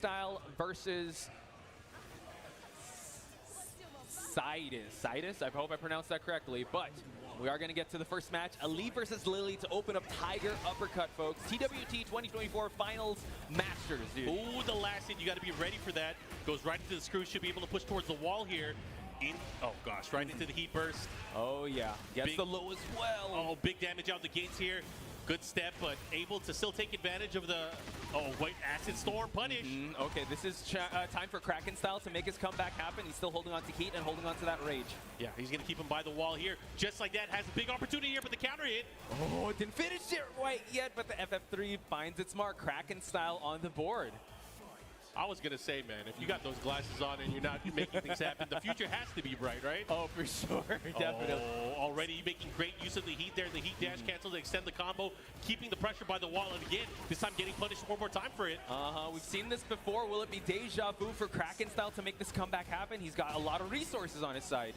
Style versus Sidus. I hope I pronounced that correctly, but we are going to get to the first match. Ali versus Lily to open up Tiger Uppercut, folks. TWT 2024 Finals Masters, dude. Ooh, the last hit. You got to be ready for that. Goes right into the screw. Should be able to push towards the wall here. Oh, gosh. Right into the heat burst. Oh, yeah. Gets the low as well. Oh, big damage out the gates here. Good step, but able to still take advantage of the, wait, Acid Storm punish. Okay, this is time for Kraken Style to make his comeback happen. He's still holding on to heat and holding on to that rage. Yeah, he's going to keep him by the wall here. Just like that, has a big opportunity here, but the counter hit. Oh, it didn't finish it right yet, but the FF3 finds its mark. Kraken Style on the board. I was going to say, man, if you got those glasses on and you're not making things happen, the future has to be bright, right? Oh, for sure. Definitely. Oh, already making great use of the heat there. The heat dash cancel to extend the combo, keeping the pressure by the wall. And again, this time getting punished one more time for it. We've seen this before. Will it be deja vu for Kraken Style to make this comeback happen? He's got a lot of resources on his side.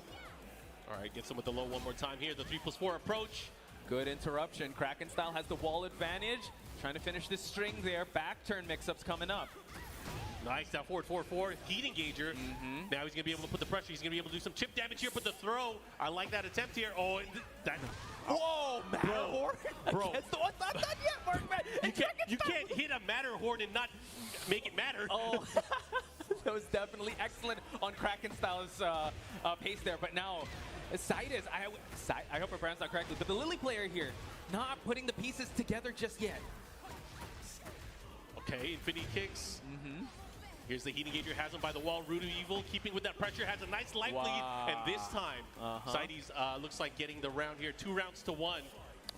All right, gets him with the low one more time here. The 3+4 approach. Good interruption. Kraken Style has the wall advantage. Trying to finish this string there. Back turn mix-ups coming up. Nice, that forward 4-4 heat engager. Now he's going to be able to put the pressure. He's going to be able to do some chip damage here, but the throw, I like that attempt here. Oh, that. Whoa, Matterhorn! Bro. Not done yet, Mark. You can't hit a Matterhorn and not make it matter. Oh, that was definitely excellent on Kraken Style's pace there. But now, Sidus, I hope I pronounced that correctly, but the Lily player here, not putting the pieces together just yet. Okay, infinity kicks. Here's the heat engager, has him by the wall. Root of Evil, keeping with that pressure, has a nice life lead. And this time, Sidus looks like getting the round here, 2 rounds to 1.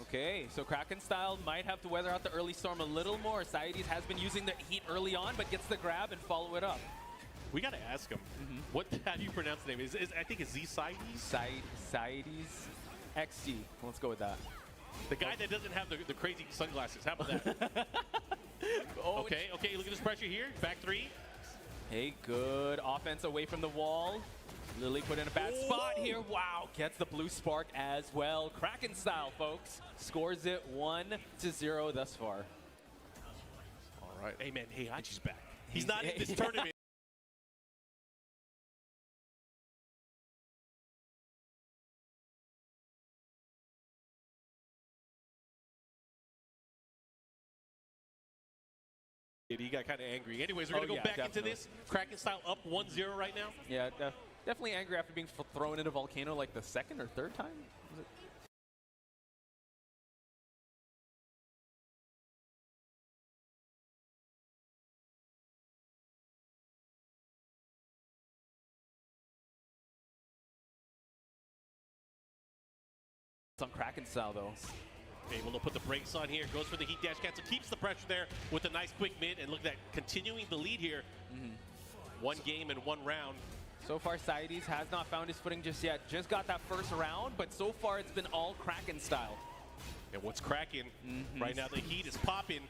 Okay, so Kraken Style might have to weather out the early storm a little more. Sidus has been using the heat early on, but gets the grab and follow it up. We got to ask him, how do you pronounce the name? I think it's Z Sidus? Sidus XG. Let's go with that. The guy that doesn't have the crazy sunglasses. How about that? Okay, look at this pressure here. Back 3. Hey, good offense away from the wall. Lily put in a bad spot here. Wow, gets the blue spark as well. Kraken Style, folks. Scores it 1-0 thus far. All right. Hey, man, Heihachi's back. He's not in this tournament. He got kind of angry. Anyways, we're going to go back into this. Kraken Style up 1-0 right now. Yeah, definitely angry after being thrown into Volcano like the second or third time. Was it? It's on Kraken Style, though. Able to put the brakes on here, goes for the heat dash cancel, keeps the pressure there with a nice quick mid, and look at that, continuing the lead here. 1 game and 1 round. So far, Sidus has not found his footing just yet. Just got that first round, but so far it's been all Kraken Style. And what's cracking? Right now the heat is popping.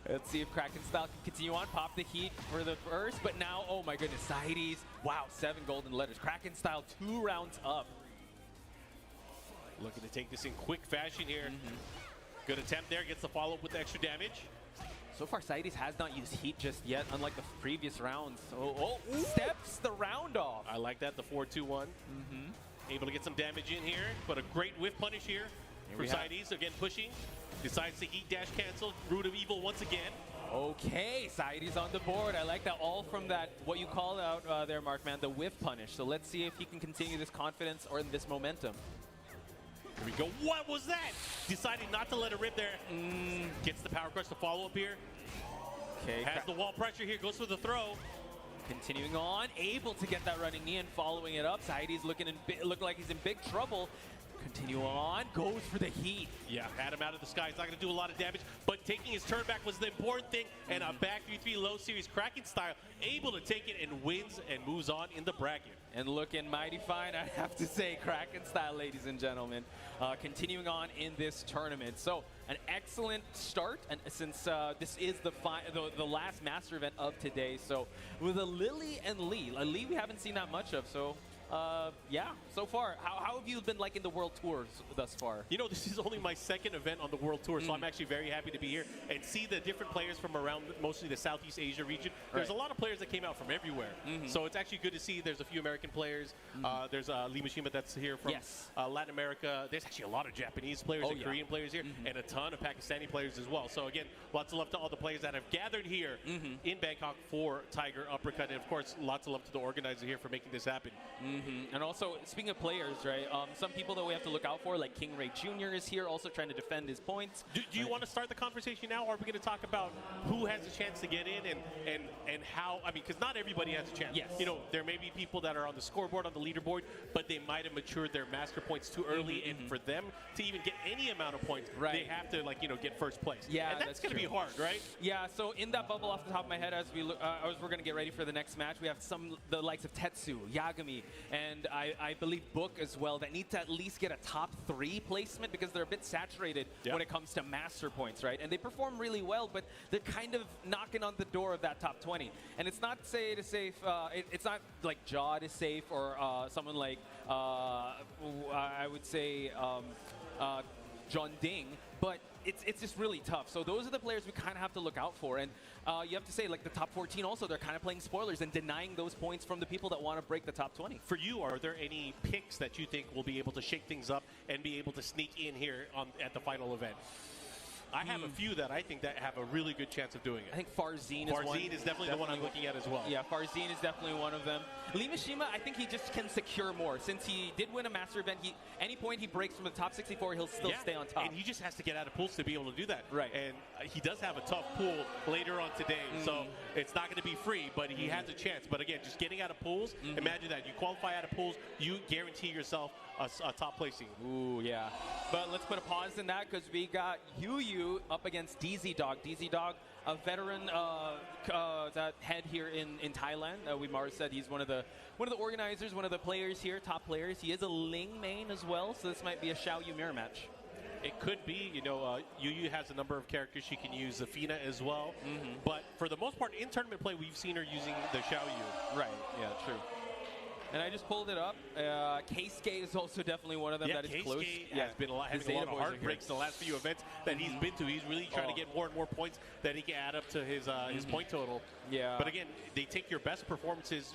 Let's see if Kraken Style can continue on, pop the heat for the first, but now, oh my goodness, Sidus, wow, 7 golden letters. Kraken Style 2 rounds up. Looking to take this in quick fashion here. Good attempt there, gets the follow-up with the extra damage. So far, Sidus has not used heat just yet, unlike the previous rounds. Steps the round off. I like that, the 4-2-1. Able to get some damage in here, but a great whiff punish here for Sidus. Again, pushing. Decides to heat dash cancel. Root of Evil once again. Okay, Sidus on the board. I like that, all from that, what you called out there, Markman, the whiff punish. So let's see if he can continue this confidence or this momentum. Here we go. What was that? Deciding not to let it rip there. Gets the power crush to follow up here. Okay. Has the wall pressure here. Goes for the throw. Continuing on. Able to get that running knee and following it up. Sidus look like he's in big trouble. Continue on. Goes for the heat. Yeah, had him out of the sky. He's not going to do a lot of damage, but taking his turn back was the important thing. And a back 3-3 low series Kraken Style able to take it and wins and moves on in the bracket. And looking mighty fine, I have to say, Kraken Style, ladies and gentlemen, continuing on in this tournament. So an excellent start, and since this is the last master event of today, so with a Lily and Lee we haven't seen that much of, so yeah, so far, how have you been liking the World Tours thus far? You know, this is only my second event on the World Tour, so I'm actually very happy to be here and see the different players from around mostly the Southeast Asia region. There's a lot of players that came out from everywhere, so it's actually good to see. There's a few American players. There's Lee Mishima that's here from Latin America. There's actually a lot of Japanese players and Korean players here, and a ton of Pakistani players as well. So again, lots of love to all the players that have gathered here in Bangkok for Tiger Uppercut, and of course, lots of love to the organizer here for making this happen. And also, speaking of players, right? Some people that we have to look out for, like King Ray Jr. is here, also trying to defend his points. Do you want to start the conversation now, or are we going to talk about who has a chance to get in and how? I mean, because not everybody has a chance. Yes. You know, there may be people that are on the scoreboard, on the leaderboard, but they might have matured their master points too early, and for them to even get any amount of points, they have to, like, you know, get first place. Yeah, and that's going to be hard, right? Yeah. So in that bubble, off the top of my head, as we look, as we're going to get ready for the next match, we have the likes of Tetsu, Yagami, and I believe Book as well, that need to at least get a top 3 placement because they're a bit saturated when it comes to master points, right? And they perform really well, but they're kind of knocking on the door of that top 20. And it's not it's not like Jod is safe or someone like I would say John Ding, but it's just really tough. So those are the players we kind of have to look out for. And you have to say, like, the top 14 also, they're kind of playing spoilers and denying those points from the people that want to break the top 20. For you, are there any picks that you think will be able to shake things up and be able to sneak in here at the final event? I have a few that I think that have a really good chance of doing it. I think Farzine is one. Farzine is definitely the one I'm looking at as well. Yeah, Farzine is definitely one of them. Lee Mishima, I think he just can secure more. Since he did win a master event, any point he breaks from the top 64, he'll still stay on top. And he just has to get out of pools to be able to do that. Right. And he does have a tough pool later on today, so it's not going to be free, but he has a chance. But again, just getting out of pools, imagine that. You qualify out of pools, you guarantee yourself a top placing. Ooh, yeah. But let's put a pause in that because we got Yu up against DZ Dog. DZ Dog, a veteran that head here in Thailand. Mars said he's one of the organizers, one of the players here, top players. He is a Ling main as well, so this might be a Xiao Yu mirror match. It could be. You know, Yu has a number of characters she can use, Zafina as well. But for the most part, in tournament play, we've seen her using the Xiao Yu. Right. Yeah, true. And I just pulled it up. Keisuke is also definitely one of them that is close. Has been having a lot of heartbreaks the last few events that he's been to. He's really trying to get more and more points that he can add up to his point total. Yeah. But again, they take your best performances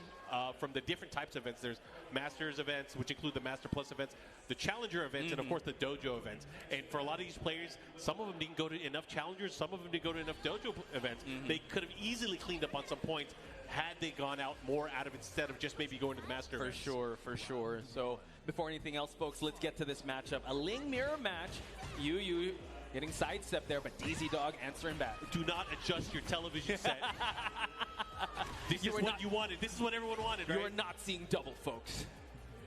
from the different types of events. There's Masters events, which include the Master Plus events, the Challenger events, and of course the Dojo events. And for a lot of these players, some of them didn't go to enough Challengers, some of them didn't go to enough Dojo events. They could have easily cleaned up on some points had they gone out more out of it instead of just maybe going to the Master events. For sure. So before anything else, folks, let's get to this matchup. A Ling mirror match. Yu getting sidestepped there, but DZ Dog answering back. Do not adjust your television set. This is what you wanted. This is what everyone wanted, right? You are not seeing double, folks.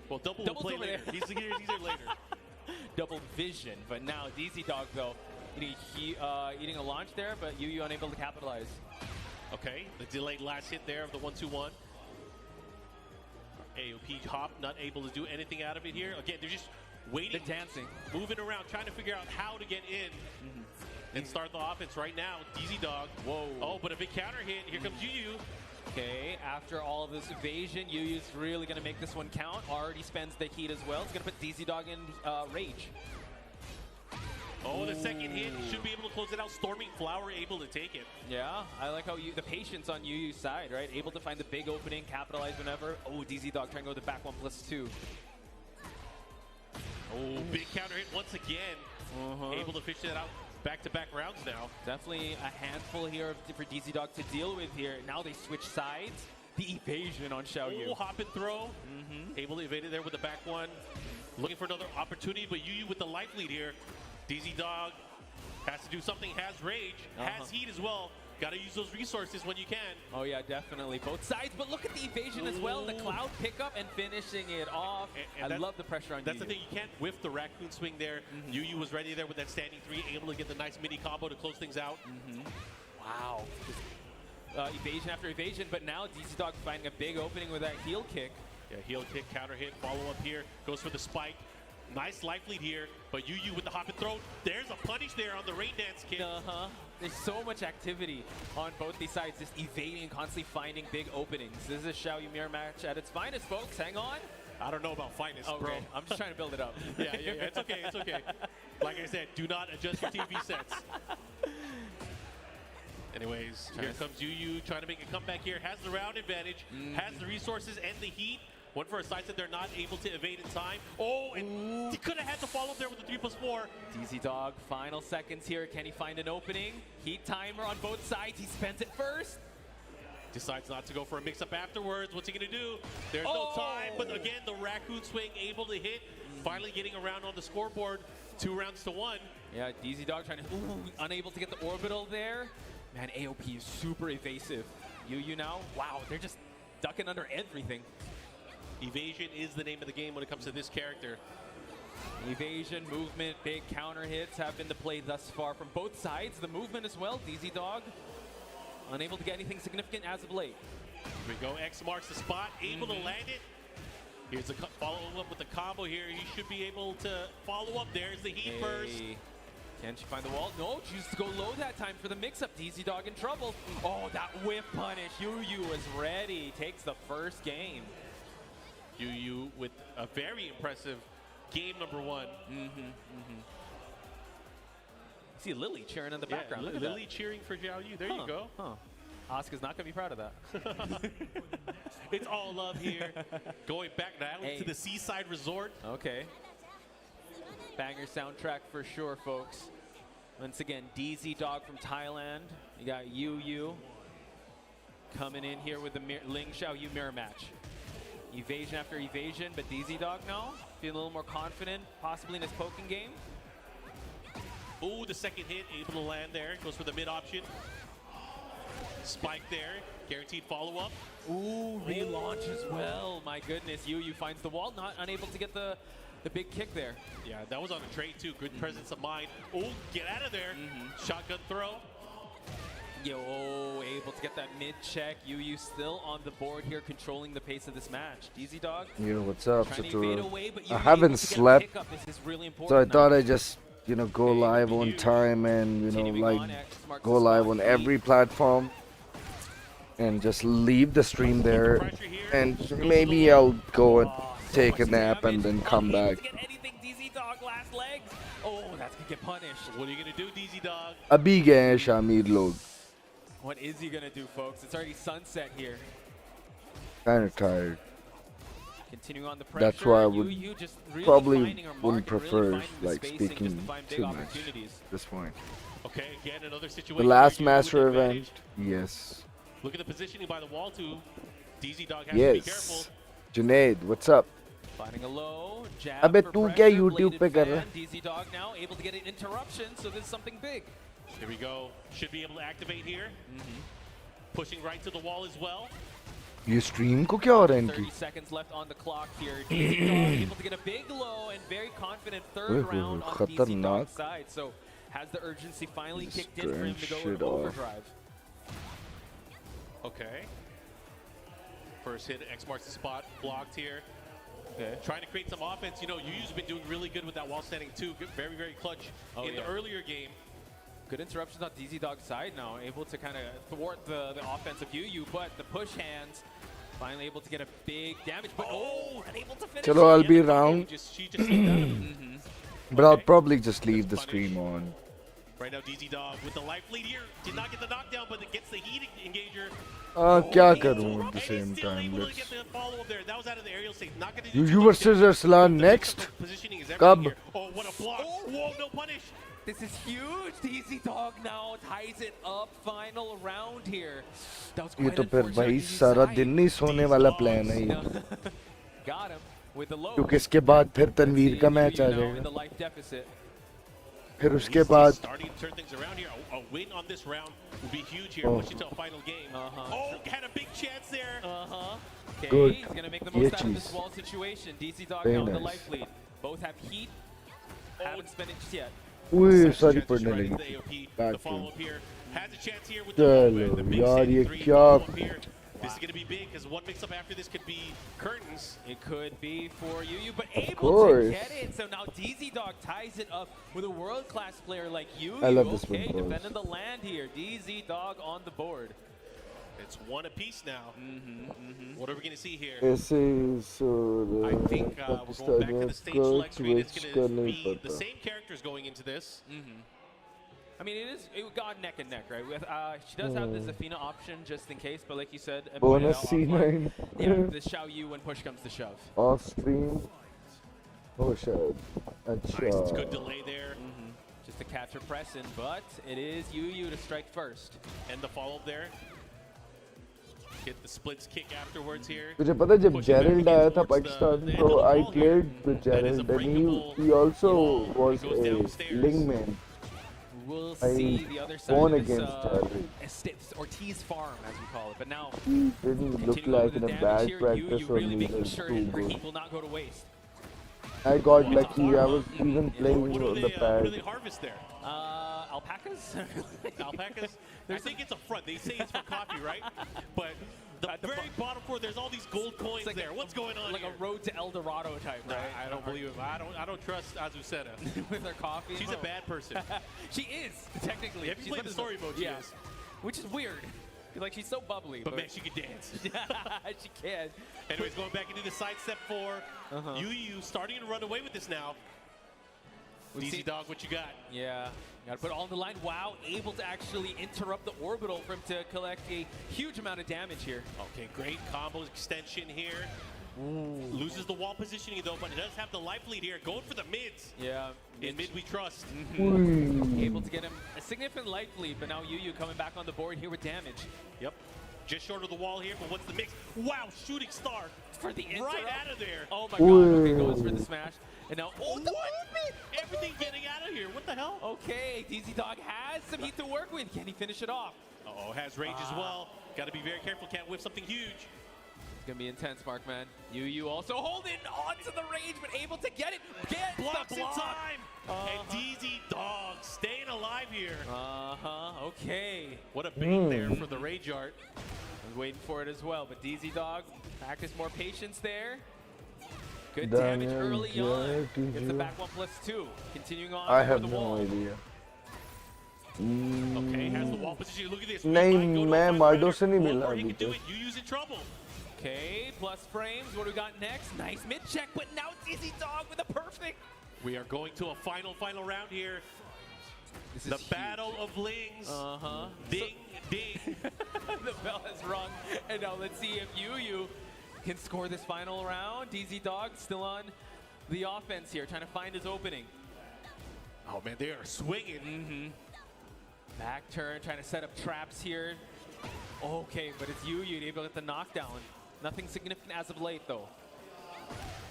Well, double will play later. These are later. Double vision. But now DZ Dog, though, eating a launch there, but Yu unable to capitalize. Okay, the delayed last hit there of the 1-2-1. AOP hop, not able to do anything out of it here. Again, they're just waiting. They're dancing. Moving around, trying to figure out how to get in and start the offense right now. DZ Dog. Whoa. Oh, but a big counter hit. Here comes Yu. Okay, after all of this evasion, Yu's really going to make this one count. Already spends the heat as well. It's going to put DZ Dog in rage. Oh, the second hit, he should be able to close it out. Storming Flower able to take it. Yeah, I like how the patience on Yu's side, right? Able to find the big opening, capitalize whenever. Oh, DZ Dog trying to go the back 1+2. Oh, big counter hit once again. Able to fish that out. Back-to-back rounds now. Definitely a handful here for DZ Dog to deal with here. Now they switch sides. The evasion on Xiao Yu. Oh, hop and throw. Able to evade it there with the back one. Looking for another opportunity, but Yu with the life lead here. DZ Dog has to do something, has rage, has heat as well. Got to use those resources when you can. Oh, yeah, definitely. Both sides, but look at the evasion as well. The cloud pickup and finishing it off. And I love the pressure on That's the thing. You can't whiff the raccoon swing there. Yu was ready there with that standing 3, able to get the nice mini combo to close things out. Wow. Evasion after evasion, but now DZ Dog finding a big opening with that heel kick. Yeah, heel kick, counter hit, follow up here. Goes for the spike. Nice life lead here, but Yu with the hop and throw. There's a punish there on the rain dance kick. There's so much activity on both these sides, just evading, constantly finding big openings. This is a Xiao Yu mirror match at its finest, folks. Hang on. I don't know about finest, Okay. bro. I'm just trying to build it up. Yeah, it's okay, it's okay. Like I said, do not adjust your TV sets. Anyways, here comes Yu trying to make a comeback here. Has the round advantage, has the resources and the heat. One for a side that they're not able to evade in time. Oh, and he could have had to follow up there with the 3+4. DZ Dog, final seconds here. Can he find an opening? Heat timer on both sides. He spends it first. Decides not to go for a mix-up afterwards. What's he going to do? There's no time, but again, the Raccoon swing able to hit. Finally getting around on the scoreboard. 2 rounds to 1. Yeah, DZ Dog trying to, unable to get the orbital there. Man, AOP is super evasive. Yu now, wow, they're just ducking under everything. Evasion is the name of the game when it comes to this character. Evasion, movement, big counter hits have been the play thus far from both sides. The movement as well, DZ Dog unable to get anything significant as of late. Here we go, X marks the spot, able to land it. Here's a follow-up with the combo here. He should be able to follow up. There's the heat burst. Can she find the wall? No, chooses to go low that time for the mix-up. DZ Dog in trouble. Oh, that whiff punish. Yu is ready. Takes the first game. Yu with a very impressive game number 1. See Lily cheering in the background. Look at Lily that. cheering for Xiao Yu. There you go. Asuka's not going to be proud of that. It's all love here. Going back now to the seaside resort. Okay. Banger soundtrack for sure, folks. Once again, DZ Dog from Thailand. You got Yu coming in here with the Ling Xiaoyu mirror match. Evasion after evasion, but DZ Dog now feeling a little more confident, possibly in his poking game. Ooh, the second hit, able to land there. Goes for the mid option. Spike there, guaranteed follow-up. Ooh, relaunch as well. My goodness, Yu finds the wall, not unable to get the big kick there. Yeah, that was on a trade too. Good presence of mind. Oh, get out of there. Shotgun throw. Able to get that mid check. Yu still on the board here, controlling the pace of this match. DZ Dog. Yo, what's up, Trying to evade away, but I haven't slept, this is really so I thought I'd just, go live on time and, go live on every platform and just leave the stream there, and maybe I'll go and take a nap and then come back. DZ Dog last legs. Oh, that's gonna get punished. What are you gonna do, DZ Dog? अभी गए हैं शामिर लोग. What is he gonna do, folks? It's already sunset here. Kind of tired. Continuing on the pressure. That's why I would Yu just really probably wouldn't prefer really like spacing speaking to find big too much opportunities. at this point. Okay, again another situation. The last where Yu with master advantage. event, yes. Look at the positioning by the wall too. DZ Dog has to be careful. Yes. Junaid, what's up? Finding a low jab अबे for तू क्या pressure, YouTube पे bladed कर रहा fan. DZ Dog now able to get an interruption, so this is something big. Here we go. Should be able to activate here. Pushing right to the wall as well. ये stream को क्या हो रहा है 30 इनकी? seconds left on the clock here. DZ Dog able to get a big low and very confident third round on DZ खतरनाक. Dog's side. So has the urgency finally kicked in for him to go Shit into off. overdrive. Okay. First hit, X marks the spot, blocked here. Okay. Trying to create some offense. Yu's been doing really good with that wall standing too. Very, very clutch in the earlier game. Good interruptions on DZ Dog's side now, able to kind of thwart the offense of Yu, but the push hands finally able to get a big damage, but unable to finish. Chalo, I'll be around, She just slipped out of it. but I'll probably just leave the stream on. Right now, DZ Dog with the life lead here. Did not get the knockdown, but it gets the heat engager. क्या करूँ at the And same he's still time? able to Let's. get the follow-up there. That was out of the aerial state. Not going to do Yu versus Arslan next. Positioning is Kab? everything here. Oh, what a block. Whoa, no punish. This is huge. DZ Dog now ties it up. Final round here. That was ये quite तो फिर unfortunate भाई on DZ सारा side. दिन नहीं सोने वाला plan है ये. Got him with the low. क्योंकि इसके बाद फिर तनवीर का मैच आ In the जाएगा. life deficit. फिर उसके बाद Starting to turn things around here. A win on this round would be huge here. Pushing to a final game. Oh, had a big chance there. Okay, Good. he's gonna make the Yeah, most out of this jeez. wall situation. DZ Dog Very now with the nice. life lead. Both have heat. Haven't spent it just yet. ओए sorry Chances पढ़ने right लगी. into the AOP. Back The to follow-up here. Has a chance here with the चलो the big यार save ये three क्या follow-up here. This is going to be big because one mix-up after this could be curtains. It could be for Yu, but able to course. get it. So now DZ Dog ties it up with a world-class player like Yu. I love this okay, one, boys. defending the land here. DZ Dog on the board. It's one apiece now. What are we going to see here? ऐसे so I think we're going back to the stage select screen. It's going to be the same characters going into this. I mean, it got neck and neck, right? With she does have the Zafina option just in case, but like you said, and pointed bonus out C9 offline, yeah, the Xiao Yu when push comes to shove. off stream. Oh shit. Nice, अच्छा. it's good delay there. Just to catch her pressing, but it is Yu to strike first. And the follow-up there. Get the splits kick afterwards here. मुझे पता है जब Pushing back Gerald again आया था towards Pakistan the तो end of the I wall here. played with That is a Gerald and breakable he also wall. was He goes a downstairs. Lingman. We'll I see the other side won of this against Gerald. Ortiz farm, as we call it. But now, He didn't look continuing like with in the a damage bad here, practice Yu or really making needed sure too her good. heat will not go to waste. I got lucky. I was even playing What do on they, the what do they pad. harvest there? Alpacas? Alpacas? I think it's a front. They say it's for coffee, right? But the very bottom floor, there's all these gold coins like there. What's going on Like here? a road to El Dorado type, right? I don't believe it. I don't trust Azucena. With her coffee. She's a bad person. She is, technically. If you She's play one the of story mode, she yeah. is. Which is weird. Like, she's so bubbly. But man, she can dance. she can. Anyways, going back into the sidestep for Yu starting to run away with this now. DZ Dog, what you got? Yeah, got to put it all on the line. Wow, able to actually interrupt the orbital for him to collect a huge amount of damage here. Okay, great combo extension here. Loses the wall positioning though, but it does have the life lead here. Going for the mids. Yeah. In mid we trust. Able to get him a significant life lead, but now Yu coming back on the board here with damage. Yep. Just short of the wall here, but what's the mix? Wow, shooting star. For the right interrupt. out of there. Oh my god, okay, goes for the smash. And now, oh, the movement! Everything getting out of here. What the hell? Okay, DZ Dog has some heat to work with. Can he finish it off? Uh-oh, has rage as well. Got to be very careful. Can't whiff something huge. It's going to be intense, Markman. Yu also holding on to the rage, but able to get it. Get Blocks the in block. time. And DZ Dog staying alive here. Okay. What a bait there for the rage art. I was waiting for it as well, but DZ Dog practice more patience there. Good Daniel damage early on. TGU. Gets the back 1+2. Continuing on I over have the no wall. idea. Okay, has the wall position. Look at this. नहीं मैं मार्डो से नहीं मिला Or he अभी can do तक. it. Yu's in trouble. Okay, plus frames. What do we got next? Nice mid check, but now DZ Dog with a perfect. We are going to a final round here. This The is battle of Lings. Ding, ding. The bell has rung, and now let's see if Yu can score this final round. DZ Dog still on the offense here, trying to find his opening. Oh man, they are swinging. Back turn, trying to set up traps here. Okay, but it's Yu able to get the knockdown. Nothing significant as of late, though.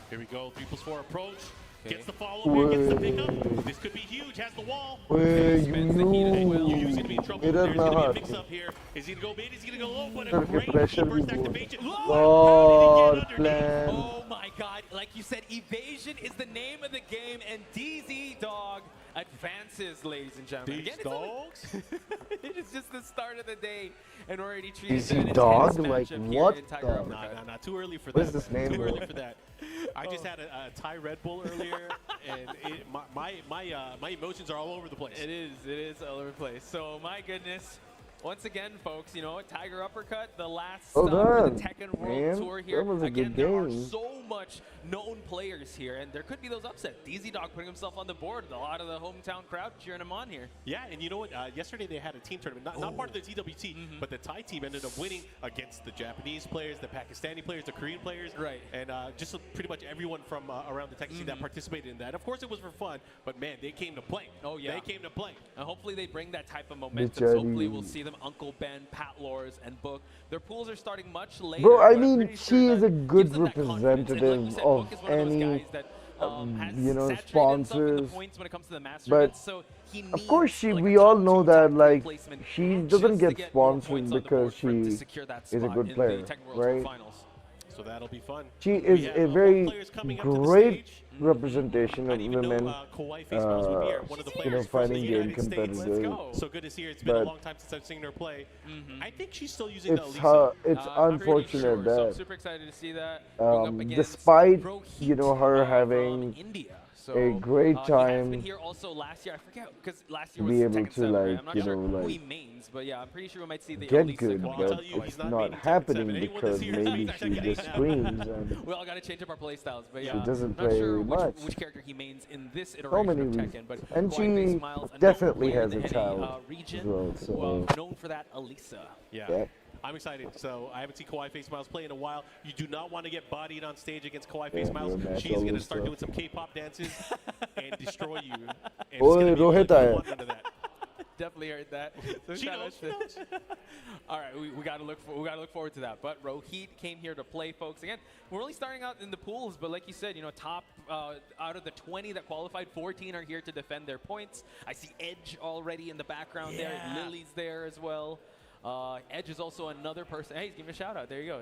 Here we go, 3+4 approach. Okay. Gets the follow here, gets the pickup. This could be huge, has the wall. Wait, Spins the heat as well. Yu's gonna be in trouble. Mirror There's gonna be a not. mix-up here. Is he gonna go mid? Is he gonna go low? But a Okay, great pressure burst भी बहुत. activation. God Underneath. plan. Oh my god, like you said, evasion is the name of the game, and DZ Dog advances, ladies and gentlemen. These Again, it's only- dogs? it is just the start of the day, and we're already treating DZ it an intense Dog? Like, matchup here what in Tiger the- Uppercut. Nah, too early for What that. is this name, Too bro? early for that. I just had a Thai Red Bull earlier, and my emotions are all over the place. It is all over the place. So my goodness, once again, folks, you know, Tiger Uppercut, the last Well stop for the done, Tekken World man. Tour here. That was a Again, good there are game. so much known players here, and there could be those upsets. DZ Dog putting himself on the board. A lot of the hometown crowd cheering him on here. Yeah, and you know what? Yesterday they had a team tournament, not part of the TWT, but the Thai team ended up winning against the Japanese players, the Pakistani players, the Korean players, Right. And just pretty much everyone from around the Tekken scene that participated in that. Of course, it was for fun, but man, they came to play. Oh, yeah. They came to play. And hopefully they bring that type of momentum. Bichari. So hopefully we'll see them, Uncle Ben, Pat Lors, and Book. Their pools are starting much later. Bro, I but I'm mean, pretty she sure is that a good gives them that confidence. And like you said, representative Book is of one of those any, guys that, has you know, saturated himself in the sponsors. points when it comes to the master But, events, so he Of needs, course, like, we a all top know two, that, top three like, placement she just doesn't to get get more sponsored points on the because board for him to she secure that is a spot good in player, the Tekken World Tour right? Finals. So that'll be fun. She We is have, a more very players coming up to the great stage. representation I of didn't even women, know Kauai Faceballs would be here. One of the you know, players from the fighting game United States. Let's competitive. go. So good to see her. It's been a But long time since I've seen her play. I think she's still using the It's Elisa. it's I'm pretty unfortunate sure, so I'm that super excited to see that going up against despite, Rohit, you know, her from having India. So A great He has been time here also last year. I forget because last to year was be able Tekken to 7, right? like, I'm not you sure know, who he like mains, but yeah, I'm pretty sure we might see the get Elisa good, coming I'll but tell you, out. he's it's not not maining Tekken 7. happening Anyone that's because here is maybe not she Tekken 8 just now. streams and We all got to change up our playstyles, but she yeah, doesn't not play sure much. which character he mains in this So iteration many of reasons. Tekken, but And Kawaii Face she Miles, a known definitely player has in a the child NA as region, well, so known for that Elisa. Yeah. I'm excited. So I haven't seen Kawaii Face Miles play in a while. You do not want to get bodied on stage against Kawaii Face Yeah, Miles. we'll match She's all going to this start stuff. doing some K-pop dances and destroy you. And it's Oi, gonna be Rohit ugly. aaya. You want none of that. Definitely heard that. So She shout knows. out She to- knows. All right, we got to look forward to that. But Rohit came here to play, folks. Again, we're only starting out in the pools, but like you said, you know, top out of the 20 that qualified, 14 are here to defend their points. I see Edge already in the background there. Lily's there as well. Edge is also another person. Hey, he's giving a shout out. There you go.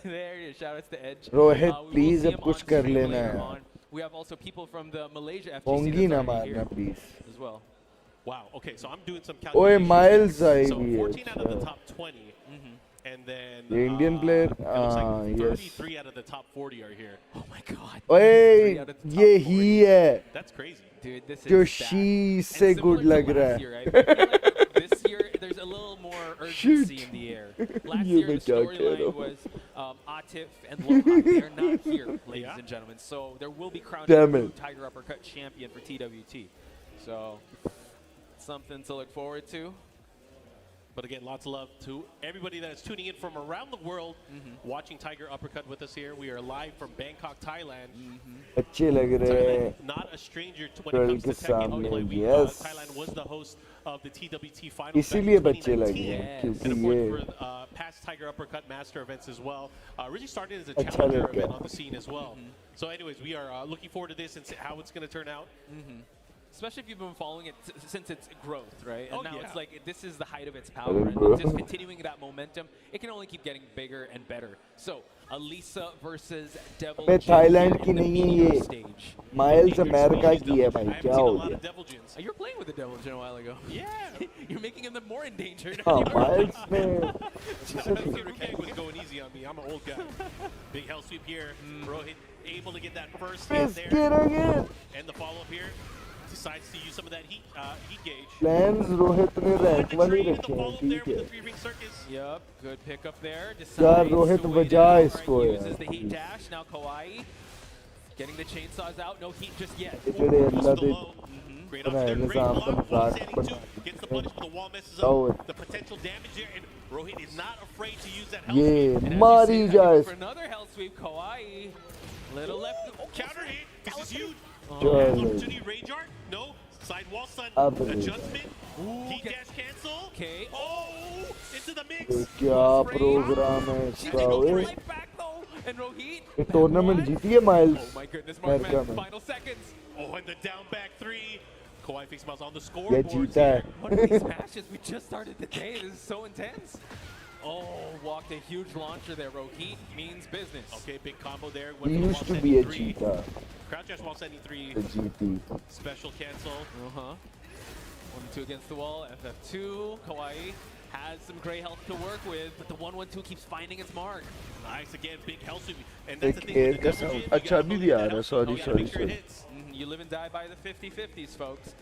There it is. Shout outs to Edge. Rohit, We will please see him अब कुछ on कर stream लेना later है। on. We have also people from the Malaysia FGC pungi that's ना already मारना here please. as well. Wow. Okay, so I'm doing some ओए calculations. Miles आई So भी 14 out of the है। top 20. And then The Indian player, it looks like yes. 33 out of the top 40 are here. Oh my God. ओए 3 out of the top ये 40. ही है That's crazy. Dude, this is जो bad. she And से similar good to लग last रहा है। year, I feel like this year, there's a little more urgency Shoot. in the air. Last ये year, the मैं क्या कह रहा storyline हूँ? was Atif and Lohan. They're not here, ladies Yeah. and gentlemen. So there will be crowning Damn a new it. Tiger Uppercut champion for TWT. So something to look forward to. But again, lots of love to everybody that is tuning in from around the world, watching Tiger Uppercut with us here. We are live from Bangkok, Thailand. अच्छे लग रहे हैं। Thailand, not a stranger to when it comes to के Tekken सामने, play. yes. Thailand was the host of the TWT finals back इसीलिए in बच्चे लग 2019. रहे हैं Yes. क्योंकि And of course, ये for past Tiger Uppercut Master events as well. Really started as a अच्छा challenger लड़का event है। on the scene as well. So anyways, we are looking forward to this and see how it's going to turn out. Especially if you've been following it since its growth, right? And Oh, now yeah. it's like this is the height of its power, Hello, and bro. just continuing that momentum, it can only keep getting bigger and better. So, Elisa versus Devil अबे Jin Thailand in की the नहीं है meteor ये। stage. Miles Meteor America species की है Devil Jin. भाई I haven't क्या seen हो a lot गया? of Devil Jins. You were playing with the Devil Jin a while ago. Yeah. You're making him more endangered. हाँ miles ने Rukai was going easy on me. I'm an old guy. Big hell sweep here. Rohit able to get that first hit Let's there. get again. And the follow-up here. Decides to use some of that heat gauge. Plans Rohit ने Oh, rank and the वाले tree, the रखे हैं follow-up there ठीक with है। the three-ring circus. Yep, good pickup there. यार Decides Rohit to wait बजा out. इसको Alright, यार uses the heat please। dash. Now Kawaii getting the chainsaws out. No heat just yet. ये तेरे Goes Allah to the they low. Great बनाए option there. Great निजाम का block. मजाक Wall standing two. बना Gets the punish, but the wall messes Oh. up. The potential damage there, and Rohit is not afraid to use that hell ये sweep. And as मारी you see, जाए for another hell sweep, Kawaii. Little left. Oh, Counter hit. This is huge. चल Opportunity rage art. No. Side wall stun. अब नहीं। Adjustment. Heat get- dash cancel. Okay. Oh, into the ये mix. क्या programme है She's इसका taking ओए her life back though. And Rohit. ये tournament What? जीती है miles Oh my goodness, America Markman. में Final seconds. Oh, and the down back three. Kawaii Face Miles on the ये scoreboard. जीता है What are these matches? We just started the day. This is so intense. Oh, walked a huge launcher there. Rohit means business. Okay, big combo there. He Went for the used wall to be a standing three. cheetah Crouch dash wall standing three. the GT Special cancel. Uh-huh. 1-2 against the wall. FF2. Kawaii has some gray health to work with, but the 1-1-2 keeps finding its mark. Nice again, big hell sweep. And that's the एक thing with air the का Devil Jin, sound you अच्छा gotta अभी भी believe uh that रहा है hell sorry sweep. You gotta sorry make sure it sorry hits. You live and die by the 50-50s, folks.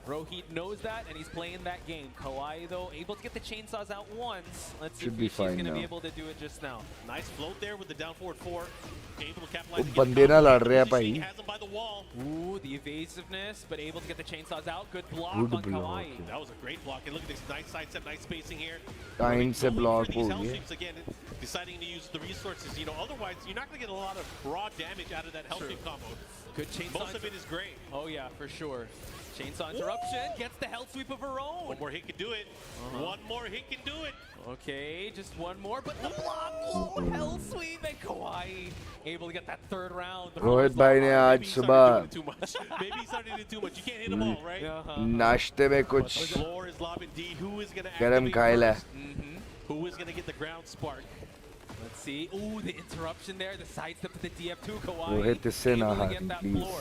Rohit knows that, and he's playing that game. Kawaii, though, able to get the chainsaws out once. Let's see Should if be she's fine going to be now. able to do it just now. Nice float there with the down forward four. Able to capitalize. वो and get बंदे the ना combo. लड़ रहे हैं Positioning भाई has him by the wall. Ooh, the evasiveness, but able to get the chainsaws out. Good block Good on block. Kawaii. That was a great block. And look at this nice side step, nice spacing here. Time से Going block for हो these hell गए sweeps again, deciding to use the resources. You know, otherwise you're not going to get a lot of raw damage out of that hell True. sweep combo. Good chainsaw. Most of it is great. Oh, yeah, for sure. Chainsaw interruption. Gets the hell sweep of her own. One more hit can do it. One more hit can do it. Okay, just one more, but the block. Oh, hell sweep and Kawaii able to get that third round. The Rohit first भाई ने round. आज Maybe he सुबह started doing it too much. Maybe he started doing too much. You can't hit them all, right? Uh-huh. नाश्ते में But कुछ the floor is lobbing D. Who is going to गरम activate खाइला first? Who is going to get the ground spark? Let's see. Ooh, the interruption there. The sidestep to the DF2 Kawaii. Rohit इससे ना able to हारी get that please floor.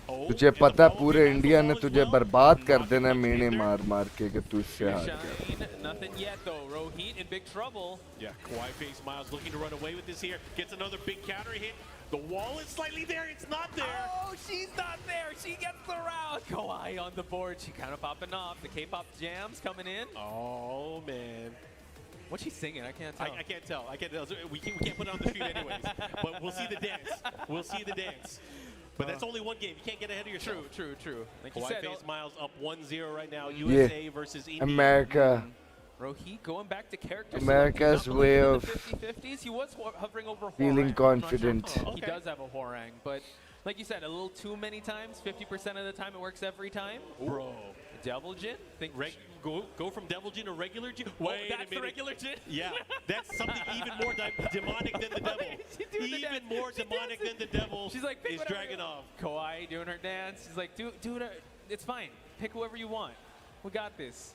तुझे पता पूरे India ने तुझे बर्बाद कर देना मेने मार के कि तू इससे हार गया. Nothing yet though. Rohit in big trouble. Yeah, Kawaii face Miles looking to run away with this here. Gets another big counter hit. The wall is slightly there. It's not there. Oh, she's not there. She gets the round. Kawaii on the board. She kind of popping off. The K-pop jams coming in. Oh, man. What's she singing? I can't tell. I can't tell. I can't tell. We can't put it on the screen anyways. But we'll see the dance. We'll see the dance. But that's only one game. You can't get ahead of yourself. True. Like Kawaii you said, face Miles up 1-0 right now. USA versus India. America. Rohit going back to character. America's way of 50-50s. He was hovering over feeling Hwoarang. confident. He does have a Hwoarang, but like you said, a little too many times. 50% of the time, it works every time. Bro. Devil Jin? Go from Devil Jin to regular Jin? Wait that's the regular Jin? Yeah, that's something even more demonic than the devil. Even more demonic than the devil. She's like, is dragging off. Kawaii doing her dance. She's like, dude, it's fine. Pick whoever you want. We got this.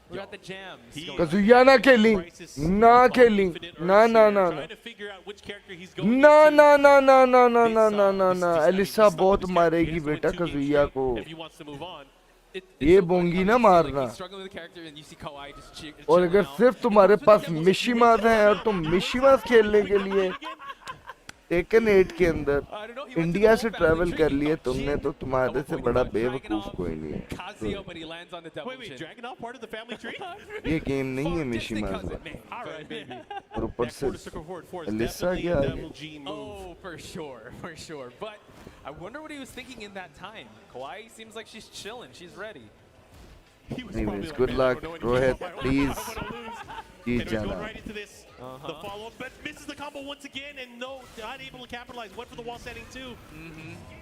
We got the jams. Kazuya na killing. Na killing. Na. Trying to figure out which character he's going ना. Elisa बहुत मारेगी बेटा Kazuya को. If he wants to move on. ये बोंगी ना मारना. और अगर सिर्फ तुम्हारे पास मिशिमास हैं और तुम मिशिमास खेलने के लिए टेकन 8 के अंदर इंडिया से ट्रैवल कर लिए तुमने तो तुम्हारे से बड़ा बेवकूफ कोई नहीं है. ये गेम नहीं है मिशिमास का. और ऊपर से एलिसा क्या है? Oh, for sure. But I wonder what he was thinking in that time. Kawaii seems like she's chilling. She's ready. Anyways, good luck, Rohit. Please. He's right into this. The follow-up, but misses the combo once again, and not able to capitalize. Went for the wall setting too.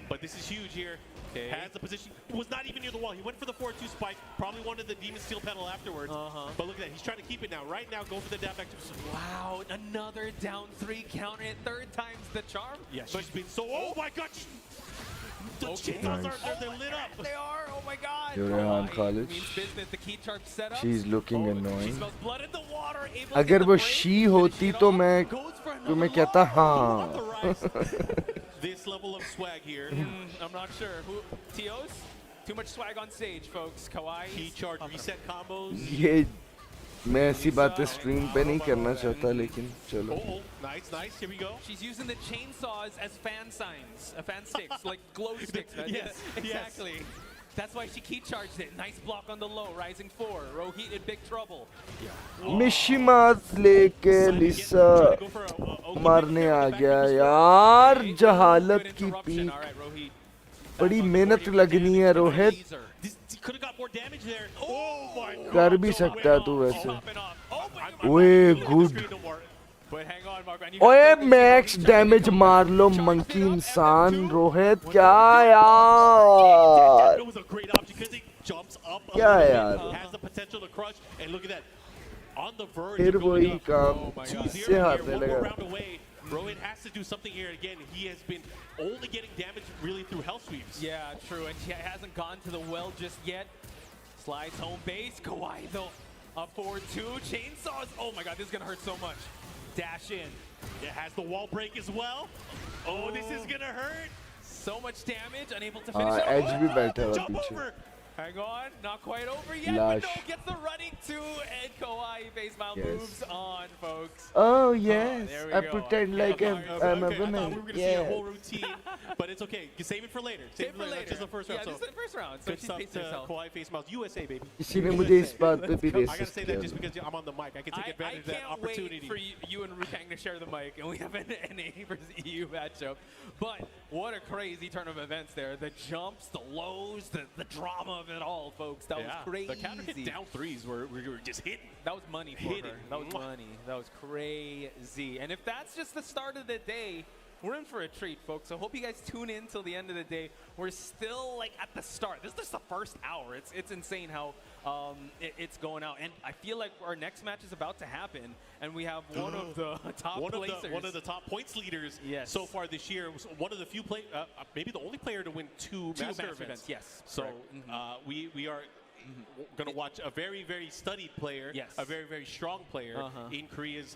But this is huge here. Okay. Has the position. Was not even near the wall. He went for the 4-2 spike. Probably wanted the Demon Steel pedal afterwards. But look at that. He's trying to keep it now. Right now, go for the dab back to. Wow, another down 3 counter. Third time's the charm. Yeah, she's been so. Oh my God. The chainsaws they're lit up. They are. Oh my God. Rehan College. The key charm set up. She's looking annoying. She smells blood in the water. अगर वो she होती तो मैं कहता हाँ. This level of swag here. I'm not sure. Who? TOs? Too much swag on stage, folks. Kawaii. Key charge reset combos. ये मैं ऐसी बातें स्ट्रीम पे नहीं करना चाहता लेकिन चलो. Nice. Here we go. She's using the chainsaws as fan signs, fan sticks, like glow sticks. Yes, exactly. That's why she key charged it. Nice block on the low, rising 4. Rohit in big trouble. मिशिमास लेके लिसा मारने आ गया यार. जहालत की peak. बड़ी मेहनत लगनी है रोहित. कर भी सकता है तू वैसे. ओए गुड. ओए मैक्स डैमेज मार लो मंकी इंसान. रोहित क्या यार. क्या यार. फिर वही काम से हारने लगा. Rohit has to do something here again. He has been only getting damage really through hell sweeps. Yeah, true. And he hasn't gone to the well just yet. Slides home base. Kawaii though. Up 4-2. Chainsaws. Oh my God, this is going to hurt so much. Dash in. It has the wall break as well. Oh, this is going to hurt. So much damage. Unable to finish. Edge भी बैठा हुआ पीछे. Hang on, not quite over yet, Lash. but no, gets the running 2, and Kawaii face mount moves on, folks. Oh yes, I pretend like I'm a woman. We were going to see a whole routine, but it's okay. You save it for later. Save it for later. Just the first round. Yeah, this is the first round. So good stuff to Kawaii face mount. USA, baby. किसी ने मुझे इस बात पे भी I gotta resist say किया. that just because I'm on the mic, I can take advantage of that opportunity. I can't wait for you and Rukang to share the mic, and we have an NA versus EU matchup. But what a crazy turn of events there. The jumps, the lows, the drama of it all, folks. That was crazy. The counter hit down threes were just hitting. That was money for her. That was money. That was crazy. And if that's just the start of the day, we're in for a treat, folks. So hope you guys tune in till the end of the day. We're still like at the start. This is just the first hour. It's insane how it's going out. And I feel like our next match is about to happen, and we have one of the top placers. One of the top points leaders so far this year. One of the few maybe the only player to win two master events. Yes. So we are going to watch a very, very studied player, a very, very strong player in Korea's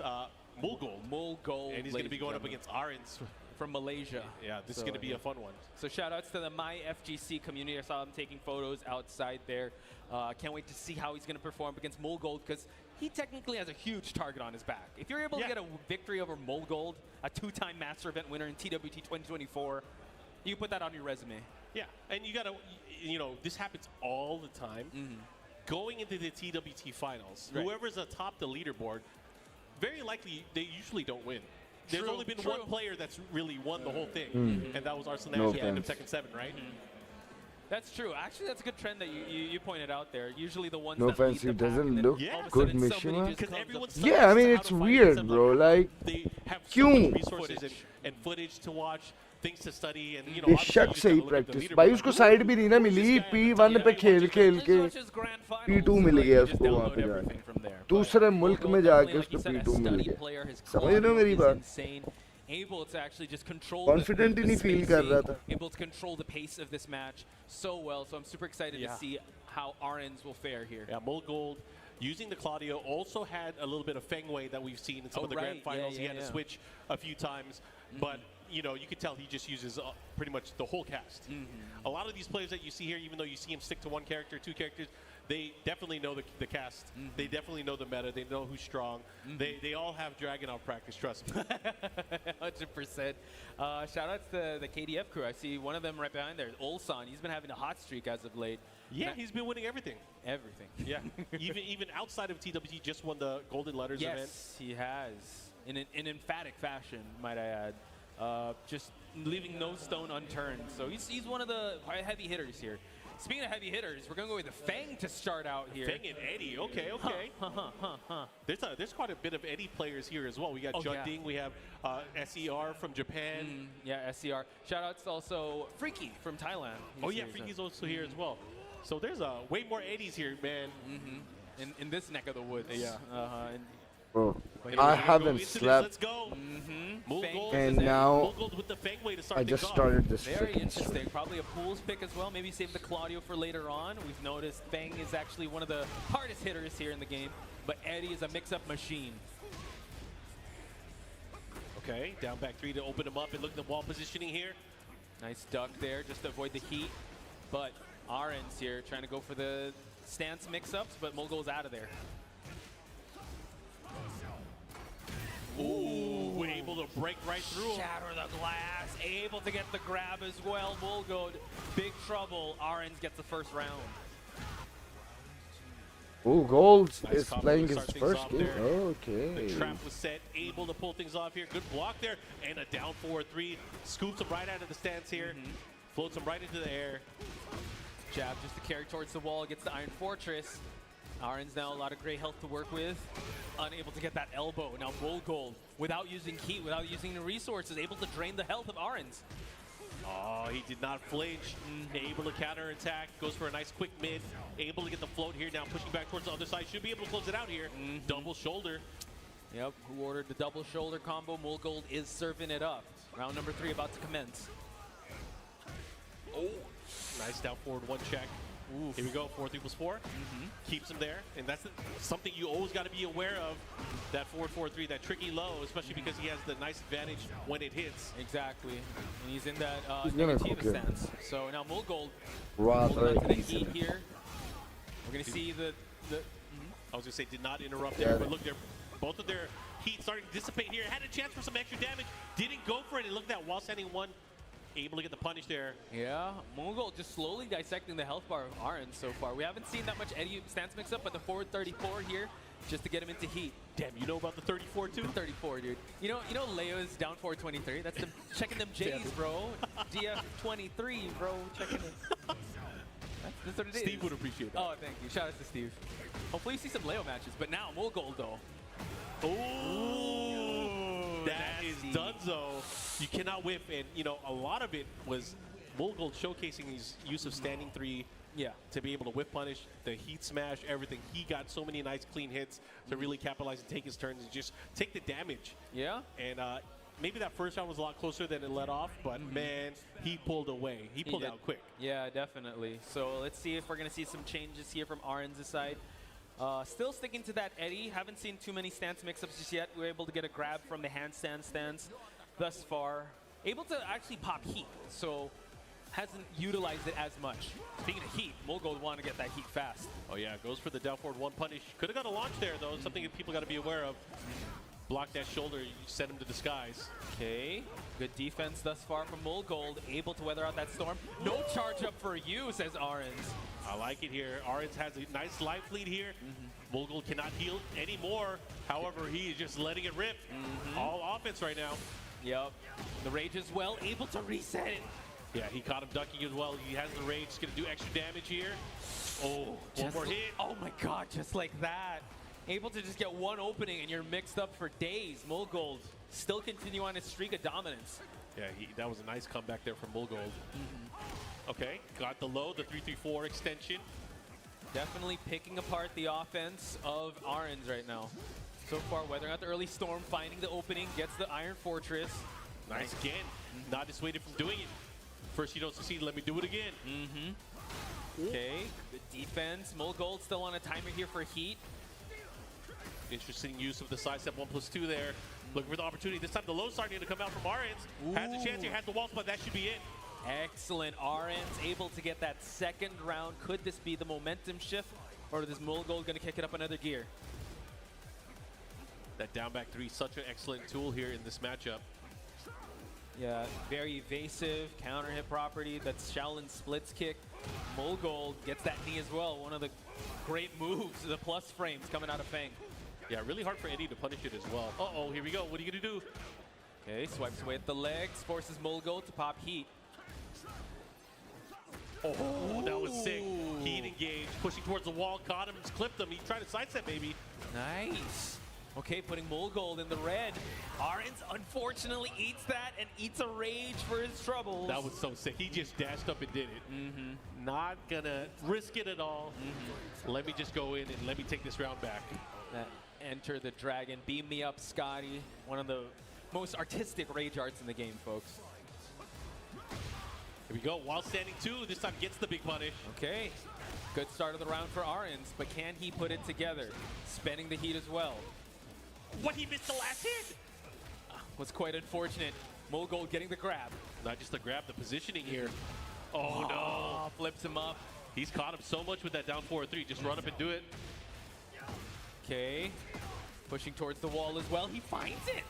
Mulgol. And he's going to be going up against Arens from Malaysia. Yeah, this is going to be a fun one. So shout outs to the MyFGC community. I saw him taking photos outside there. Can't wait to see how he's going to perform against Molgold, because he technically has a huge target on his back. If you're able to get a victory over Molgold, a 2-time Master Event winner in TWT 2024, you put that on your resume. Yeah, and you got to, this happens all the time. Going into the TWT finals, whoever's atop the leaderboard, very likely they usually don't win. There's only been one player that's really won the whole thing, and that was Arsenal at the end of Tekken 7, right? That's true. Actually, that's a good trend that you pointed out there. Usually the ones No that lead offense, the it pack, doesn't and then look all of a good, sudden somebody Mishima. just Because comes everyone's up- Yeah, I mean, how it's to fight weird, and bro. Like, they have so many क्यों? resources and footage to watch, things to study, and बेशक से ही practice भाई उसको side भी नहीं ना मिली P1 पे खेल खेल के P2 मिल गया उसको वहाँ पे जाके दूसरे मुल्क में जाके उसको P2 मिल गया समझ रहे हो मेरी बात able to actually just control Confident the ही नहीं feel spacing, कर रहा था able to control the pace of this match so well. So I'm super excited to see how Arens will fare here. Yeah, Molgold using the Claudio also had a little bit of Feng Wei that we've seen in some of the grand finals. He had to switch a few times, but you could tell he just uses pretty much the whole cast. A lot of these players that you see here, even though you see him stick to one character, two characters, they definitely know the cast. They definitely know the meta. They know who's strong. They all have Dragunov practice, trust me. 100%. Shout outs to the KDF crew. I see one of them right behind there, Ulsan. He's been having a hot streak as of late. Yeah, he's been winning everything. Everything. Yeah, even outside of TWT, just won the Golden Letters event. Yes, he has. In an emphatic fashion, might I add. Just leaving no stone unturned. So he's one of the heavy hitters here. Speaking of heavy hitters, we're going to go with the Feng to start out here. Feng and Eddie, okay. There's quite a bit of Eddie players here as well. We got Junding, we have SER from Japan. Yeah, SER. Shout outs also Freaky from Thailand. Freaky's also here as well. So there's way more Eddies here, man. In this neck of the woods. Yeah. Bro, I haven't slept. Let's go. And now with the Feng Wei to start I just started this Very freaking interesting. stream. Probably a pools pick as well. Maybe save the Claudio for later on. We've noticed Feng is actually one of the hardest hitters here in the game, but Eddie is a mix-up machine. Okay, down back three to open him up and look at the wall positioning here. Nice duck there just to avoid the heat. But Arens here trying to go for the stance mix-ups, but Molgold's out of there. Ooh, able to break right through him. Shatter the glass, able to get the grab as well. Molgold, big trouble. Arens gets the first round. Oh, Gold Nice is combo playing to his start things first off game. there. Okay. The trap was set, able to pull things off here. Good block there, and a down 4-3. Scoops him right out of the stance here. Floats him right into the air. Jab just to carry towards the wall, gets the Iron Fortress. Arens now a lot of great health to work with. Unable to get that elbow. Now Molgold, without using heat, without using the resources, able to drain the health of Arens. Oh, he did not flinch. Able to counterattack. Goes for a nice quick mid. Able to get the float here. Now pushing back towards the other side. Should be able to close it out here. Double shoulder. Yep, who ordered the double shoulder combo? Molgold is serving it up. Round number 3 about to commence. Oh, nice down forward one check. Oof. Here we go, 4-3+4. Keeps him there, and that's something you always got to be aware of, that 4-4-3, that tricky low, especially because he has the nice advantage when it hits. Exactly, and he's in that He's gonna negative cook it. stance. So now Molgold Rather holding on to the easy. heat here. We're going to see the I was going to say, did not interrupt there, but look, both of their heat starting to dissipate here. Had a chance for some extra damage, didn't go for it, and look at that, while standing one, able to get the punish there. Yeah, Molgold just slowly dissecting the health bar of Arens so far. We haven't seen that much Eddie stance mix up, but the forward 34 here just to get him into heat. Damn, you know about the 34 too? 34, dude. You know Leo's down forward 23. That's them checking them J's, bro. DF 23, bro. Checking it. That's what it is. Steve would appreciate that. Oh, thank you. Shout out to Steve. Hopefully you see some Leo matches, but now Molgold though. Oh, that is Dunzo. You cannot whip, and a lot of it was Molgold showcasing his use of standing 3 to be able to whip punish, the heat smash, everything. He got so many nice clean hits to really capitalize and take his turns and just take the damage. Yeah. And maybe that first round was a lot closer than it let off, but man, he pulled away. He pulled out quick. Yeah, definitely. So let's see if we're going to see some changes here from Arens' side. Still sticking to that Eddie. Haven't seen too many stance mix-ups just yet. We were able to get a grab from the handstand stance thus far. able to actually pop heat, so hasn't utilized it as much. Speaking of heat, Mulgold want to get that heat fast. Oh yeah, goes for the down forward one punish. Could have got a launch there though, something that people got to be aware of. Block that shoulder, you send him to the skies. Okay, good defense thus far from Mulgold, able to weather out that storm. No charge up for you, says Arens. I like it here. Arens has a nice life lead here. Mulgold cannot heal anymore. However, he is just letting it rip. All offense right now. Yep, the Rage as well, able to reset it. Yeah, he caught him ducking as well. He has the Rage, he's gonna do extra damage here. Oh, one more hit. Oh my god, just like that. Able to just get one opening and you're mixed up for days. Mulgold still continue on his streak of dominance. Yeah, that was a nice comeback there from Mulgold. Okay, got the low, the 3-3-4 extension. Definitely picking apart the offense of Arens right now. So far, weathering out the early storm, finding the opening, gets the Iron Fortress. Nice again, not dissuaded from doing it. First you don't succeed, let me do it again. Okay, good defense. Mulgold still on a timer here for heat. Interesting use of the sidestep 1+2 there. Looking for the opportunity. This time the low starting to come out from Arens. Has a chance here, has the walls, but that should be it. Excellent. Arens able to get that second round. Could this be the momentum shift, or is Mulgold going to kick it up another gear? That down back three, such an excellent tool here in this matchup. Yeah, very evasive counter hit property. That's Shaolin splits kick. Mulgold gets that knee as well. One of the great moves, the plus frames coming out of Fang. Yeah, really hard for Eddie to punish it as well. Uh-oh, here we go. What are you gonna do? Okay, swipes away at the legs, forces Mulgold to pop heat. Oh, that was sick. Heat engaged, pushing towards the wall, caught him, clipped him. He tried to sidestep, maybe. Nice. Okay, putting Mulgold in the red. Arens unfortunately eats that and eats a rage for his troubles. That was so sick. He just dashed up and did it. Not gonna risk it at all. Let me just go in and let me take this round back. Enter the dragon. Beam me up, Scotty. One of the most artistic rage arts in the game, folks. Here we go. While standing two, this time gets the big punish. Okay. Good start of the round for Arens, but can he put it together? Spending the heat as well. What, he missed the last hit? Was quite unfortunate. Mulgold getting the grab. Not just the grab, the positioning here. Oh no. Flips him up. He's caught him so much with that down 4-3. Just run up and do it. Okay. Pushing towards the wall as well. He finds it.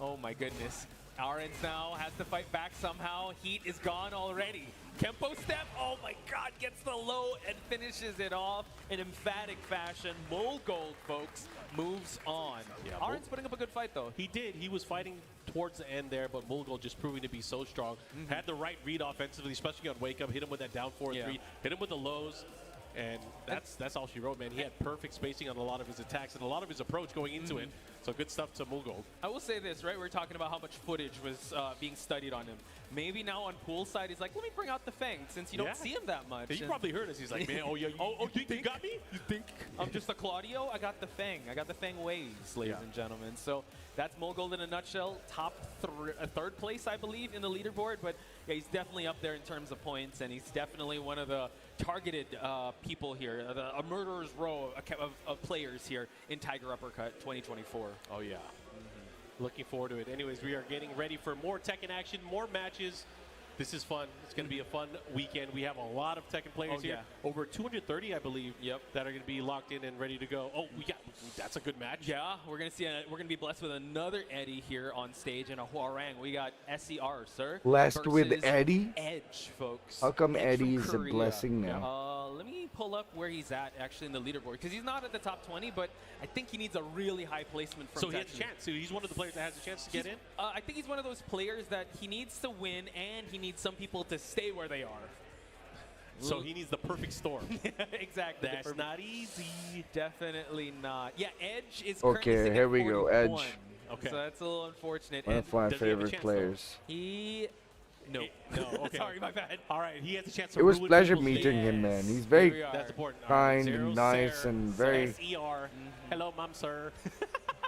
Oh my goodness. Arens now has to fight back somehow. Heat is gone already. Kempo step. Oh my god. Gets the low and finishes it off in emphatic fashion. Mulgold, folks, moves on. Yeah, Arens putting up a good fight though. He did. He was fighting towards the end there, but Mulgold just proving to be so strong. Had the right read offensively, especially on wake up. Hit him with that down 4-3. Hit him with the lows. And that's all she wrote, man. He had perfect spacing on a lot of his attacks and a lot of his approach going into it. So good stuff to Mulgold. I will say this, right? We were talking about how much footage was being studied on him. Maybe now on poolside, he's like, let me bring out the Fang since you don't see him that much. He probably heard us. He's like, man, you think you got me? You think I'm just a Claudio? I got the Fang. I got the Fang waves, ladies and gentlemen. So that's Mulgold in a nutshell. Top third place, I believe, in the leaderboard. But yeah, he's definitely up there in terms of points, and he's definitely one of the targeted people here, a murderer's row of players here in Tiger Uppercut 2024. Oh, yeah. Looking forward to it. Anyways, we are getting ready for more Tekken action, more matches. This is fun. It's going to be a fun weekend. We have a lot of Tekken players here. Over 230, I believe, that are going to be locked in and ready to go. Oh, that's a good match. Yeah, we're going to see. We're going to be blessed with another Eddie here on stage and a Huarang. We got SER, sir. Blessed with Eddie? Edge, folks. How come Edge Eddie's a blessing now? Let me pull up where he's at actually in the leaderboard, because he's not at the top 20, but I think he needs a really high placement from So he has a chance. So he's one of the players that has a chance to get in? I think he's one of those players that he needs to win, and he needs some people to stay where they are. So he needs the perfect storm. Exactly. That's not easy. Definitely not. Yeah, Edge is Okay, here we go. Edge. Okay. So that's a little unfortunate. One of my favorite players. No. Okay. Sorry, my bad. All right, he has a chance to It was ruin pleasure people's meeting day. him, man. He's very That's important. kind and nice and very... SER. Hello, mom, sir.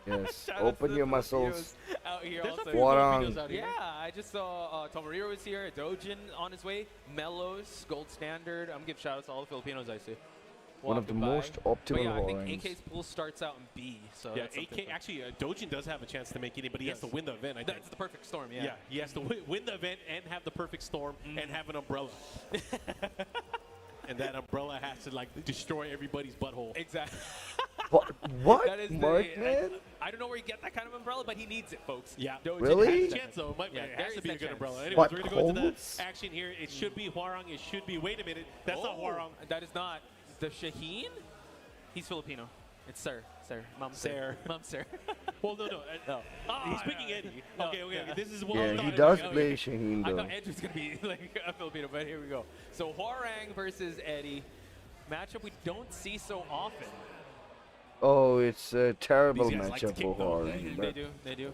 Yes. Shout out Open to your the muscles. Out here There's also. a few Warang. Filipinos out here. Yeah, I just saw Tomohiro was here, Dojin on his way, Melos, Gold Standard. I'm gonna give shout outs to all the Filipinos I see. One of the walking by. most But optimal yeah, I think Horangs. AK's pool starts out in B. So Yeah, that's something AK for- actually Dojin does have a chance to make it in, but he has Yes. to win the event. I think. That's the perfect storm. Yeah. Yeah, he has to win the event and have the perfect storm and have an umbrella. And that umbrella has to like destroy everybody's butthole. Exactly. What? That is Markman? I don't know where you get that kind of umbrella, but he needs it, folks. Yeah, Dojin Really? has a chance though. Yeah, It there has to is be a that good chance. umbrella. Anyways, But we're gonna go into holes? the action here. It should be Hwarang. It should be. Wait a minute, that's not Oh, Hwarang. That is not the Shaheen. He's Filipino. It's Sir. Mom, Sir. Mom, Sir. Well, no. No. He's picking Eddie. No, Okay. yeah. This is what Yeah, I thought he it does was. play Shaheen I though. thought Edge was going to be like a Filipino, but here we go. So Hwarang versus Eddie. Matchup we don't see so often. Oh, it's a terrible These guys like to matchup kick, for though. Horangs. They do. They do.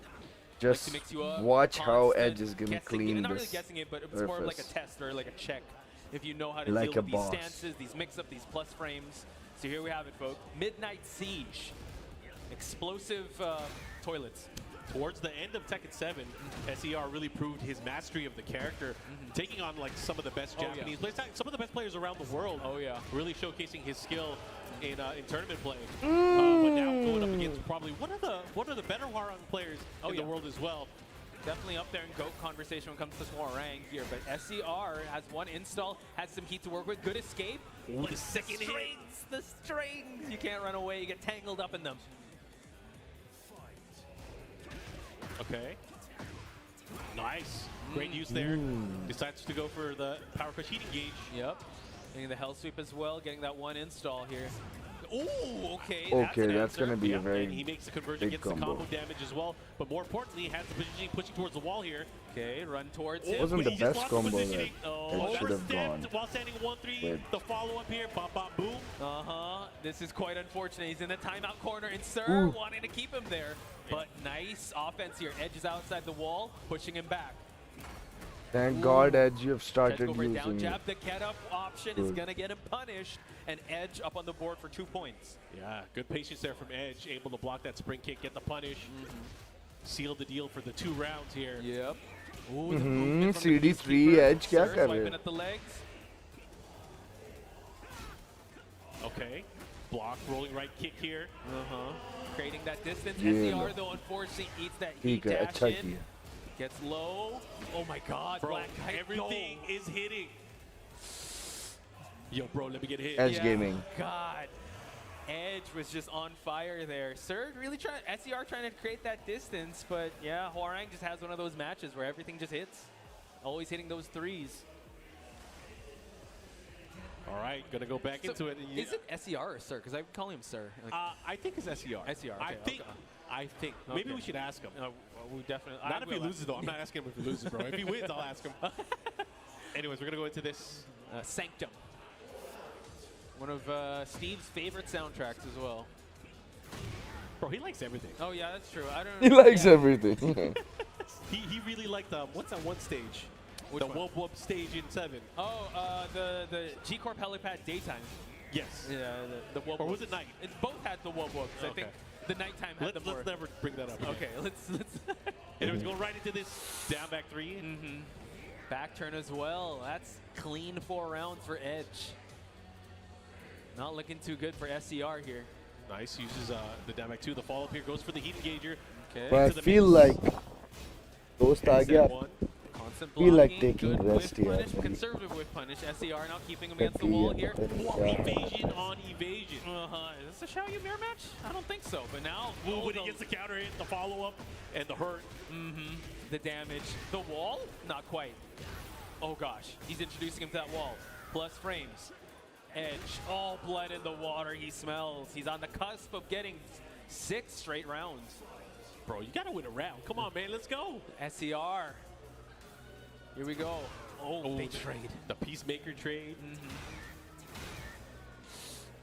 Just to mix you up, watch how constant Edge is gonna guessing clean it. Not really this guessing it, but it's more of like a surface. test or like a check. If you know how to Like deal a with boss. these stances, these mix-up, these plus frames. So here we have it, folks. Midnight Siege. Explosive toilets. Towards the end of Tekken 7, SER really proved his mastery of the character, taking on like some of the best Oh, yeah. Japanese players, some of the best players around the world. Oh, yeah. Really showcasing his skill in tournament play. But now going up against probably one of the better Hwarang players in yeah. the world as well. Definitely up there in GOAT conversation when it comes to Hwarang here. But SCR has one install, has some heat to work with. Good escape. Ooh, But the second hit. the strings. You can't run away. You get tangled up in them. Okay. Nice. Great use there. Decides to go for the Power Crush Heating Gauge. Yep. Getting the Hell Sweep as well. Getting that one install here. Ooh, okay. Okay, an that's answer. gonna be a And very he makes the conversion, big gets the combo. combo damage as well. But more importantly, he has the positioning pushing towards the wall here. Okay, run towards It him. wasn't But the he just best lost the combo that positioning. it should have gone. Overstepped while standing 1-3. with. The follow-up here, bop, bop, boom. This is quite unfortunate. He's in the timeout corner, and Sir Ooh. wanting to keep him there. But nice offense here. Edge is outside the wall, pushing him back. Thank God, Edge, you have Tries to started go for a down using jab. The get up option is Good. going to get him punished. And Edge up on the board for 2 points. Yeah, good patience there from Edge, able to block that spring kick, get the punish, seal the deal for the 2 rounds here. Yep. Ooh, the movement from the CD3 Peacekeeper. Edge क्या Sir कर swiping रहे at the legs. Okay, block, rolling right kick here. Creating that distance. Yeah. SER, though, unfortunately, eats that ठीक heat है dash अच्छा in. किया Gets low. Oh, my God. Bro, Black Kite, everything no. is hitting. Yo, bro, let me get hit. Edge Gaming. God. Edge was just on fire there. Sir really trying, SER trying to create that distance, but yeah, Hwarang just has one of those matches where everything just hits. Always hitting those threes. All right, gonna go back So into it. Is it SER or Sir? Because I would call him Sir. Like, I think it's SER. SER, I okay, think. okay. I think. Maybe Okay. we should ask him. well, we definitely. Not I if he will loses, though. I'm not asking him if he loses, bro. If he wins, I'll ask him. Anyways, we're gonna go into this. Sanctum. One of Steve's favorite soundtracks as well. Bro, he likes everything. Oh yeah, that's true. I don't. He likes yeah. everything. He really liked what's that one stage? Which the one? Whoop Whoop stage in 7. Oh, the G Corp helipad daytime. Yes. Yeah, the whoop. Or was it night? It both had the whoop whoops. I Okay. think the nighttime had the more. Let's never bring that up. again. Okay, let's. Anyways, going right into this down back 3. Back turn as well. That's clean 4 rounds for Edge. Not looking too good for SER here. Nice. Uses the down back 2. The follow up here goes for the heat engager. Okay. But I Into the feel mix. like Ghost uh Set गया. 1. Constant Feel like blocking, taking good rest whiff here, punish, maybe. conservative whiff punish. SER now keeping him against the wall here. Evasion on evasion. Is this a Xiaoyu mirror match? I don't think so, but now Ooh, when he gets the counter hit, the follow up, and the hurt. the damage. The wall? Not quite. Oh gosh, he's introducing him to that wall. Plus frames. Edge, all blood in the water he smells. He's on the cusp of getting 6 straight rounds. Bro, you gotta win a round. Come on, man, let's go. SER. Here we go. Oh, they trade. The Peacemaker trade.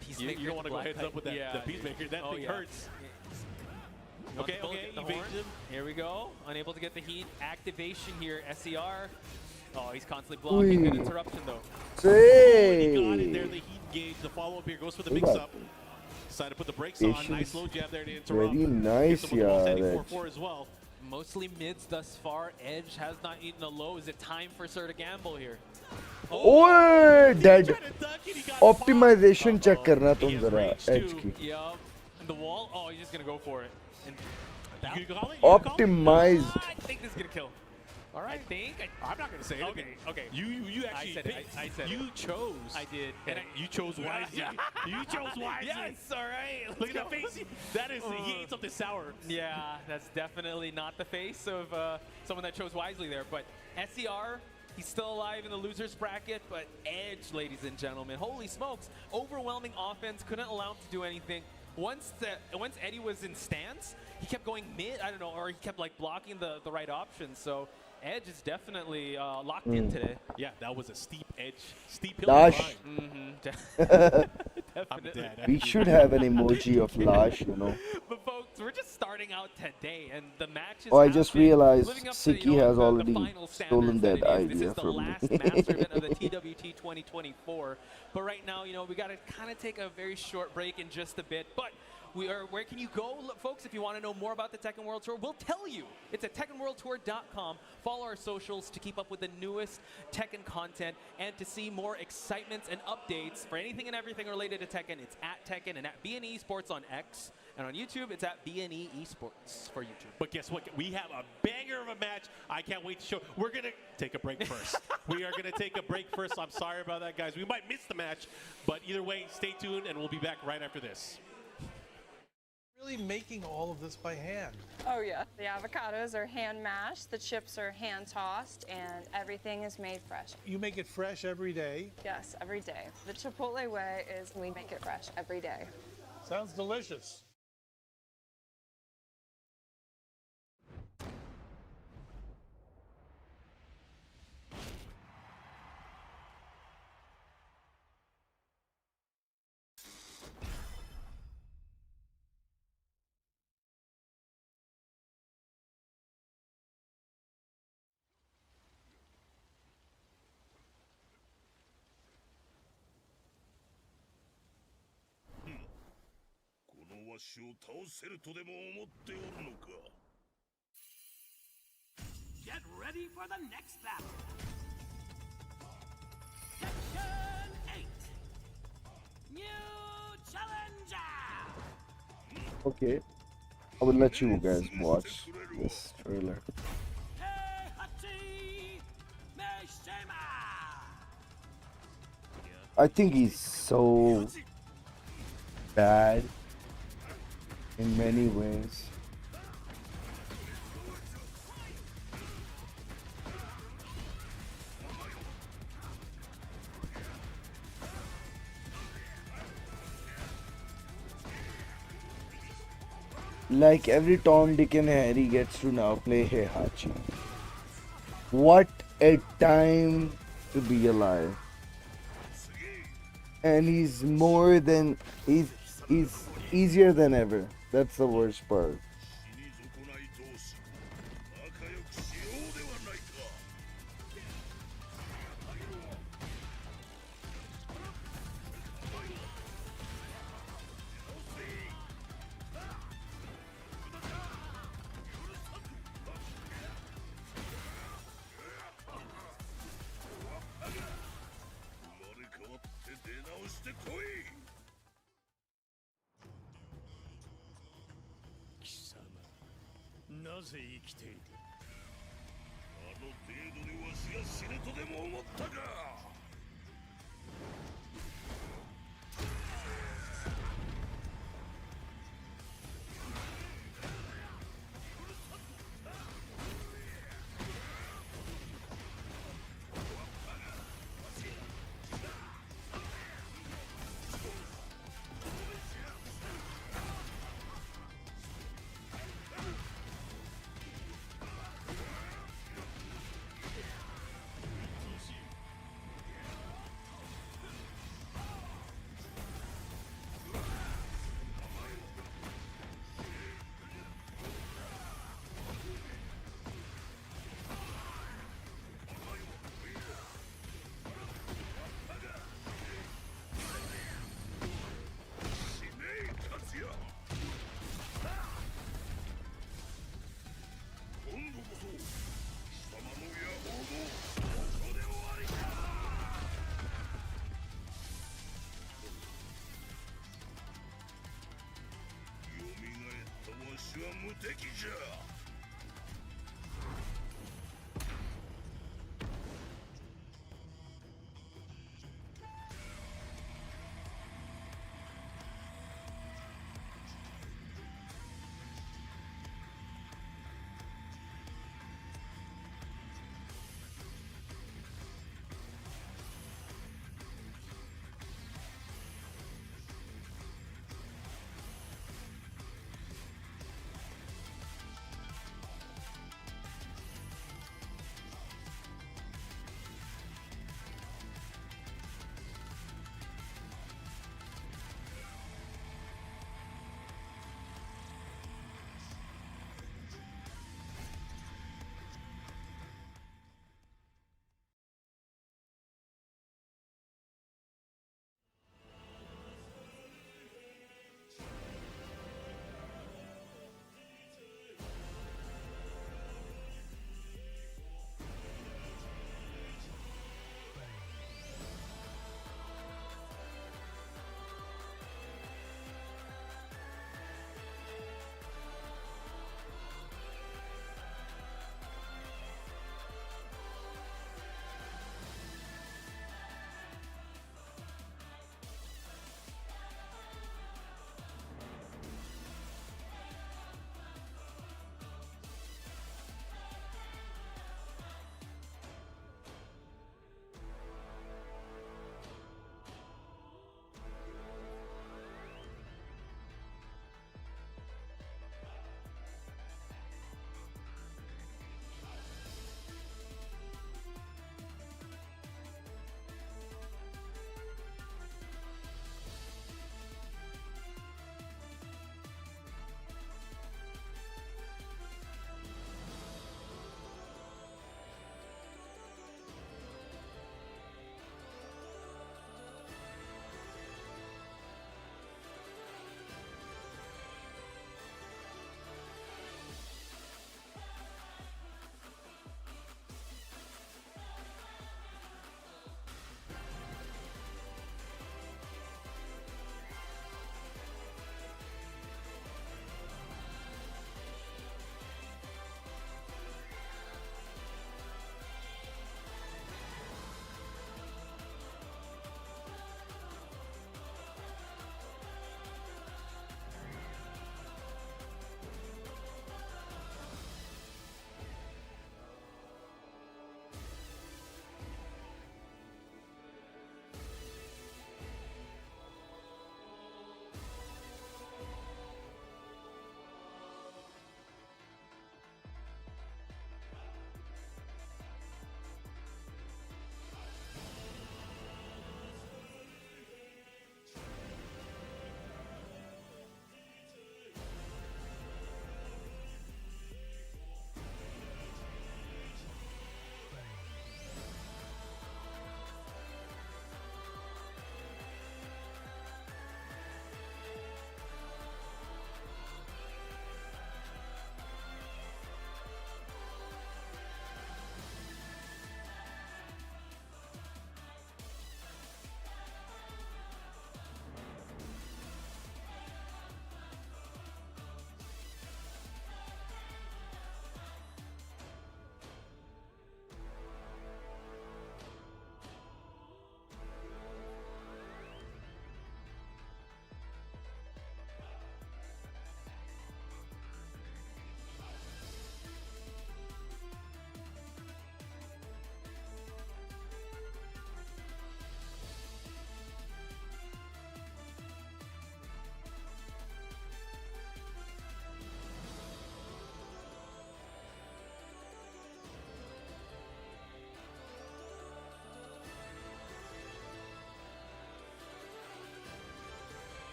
Peacemaker You don't want to go Black heads Kite. up with that. Yeah. The Peacemaker, that Oh, thing yeah. hurts. Wants Okay, to build okay, the evades horn. him. Here we go. Unable to get the heat. Activation here, SER. Oh, he's constantly blocking. Good Ui. interruption though. He got it there, Say. the heat gauge. The follow up here goes for the Look mix at up. Decided to put the brakes on. Patience. Nice low jab there to interrupt. Very nice, Gets him with the ball yeah. standing Edge. 4-4 as well. Mostly mids thus far. Edge has not eaten a low. Is it time for Sir to gamble here? ओए dead Tried to duck it, he got optimisation check करना तुम He has जरा range edge too. की Yup. And the wall. Oh, he's just gonna go for it. And You gonna call it? You gonna call it? optimized I think this is gonna kill. All right. I think. I'm not gonna say it. Okay. Okay. You actually said it. picked. I said you it. chose. I did. And you chose wisely. You chose wisely. Yes. All right. Look at the face. That is. He ate something sour. Yeah, that's definitely not the face of someone that chose wisely there. But SER, he's still alive in the losers bracket, but Edge, ladies and gentlemen, holy smokes, overwhelming offense, couldn't allow him to do anything. Once Eddie was in stance, he kept going mid, I don't know, or he kept like blocking the right options. So Edge is definitely locked in today. Yeah, that was a steep edge, steep hill. Lash. Definitely. We should have an emoji of Lash, you know. But folks, we're just starting out today, and the matches. Oh, I have just been realized living up to, Siki has the already final stolen standards that it is. idea This is the from last me. master event of the TWT 2024. But right now, we got to kind of take a very short break in just a bit. But where can you go, folks, if you want to know more about the Tekken World Tour? We'll tell you. It's at TekkenWorldTour.com. Follow our socials to keep up with the newest Tekken content and to see more excitements and updates for anything and everything related to Tekken. It's at Tekken and at BNE Esports on X. And on YouTube, it's at BNE Esports for YouTube. But guess what? We have a banger of a match. I can't wait to show. We're going to take a break first. We are going to take a break first. I'm sorry about that, guys. We might miss the match. But either way, stay tuned, and we'll be back right after this. Really making all of this by hand. Oh yeah. The avocados are hand mashed, the chips are hand tossed, and everything is made fresh. You make it fresh every day. Yes, every day. The Chipotle way is we make it fresh every day. Sounds delicious. Get ready for the next battle. Tekken 8. New challenger. Okay. I will let you guys watch this trailer. Heihachi Mishima. I think he's so bad in many ways. Like every Tom, Dick and Harry gets to now play Heihachi. What a time to be alive. And he's easier than ever. That's the worst part.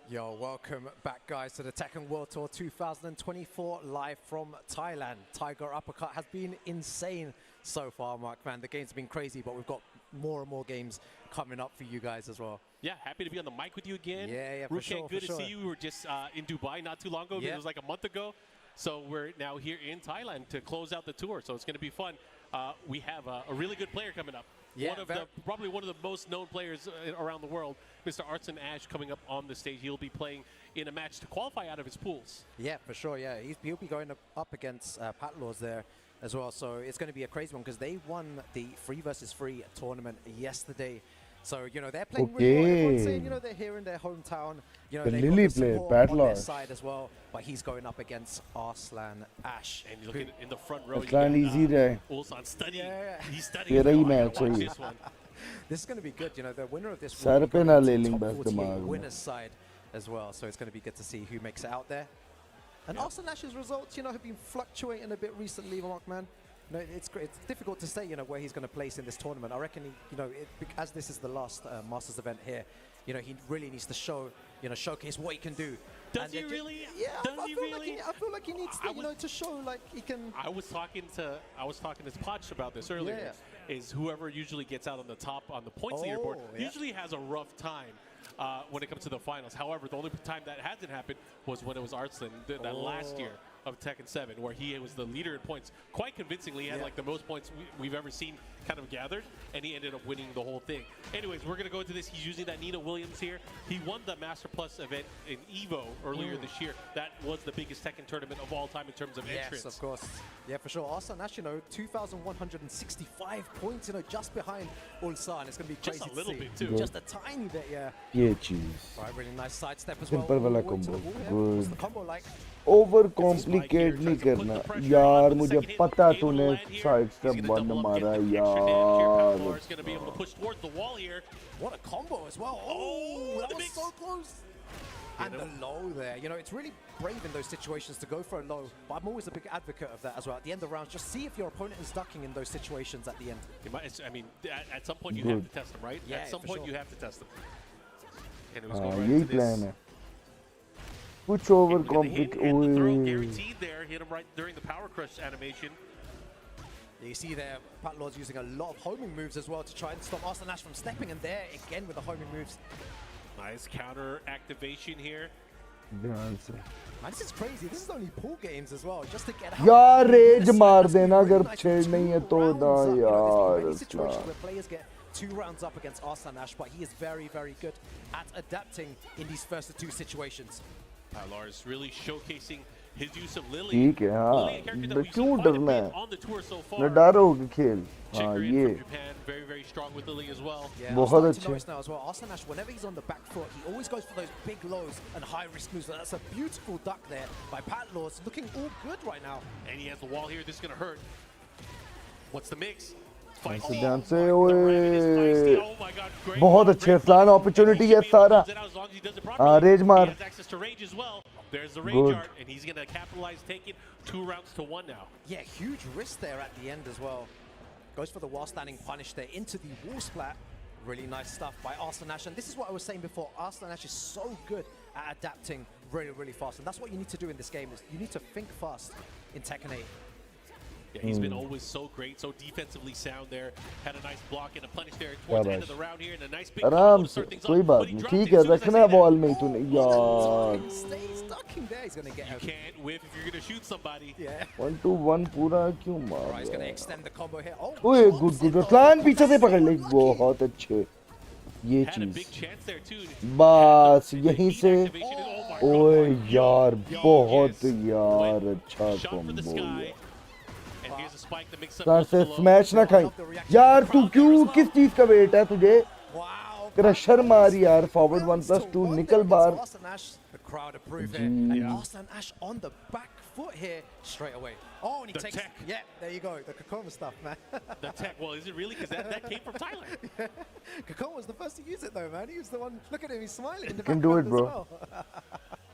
Yo, welcome back, guys, to the Tekken World Tour 2024 live from Thailand. Tiger Uppercut has been insane so far, Mark, man. The game's been crazy, but we've got more and more games coming up for you guys as well. Yeah, happy to be on the mic with you again. Yeah, for Ruken, sure, good for to sure. see you. We were just in Dubai not too long ago. Yeah. It was like a month ago. So we're now here in Thailand to close out the tour. So it's going to be fun. We have a really good player coming up. Yeah, Probably one of the most known players around the world, Mr. Artson Ash, coming up on the stage. He'll be playing in a match to qualify out of his pools. Yeah, for sure, yeah. He'll be going up against Pat Laws there as well. So it's going to be a crazy one because they won the 3 versus 3 tournament yesterday. So, you know, they're playing really well. Everyone's saying, you know, they're here in their hometown. You know, The they've Lily got the player, support Pat on their Laws. side as well. But he's going up against Arslan Ash. And you look in the front row. Arslan easy रहे. Ulsan studying. Yeah. He's studying. तेरा ही I gotta match watch है ये. this one. This is going to be good. You know, the winner of this sir will be पे going ना into ले the लें top बस 48 दिमाग में. winners side as well. So it's going to be good to see who makes it out there. And Arslan Ash's results, you know, have been fluctuating a bit recently, Mark, man. No, it's difficult to say, you know, where he's going to place in this tournament. I reckon, you know, as this is the last Masters event here, you know, he really needs to showcase what he can do. Does he really? Yeah, Does he really? I feel like he needs to, you know, to show like he can. I was talking to Potch about this earlier. Yeah. Is whoever usually gets out on the top on the points leaderboard yeah. usually has a rough time when it comes to the finals. However, the only time that hasn't happened was when it was Artson that last year of Tekken 7, where he was the leader in points quite convincingly. He had like the most points we've ever seen kind of gathered, and he ended up winning the whole thing. Anyways, we're going to go into this. He's using that Nina Williams here. He won the Master Plus event in EVO earlier this year. That was the biggest Tekken tournament of all time in terms of entrance. Yes, of course. Yeah, for sure. Arslan Ash, you know, 2,165 points, you know, just behind Ulsan. It's going to be crazy Just a little to see. bit, too. Just a tiny bit, yeah. ये चीज. Right, really nice sidestep as Simple well. वाला All the way to the combo. wall here. Good. What's the combo like? Over complicate नहीं करना यार मुझे पता तूने side step बंद मारा यार Going to be able to push towards the wall here. What a combo as well. Oh, that was mix. so close. And the low there. You know, it's really brave in those situations to go for a low, but I'm always a big advocate of that as well. At the end of the round, just see if your opponent is ducking in those situations at the end. I mean, at some point you have to test them, right? Yeah, at some for point sure. you have to test them. And it was हाँ going right यही into plan this. है कुछ over And the throw complicate guaranteed there. Hit him right during the power crush animation. You see there, Pat Law's using a lot of homing moves as well to try and stop Arslan Ash from stepping, and there again with the homing moves. Nice counter activation here. ध्यान से Man, this is crazy. This is only pool games as well, just to get out. यार raise This मार has to be देना really अगर nice. छेड़ नहीं है तो 2 ना rounds up. You know, यार there's been many situations इसका where players get 2 rounds up against Arslan Ash, but he is very, very good at adapting in these first 2 situations. Lars really showcasing his use of Lily. ठीक है हाँ Lily, a character that we've क्यों seen quite a डरना bit है on the tour so far. न डरोगे खेल हाँ Chikrin ये from Japan, very, very strong with Lily as well. Yeah, बहुत I'm starting अच्छे। to notice now as well. Arslan Ash, whenever he's on the back foot, he always goes for those big lows and high risk moves. That's a beautiful duck there by Pat Laws, looking all good right now. And he has the wall here. This is going to hurt. What's the mix? Fight. से ध्यान से the Raven is feisty. ओए Oh my God, great बहुत ball, अच्छे great फलान ball. Opportunity He है should be able to सारा close it out as long as he does it हाँ properly. रेज मार He has access to rage as well. There's the rage Good. art, and he's going to capitalize, take it 2 rounds to 1 now. Yeah, huge risk there at the end as well. Goes for the while standing punish there into the wall splat. Really nice stuff by Arslan Ash. And this is what I was saying before. Arslan Ash is so good at adapting really, really fast. And that's what you need to do in this game. Is you need to think fast in Tekken 8. Yeah, he's been always so great, so defensively sound there. Had a nice block and a punish there towards the end of the round here, and a nice big combo आराम to से start things कोई off. बात But he नहीं drops ठीक it है as soon as I रखना say है that. Ball में ही तूने यार Stays ducking there. He's going to get You a... can't whiff if you're going to shoot somebody. Yeah. 1-2-1 पूरा क्यों Right, मार he's going to रहा extend the combo here. Oh, ओए drops good it good though. Plan पीछे से पकड़ ले Lucky. बहुत अच्छे ये Had a चीज big chance there too. बस The यहीं heat से activation is- oh my God, ओए my यार God. बहुत Yes. यार Went अच्छा shot for the combo sky. And here's a spike that makes up sir both से below. स्मैश ना खाई यार तू क्यों किस चीज का वेट है तुझे Wow. क्रशर मार यार फॉरवर्ड 1+2 निकल बाहर Arslan Ash, the crowd approve it. And Arslan Ash on the back foot here straight away. Oh, and he The takes... tech. Yeah, there you go. The Kakoma stuff, man. The tech. Well, is it really? Because that came from Thailand. Kakoma was the first to use it, though, man. He was the one... Look at him. He's smiling in the can do background it, bro. as well.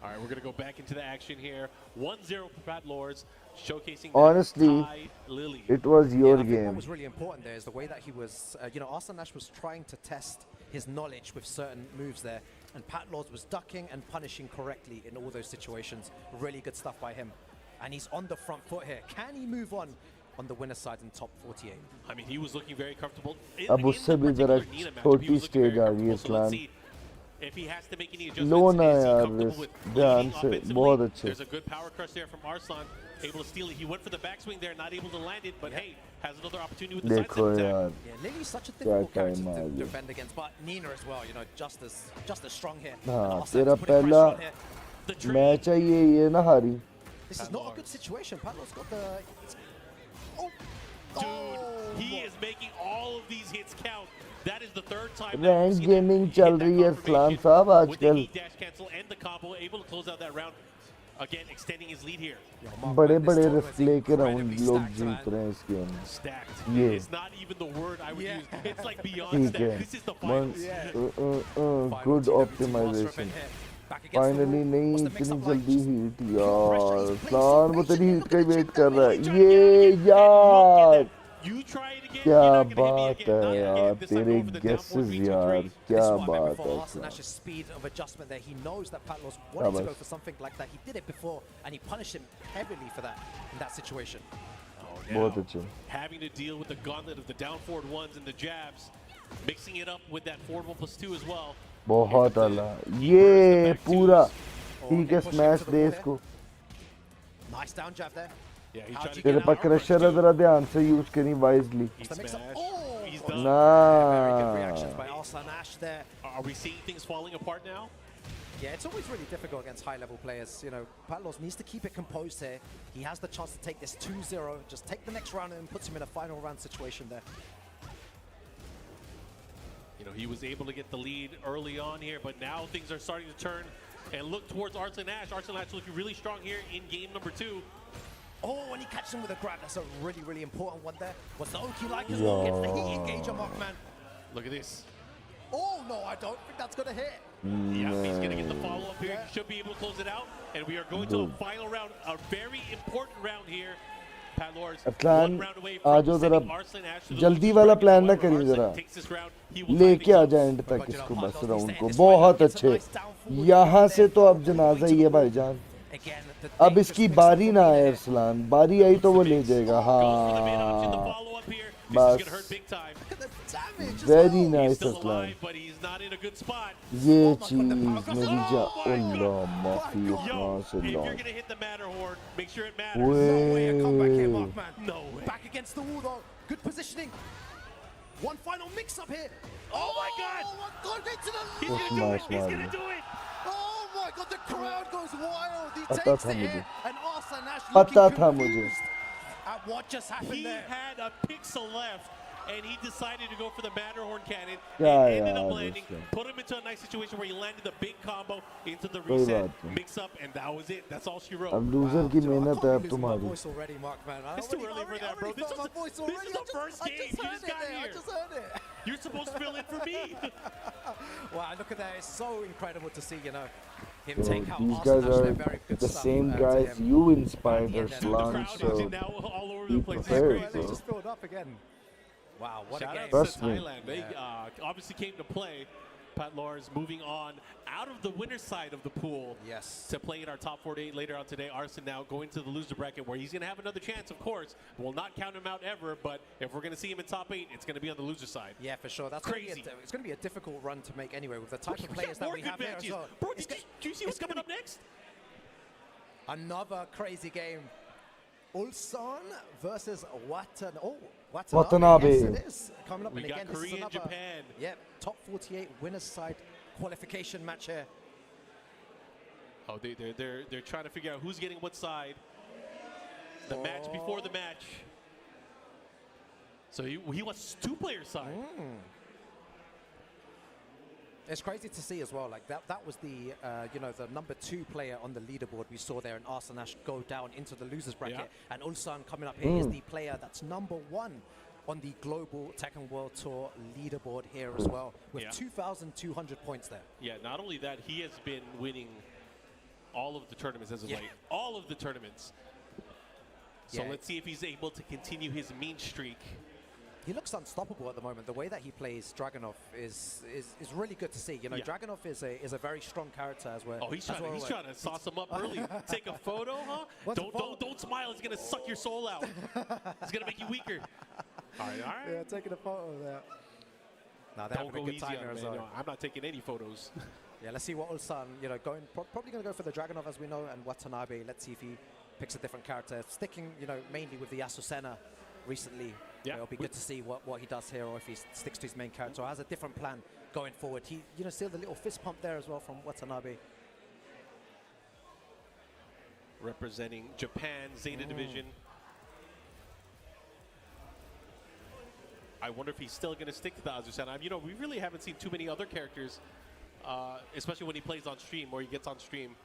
All right, we're going to go back into the action here. 1-0 for Pat Lords, showcasing Honestly, Thai Lily. it was your I think what game was really important there is the way that he was, you know, Arslan Ash was trying to test his knowledge with certain moves there. And Pat Laws was ducking and punishing correctly in all those situations. Really good stuff by him. And he's on the front foot here. Can he move on the winner's side in top 48? I mean, he was looking very comfortable. अब उससे भी जरा छोटी stage आ गई Islam If he has to make any low adjustments, ना is he यार comfortable with ध्यान leading से offensively? बहुत अच्छे There's a good power crush there from Arslan, able to steal it. He went for the backswing there, not able to land it, but hey, has another opportunity with the sidestep देखो attack. यार Yeah, Lily's such a difficult character time to आ गया defend against, but Nina as well, you know, just as strong here. हाँ And Arsenal's तेरा putting पहला pressure on here. The trade. Match है ये ना हारी This is not a good situation. Patlo's got the. Oh, Dude, he is making all of these hits count. That is the third time. Rank gaming चल रही है इस्लान साहब With the आजकल heat dash cancel and the combo, able to close out that round. Again, extending his lead here. बड़े बड़े risk लेके round लोग जीत रहे हैं इस गेम में Stacked. Yeah. It's not even the word I would Yeah. use. It's like beyond ठीक stacked. है This is the finals. Good optimisation finally नहीं इतनी जल्दी हीट यार इस्लान वो तेरी हीट का ही वेट कर रहा है ये यार You try it again. क्या You're not gonna बात hit me है again. यार Not again. This time तेरे over the down गेसेस 4-3-2-3. यार This क्या is what I meant बात before. है Arsenal Islam Nash's speed of adjustment there. He knows that Patlos wanted to Shabash. go for something like that. He did it before, and he punished him heavily for that in that situation. बहुत अच्छे Having to deal with the gauntlet of the down forward ones and the jabs, mixing it up with that forward 1+2 as well. बहुत आला ये पूरा ठीक है smash दे इसको Nice down jab there. Yeah, he's How'd trying to you तेरे get पास out. Crusher है जरा ध्यान से यूज करी wisely He's The mix-up. smashed. Oh! He's done. Very good reactions ना by Arslan Ash there. Are we seeing things falling apart now? Yeah, it's always really difficult against high-level players. You know, Patlos needs to keep it composed here. He has the chance to take this 2-0. Just take the next round and puts him in a final round situation there. You know, he was able to get the lead early on here, but now things are starting to turn and look towards Arslan Ash. Arslan Ash looking really strong here in game number 2. Oh, and he catches him with a grab. That's a really, really important one there. What's the Oki like as well? Gets the heat engager, Markman. Look at this. Oh, no, I don't think that's going to hit. Yeah, he's going to get the follow-up here. He should be able to close it out. And we are going to a final round, a very important round here. Pat Lords, अफलान one round away आ from जाओ जरा sending Arslan Ash to the जल्दी losers वाला bracket. Plan ना However, करिए Arslan जरा takes this round. He will लेके find आ himself- जाए एंड तक But, you know, इसको बस Patlos राउंड needs को to end this बहुत fight. Gets a अच्छे nice down forward यहाँ there. से तो अब जनाजा ही है भाईजान Again, the अब dangerous इसकी mix-up बारी from ना here. आए अरसलान बारी आई तो वो ले जाएगा Goes for the mid option, the हाँ follow-up here. This is बस going to hurt big time. Look at the damage as very well. He's nice still Arsalan alive, but he's not in a good spot. ये चीज मेरी जा Oh my अल्लाह माफी Yo, कहाँ से if you're La going to hit the Matterhorn, make sure it matters. No way a comeback here, way Markman. No way. Back against the wall, though. Good positioning. One final mix-up here. Oh my God. Oh my God, into the He's This going to do it. match, He's man. going to do it. Oh my God, the crowd goes wild. He पता takes था it मुझे here, and Arslan Ash पता looking था मुझे confused at what just happened He there. had a pixel left, and he decided to go for the Matterhorn cannon. क्या It ended यार up landing, उसका put him into a nice situation where he landed the big combo into the कोई reset, बात नहीं mix up, and that was it. That's all she wrote. अब loser की Do you know, I मेहनत can't है be अब losing my तुम्हारी voice already, Markman. It's too early for that, bro. This is my the- voice this already. is the I just- first I game. just You heard just it got there. I here. just heard it. You're supposed to fill in for me. Wow, look at that. It's so incredible to see, you know, him So take out these Arslan guys Ash. are They're very good the stuff, same to guys him. you inspired Yeah, The Arslan crowd is so now all over be the place. It's prepared, crazy. bro. They just filled up again. Wow, what Shout a out game. Trust to me. Thailand. They obviously came to play. Pat Lars moving on out of the winner's side of the pool Yes. to play in our top 48 later on today. Arslan now going to the loser bracket where he's going to have another chance, of course. We'll not count him out ever, but if we're going to see him in top 8, it's going to be on the loser side. Yeah, for sure. That's Crazy. it's going to be a difficult run to make anyway with the type of players that More we good have here as matches. well. Bro, It's did you see what's coming up next? Another crazy game. Ulsan versus Watanabe. Watanabe. Yes, it is. Coming up, We and got again, this is Korea and another, Japan. Yep, top 48 winner's side qualification match here. Oh, they're trying to figure out who's getting what side. The match before the match. So he wants two-player side. It's crazy to see as well. Like that was the you know, the number 2 player on the leaderboard we saw there, and Arslan Ash go down into the losers bracket. Yeah. And Ulsan coming up here is the player that's number 1 on the global Tekken World Tour leaderboard here as well, with Yeah. 2,200 points there. Yeah, not only that, he has been winning all of the tournaments as of Yeah. late. All of the tournaments. So Yeah. let's see if he's able to continue his mean streak. he looks unstoppable at the moment. The way that he plays Dragunov is really good to see. You know, Dragunov is a very strong character as well. Oh, he's trying to sauce him up early. Take a photo, huh? Don't smile. It's gonna suck your soul out. It's gonna make you weaker. All right. Yeah, taking a photo there. Now they're Don't having a go good easy time on here him, as man. well. No, I'm not taking any photos. Yeah, let's see what Ulsan, you know, probably going to go for the Dragunov as we know, and Watanabe. Let's see if he picks a different character. Sticking, you know, mainly with the Azucena recently. Yeah, it'll be good to see what he does here, or if he sticks to his main character, or has a different plan going forward. He, you know, still the little fist pump there as well from Watanabe. Representing Japan, Zeta Division. I wonder if he's still going to stick to the Azucena. You know, we really haven't seen too many other characters, especially when he plays on stream or he gets on stream.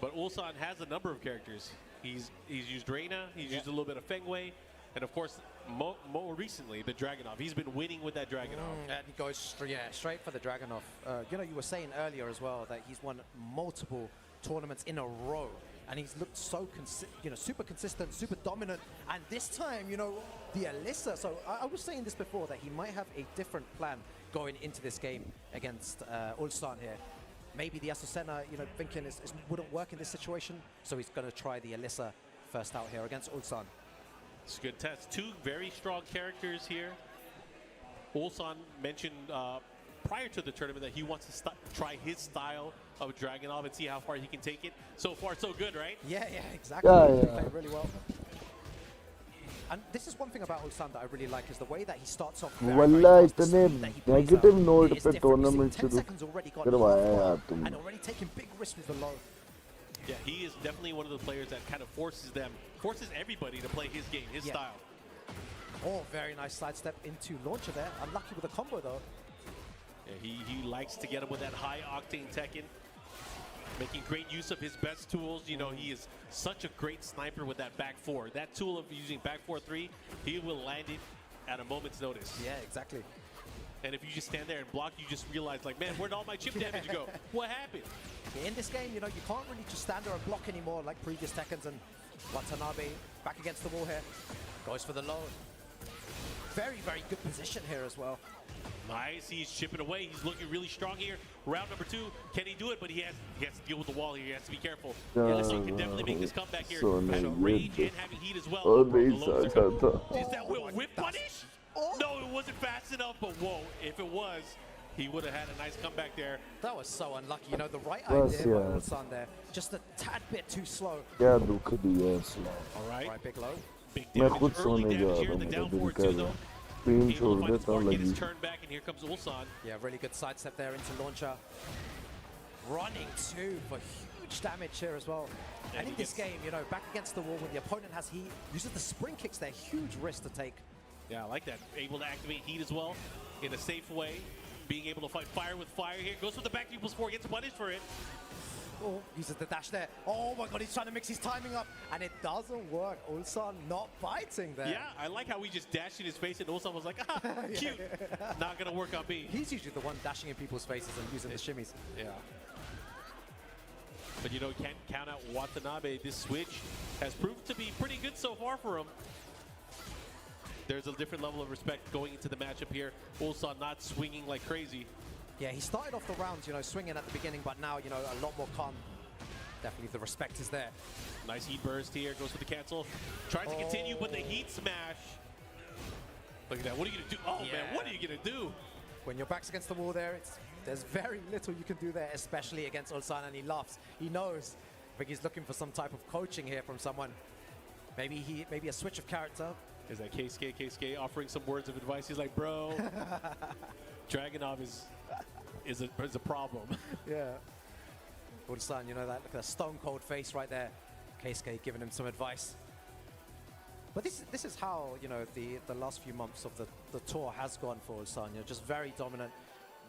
But Ulsan has a number of characters. He's used Reina, he's used a little bit of Feng Wei, and of course, more recently, the Dragunov. He's been winning with that Dragunov. And he goes straight for the Dragunov. You know, you were saying earlier as well that he's won multiple tournaments in a row. And he's looked so, super consistent, super dominant. And this time, you know, the Alyssa. So I was saying this before, that he might have a different plan going into this game against Ulsan here. Maybe the Azucena, you know, thinking it wouldn't work in this situation. So he's going to try the Alyssa first out here against Ulsan. It's a good test. Two very strong characters here. Ulsan mentioned prior to the tournament that he wants to try his style of Dragunov and see how far he can take it. So far, so good, right? Yeah, exactly. He played really well. And this is one thing about Ulsan that I really like, is the way that he starts off. वल्ला इतने negative note पे tournament शुरू करवाया यार तुमने. And already taking big risks with the low. Yeah, he is definitely one of the players that kind of forces everybody to play his game, his style. Oh, very nice sidestep into launcher there. Unlucky with the combo though. Yeah, he likes to get him with that high octane Tekken, making great use of his best tools. You know, he is such a great sniper with that back four. That tool of using back 4-3, he will land it at a moment's notice. Yeah, exactly. And if you just stand there and block, you just realize, like, man, where'd all my chip damage go? What happened? In this game, you know, you can't really just stand there and block anymore like previous Tekkens. And Watanabe back against the wall here. Goes for the low. Very, very good position here as well. Nice, he's chipping away. He's looking really strong here. Round number 2, can he do it? But he has to deal with the wall here. He has to be careful. Ellison can definitely make this comeback here. Having rage and having heat as well. Is that Will Whip punish? No, it wasn't fast enough, but whoa, if it was, he would have had a nice comeback there. That was so unlucky. You know, the right idea by Ulsan there, just a tad bit too slow. क्या दुख दिया इसने. All right. Big low. Big मैं damage. खुद Early सोने जा damage रहा here. हूँ The मेरा down दिल 4 कर 2 रहा though. है. Screen Able छोड़ to find the देता spark, हूँ get his लगी. turn back, and here comes Ulsan. Yeah, really good sidestep there into launcher. Running two for huge damage here as well. And in this game, you know, back against the wall when the opponent has heat, uses the spring kicks there, huge risk to take. Yeah, I like that. Able to activate heat as well in a safe way. Being able to fight fire with fire here. Goes for the back 3+4, gets punished for it. Oh, uses the dash there. Oh my god, he's trying to mix his timing up, and it doesn't work. Ulsan not biting there. Yeah, I like how he just dashed in his face, and Ulsan was like, ah, cute. Not gonna work on me. He's usually the one dashing in people's faces and using the shimmies. Yeah. But you know, can't count out Watanabe. This switch has proved to be pretty good so far for him. There's a different level of respect going into the matchup here. Ulsan not swinging like crazy. Yeah, he started off the rounds, you know, swinging at the beginning, but now, you know, a lot more calm. Definitely the respect is there. Nice heat burst here, goes for the cancel. Tries to continue, but the heat smash. Look at that, what are you gonna do? Oh man, what are you gonna do? When your back's against the wall there, there's very little you can do there, especially against Ulsan, and he laughs. He knows. I think he's looking for some type of coaching here from someone. Maybe a switch of character. Is that Keisuke offering some words of advice? He's like, bro, Dragunov is a problem. Yeah. Ulsan, you know, that stone cold face right there. Keisuke giving him some advice. But this is how, you know, the last few months of the tour has gone for Ulsan. You know, just very dominant,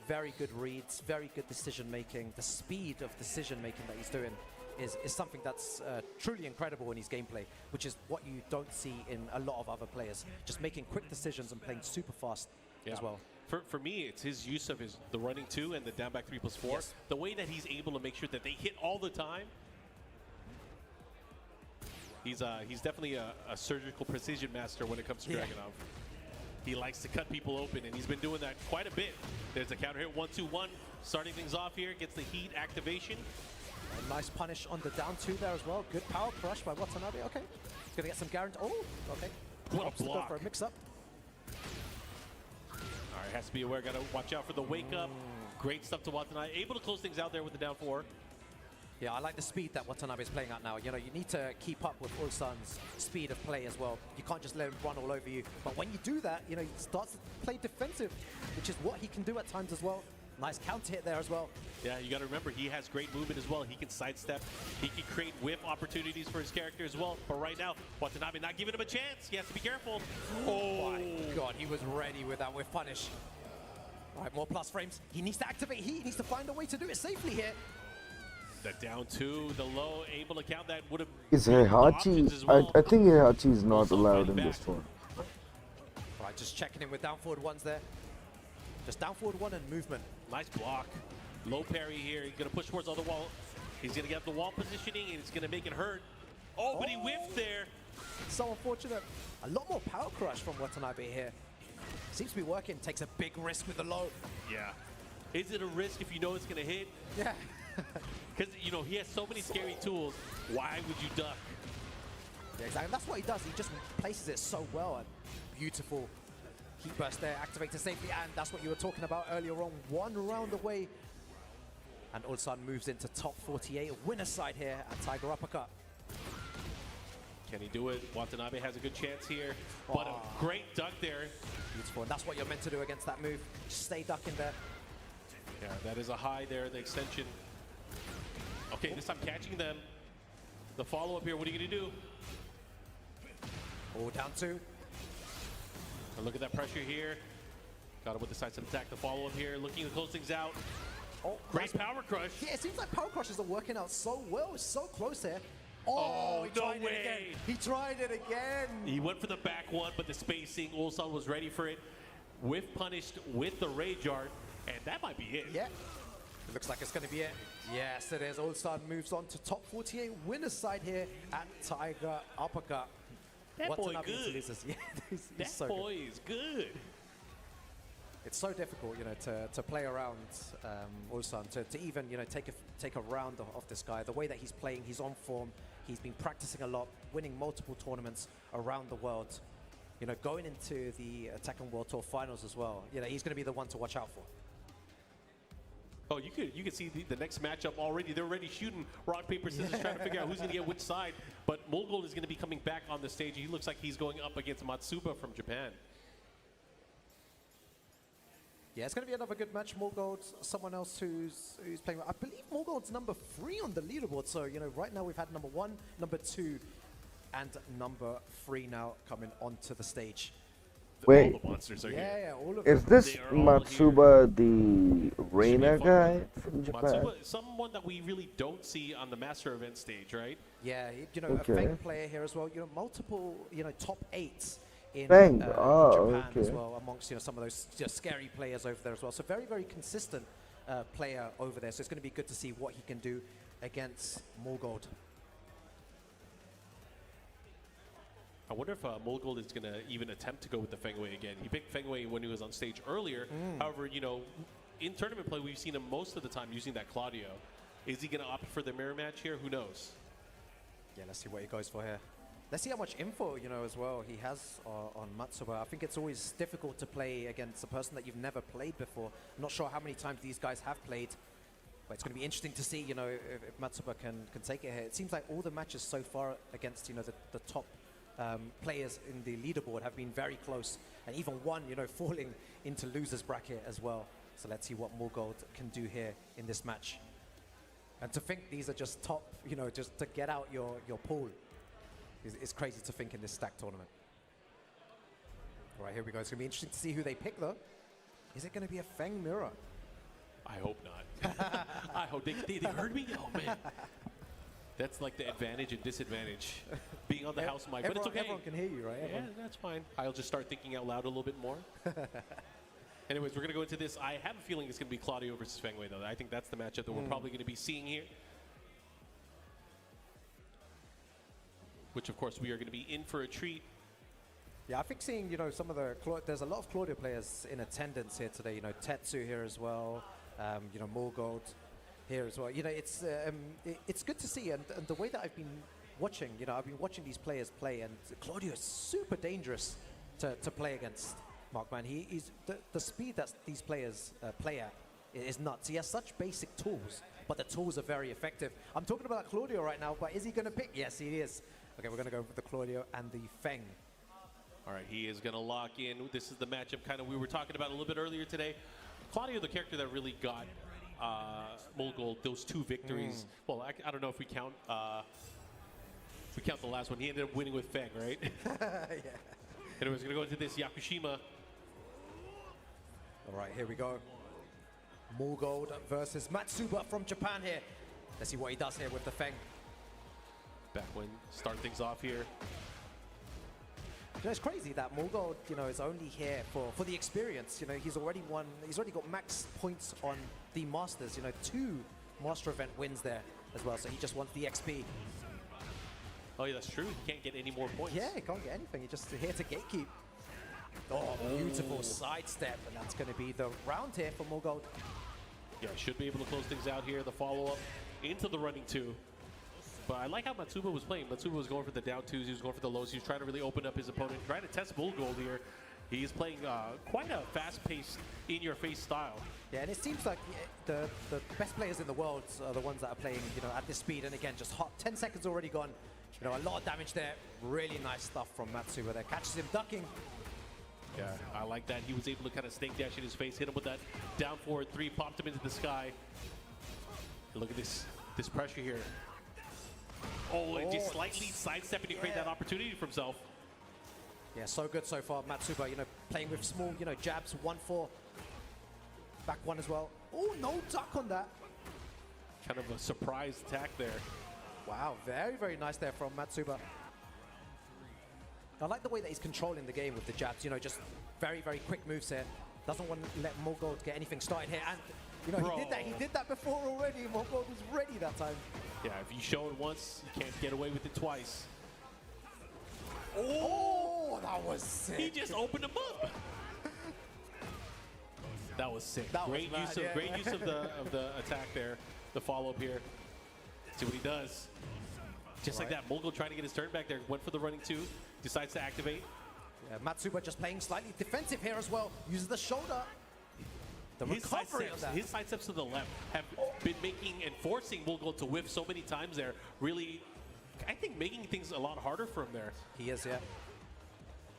very good reads, very good decision making. The speed of decision making that he's doing is something that's truly incredible in his gameplay, which is what you don't see in a lot of other players. Just making quick decisions and playing super fast as well. For me, it's his use of the running 2 and the down back 3+4. Yes. The way that he's able to make sure that they hit all the time. He's definitely a surgical precision master when it comes to Dragunov. He likes to cut people open, and he's been doing that quite a bit. There's a counter hit, 1-2-1. Starting things off here, gets the heat activation. A nice punish on the down two there as well. Good power crush by Watanabe. Okay. He's going to get some guarantee. Oh, okay. What a Opts to go block. for a mix-up. All right, has to be aware. Got to watch out for the wake-up. Great stuff to Watanabe. Able to close things out there with the down 4. Yeah, I like the speed that Watanabe is playing at now. You know, you need to keep up with Ulsan's speed of play as well. You can't just let him run all over you. But when you do that, you know, he starts to play defensive, which is what he can do at times as well. Nice counter hit there as well. Yeah, you got to remember, he has great movement as well. He can sidestep. He can create whip opportunities for his character as well. But right now, Watanabe not giving him a chance. He has to be careful. Oh my God, he was ready with that whip punish. All right, more plus frames. He needs to activate heat. He needs to find a way to do it safely here. The down 2, the low, able to count that would have. Is Heihachi? I think Heihachi is not allowed in this one. All right, just checking in with down forward ones there. Just down forward 1 and movement. Nice block. Low parry here. He's going to push towards the other wall. He's going to get the wall positioning, and it's going to make it hurt. Oh, but he whiffed there. So unfortunate. A lot more power crush from Watanabe here. Seems to be working. Takes a big risk with the low. Yeah. Is it a risk if you know it's going to hit? Yeah. Because, you know, he has so many scary tools. Why would you duck? Yeah, exactly. And that's what he does. He just places it so well. And beautiful heat burst there. Activated safely. And that's what you were talking about earlier on. One round away. And Ulsan moves into top 48. Winner side here at Tiger Uppercut. Can he do it? Watanabe has a good chance here. But a great duck there. Beautiful. And that's what you're meant to do against that move. Just stay ducking there. Yeah, that is a high there, the extension. Okay, this time catching them. The follow-up here, what are you going to do? Oh, down 2. And look at that pressure here. Got him with the decisive attack. The follow-up here, looking to close things out. Oh, Great power crush. Yeah, it seems like power crushes are working out so well. It's so close here. Oh, he no tried it way. again. He tried it again. He went for the back one, but the spacing, Ulsan was ready for it. Whiff punished with the Rage Art, and that might be it. Yeah. It looks like it's going to be it. Yes, it is. Ulsan moves on to top 48 winner's side here at Tiger Uppercut. That boy Watanabe good. loses. Yeah, he's That so boy good. is good. It's so difficult, you know, to play around Ulsan, to even, you know, take a round of this guy. The way that he's playing, he's on form. He's been practicing a lot, winning multiple tournaments around the world. You know, going into the Tekken World Tour Finals as well. You know, he's going to be the one to watch out for. Oh, you could see the next matchup already. They're already shooting rock, paper, scissors, trying to figure out who's going to get which side. But Mulgold is going to be coming back on the stage. He looks like he's going up against Matsuba from Japan. Yeah, it's going to be another good match. Mulgold, someone else who's playing. I believe Mulgold's number 3 on the leaderboard. So, you know, right now we've had number 1, number 2, and number 3 now coming onto the stage. Wait. All the monsters are Yeah, here. yeah, all of Is them. this They are all Matsuba the Reina guy from Japan? Matsuba, someone that we really don't see on the Master Event stage, right? Yeah, you know, Okay. a Feng player here as well. You know, multiple, you know, top 8s in Feng, Japan okay. as well, amongst, you know, some of those just scary players over there as well. So very, very consistent player over there. So it's going to be good to see what he can do against Mulgold. I wonder if Mulgold is going to even attempt to go with the Feng Wei again. He picked Feng Wei when he was on stage earlier. However, you know, in tournament play, we've seen him most of the time using that Claudio. Is he going to opt for the mirror match here? Who knows? Yeah, let's see what he goes for here. Let's see how much info, you know, as well he has on Matsuba. I think it's always difficult to play against a person that you've never played before. I'm not sure how many times these guys have played, but it's going to be interesting to see, you know, if Matsuba can take it here. It seems like all the matches so far against, you know, the top players in the leaderboard have been very close, and even one, you know, falling into loser's bracket as well. So let's see what Mulgold can do here in this match. And to think these are just top, you know, just to get out your pool. It's crazy to think in this stacked tournament. All right, here we go. It's going to be interesting to see who they pick, though. Is it going to be a Feng Mirror? I hope not. I hope they heard me. Oh man, that's like the advantage and disadvantage being on the house mic. But it's okay. Everyone can hear you, right? Yeah, that's fine. I'll just start thinking out loud a little bit more. Anyways, we're going to go into this. I have a feeling it's going to be Claudio versus Feng Wei, though. I think that's the matchup that we're probably going to be seeing here. Which, of course, we are going to be in for a treat. Yeah, I think seeing, some of there's a lot of Claudio players in attendance here today. Tetsu here as well, Morgold here as well. It's good to see, and the way that I've been watching, I've been watching these players play, and Claudio is super dangerous to play against, Markman. He's the speed that these players play at is nuts. He has such basic tools, but the tools are very effective. I'm talking about Claudio right now, but is he going to pick? Yes, he is. Okay, we're going to go with the Claudio and the Feng. All right, he is going to lock in. This is the matchup kind of we were talking about a little bit earlier today. Claudio, the character that really got Mulgold those 2 victories. Well, I don't know if we count the last one. He ended up winning with Feng, right? Yeah. Anyways, going to go into this Yakushima. All right, here we go. Mulgold versus Matsuba from Japan here. Let's see what he does here with the Feng. Back when start things off here. It's crazy that Mulgold, is only here for the experience. He's already got max points on the Masters. 2 Master event wins there as well. So he just wants the XP. Oh yeah, that's true. He can't get any more points. Yeah, he can't get anything. He's just here to gatekeep. Oh, beautiful sidestep, and that's going to be the round here for Mulgold. Yeah, should be able to close things out here. The follow-up into the running 2. But I like how Matsuba was playing. Matsuba was going for the down 2s. He was going for the lows. He was trying to really open up his opponent, trying to test Mulgold here. He is playing quite a fast-paced, in-your-face style. Yeah, and it seems like the best players in the world are the ones that are playing, at this speed. And again, just hot. 10 seconds already gone. A lot of damage there. Really nice stuff from Matsuba there. Catches him ducking. Yeah, I like that. He was able to kind of snake dash in his face, hit him with that down forward 3, popped him into the sky. And look at this pressure here. Oh, and just slightly sidestepping to create that opportunity for himself. Yeah, so good so far. Matsuba, playing with small, jabs, 1-4. Back 1 as well. Oh, no duck on that. Kind of a surprise attack there. Wow, very, very nice there from Matsuba. I like the way that he's controlling the game with the jabs, just very, very quick moves here. Doesn't want to let Mulgold get anything started here. And, he did that before already. Mulgold was ready that time. Yeah, if you show it once, you can't get away with it twice. Oh, that was sick. He just opened him up. That was sick. Great use of the attack there. The follow-up here. See what he does. Just like that, Mulgold trying to get his turn back there. Went for the running 2. Decides to activate. Yeah, Matsuba just playing slightly defensive here as well. Uses the shoulder. The recovery of that. His side steps to the left have been making and forcing Mulgold to whiff so many times there. Really, I think making things a lot harder for him there. He is, yeah.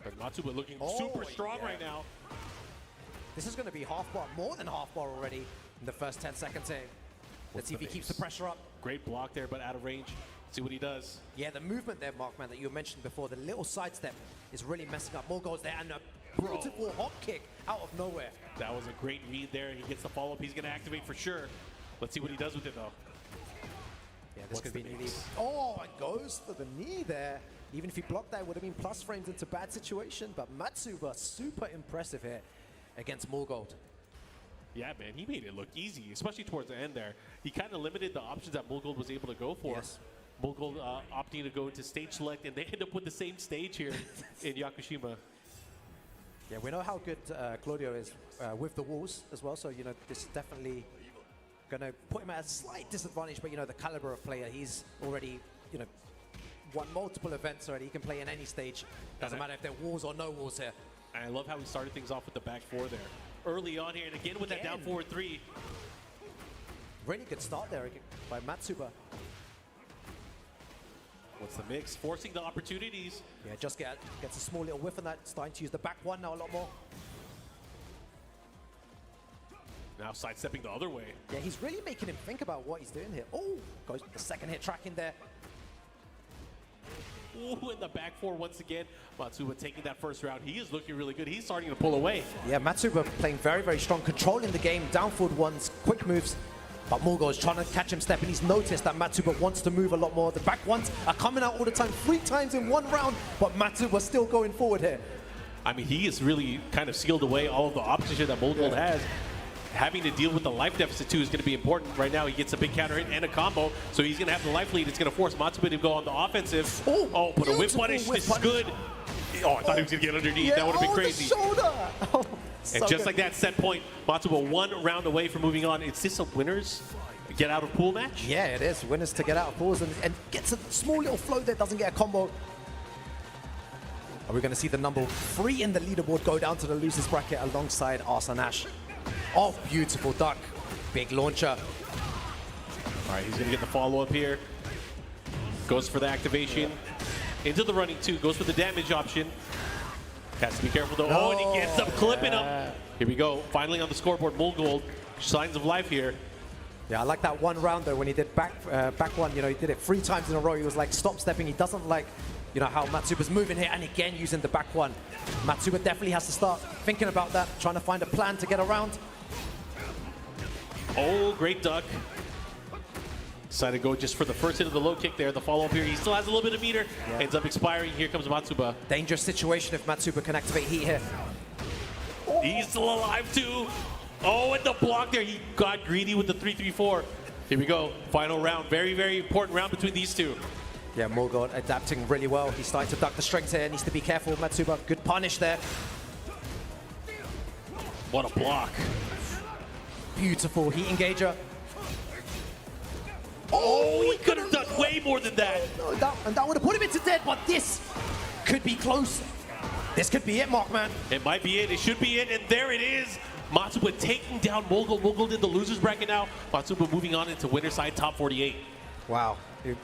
But Matsuba looking super strong right now. This is going to be half bar, more than half bar already in the first 10 seconds here. Let's see if he keeps the pressure up. Great block there, but out of range. See what he does. Yeah, the movement there, Markman, that you mentioned before, the little sidestep is really messing up. Mulgold's there, and a beautiful hop kick out of nowhere. That was a great read there. He gets the follow-up. He's going to activate for sure. Let's see what he does with it, though. Yeah, this could be an elite. Oh, it goes for the knee there. Even if he blocked that, it would have been plus frames into bad situation. But Matsuba, super impressive here against Mulgold. Yeah, man, he made it look easy, especially towards the end there. He kind of limited the options that Mulgold was able to go for. Yes. Mulgold opting to go into stage select, and they end up with the same stage here in Yakushima. Yeah, we know how good Claudio is with the walls as well, so, this is definitely going to put him at a slight disadvantage, but, the caliber of player, he's already, won multiple events already. He can play in any stage. Doesn't matter if there are walls or no walls here. And I love how he started things off with the back 4 there. Early on here, and again with that down forward 3. Really good start there by Matsuba. What's the mix? Forcing the opportunities. Yeah, just gets a small little whiff on that. Starting to use the back 1 now a lot more. Now sidestepping the other way. Yeah, he's really making him think about what he's doing here. Oh, goes the second hit track in there. Ooh, in the back 4 once again. Matsuba taking that first round. He is looking really good. He's starting to pull away. Yeah, Matsuba playing very, very strong, controlling the game, down forward ones, quick moves. But Mulgold is trying to catch him stepping. He's noticed that Matsuba wants to move a lot more. The back ones are coming out all the time, 3 times in 1 round, but Matsuba still going forward here. I mean, he is really kind of sealed away all of the opposition that Mulgold has. Having to deal with the life deficit too is going to be important. Right now, he gets a big counter hit and a combo, so he's going to have the life lead. It's going to force Matsuba to go on the offensive. Oh, but a whip punish. This is good. Oh, I thought he was going to get underneath. Yeah, That would have been the crazy. shoulder. Oh, And so just good. like that, set point. Matsuba 1 round away from moving on. Is this a winners get out of pool match? Yeah, it is. Winners to get out of pools and gets a small little float there, doesn't get a combo. Are we going to see the number 3 in the leaderboard go down to the losers bracket alongside Arson Ash? Oh, beautiful duck. Big launcher. All right, he's going to get the follow-up here. Goes for the activation. Into the running 2. Goes for the damage option. Has to be careful though. Oh, and he gets up clipping him. Here we go. Finally on the scoreboard, Mulgold. Signs of life here. Yeah, I like that one round though when he did back one. You know, he did it 3 times in a row. He was like stop stepping. He doesn't like, you know, how Matsuba's moving here, and again using the back one. Matsuba definitely has to start thinking about that, trying to find a plan to get around. Oh, great duck. Decided to go just for the first hit of the low kick there. The follow-up here, he still has a little bit of meter. Ends up expiring. Here comes Matsuba. Dangerous situation if Matsuba can activate heat here. He's still alive too. Oh, and the block there. He got greedy with the 3-3-4. Here we go. Final round. Very, very important round between these two. Yeah, Morgoth adapting really well. He's starting to duck the strings here. Needs to be careful, Matsuba. Good punish there. What a block. Beautiful heat engager. Oh, he could have done way more than that. No, that would have put him into dead, but this could be close. This could be it, Markman. It might be it. It should be it. And there it is. Matsuba taking down Mogul. Mogul in the losers bracket now. Matsuba moving on into winner side top 48. Wow.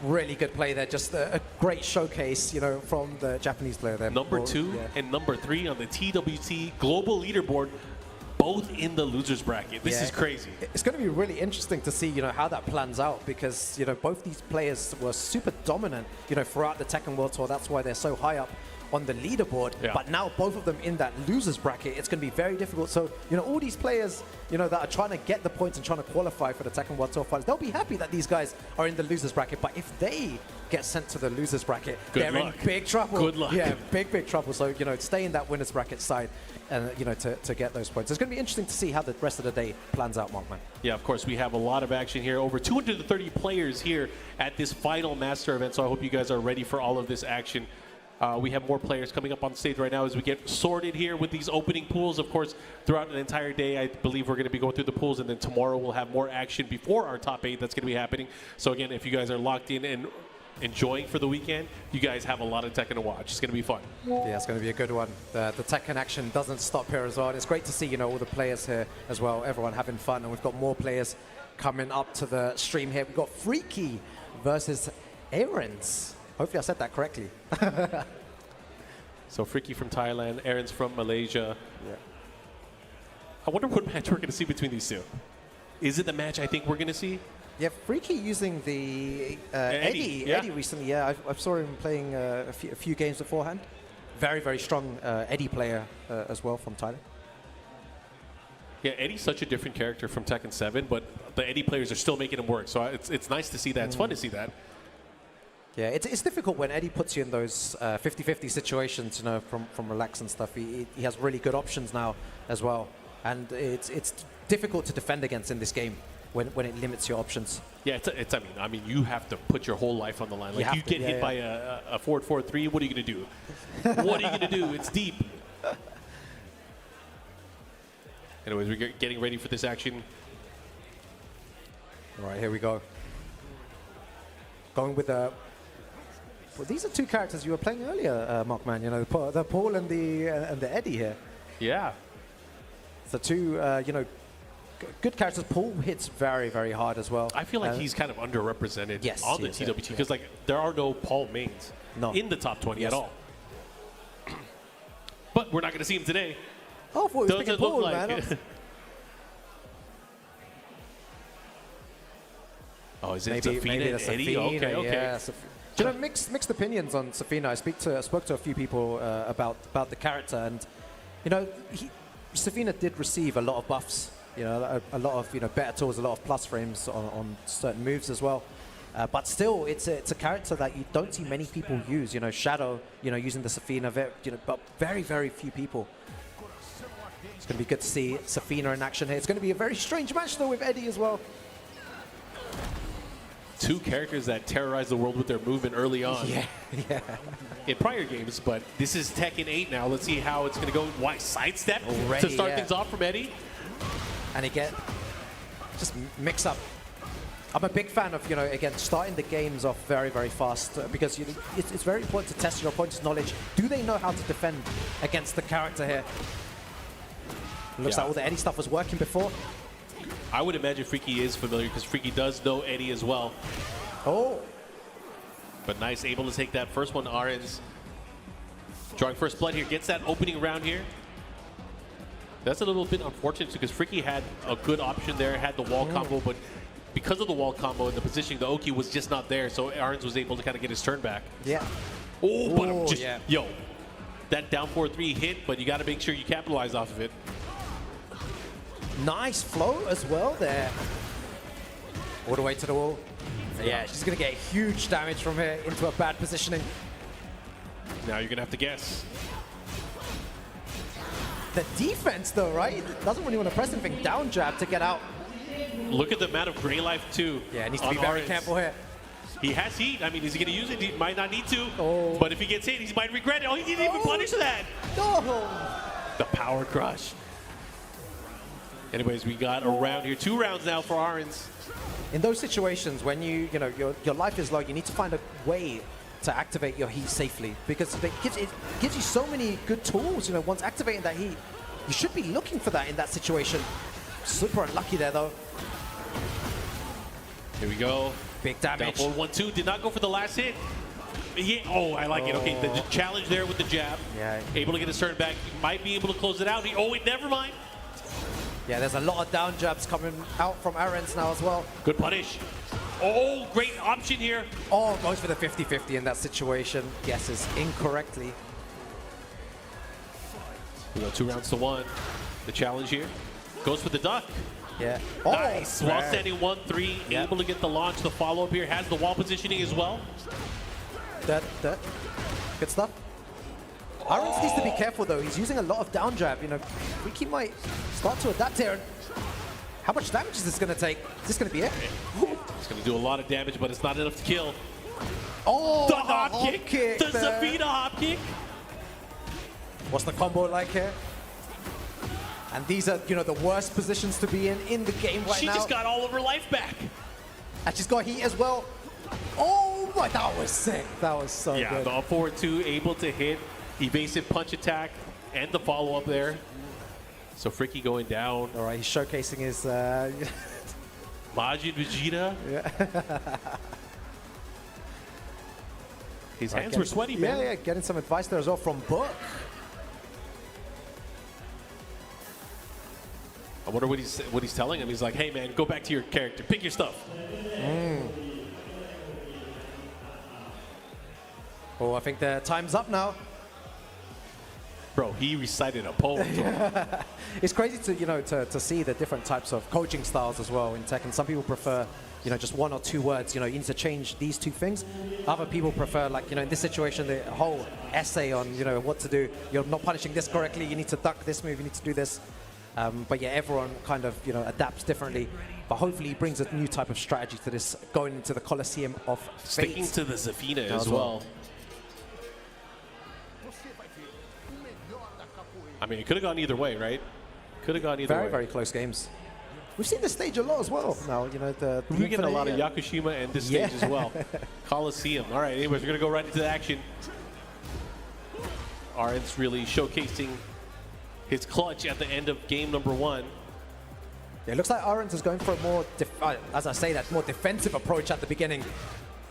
Really good play there. Just a great showcase, you know, from the Japanese player there. Number 2 and number 3 on the TWT global leaderboard, both in the losers bracket. This is crazy. It's going to be really interesting to see, you know, how that plans out because, you know, both these players were super dominant, you know, throughout the Tekken World Tour. That's why they're so high up on the leaderboard. Yeah. But now both of them in that losers bracket, it's going to be very difficult. So, you know, all these players, you know, that are trying to get the points and trying to qualify for the Tekken World Tour finals, they'll be happy that these guys are in the losers bracket. But if they get sent to the losers bracket, they're in big trouble. Good luck. Yeah, big trouble. So, you know, stay in that winners bracket side and, you know, to get those points. It's going to be interesting to see how the rest of the day plans out, Markman. Yeah, of course, we have a lot of action here. Over 230 players here at this final master event, so I hope you guys are ready for all of this action. We have more players coming up on stage right now as we get sorted here with these opening pools. Of course, throughout an entire day, I believe we're going to be going through the pools, and then tomorrow we'll have more action before our top 8 that's going to be happening. So again, if you guys are locked in and enjoying for the weekend, you guys have a lot of Tekken to watch. It's going to be fun. Yeah, it's going to be a good one. The Tekken action doesn't stop here as well. And it's great to see, you know, all the players here as well, everyone having fun. And we've got more players coming up to the stream here. We've got Freaky versus Aaron's. Hopefully I said that correctly. So Freaky from Thailand, Aaron's from Malaysia. Yeah. I wonder what match we're going to see between these two. Is it the match I think we're going to see? Yeah, Freaky using the Eddie, Eddie recently. Yeah, I saw him playing a few games beforehand. Very, very strong Eddie player as well from Thailand. Yeah, Eddie's such a different character from Tekken 7, but the Eddie players are still making him work. So it's nice to see that. It's fun to see that. Yeah, it's difficult when Eddie puts you in those 50-50 situations, you know, from relax and stuff. He has really good options now as well. And it's difficult to defend against in this game when it limits your options. Yeah, I mean, you have to put your whole life on the line. Like, you get hit by a forward 4-3, what are you going to do? What are you going to do? It's deep. Anyways, we're getting ready for this action. All right, here we go. Going with the... Well, these are two characters you were playing earlier, Markman. You know, the Paul and the Eddie here. Yeah. The two, you know, good characters. Paul hits very, very hard as well. I feel like he's kind of underrepresented on the TWT because like there are no Paul mains in the top 20 at all. But we're not going to see him today. Oh, I thought he was picking Paul, man. Oh, is it maybe Safina and Eddie? Okay. Yeah, you know, mixed opinions on Safina. I spoke to a few people about the character, and you know, Safina did receive a lot of buffs. You know, a lot of better tools, a lot of plus frames on certain moves as well. But still, it's a character that you don't see many people use. You know, Shadow, you know, using the Safina, but very, very few people. It's going to be good to see Safina in action here. It's going to be a very strange match though with Eddie as well. two characters that terrorize the world with their movement early on. Yeah. In prior games, but this is Tekken 8 now. Let's see how it's going to go. Why sidestep Already, to start yeah. things off from Eddie? And again, just mix up. I'm a big fan of, again, starting the games off very, very fast because it's very important to test your opponent's knowledge. Do they know how to defend against the character here? Looks like all the Eddie stuff was working before. I would imagine Freaky is familiar because Freaky does know Eddie as well. Oh. But nice, able to take that first one. Arens drawing first blood here, gets that opening round here. That's a little bit unfortunate because Freaky had a good option there, had the wall combo, but because of the wall combo and the positioning, the Oki was just not there, so Arens was able to kind of get his turn back. Yeah. Oh, but Ooh, just, yeah. yo, that down 4-3 hit, but you got to make sure you capitalize off of it. Nice flow as well there. All the way to the wall. So yeah, she's going to get huge damage from here into a bad positioning. Now you're going to have to guess. The defense though, right? Doesn't really want to press anything. Down jab to get out. Look at the amount of gray life too. Yeah, needs to be on very Arens. careful here. He has heat. I mean, is he going to use it? He might not need to. Oh. But if he gets hit, he might regret it. Oh, he didn't even punish that. No. The power crush. Anyways, we got a round here. 2 rounds now for Arens. In those situations when your life is low, you need to find a way to activate your heat safely because it gives you so many good tools. Once activating that heat, you should be looking for that in that situation. Super unlucky there though. Here we go. Big damage. Down 4-1-2. Did not go for the last hit. Yeah. Oh, I like it. Okay, the challenge there with the jab. Yeah. Able to get his turn back. He might be able to close it out. Oh, wait, never mind. Yeah, there's a lot of down jabs coming out from Arens now as well. Good punish. Oh, great option here. Oh, goes for the 50-50 in that situation. Guesses incorrectly. We go 2 rounds to 1. The challenge here goes for the duck. Yeah. Nice. While man. standing 1-3, Yep. able to get the launch. The follow-up here has the wall positioning as well. That. Good stuff. Arens needs to be careful though. He's using a lot of down jab. Freaky might start to adapt here. How much damage is this going to take? Is this going to be it? It's going to do a lot of damage, but it's not enough to kill. Oh, The hop kick. The there. Zafina hop kick. What's the combo like here? And these are, the worst positions to be in the game right She now. just got all of her life back. And she's got heat as well. Oh my, that was sick. That was so Yeah, good. the up forward 2 able to hit. Evasive punch attack and the follow-up there. So Freaky going down. All right, he's showcasing his... Majin Vegeta. Yeah. His hands were sweaty, man. Yeah, getting some advice there as well from Book. I wonder what he's telling him. He's like, hey, man, go back to your character. Pick your stuff. Oh, I think the time's up now. Bro, he recited a poem. It's crazy to to see the different types of coaching styles as well in Tekken. Some people prefer just 1 or 2 words. You need to change these 2 things. Other people prefer, like in this situation, the whole essay on what to do. You're not punishing this correctly. You need to duck this move. You need to do this. But yeah, everyone kind of adapts differently. But hopefully, he brings a new type of strategy to this going into the Colosseum of Sticking Fate. to the Zafina As as well. well. I mean, it could have gone either way, right? Could have gone either way. Very, very close games. We've seen this stage a lot as well. Now, the We're getting a lot of Infinite- Yakushima and this Yeah. stage as well. Coliseum. All right, anyways, we're going to go right into the action. Arens really showcasing his clutch at the end of game number 1. Yeah, it looks like Arens is going for a more, as I say that, more defensive approach at the beginning.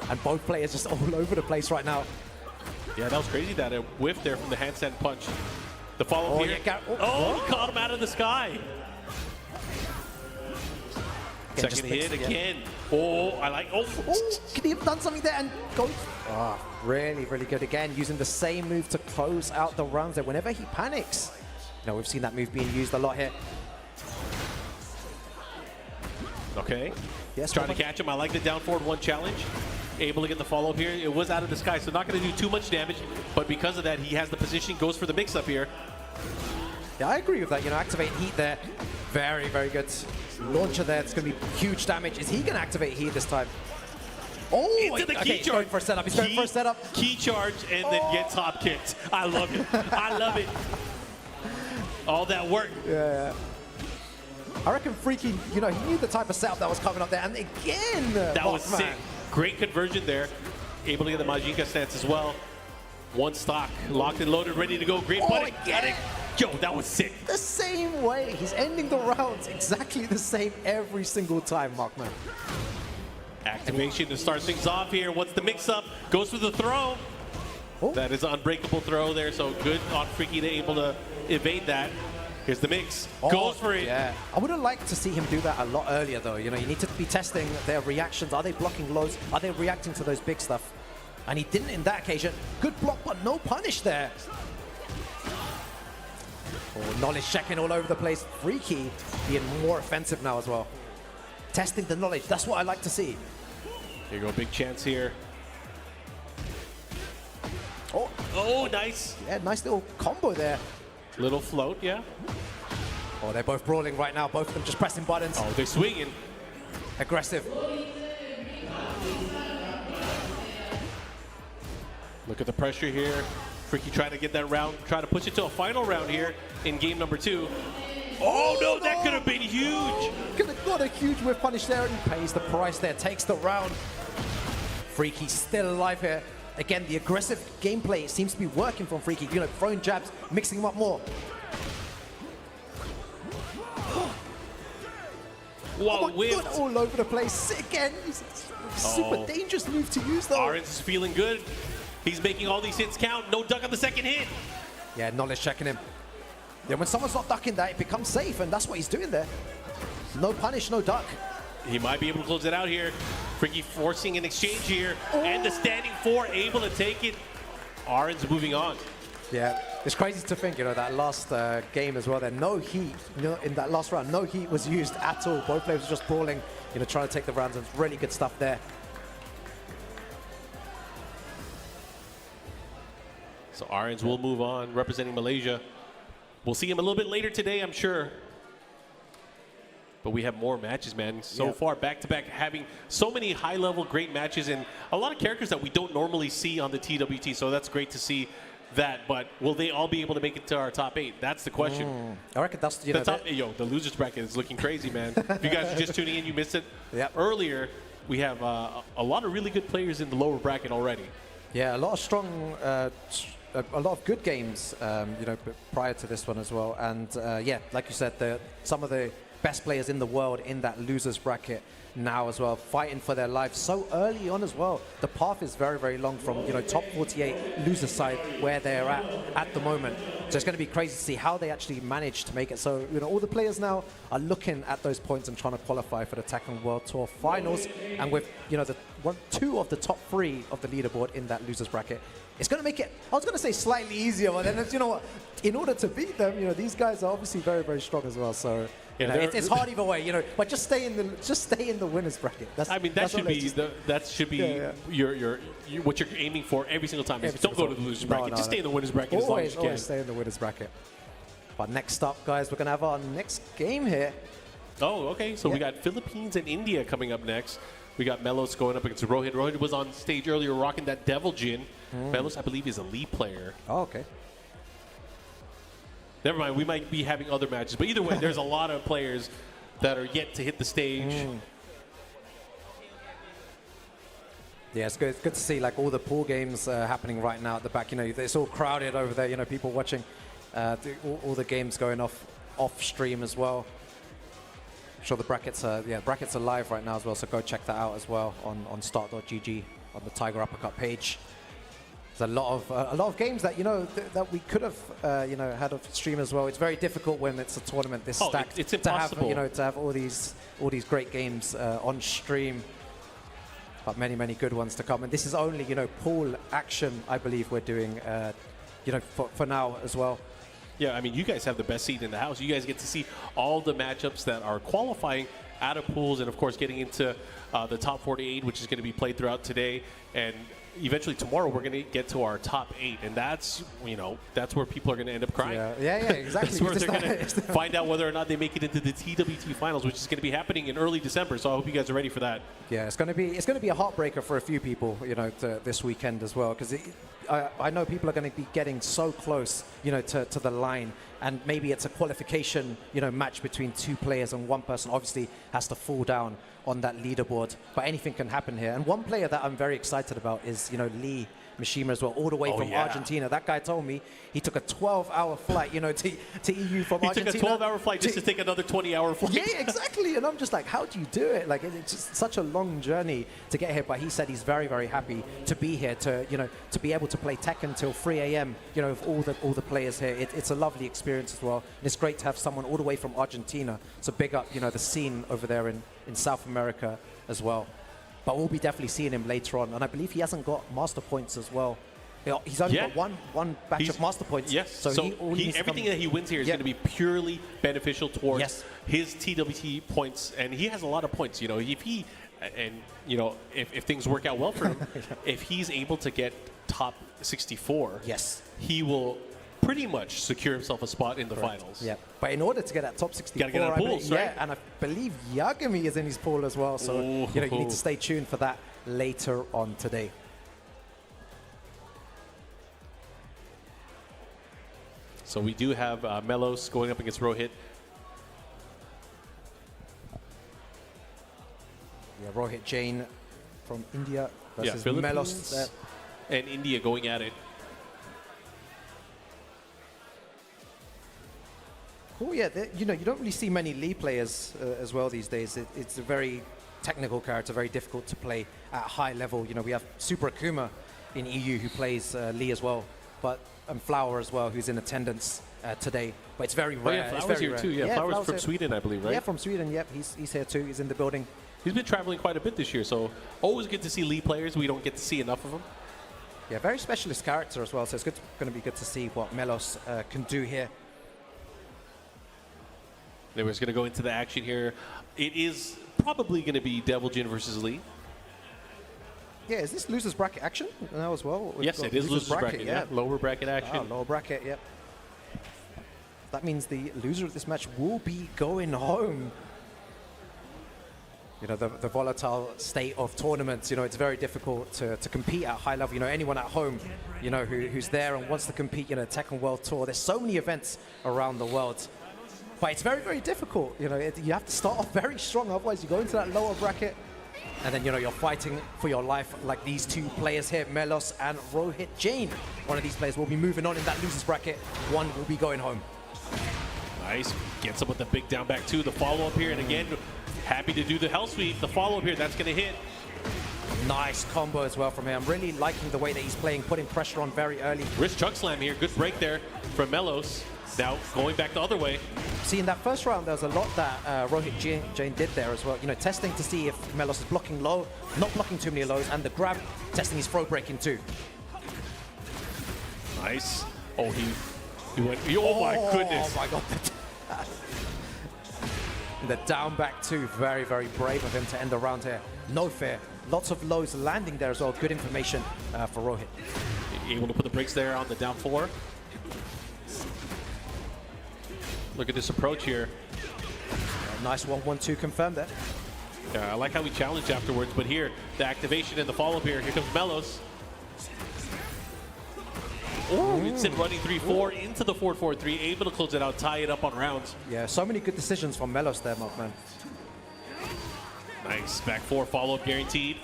And both players just all over the place right now. Yeah, that was crazy that it whiffed there from the handstand punch. The follow-up here. yeah, He caught him out of the sky. Again, just Second hit mixed, yeah. again. Oh, I like. Oh, Oh, could he have done something there and go? Oh, really, really good. Again, using the same move to close out the rounds there whenever he panics. We've seen that move being used a lot here. okay. Yes, Trying to catch him. I like the down forward 1 challenge. Able to get the follow-up here. It was out of the sky, so not going to do too much damage. But because of that, he has the position, goes for the mix-up here. Yeah, I agree with that. Activate heat there. Very, very good launcher there. It's going to be huge damage. Is he going to activate heat this time? Oh, into the okay, key he's charge. going for a setup. He's going for a setup. Key charge and then get top kicked. I love it. I love it. All that work. Yeah. I reckon Freaky, you know, he knew the type of setup that was coming up there. And again, That was Mothman. sick. Great conversion there. Able to get the Majinka stance as well. One stock, locked and loaded, ready to go. Great buddy. again. Yo, that was sick. The same way. He's ending the rounds exactly the same every single time, Mothman. Activation to start things off here. What's the mix-up? Goes for the throw. Oh. That is an unbreakable throw there, so good on Freaky to able to evade that. Here's the mix. Goes for it. Yeah. I would have liked to see him do that a lot earlier, though. You know, you need to be testing their reactions. Are they blocking lows? Are they reacting to those big stuff? And he didn't in that occasion. Good block, but no punish there. Oh, knowledge checking all over the place. Freaky being more offensive now as well. Testing the knowledge. That's what I like to see. Here you go, big chance here. Oh, Oh, nice. yeah, nice little combo there. Little float, yeah. Oh, they're both brawling right now. Both of them just pressing buttons. Oh, they're swinging. Aggressive. Look at the pressure here. Freaky trying to get that round, try to push it to a final round here in game number 2. Oh no, that could have been huge. Could have got a huge whiff punish there, and he pays the price there, takes the round. Freaky still alive here. Again, the aggressive gameplay seems to be working from Freaky. You know, throwing jabs, mixing them up more. Wow, Oh my whipped. God, all over the place again. Super Oh. dangerous move to use, though. Orange is feeling good. He's making all these hits count. No duck on the second hit. Yeah, knowledge checking him. Yeah, when someone's not ducking that, it becomes safe, and that's what he's doing there. No punish, no duck. He might be able to close it out here. Freaky forcing an exchange here. And the standing 4 able to take it. Orange moving on. Yeah, it's crazy to think, you know, that last game as well, there no heat, you know, in that last round, no heat was used at all. Both players were just brawling, you know, trying to take the rounds, and it's really good stuff there. So Orange will move on, representing Malaysia. We'll see him a little bit later today, I'm sure. But we have more matches, man. So far, back-to-back, having so many high-level great matches and a lot of characters that we don't normally see on the TWT. So that's great to see that. But will they all be able to make it to our top 8? That's the question. I reckon that's, you know, The losers bracket is looking crazy, man. If you guys are just tuning in, you missed it earlier. We have a lot of really good players in the lower bracket already. yeah, a lot of strong, a lot of good games, you know, prior to this one as well. And yeah, like you said, some of the best players in the world in that losers bracket now as well, fighting for their lives so early on as well. The path is very, very long from, you know, top 48 loser side where they're at the moment. So it's going to be crazy to see how they actually manage to make it. So, you know, all the players now are looking at those points and trying to qualify for the Tekken World Tour finals. And with, you know, two of the top 3 of the leaderboard in that losers bracket, it's going to make it, I was going to say slightly easier, but then, you know what, in order to beat them, you know, these guys are obviously very, very strong as well. So, you know, it's hard either way, you know, but just stay in the winners bracket. That should be what you're aiming for every single time. Don't go to the losers bracket. Just stay in the winners bracket as long as you can. Always stay in the winners bracket. But next up, guys, we're going to have our next game here. Oh, okay. So we got Philippines and India coming up next. We got Melos going up against Rohit. Rohit was on stage earlier rocking that Devil Jin. Melos, I believe, is a Lee player. Oh, okay. Never mind, we might be having other matches. But either way, there's a lot of players that are yet to hit the stage. Yeah, it's good to see like all the pool games happening right now at the back. You know, it's all crowded over there. You know, people watching all the games going off stream as well. I'm sure the brackets are live right now as well. So go check that out as well on start.gg on the Tiger Uppercut page. There's a lot of games that, you know, that we could have you know, had off stream as well. It's very difficult when it's a tournament this stacked. It's impossible. To have, you know, to have all these great games on stream. But many good ones to come. And this is only, you know, pool action, I believe we're doing, you know, for now as well. Yeah, I mean, you guys have the best seat in the house. You guys get to see all the matchups that are qualifying out of pools, and of course getting into the top 48, which is going to be played throughout today. And eventually tomorrow we're going to get to our top 8, and that's, you know, that's where people are going to end up crying. Yeah, exactly. That's where they're going to find out whether or not they make it into the TWT finals, which is going to be happening in early December. So I hope you guys are ready for that. Yeah, it's going to be a heartbreaker for a few people, you know, this weekend as well, because I know people are going to be getting so close, you know, to the line, and maybe it's a qualification, you know, match between 2 players, and one person obviously has to fall down on that leaderboard. But anything can happen here. And one player that I'm very excited about is, you know, Lee Mishima as well, all the way from Argentina. That guy told me he took a 12-hour flight, you know, to EU from Argentina. He took a 12-hour flight just to take another 20-hour flight. Yeah, exactly. And I'm just like, how do you do it? Like, it's just such a long journey to get here. But he said he's very, very happy to be here, to, you know, to be able to play Tekken till 3 a.m., you know, with all the players here. It's a lovely experience as well. And it's great to have someone all the way from Argentina. So big up, you know, the scene over there in South America as well. But we'll be definitely seeing him later on. And I believe he hasn't got master points as well. He's only got one batch of master points. Yes. So everything that he wins here is going to be purely beneficial towards his TWT points. And he has a lot of points. You know, if he, and you know, if things work out well for him, if he's able to get top 64, he will pretty much secure himself a spot in the finals. Yeah, but in order to get that top 64, gotta get in the pools, right? Yeah, and I believe Yagami is in his pool as well. So you know, you need to stay tuned for that later on today. So we do have Melos going up against Rohit. Yeah, Rohit Jain from India versus Philippines Melos and India going at it. Cool, yeah. You know, you don't really see many Lee players as well these days. It's a very technical character, very difficult to play at high level. You know, we have Super Akuma in EU who plays Lee as well, and Flower as well, who's in attendance today. But it's very rare. Flower's it's very here rare. too. Yeah, Flower's from here. Sweden, I believe, right? Yeah, from Sweden. Yep, he's here too. He's in the building. He's been traveling quite a bit this year, so always good to see Lee players. We don't get to see enough of them. Yeah, very specialist character as well. So it's going to be good to see what Melos can do here. They were going to go into the action here. It is probably going to be Devil Jin versus Lee. Yeah, is this losers bracket action now as well? Yes, it is losers bracket. Yeah, lower bracket action. Lower bracket. Yep. That means the loser of this match will be going home. You know, the volatile state of tournaments, you know, it's very difficult to compete at high level. You know, anyone at home, you know, who's there and wants to compete, you know, Tekken World Tour. There's so many events around the world. But it's very, very difficult. You know, you have to start off very strong. Otherwise, you go into that lower bracket. And then, you know, you're fighting for your life like these 2 players here, Melos and Rohit Jain. One of these players will be moving on in that losers bracket. One will be going home. Nice. Gets up with the big down back 2. The follow-up here. And again, happy to do the hell sweep. The follow-up here, that's going to hit. Nice combo as well from him. I'm really liking the way that he's playing, putting pressure on very early. Wrist chuck slam here. Good break there from Melos. Now going back the other way. See, in that first round, there was a lot that Rohit Jain did there as well. You know, testing to see if Melos is blocking low, not blocking too many lows, and the grab, testing his throw breaking too. Nice. Oh, he went. Oh my goodness. Oh my god. The down back 2, very, very brave of him to end the round here. No fear. Lots of lows landing there as well. Good information for Rohit. Able to put the brakes there on the down 4. Look at this approach here. Nice 1-1-2 confirmed there. I like how we challenged afterwards, but here, the activation and the follow-up here. Here comes Melos. Oh, it's in running 3-4 into the 4-4-3, able to close it out, tie it up on rounds. Yeah, so many good decisions from Melos there, man. Nice, back 4 follow-up guaranteed.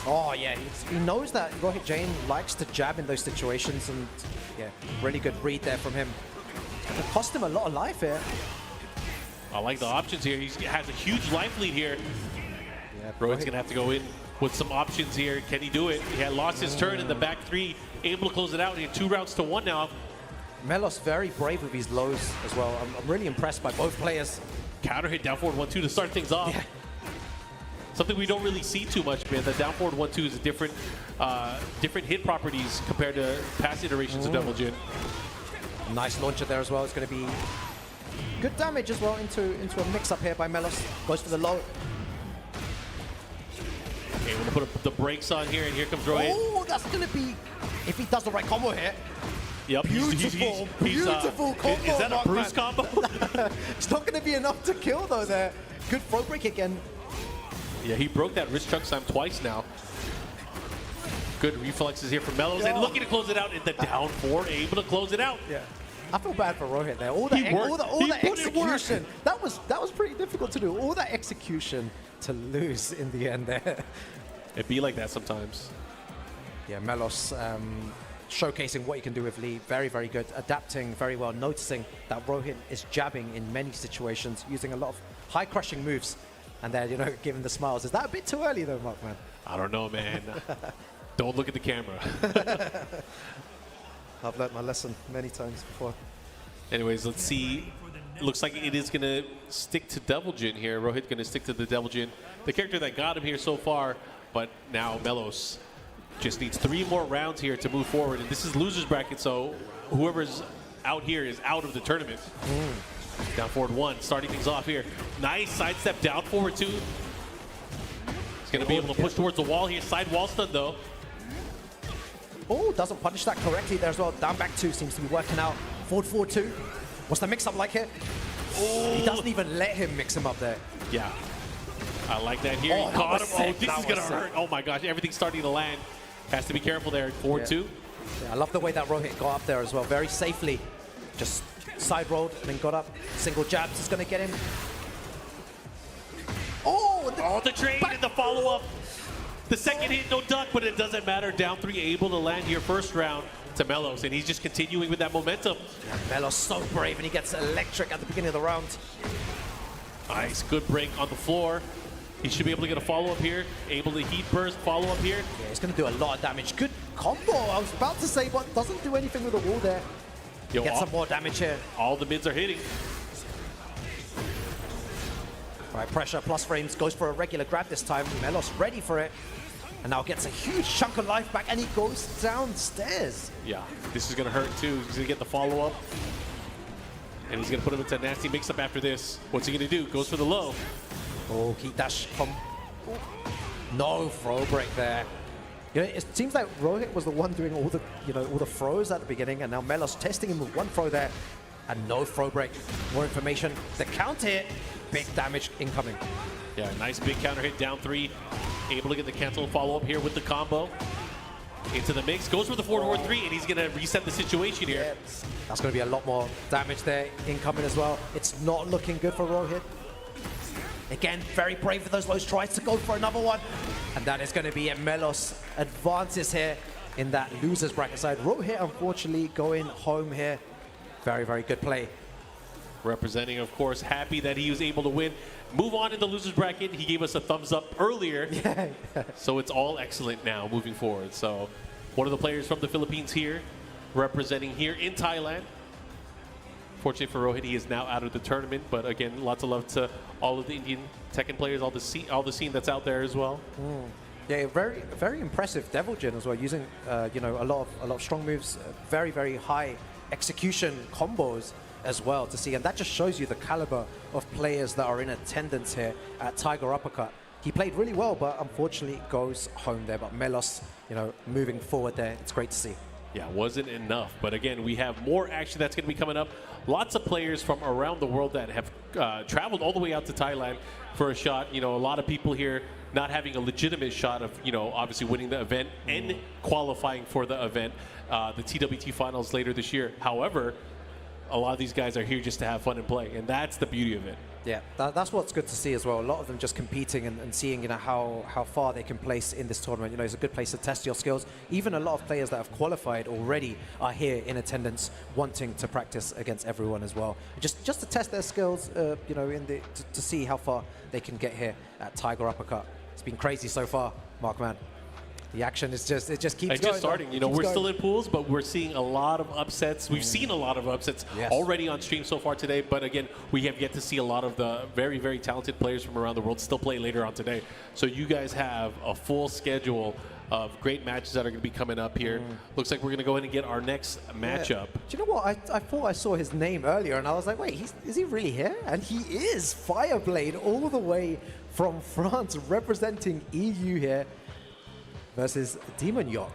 Oh yeah, he knows that Rohit Jain likes to jab in those situations, and yeah, really good read there from him. It cost him a lot of life here. I like the options here. He has a huge life lead here. Yeah, Rohit's going to have to go in with some options here. Can he do it? He had lost his turn in the back 3, able to close it out in 2 rounds to 1 now. Melos very brave with his lows as well. I'm really impressed by both players. Counter hit down forward 1-2 to start things off. Yeah. Something we don't really see too much, man. The down forward 1-2 is a different hit properties compared to past iterations of Devil Jin. Nice launcher there as well. It's going to be good damage as well into a mix-up here by Melos. Goes for the low. Able to put the brakes on here, and here comes Rohit. Oh, that's going to be, if he does the right combo here. Yep. Beautiful, beautiful combo. Is that a Bruce combo? It's not going to be enough to kill, though, there. Good throw break again. Yeah, he broke that wrist chunk time twice now. Good reflexes here from Mellows, and looking to close it out in the down 4, able to close it out. Yeah. I feel bad for Rohit there. All that execution. That was pretty difficult to do. All that execution to lose in the end there. It'd be like that sometimes. Yeah, Melos showcasing what he can do with Lee. Very, very good. Adapting very well. Noticing that Rohit is jabbing in many situations, using a lot of high crushing moves. And then, you know, giving the smiles. Is that a bit too early though, Markman? I don't know, man. Don't look at the camera. I've learnt my lesson many times before. Anyways, let's see. Looks like it is going to stick to Devil Jin here. Rohit going to stick to the Devil Jin, the character that got him here so far. But now Melos just needs 3 more rounds here to move forward. And this is loser's bracket, so whoever's out here is out of the tournament. Down forward 1, starting things off here. Nice sidestep down forward 2. He's going to be able to push towards the wall here. Side wall stun though. Oh, doesn't punish that correctly there as well. Down back 2 seems to be working out. Forward 2. What's the mix up like here? Oh. He doesn't even let him mix him up there. Yeah. I like that here. He caught him. Oh, this is going to hurt. Oh my gosh, everything's starting to land. Has to be careful there. Forward 2. Yeah, I love the way that Rohit got up there as well. Very safely. Just side rolled and then got up. Single jabs is going to get him. Oh, the trade and the follow-up. The second hit, no duck, but it doesn't matter. Down 3, able to land here first round to Melos, and he's just continuing with that momentum. Yeah, Melos so brave, and he gets electric at the beginning of the round. Nice, good break on the floor. He should be able to get a follow-up here. Able to heat burst, follow-up here. Yeah, he's going to do a lot of damage. Good combo, I was about to say, but doesn't do anything with the wall there. Yo, Get some more damage here. All the mids are hitting. Right, pressure plus frames, goes for a regular grab this time. Melos ready for it. And now gets a huge chunk of life back, and he goes downstairs. Yeah, this is going to hurt too. He's going to get the follow-up. And he's going to put him into a nasty mix-up after this. What's he going to do? Goes for the low. Oh, heat dash from... No throw break there. You know, it seems like Rohit was the one doing all the, all the throws at the beginning, and now Melos testing him with one throw there, and no throw break. More information. The counter hit, big damage incoming. Yeah, nice big counter hit down 3. Able to get the cancel follow-up here with the combo. Into the mix, goes for the forward 3, and he's going to reset the situation here. Yeah, that's going to be a lot more damage there incoming as well. It's not looking good for Rohit. Again, very brave with those lows, tries to go for another one. And that is going to be a Melos advances here in that loser's bracket side. Rohit, unfortunately, going home here. Very, very good play. Representing, of course, happy that he was able to win. Move on in the loser's bracket. He gave us a thumbs up earlier. Yeah. So it's all excellent now moving forward. So one of the players from the Philippines here, representing here in Thailand. Fortunately for Rohit, he is now out of the tournament. But again, lots of love to all of the Indian Tekken players, all the scene that's out there as well. Yeah, very, very impressive Devil Jin as well, using a lot of strong moves, very, very high execution combos as well to see, and that just shows you the caliber of players that are in attendance here at Tiger Uppercut. He played really well, but unfortunately goes home there. But Melos, moving forward there, it's great to see. Yeah, wasn't enough. But again, we have more action that's going to be coming up. Lots of players from around the world that have traveled all the way out to Thailand for a shot. A lot of people here not having a legitimate shot of, obviously winning the event and qualifying for the event, the TWT finals later this year. However, a lot of these guys are here just to have fun and play, and that's the beauty of it. Yeah, that's what's good to see as well. A lot of them just competing and seeing, how far they can place in this tournament. It's a good place to test your skills. Even a lot of players that have qualified already are here in attendance, wanting to practice against everyone as well. Just to test their skills, to see how far they can get here at Tiger Uppercut. It's been crazy so far, Markman. The action is just, it just keeps going. It's just starting. We're still in pools, but we're seeing a lot of upsets. We've seen a lot of upsets already on stream so far today. But again, we have yet to see a lot of the very, very talented players from around the world still play later on today. So you guys have a full schedule of great matches that are going to be coming up here. Looks like we're going to go ahead and get our next matchup. Yeah. Do you know what? I thought I saw his name earlier, and I was like, wait, is he really here? And he is. Fireblade all the way from France, representing EU here. versus Demon Yok.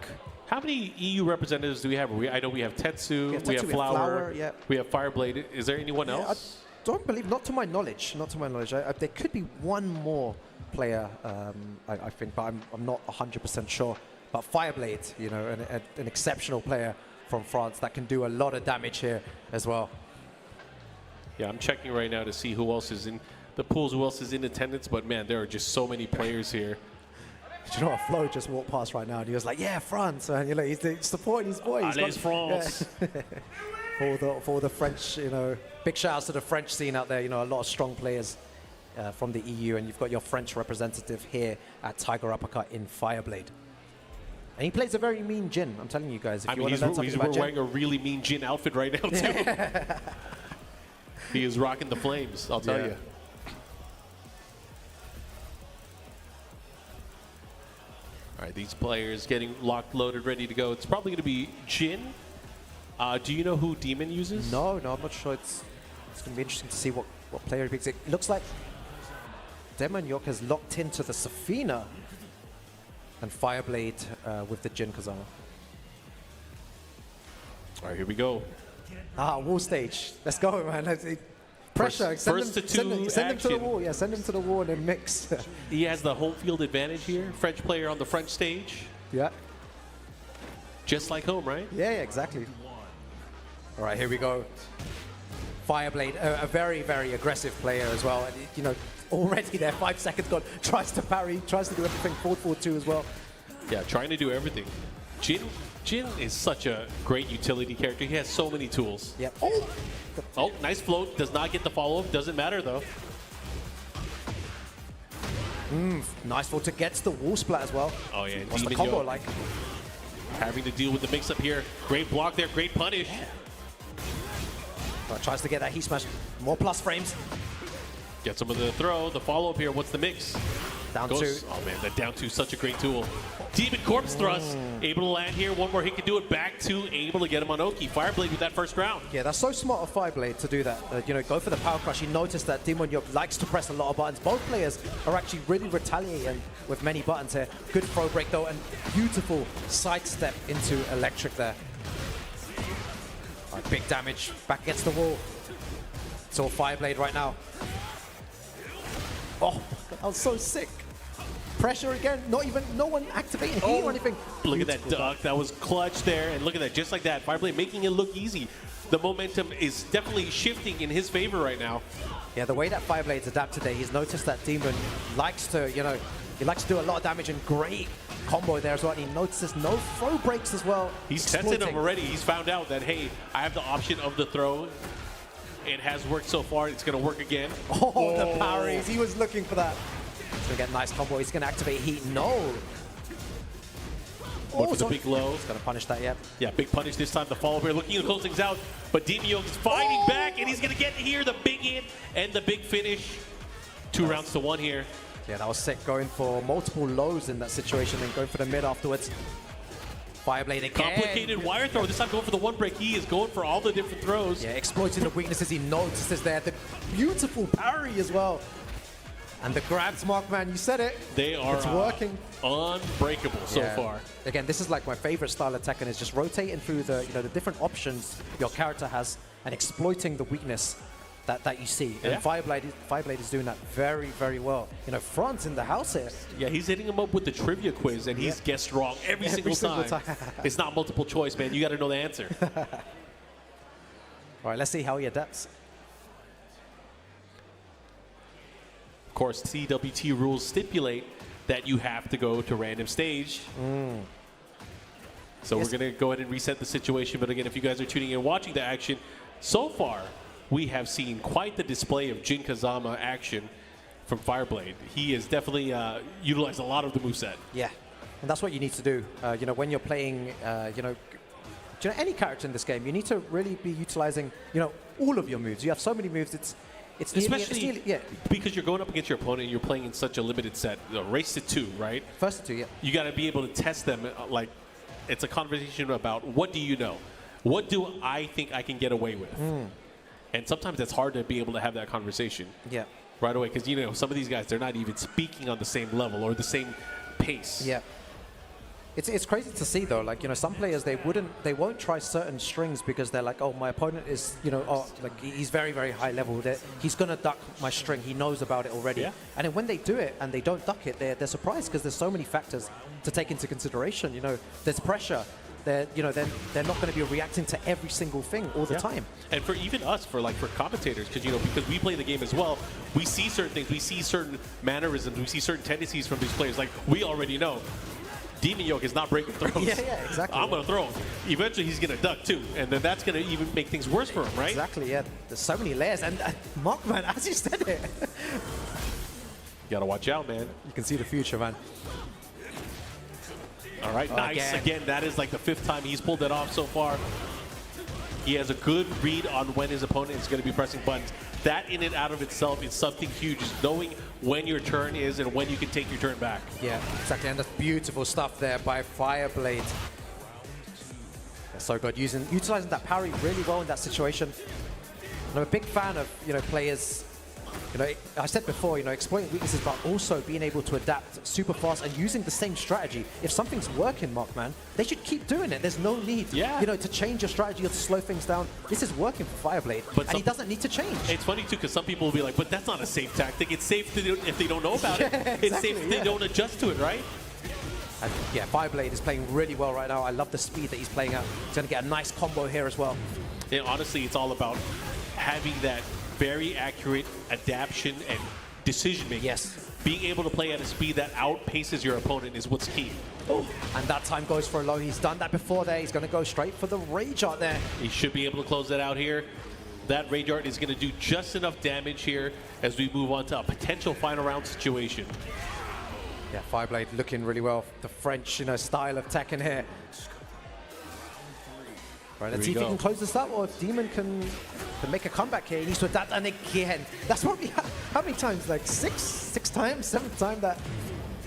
How many EU representatives do we have? I know we have Tetsu, We have we Tetsu, have we have Flower, Flower, yeah. we have Fireblade. Is there anyone Yeah, else? I don't believe, not to my knowledge, there could be one more player, I think, but I'm not 100% sure. But Fireblade, you know, an exceptional player from France that can do a lot of damage here as well. Yeah, I'm checking right now to see who else is in the pools, who else is in attendance. But man, there are just so many players here. Do you know what? Flo just walked past right now and he was like, "Yeah, France," and you're like, he's supporting his boy. Allez, France. Yeah. for the French, you know, big shout outs to the French scene out there. You know, a lot of strong players from the EU, and you've got your French representative here at Tiger Uppercut in Fireblade. And he plays a very mean Jin. I'm telling you guys. If you want to learn something he's about Jin, wearing a really mean Jin outfit right now too. He is rocking the flames, I'll tell Yeah. you. All right, these players getting locked, loaded, ready to go. It's probably going to be Jin. Do you know who Demon uses? No, I'm not sure. It's going to be interesting to see what player he picks. It looks like Demon Yok has locked into the Safina and Fireblade with the Jin Kazama. All right, here we go. Wall stage. Let's go, man. Pressure. First to two send him to the action. wall. Yeah, send him to the wall and then mix. He has the home field advantage here. French player on the French stage. Yeah. Just like home, right? Yeah, exactly. All right, here we go. Fireblade, a very, very aggressive player as well. And, you know, already there, 5 seconds gone. Tries to parry, tries to do everything. Forward 4-2 as well. Yeah, trying to do everything. Jin is such a great utility character. He has so many tools. Yep. Oh, nice float. Does not get the follow-up. Doesn't matter, though. Nice float to get to the wall splat as well. Oh, yeah. What's the Demon combo Yo like? having to deal with the mix-up here. Great block there. Great punish. Tries to get that heat smash. More plus frames. Gets him with the throw. The follow-up here. What's the mix? Down Goes, 2. oh, man. That down 2 is such a great tool. Demon Corpse Thrust. Able to land here. One more hit can do it. Back 2. Able to get him on Oki. Fireblade with that first round. Yeah, that's so smart of Fireblade to do that. You know, go for the power crush. You notice that Demon Yok likes to press a lot of buttons. Both players are actually really retaliating with many buttons here. Good throw break though, and beautiful sidestep into electric there. All right, big damage. Back against the wall. It's all Fireblade right now. Oh, that was so sick. Pressure again. No one activating heat or anything. Look at that Beautiful duck. That was clutch there. And look at that. Just like that. Fireblade making it look easy. The momentum is definitely shifting in his favor right now. Yeah, the way that Fireblade's adapted there, he's noticed that Demon likes to, you know, he likes to do a lot of damage and great combo there as well. And he notices no throw breaks as well. He's tested him already. He's found out that, hey, I have the option of the throw. It has worked so far. It's going to work again. Oh, the parries. He was looking for that. He's going to get a nice combo. He's going to activate heat. No. Going for the big low. He's going to punish that, yep. Yeah, big punish this time. The follow-up here looking to close things out. But Demon Yok is fighting back, and he's going to get here the big hit and the big finish. 2 rounds to 1 here. Yeah, that was sick. Going for multiple lows in that situation and going for the mid afterwards. Fireblade again. Complicated wire throw. This time going for the 1 break. He is going for all the different throws. Yeah, exploiting the weaknesses he notices there. The beautiful parry as well. And the grabs, Markman, you said it. They are It's working. Unbreakable so Yeah. far. Again, this is like my favorite style of Tekken, is just rotating through the, you know, the different options your character has and exploiting the weakness that you see. Yeah. And Fireblade is doing that very, very well. You know, France in the house here. Yeah, he's hitting him up with the trivia quiz, and he's guessed wrong every single time. It's not multiple choice, man. You got to know the answer. All right, let's see how he adapts. Of course, TWT rules stipulate that you have to go to random stage. So Yes. we're going to go ahead and reset the situation. But again, if you guys are tuning in and watching the action, so far we have seen quite the display of Jin Kazama action from Fireblade. He has definitely utilized a lot of the moveset. Yeah, and that's what you need to do. You know, when you're playing, you know, any character in this game, you need to really be utilizing, you know, all of your moves. You have so many moves. It's Especially yeah. because you're going up against your opponent and you're playing in such a limited set. Race to 2, right? First to 2, yeah. You got to be able to test them. Like, it's a conversation about what do you know? What do I think I can get away with? And sometimes it's hard to be able to have that conversation Yeah. right away because, you know, some of these guys, they're not even speaking on the same level or the same pace. Yeah. It's crazy to see though. Like, you know, some players they won't try certain strings because they're like, oh, my opponent is, you know, oh, like he's very, very high level. He's gonna duck my string. He knows about it already. Yeah. And then when they do it and they don't duck it, they're surprised because there's so many factors to take into consideration. You know, there's pressure. They're not going to be reacting to every single thing all the time. And for even us, for commentators, because we play the game as well, we see certain things, we see certain mannerisms, we see certain tendencies from these players. Like, we already know Demon Yoke is not breaking throws. Yeah, exactly. I'm going to throw him. Eventually, he's going to duck too, and then that's going to even make things worse for him, right? Exactly. Yeah. There's so many layers, and Mark, man, as you said it, You got to watch out, man. you can see the future, man. All right, nice. Again, that is like the 5th time he's pulled that off so far. He has a good read on when his opponent is going to be pressing buttons. That in and out of itself is something huge, is knowing when your turn is and when you can take your turn back. Yeah, exactly. And that's beautiful stuff there by Fireblade. Yeah, so good. Utilizing that parry really well in that situation. And I'm a big fan of, you know, players. You know, I said before, you know, exploiting weaknesses, but also being able to adapt super fast and using the same strategy. If something's working, Markman, they should keep doing it. There's no need, you know, to change your strategy or to slow things down. This is working for Fireblade, and he doesn't need to change. It's funny too, because some people will be like, "But that's not a safe tactic. It's safe if they don't know about it. It's safe if they don't adjust to it, right?" And yeah, Fireblade is playing really well right now. I love the speed that he's playing at. He's going to get a nice combo here as well. And honestly, it's all about having that very accurate adaptation and decision making. Yes. Being able to play at a speed that outpaces your opponent is what's key. Oh, and that time goes for a low. He's done that before there. He's going to go straight for the Rage Art there. He should be able to close that out here. That Rage Art is going to do just enough damage here as we move on to a potential final round situation. Yeah, Fireblade looking really well. The French, you know, style of Tekken here. Right, let's see if he can close this up, or if Demon can make a comeback here. He needs to adapt, and again, that's probably how many times? Like six times, 7th time that,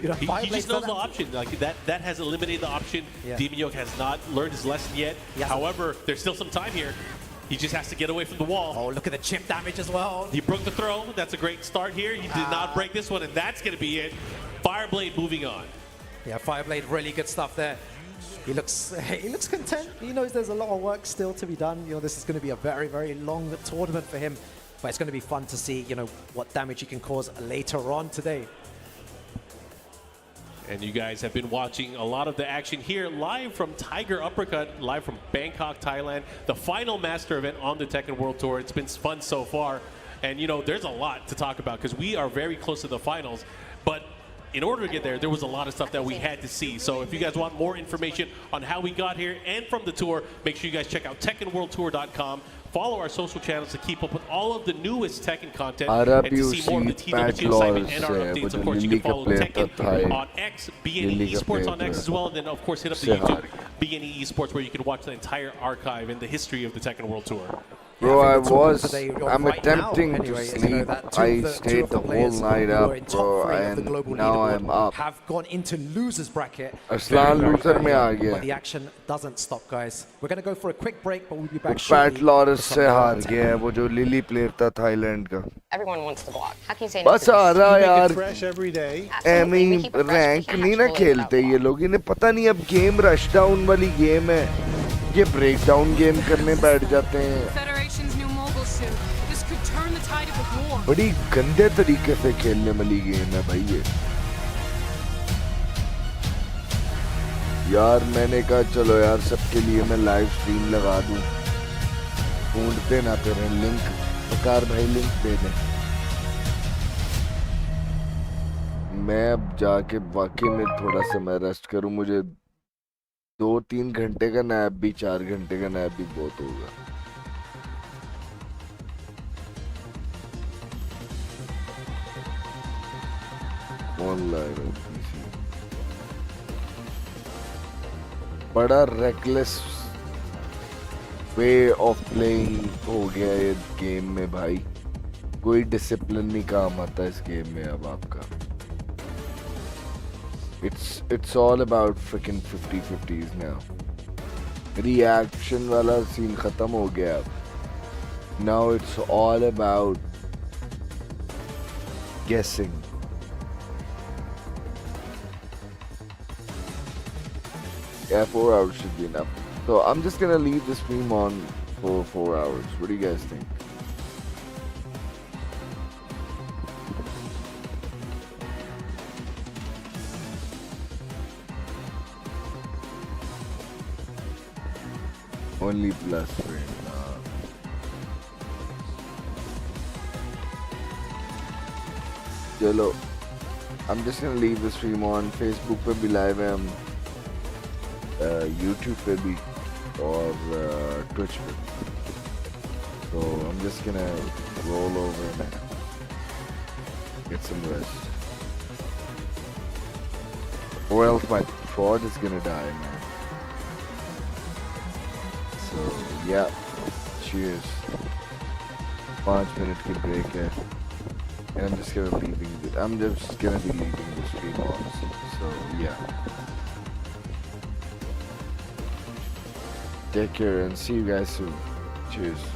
you know, he just knows the option. Like that has eliminated the option. Yeah. Demon Yoke has not learned his lesson yet. However, there's still some time here. He just has to get away from the wall. Oh, look at the chip damage as well. He broke the throw. That's a great start here. He did not break this one, and that's going to be it. Fireblade moving on. Yeah, Fireblade, really good stuff there. He looks content. He knows there's a lot of work still to be done. You know, this is going to be a very, very long tournament for him. But it's going to be fun to see, you know, what damage he can cause later on today. And you guys have been watching a lot of the action here live from Tiger Uppercut, live from Bangkok, Thailand. The final master event on the Tekken World Tour. It's been fun so far. And, you know, there's a lot to talk about because we are very close to the finals. But in order to get there was a lot of stuff that we had to see. So if you guys want more information on how we got here and from the tour, make sure you guys check out TekkenWorldTour.com. Follow our social channels to keep up with all of the newest Tekken content and to see more of the TWT assignment and our updates. Of course, you can follow Tekken on X, BNE Esports on X as well. And then, of course, hit up the YouTube BNE Esports where you can watch the entire archive and the history of the Tekken World Tour. Bro, I'm attempting to sleep. I stayed the whole night up, bro, and now I'm up. Have gone into losers bracket. Aslan loser में आ गया. But the action doesn't stop, guys. We're going to go for a quick break, but we'll be back Pat shortly. Lawrence से हार गया है वो जो lily player था Thailand का. Everyone wants to block. How can you say no? बस आ रहा यार. Fresh every day. एमी रैंक नहीं ना खेलते ये लोग. इन्हें पता नहीं अब गेम रश डाउन वाली गेम है. ये ब्रेक डाउन गेम करने बैठ जाते हैं. This could turn the tide of the war. बड़ी गंदे तरीके से खेलने वाली गेम है भाई ये. यार मैंने कहा चलो यार सबके लिए मैं लाइव स्ट्रीम लगा दूं. ढूंढते ना फिर लिंक. प्रकार भाई लिंक दे दें. मैं अब जाके वाकई में थोड़ा सा मैं रेस्ट करूं. मुझे 2-3 घंटे का नैप भी 4 घंटे का नैप भी बहुत होगा. ऑनलाइन बड़ा रेकलेस वे ऑफ प्लेइंग हो गया ये गेम में भाई. कोई डिसिप्लिन नहीं काम आता इस गेम में अब आपका. It's all about freaking 50-50s now. Reaction वाला सीन खत्म हो गया अब. Now it's all about guessing. Yeah, 4 hours should be enough. So I'm just gonna leave the stream on for 4 hours. What do you guys think? Only plus frame. Chalo, I'm just gonna leave the stream on Facebook पे भी live है हम, YouTube पे भी और Twitch पे. So I'm just gonna roll over and get some rest. Or else my fraud is gonna die, man. So yeah, cheers. 5 minute की break है. And I'm just gonna be leaving the stream on. So yeah. Take care and see you guys soon. Cheers.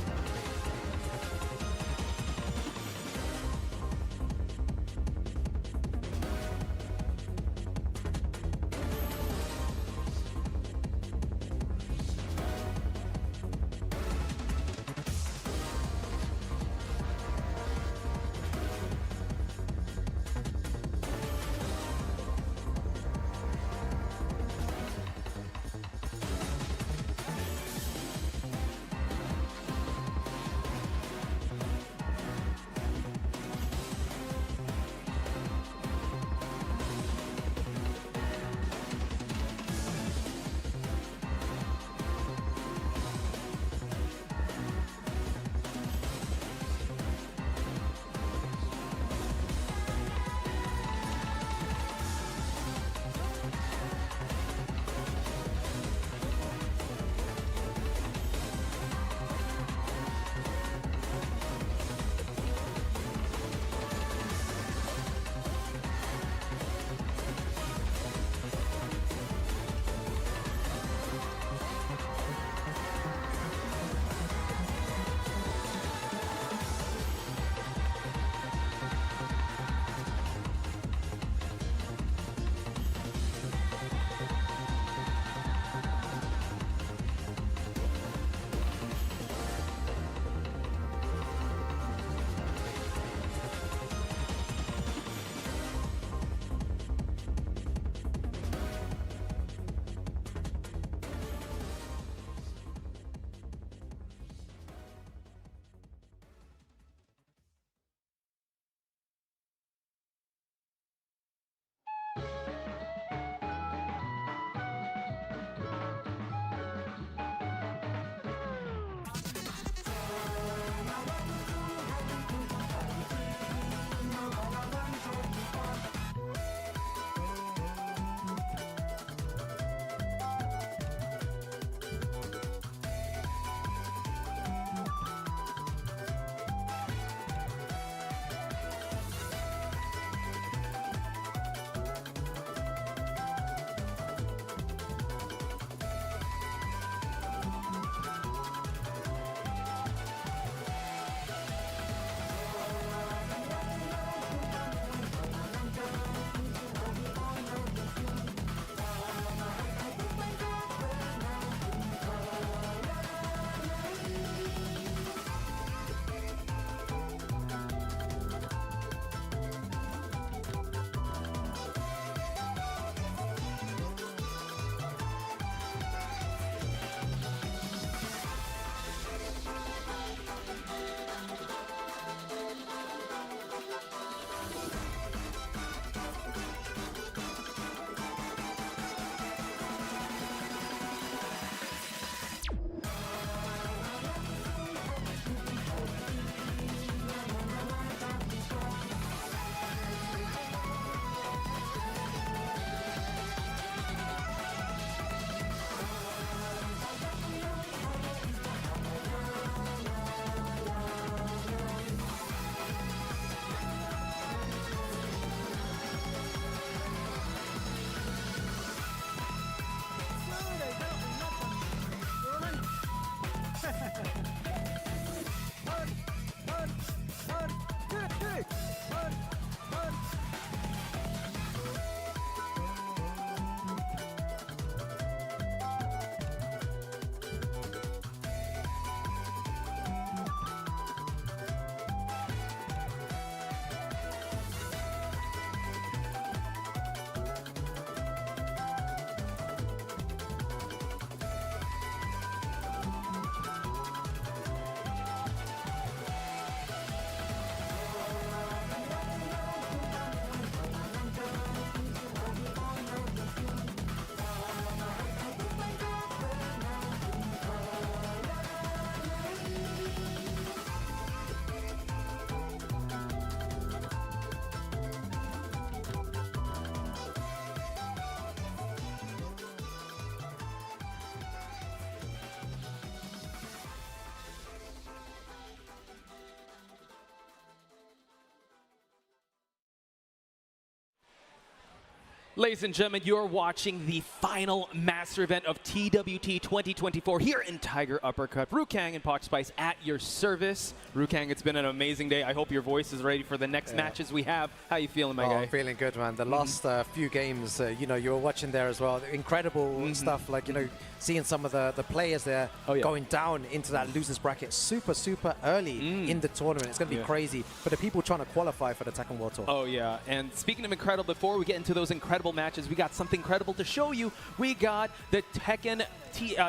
Ladies and gentlemen, you're watching the final master event of TWT 2024 here in Tiger Uppercut. Rukang and Poch Spice at your service. Rukang, it's been an amazing day. I hope your voice is ready for the next matches we have. How you feeling, my guy? I'm feeling good, man. The last few games, you know, you were watching there as well. Incredible stuff, like, you know, seeing some of the players there going down into that losers bracket super early in the tournament. It's going to be crazy for the people trying to qualify for the Tekken World Tour. Oh, yeah. And speaking of incredible, before we get into those incredible matches, we got something incredible to show you. We got the Tekken A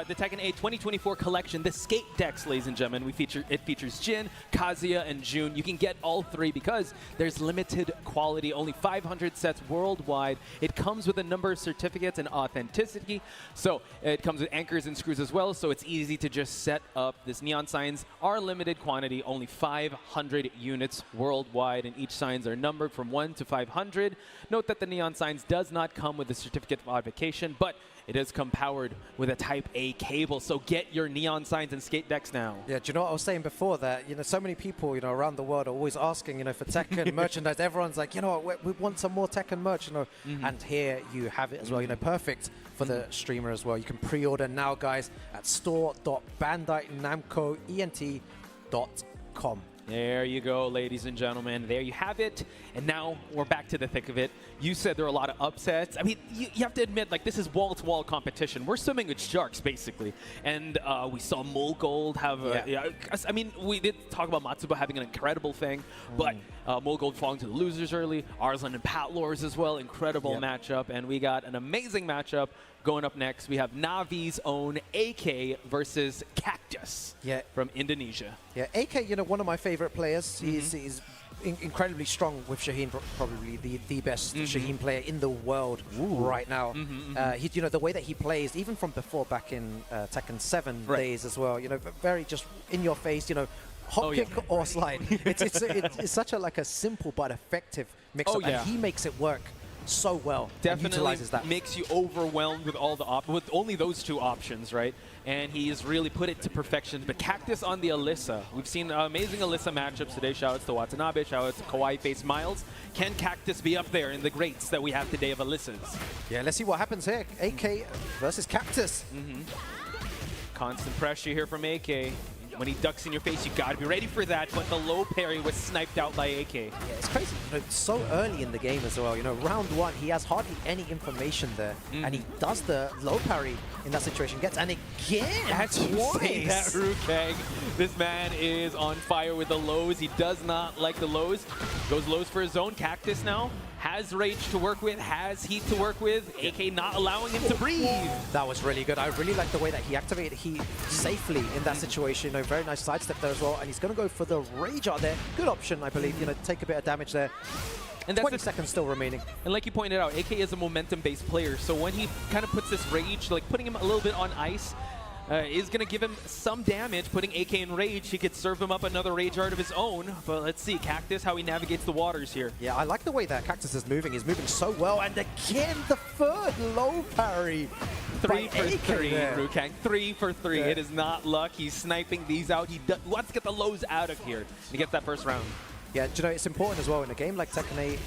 2024 collection, the skate decks, ladies and gentlemen. It features Jin, Kazuya, and Jun. You can get all three because there's limited quality, only 500 sets worldwide. It comes with a number of certificates and authenticity. So it comes with anchors and screws as well, so it's easy to just set up. This neon signs are limited quantity, only 500 units worldwide, and each signs are numbered from 1 to 500. Note that the neon signs does not come with a certificate of authentication, but it does come powered with a Type A cable, so get your neon signs and skate decks now. Yeah, do you know what I was saying before? That, you know, so many people, you know, around the world are always asking, you know, for Tekken merchandise. Everyone's like, you know what, we want some more Tekken merch, you know. And here you have it as well, you know, perfect for the streamer as well. You can pre-order now, guys, at store.bandainamcoent.com. There you go, ladies and gentlemen. There you have it. And now we're back to the thick of it. You said there are a lot of upsets. I mean, you have to admit, like, this is wall-to-wall competition. We're swimming with sharks, basically. And we saw Mulgold have a... I mean, we did talk about Matsuba having an incredible thing, but Mulgold falling to the losers early. Arslan and Patlors as well. Incredible matchup. And we got an amazing matchup. Going up next, we have Navi's own AK versus Cactus from Indonesia. Yeah, AK, you know, one of my favorite players. He's incredibly strong with Shaheen, probably the best Shaheen player in the world right now. He, you know, the way that he plays, even from before, back in Tekken 7 days as well, you know, very just in your face, you know, hop kick or slide. It's such a like a simple but effective mix-up, and he makes it work so well. Definitely utilizes that. Makes you overwhelmed with all the with only those two options, right? And he's really put it to perfection. But Cactus on the Alyssa. We've seen amazing Alyssa matchups today. Shoutouts to Watanabe, shoutouts to Kawaii Face Miles. Can Cactus be up there in the greats that we have today of Alyssas? Yeah, let's see what happens here. AK versus Cactus. Constant pressure here from AK. When he ducks in your face, you gotta be ready for that, but the low parry was sniped out by AK. Yeah, it's crazy. You know, it's so early in the game as well. You know, round one, he has hardly any information there, and he does the low parry in that situation. Gets, and again, that's twice. That Rukang. This man is on fire with the lows. He does not like the lows. Goes lows for his own. Cactus now has rage to work with, has heat to work with. AK not allowing him to breathe. That was really good. I really like the way that he activated heat safely in that situation. You know, very nice sidestep there as well. And he's going to go for the rage out there. Good option, I believe. You know, take a bit of damage there. And 20 seconds still remaining. And like you pointed out, AK is a momentum-based player. So when he kind of puts this rage, like putting him a little bit on ice, is going to give him some damage. Putting AK in rage, he could serve him up another rage art of his own. But let's see, Cactus, how he navigates the waters here. Yeah, I like the way that Cactus is moving. He's moving so well. And again, the third low parry. 3 for 3, Rukang. 3 for 3. It is not luck. He's sniping these out. He wants to get the lows out of here to get that first round. Yeah, do you know, it's important as well in a game like Tekken 8,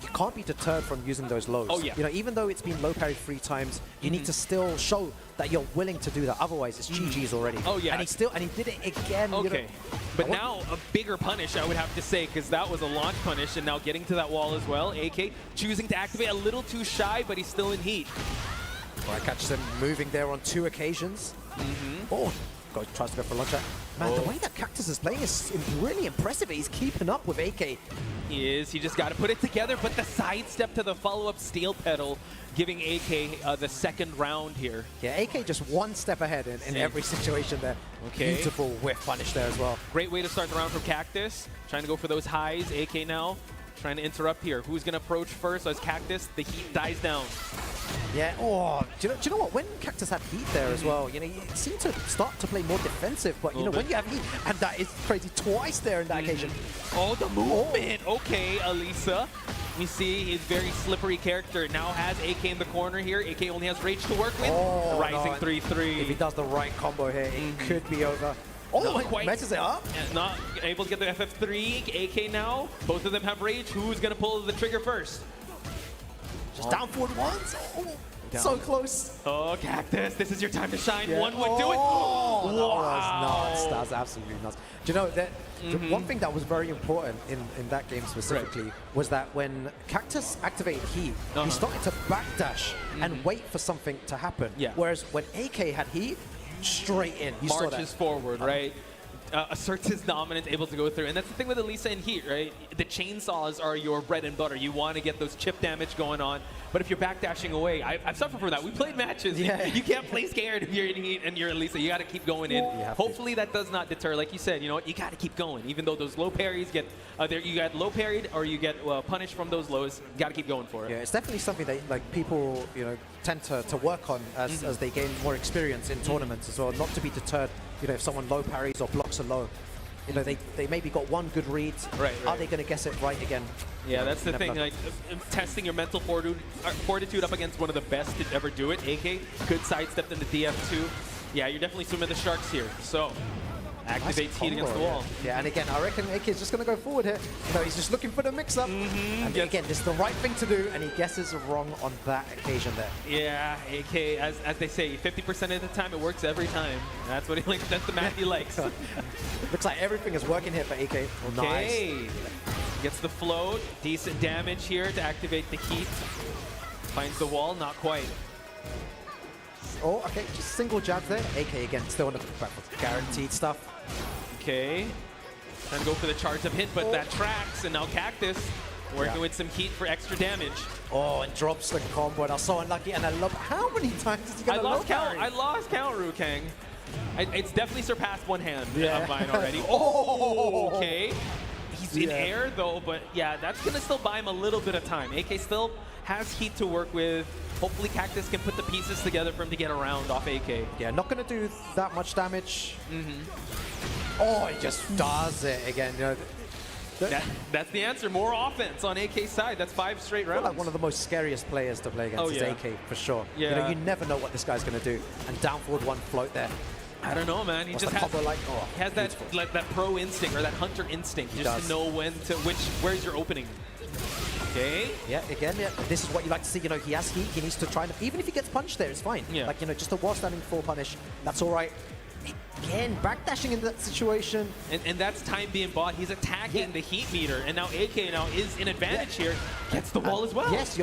you can't be deterred from using those lows. Oh, yeah. You know, even though it's been low parry 3 times, you need to still show that you're willing to do that. Otherwise, it's GG's already. Oh, yeah. And he did it again. Okay. You know, but now a bigger punish, I would have to say, because that was a launch punish, and now getting to that wall as well. AK choosing to activate a little too shy, but he's still in heat. Well, I catch him moving there on 2 occasions. Oh, tries to go for a launcher. Man, the way that Cactus is playing is really impressive. He's keeping up with AK. He is. He just got to put it together, but the sidestep to the follow-up steel pedal, giving AK the second round here. Yeah, AK just one step ahead in every situation there. Okay. Beautiful whiff punish there as well. Great way to start the round from Cactus. Trying to go for those highs. AK now trying to interrupt here. Who's going to approach first? As Cactus, the heat dies down. Yeah, oh, do you know what? When Cactus had heat there as well, you know, you seem to start to play more defensive, but, you know, when you have heat, and that is crazy twice there in that occasion. Oh, the movement! Okay, Alyssa. You see his very slippery character now has AK in the corner here. AK only has rage to work with. Oh, Rising 3-3. If he does the right combo here, it could be over. Oh, he messes it up. Not able to get the FF3. AK now. Both of them have rage. Who's going to pull the trigger first? Just down forward once. Oh, so close. Oh, Cactus, this is your time to shine. Yeah. One would do it. Oh, that Wow. was nuts. That was absolutely nuts. Do you know that the one thing that was very important in that game specifically was that when Cactus activated heat, he started to backdash and wait for something to happen. Yeah. Whereas when AK had heat, straight in. You saw Marches that. forward, right? Asserts his dominance, able to go through. And that's the thing with Elisa in Heat, right? The chainsaws are your bread and butter. You want to get those chip damage going on. But if you're backdashing away, I've suffered from that. We played matches. Yeah. You can't play scared if you're in Heat and you're Elisa. You got to keep going in. Hopefully that does not deter. Like you said, you know what? You got to keep going. Even though those low parries get, you get low parried or you get punished from those lows, you got to keep going for it. Yeah, it's definitely something that like people, you know, tend to work on as they gain more experience in tournaments as well. Not to be deterred, you know, if someone low parries or blocks a low. You know, they maybe got one good read. Right. Are they going to guess it right again? Yeah, that's the thing. Like testing your mental fortitude up against one of the best to ever do it. AK could sidestep into DF2. Yeah, you're definitely swimming the sharks here. So activate heat against the wall. Yeah, and again, I reckon AK is just going to go forward here. You know, he's just looking for the mix-up. And again, this is the right thing to do, and he guesses wrong on that occasion there. Yeah, AK, as they say, 50% of the time it works every time. That's what he likes. That's the math he likes. Looks like everything is working here for AK. Okay. Nice. Gets the float. Decent damage here to activate the heat. Finds the wall, not quite. Oh, okay, just single jab there. AK again, still on the back foot. Guaranteed stuff. Okay. Trying to go for the charge up hit, but that tracks, and now Cactus working with some heat for extra damage. Oh, and drops the combo, and I was so unlucky, and I love how many times is he going to low parry? I lost count, Rukang. It's definitely surpassed one hand of mine already. Oh, okay. He's in air though, but yeah, that's gonna still buy him a little bit of time. AK still has heat to work with. Hopefully Cactus can put the pieces together for him to get around off AK. Yeah, not gonna do that much damage. Oh, he just does it again. You know, that's the answer. More offense on AK's side. That's 5 straight rounds. like one of the most scariest players to play against is AK for sure. Yeah. You know, you never know what this guy's gonna do. And down forward one float there. I don't know, man. He What's just the has, combo like? Oh, he has that like that pro instinct or that hunter instinct, just to know when to where's your opening. Okay. Yeah, again, this is what you like to see. You know, he has heat. He needs to try and even if he gets punched there, it's fine. Yeah. Like, you know, just a wall standing full punish. That's all right. Again, backdashing in that situation. And that's time being bought. He's attacking the heat meter, and now AK now is in advantage here. Gets the wall as well. Yes,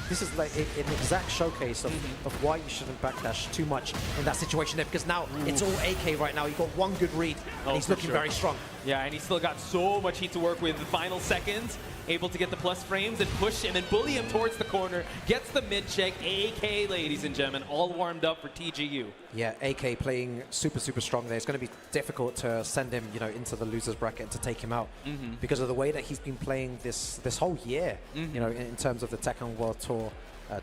this is like an exact showcase of why you shouldn't backdash too much in that situation there, because now it's all AK right now. You've got one good read, and he's looking very strong. Yeah, and he's still got so much heat to work with. The final seconds, able to get the plus frames and push and then bully him towards the corner. Gets the mid check. AK, ladies and gentlemen, all warmed up for TGU. Yeah, AK playing super strong there. It's going to be difficult to send him, you know, into the losers bracket and to take him out because of the way that he's been playing this whole year. You know, in terms of the Tekken World Tour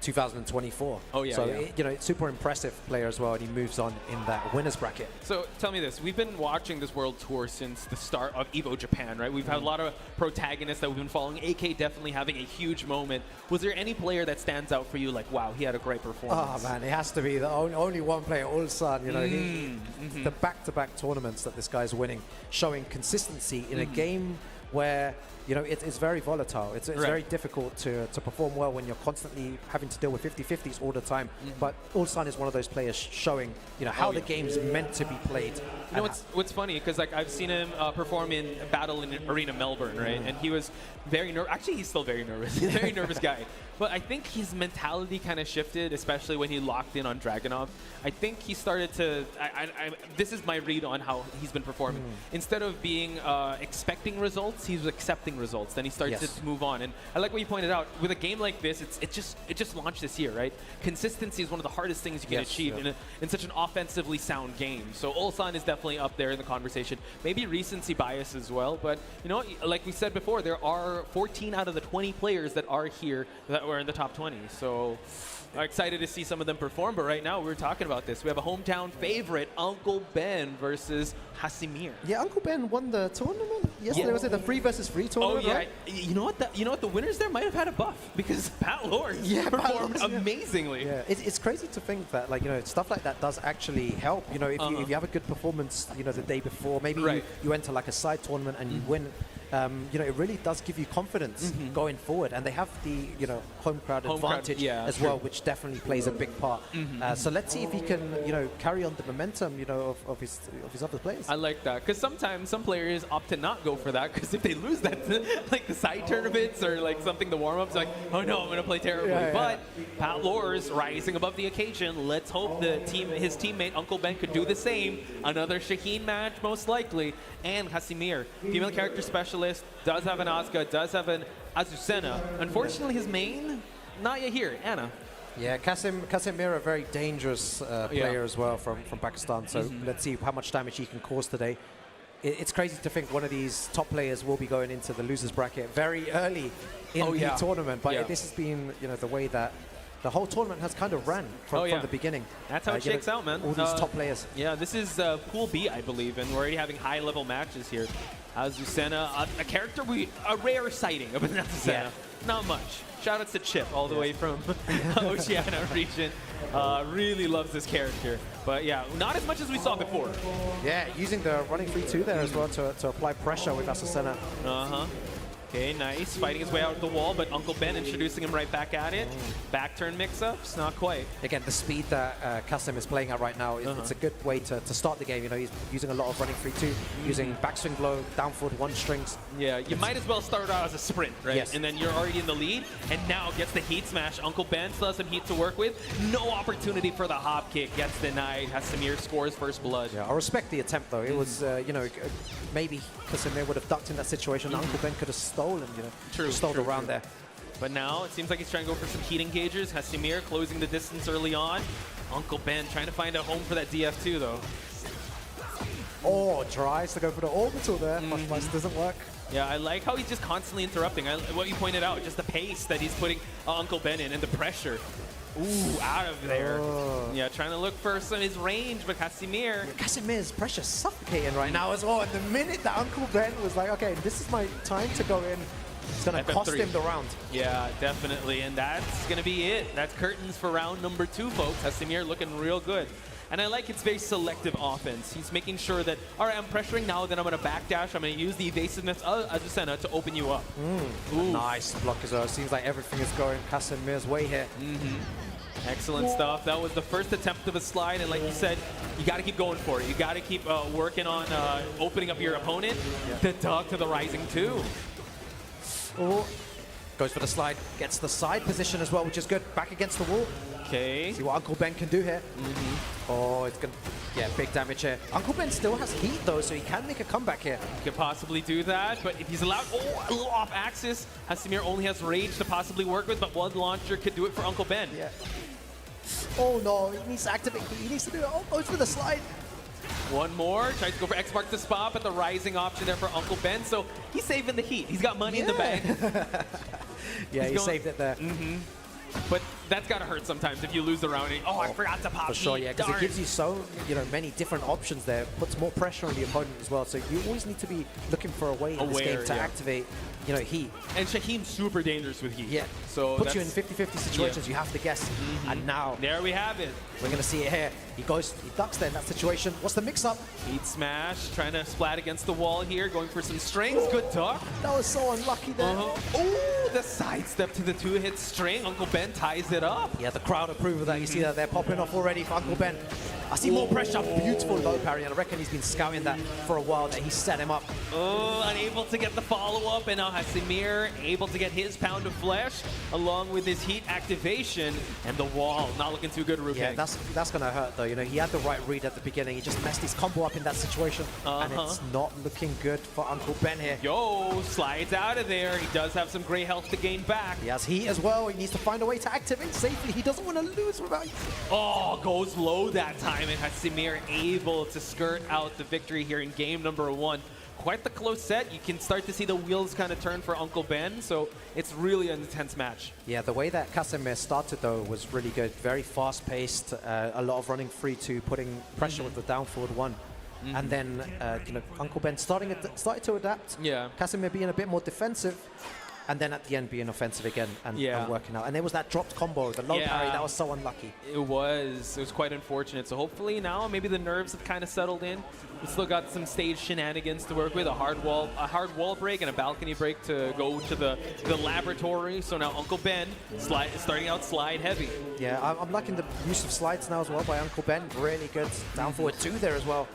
2024. Oh yeah. So you know, it's super impressive player as well, and he moves on in that winners bracket. So tell me this: we've been watching this World Tour since the start of Evo Japan, right? We've had a lot of protagonists that we've been following. AK definitely having a huge moment. Was there any player that stands out for you? Like, wow, he had a great performance. Oh man, it has to be the only one player, Ulsan. You know, the back-to-back tournaments that this guy's winning, showing consistency in a game where, you know, it's very volatile. It's very difficult to perform well when you're constantly having to deal with 50-50s all the time. But Ulsan is one of those players showing, you know, how the game's meant to be played. You know what's funny, because like I've seen him perform in a battle in Arena Melbourne, right? And he was very nervous. Actually, he's still very nervous. He's a very nervous guy. But I think his mentality kind of shifted, especially when he locked in on Dragunov. I think he started to. This is my read on how he's been performing. Instead of being expecting results, he was accepting results. Then he started to move on. And I like what you pointed out. With a game like this, it just launched this year, right? Consistency is one of the hardest things you can achieve in such an offensively sound game. So Ulsan is definitely up there in the conversation. Maybe recency bias as well. But you know, like we said before, there are 14 out of the 20 players that are here that were in the top 20. So I'm excited to see some of them perform. But right now, we're talking about this. We have a hometown favorite, Uncle Ben versus Hasimir. Yeah, Uncle Ben won the tournament yesterday. Was it the 3 versus 3 tournament? Oh yeah. Right? You know what? The winners there might have had a buff because Pat Lord performed amazingly. Yeah, it's crazy to think that, like, you know, stuff like that does actually help. You know, if you have a good performance, you know, the day before, maybe you enter like a side tournament and you win. you know, it really does give you confidence going forward. And they have the, you know, home crowd advantage as well, which definitely plays a big part. So let's see if he can, you know, carry on the momentum, you know, of his other players. I like that, because sometimes some players opt to not go for that, because if they lose that, like the side tournaments or like something, the warm-ups, like, oh no, I'm going to play terribly. But Pat Lore's rising above the occasion. Let's hope his teammate Uncle Ben could do the same. Another Shaheen match, most likely. And Casimir, female character specialist, does have an Asuka, does have an Azucena. Unfortunately, his main, not yet here. Anna. Yeah, Casimir, a very dangerous player as well from Pakistan. So let's see how much damage he can cause today. It's crazy to think one of these top players will be going into the losers bracket very early in the tournament. But this has been, you know, the way that the whole tournament has kind of ran from the beginning. That's how it shakes out, man. All these top players. Yeah, this is Pool B, I believe, and we're already having high-level matches here. Azucena, a character a rare sighting of an Azucena. Not much. Shoutouts to Chip, all the way from Oceania region. Really loves this character. But yeah, not as much as we saw before. Yeah, using the running 3-2 there as well to apply pressure with Azucena. Okay, nice. Fighting his way out of the wall, but Uncle Ben introducing him right back at it. Back turn mix-ups, not quite. Again, the speed that Kasim is playing at right now, it's a good way to start the game. You know, he's using a lot of running 3-2, using backswing blow, down forward 1 strings. Yeah, you might as well start out as a sprint, right? Yes. And then you're already in the lead, and now gets the heat smash. Uncle Ben still has some heat to work with. No opportunity for the hop kick. Gets denied. Casimir scores first blood. Yeah, I respect the attempt, though. It was, you know, maybe Casimir would have ducked in that situation. Uncle Ben could have stolen, you know, stole the round there. But now it seems like he's trying to go for some heat engagers. Casimir closing the distance early on. Uncle Ben trying to find a home for that DF2, though. Oh, tries to go for the orbital there, but doesn't work. Yeah, I like how he's just constantly interrupting. What you pointed out, just the pace that he's putting Uncle Ben in and the pressure. Ooh, out of there. Yeah, trying to look for some his range, but Casimir's pressure suffocating right now as well. And the minute that Uncle Ben was like, okay, this is my time to go in, it's going to cost him the round. Yeah, definitely. And that's going to be it. That's curtains for round number 2, folks. Casimir looking real good. And I like it's very selective offense. He's making sure that, all right, I'm pressuring now, then I'm going to backdash. I'm going to use the evasiveness of Azucena to open you up. Nice block as well. It seems like everything is going Casimir's way here. Excellent stuff. That was the first attempt of a slide, and like you said, you got to keep going for it. You got to keep working on opening up your opponent. The dog to the rising 2. Goes for the slide, gets the side position as well, which is good. Back against the wall. Okay. See what Uncle Ben can do here. Oh, it's going to get big damage here. Uncle Ben still has heat, though, so he can make a comeback here. Could possibly do that, but if he's allowed, a little off axis. Casimir only has rage to possibly work with, but one launcher could do it for Uncle Ben. Yeah. Oh, no, he needs to activate. He needs to do it. Oh, goes for the slide. One more, tries to go for X mark the spot, but the rising option there for Uncle Ben, so he's saving the heat. He's got money in the bank. Yeah, he saved it there. But that's got to hurt sometimes if you lose the round. I forgot to pop For sure, yeah, because it gives you so many different options there. Puts more pressure on the opponent as well. So you always need to be looking for a way in this game to activate, heat. And Shaheen's super dangerous with heat. Yeah, so puts you in 50-50 situations. You have to guess. And now there we have it. We're gonna see it here. He ducks there in that situation. What's the mix-up? Heat smash, trying to splat against the wall here, going for some strings. Good duck. That was so unlucky there. Oh, the sidestep to the 2-hit string. Uncle Ben ties it up. Yeah, the crowd approve of that. You see that they're popping off already for Uncle Ben. I see more pressure. Beautiful low parry, and I reckon he's been scouting that for a while, that he set him up. Oh, unable to get the follow-up, and now Casimir able to get his pound of flesh along with his heat activation, and the wall not looking too good, Ruke. Yeah, that's going to hurt, though. He had the right read at the beginning. He just messed his combo up in that situation, and it's not looking good for Uncle Ben here. Yo, slides out of there. He does have some great health to gain back. He has heat as well. He needs to find a way to activate safely. He doesn't want to lose without... Oh, goes low that time, and Casimir able to skirt out the victory here in game number 1. Quite the close set. You can start to see the wheels kind of turn for Uncle Ben, so it's really an intense match. Yeah, the way that Casimir started, though, was really good. Very fast-paced, a lot of running 3-2, putting pressure with the down forward 1. And then, Uncle Ben started to adapt. Yeah. Casimir being a bit more defensive. and then at the end being offensive again and working out. And there was that dropped combo, the low parry, that was so unlucky. It was quite unfortunate. So hopefully now maybe the nerves have kind of settled in. We still got some stage shenanigans to work with, a hard wall break and a balcony break to go to the laboratory. So now Uncle Ben starting out slide heavy. Yeah, I'm liking the use of slides now as well by Uncle Ben. Really good. Down forward 2 there as well.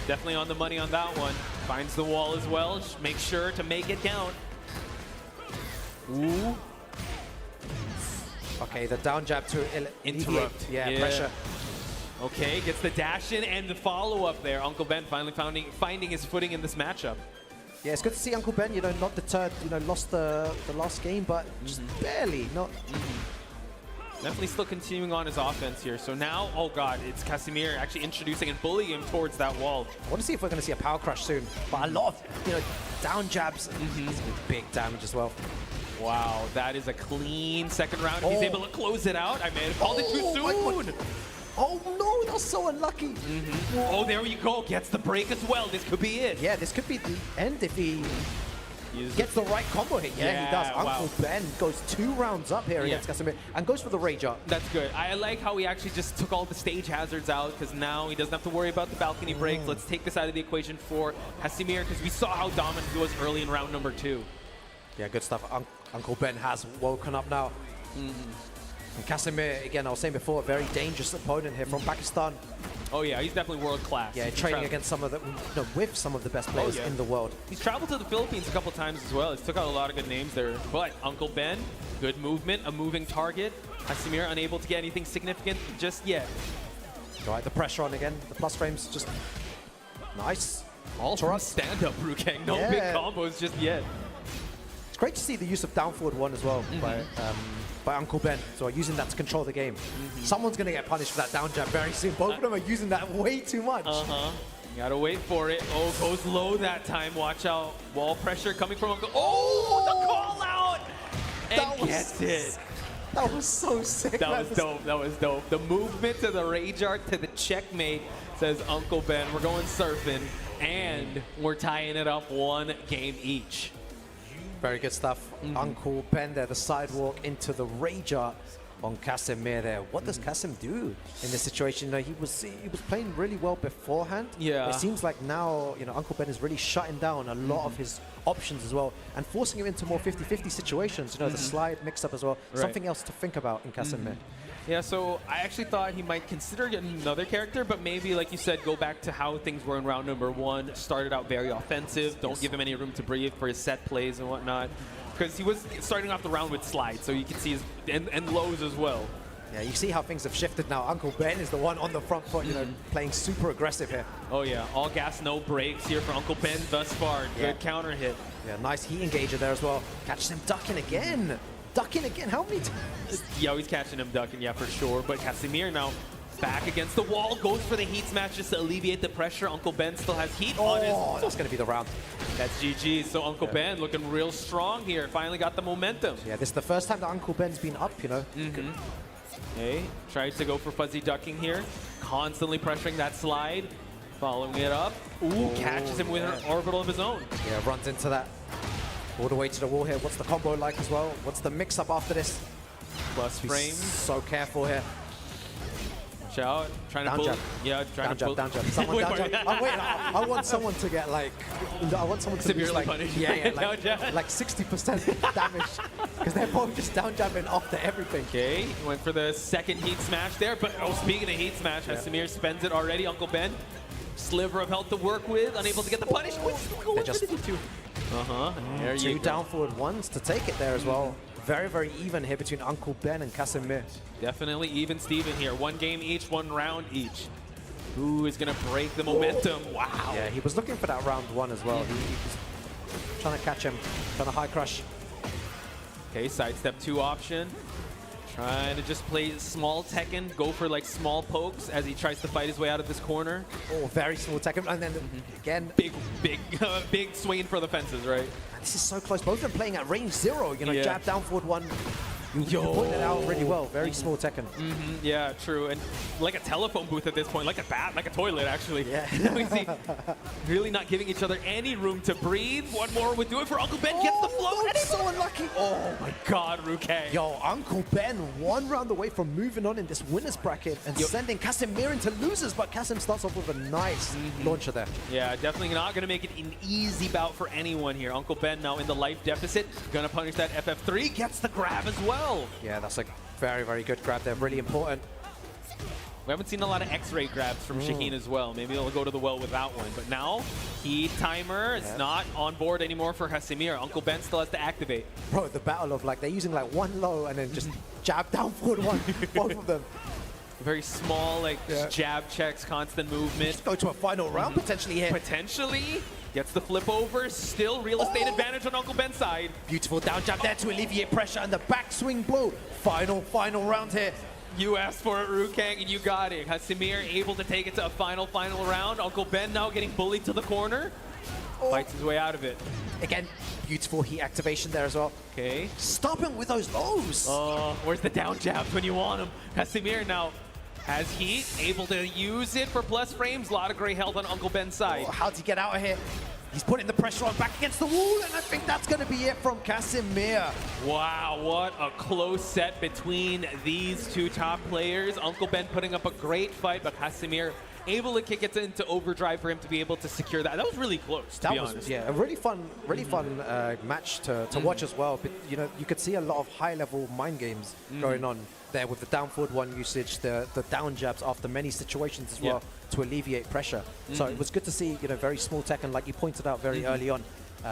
Definitely on the money on that one. Finds the wall as well. Just make sure to make it count. Ooh. Okay, the down jab to interrupt. Yeah, pressure. Okay, gets the dash in and the follow-up there. Uncle Ben finally finding his footing in this matchup. Yeah, it's good to see Uncle Ben, not deterred, lost the last game, but just barely, not... Definitely still continuing on his offense here. So now, oh god, it's Casimir actually introducing and bullying him towards that wall. I want to see if we're going to see a power crush soon. But a lot of, down jabs, big damage as well. Wow, that is a clean second round. If he's able to close it out, I may have called it too soon. Oh no, that was so unlucky. Oh, there you go. Gets the break as well. This could be it. Yeah, this could be the end if he gets the right combo hit. Yeah, he does. Uncle Ben goes 2 rounds up here against Casimir and goes for the rage up. That's good. I like how he actually just took all the stage hazards out because now he doesn't have to worry about the balcony breaks. Let's take this out of the equation for Casimir because we saw how dominant he was early in round number 2. Yeah, good stuff. Uncle Ben has woken up now. And Casimir, again, I was saying before, a very dangerous opponent here from Pakistan. Oh yeah, he's definitely world class. Yeah, training against some of the, with some of the best players in the world. He's traveled to the Philippines a couple times as well. He's took out a lot of good names there. But Uncle Ben, good movement, a moving target. Casimir unable to get anything significant just yet. All right, the pressure on again. The plus frames just nice. All from stand-up, Rukeng. No big combos just yet. It's great to see the use of down forward 1 as well by Uncle Ben. So using that to control the game. Someone's going to get punished for that down jab very soon. Both of them are using that way too much. You gotta wait for it. Oh, goes low that time. Watch out. Wall pressure coming from Uncle. Oh, the call out! And gets it. That was so sick. That was dope. That was dope. The movement to the rage art to the checkmate says Uncle Ben. We're going surfing, and we're tying it up 1 game each. Very good stuff. Uncle Ben there, the sidewalk into the rager on Casimir there. What does Casim do in this situation? He was playing really well beforehand. Yeah. It seems like now, Uncle Ben is really shutting down a lot of his options as well and forcing him into more 50-50 situations. The slide mix-up as well. Something else to think about in Casimir. Yeah, so I actually thought he might consider getting another character, but maybe, like you said, go back to how things were in round number 1. Started out very offensive. Don't give him any room to breathe for his set plays and whatnot. Because he was starting off the round with slides, so you can see his and lows as well. Yeah, you see how things have shifted now. Uncle Ben is the one on the front foot, playing super aggressive here. Oh yeah, all gas, no brakes here for Uncle Ben thus far. Good counter hit. Yeah, nice heat engager there as well. Catches him ducking again. Ducking again, how many times? Yeah, he's catching him ducking, yeah, for sure. But Casimir now back against the wall, goes for the heat smash just to alleviate the pressure. Uncle Ben still has heat on his... Oh, that's going to be the round. That's GG. So Uncle Ben looking real strong here. Finally got the momentum. Yeah, this is the first time that Uncle Ben's been up, Okay, tries to go for fuzzy ducking here. Constantly pressuring that slide. Following it up. Ooh, catches him with an orbital of his own. Yeah, runs into that. All the way to the wall here. What's the combo like as well? What's the mix-up after this? Plus frames. So careful here. Watch out. Trying to pull. Yeah, trying to pull. Down jab. Someone down jab. Oh, wait, I want someone to get like... I want someone to severely punished. Yeah, like 60% damage. Because they're both just down jabbing after everything. Okay, went for the second heat smash there. But speaking of heat smash, Casimir spends it already. Uncle Ben, sliver of health to work with. Unable to get the punish. They're just... There you 2 go. down forward 1s to take it there as well. Very, very even here between Uncle Ben and Casimir. Definitely even Steven here. 1 game each, 1 round each. Who is going to break the momentum? Wow. Yeah, he was looking for that round 1 as well. He was trying to catch him, trying to high crush. Okay, sidestep 2 option. Trying to just play small Tekken, go for like small pokes as he tries to fight his way out of this corner. Oh, very small Tekken. And then again, big swing for the fences, right? This is so close. Both of them playing at range 0. Jab down forward 1. You pointed it out really well. Very small Tekken. Yeah, true. And like a telephone booth at this point, like a bat, like a toilet, actually. Yeah. We see really not giving each other any room to breathe. One more would do it for Uncle Ben. Gets the float. That's so unlucky. Oh my God, Ruke. Yo, Uncle Ben, one round away from moving on in this winner's bracket and sending Casimir into losers, but Casim starts off with a nice launcher there. Yeah, definitely not going to make it an easy bout for anyone here. Uncle Ben now in the life deficit. Going to punish that FF3. Gets the grab as well. Yeah, that's a very, very good grab there. Really important. We haven't seen a lot of X-ray grabs from Shaheen as well. Maybe they'll go to the well with that one. But now, heat timer is not on board anymore for Casimir. Uncle Ben still has to activate. Bro, the battle of like, they're using like one low and then just jab down forward one, both of them. Very small, like jab checks, constant movement. Go to a final round potentially here. Potentially. Gets the flip over. Still real estate advantage on Uncle Ben's side. Beautiful down jab there to alleviate pressure and the backswing blow. Final round here. You asked for it, Rukang, and you got it. Casimir able to take it to a final round. Uncle Ben now getting bullied to the corner. Fights his way out of it. Again, beautiful heat activation there as well. Okay. Stop him with those lows. Where's the down jabs when you want them? Casimir now has heat, able to use it for plus frames. A lot of gray health on Uncle Ben's side. How'd he get out of here? He's putting the pressure on back against the wall, and I think that's going to be it from Casimir. Wow, what a close set between these two top players. Uncle Ben putting up a great fight, but Casimir able to kick it into overdrive for him to be able to secure that. That was really close, to be honest. Yeah, a really fun match to watch as well. But you know, you could see a lot of high-level mind games going on there with the down forward one usage, the down jabs after many situations as well to alleviate pressure. So it was good to see, you know, very small Tekken, like you pointed out very early on.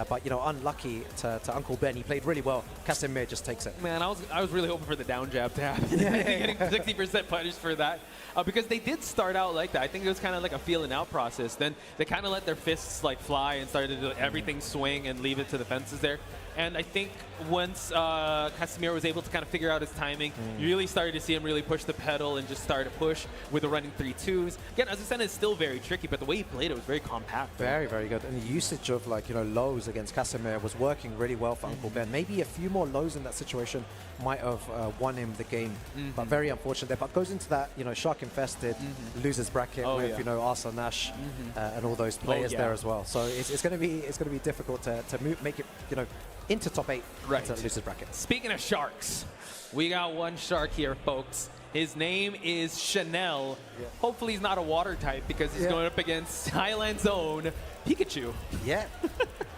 But you know, unlucky to Uncle Ben. He played really well. Casimir just takes it. Man, I was really hoping for the down jab to happen. Getting 60% punished for that. Because they did start out like that. I think it was kind of like a feeling out process. Then they kind of let their fists like fly and started to do everything swing and leave it to the fences there. And I think once Casimir was able to kind of figure out his timing, you really started to see him really push the pedal and just start to push with the running 3-2s. Again, as I said, it's still very tricky, but the way he played it was very compact. Very, very good. And the usage of like, you know, lows against Casimir was working really well for Uncle Ben. Maybe a few more lows in that situation might have won him the game, but very unfortunate there. But goes into that, you know, shark-infested losers bracket with, you know, Arthur Nash and all those players there as well. So it's going to be difficult to make it, you know, into top 8 into the losers bracket. Speaking of sharks, we got one shark here, folks. His name is Chanel. Hopefully he's not a water type because he's going up against Thailand's own Pikachu. Yeah,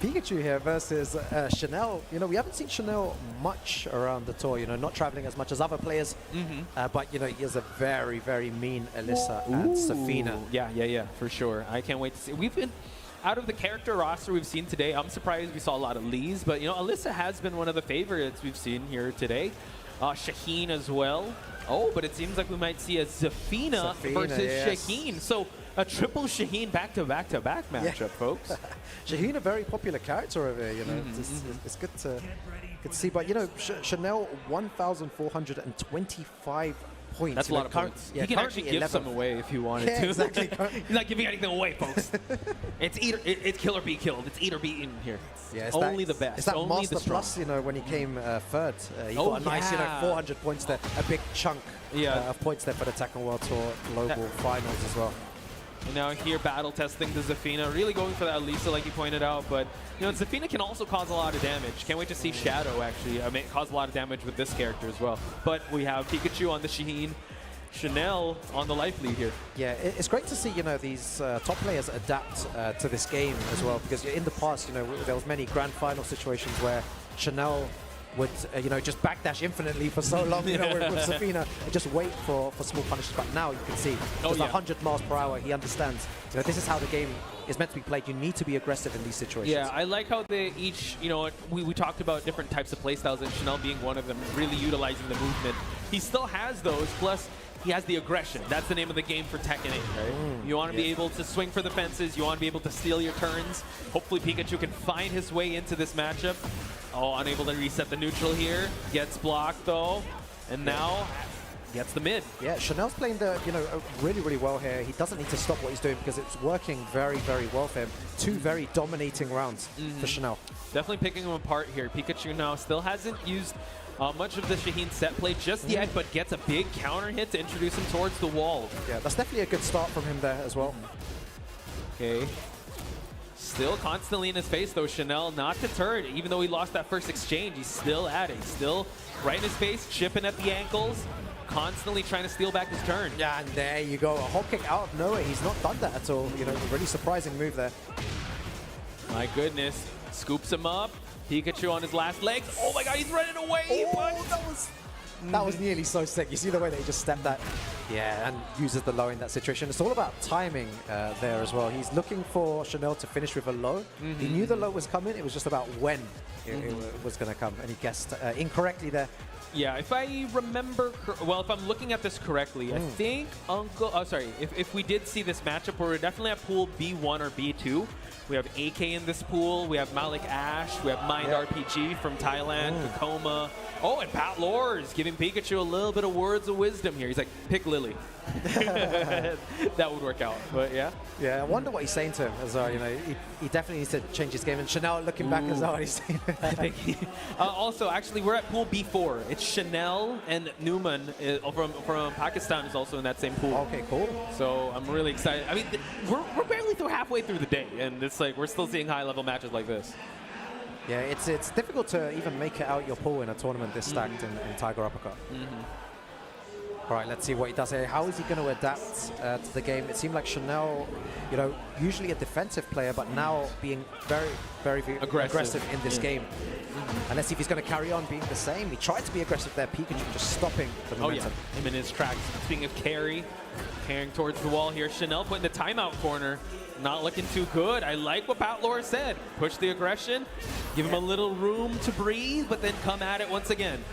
Pikachu here versus Chanel. You know, we haven't seen Chanel much around the tour, you know, not traveling as much as other players. But, you know, he has a very, very mean Alyssa and Safina. Yeah, for sure. I can't wait to see. We've been... Out of the character roster we've seen today, I'm surprised we saw a lot of Lees, but you know, Alyssa has been one of the favorites we've seen here today. Shaheen as well. Oh, but it seems like we might see a Zafina versus Shaheen. So a triple Shaheen back-to-back matchup, folks. Shaheen, a very popular character over here, you know. It's good to see. But, you know, Chanel, 1,425 points. That's a lot of points. Yeah, he can actually give some away if he wanted to. Exactly. He's not giving anything away, folks. It's kill or be killed. It's eat or be eaten here. Yeah, it's only the best. It's that only Master Plus, you know, when he came third. He got a nice, you know, 400 points there. A big chunk of points there for the Tekken World Tour Global Finals as well. And now here battle testing the Zafina, really going for that Lisa like you pointed out, but you know, Zafina can also cause a lot of damage. Can't wait to see Shadow actually cause a lot of damage with this character as well. But we have Pikachu on the Shaheen, Chanel on the life lead here. Yeah, it's great to see, you know, these top players adapt to this game as well, because in the past, you know, there was many grand final situations where Chanel would, you know, just backdash infinitely for so long, you know, with Safina, and just wait for small punishes. But now you can see, just 100 miles per hour, he understands. You know, this is how the game is meant to be played. You need to be aggressive in these situations. Yeah, I like how they each, you know, we talked about different types of playstyles, and Chanel being one of them, really utilizing the movement. He still has those, plus he has the aggression. That's the name of the game for Tekken 8, right? You want to be able to swing for the fences. You want to be able to steal your turns. Hopefully Pikachu can find his way into this matchup. Oh, unable to reset the neutral here. Gets blocked, though. And now gets the mid. Yeah, Chanel's playing the, you know, really, really well here. He doesn't need to stop what he's doing because it's working very, very well for him. Two very dominating rounds for Chanel. Definitely picking him apart here. Pikachu now still hasn't used much of the Shaheen set play just yet, but gets a big counter hit to introduce him towards the wall. Yeah, that's definitely a good start from him there as well. Okay. Still constantly in his face, though. Chanel not deterred. Even though he lost that first exchange, he's still at it. He's still right in his face, chipping at the ankles, constantly trying to steal back his turn. Yeah, and there you go. A hop kick out of nowhere. He's not done that at all. You know, a really surprising move there. My goodness. Scoops him up. Pikachu on his last legs. Oh my god, he's running away! Oh, that was nearly so sick. You see the way that he just stepped that? Yeah, and uses the low in that situation. It's all about timing there as well. He's looking for Chanel to finish with a low. He knew the low was coming. It was just about when it was going to come, and he guessed incorrectly there. Yeah, if I remember, well, if I'm looking at this correctly, I think if we did see this matchup, we're definitely at pool B1 or B2. We have AK in this pool, we have Malik Ash, we have Mind RPG from Thailand, Kakoma. Oh, and Pat Lore is giving Pikachu a little bit of words of wisdom here. He's like, pick Lily. That would work out, but yeah. Yeah, I wonder what he's saying to him as well. You know, he definitely needs to change his game. And Chanel looking back as well, he's saying I think also, actually, we're at pool B4. It's Chanel and Newman from Pakistan is also in that same pool. Okay, cool. So I'm really excited. I mean, we're barely halfway through the day, and it's like we're still seeing high-level matches like this. Yeah, it's difficult to even make it out your pool in a tournament this stacked in Tiger Uppercut. All right, let's see what he does here. How is he going to adapt to the game? It seemed like Chanel, you know, usually a defensive player, but now being very, very aggressive in this game. And let's see if he's going to carry on being the same. He tried to be aggressive there, Pikachu just stopping the momentum. Oh yeah, him in his tracks. Speaking of carrying towards the wall here, Chanel put in the timeout corner. Not looking too good. I like what Pat Lore said. Push the aggression, give him a little room to breathe, but then come at it once again.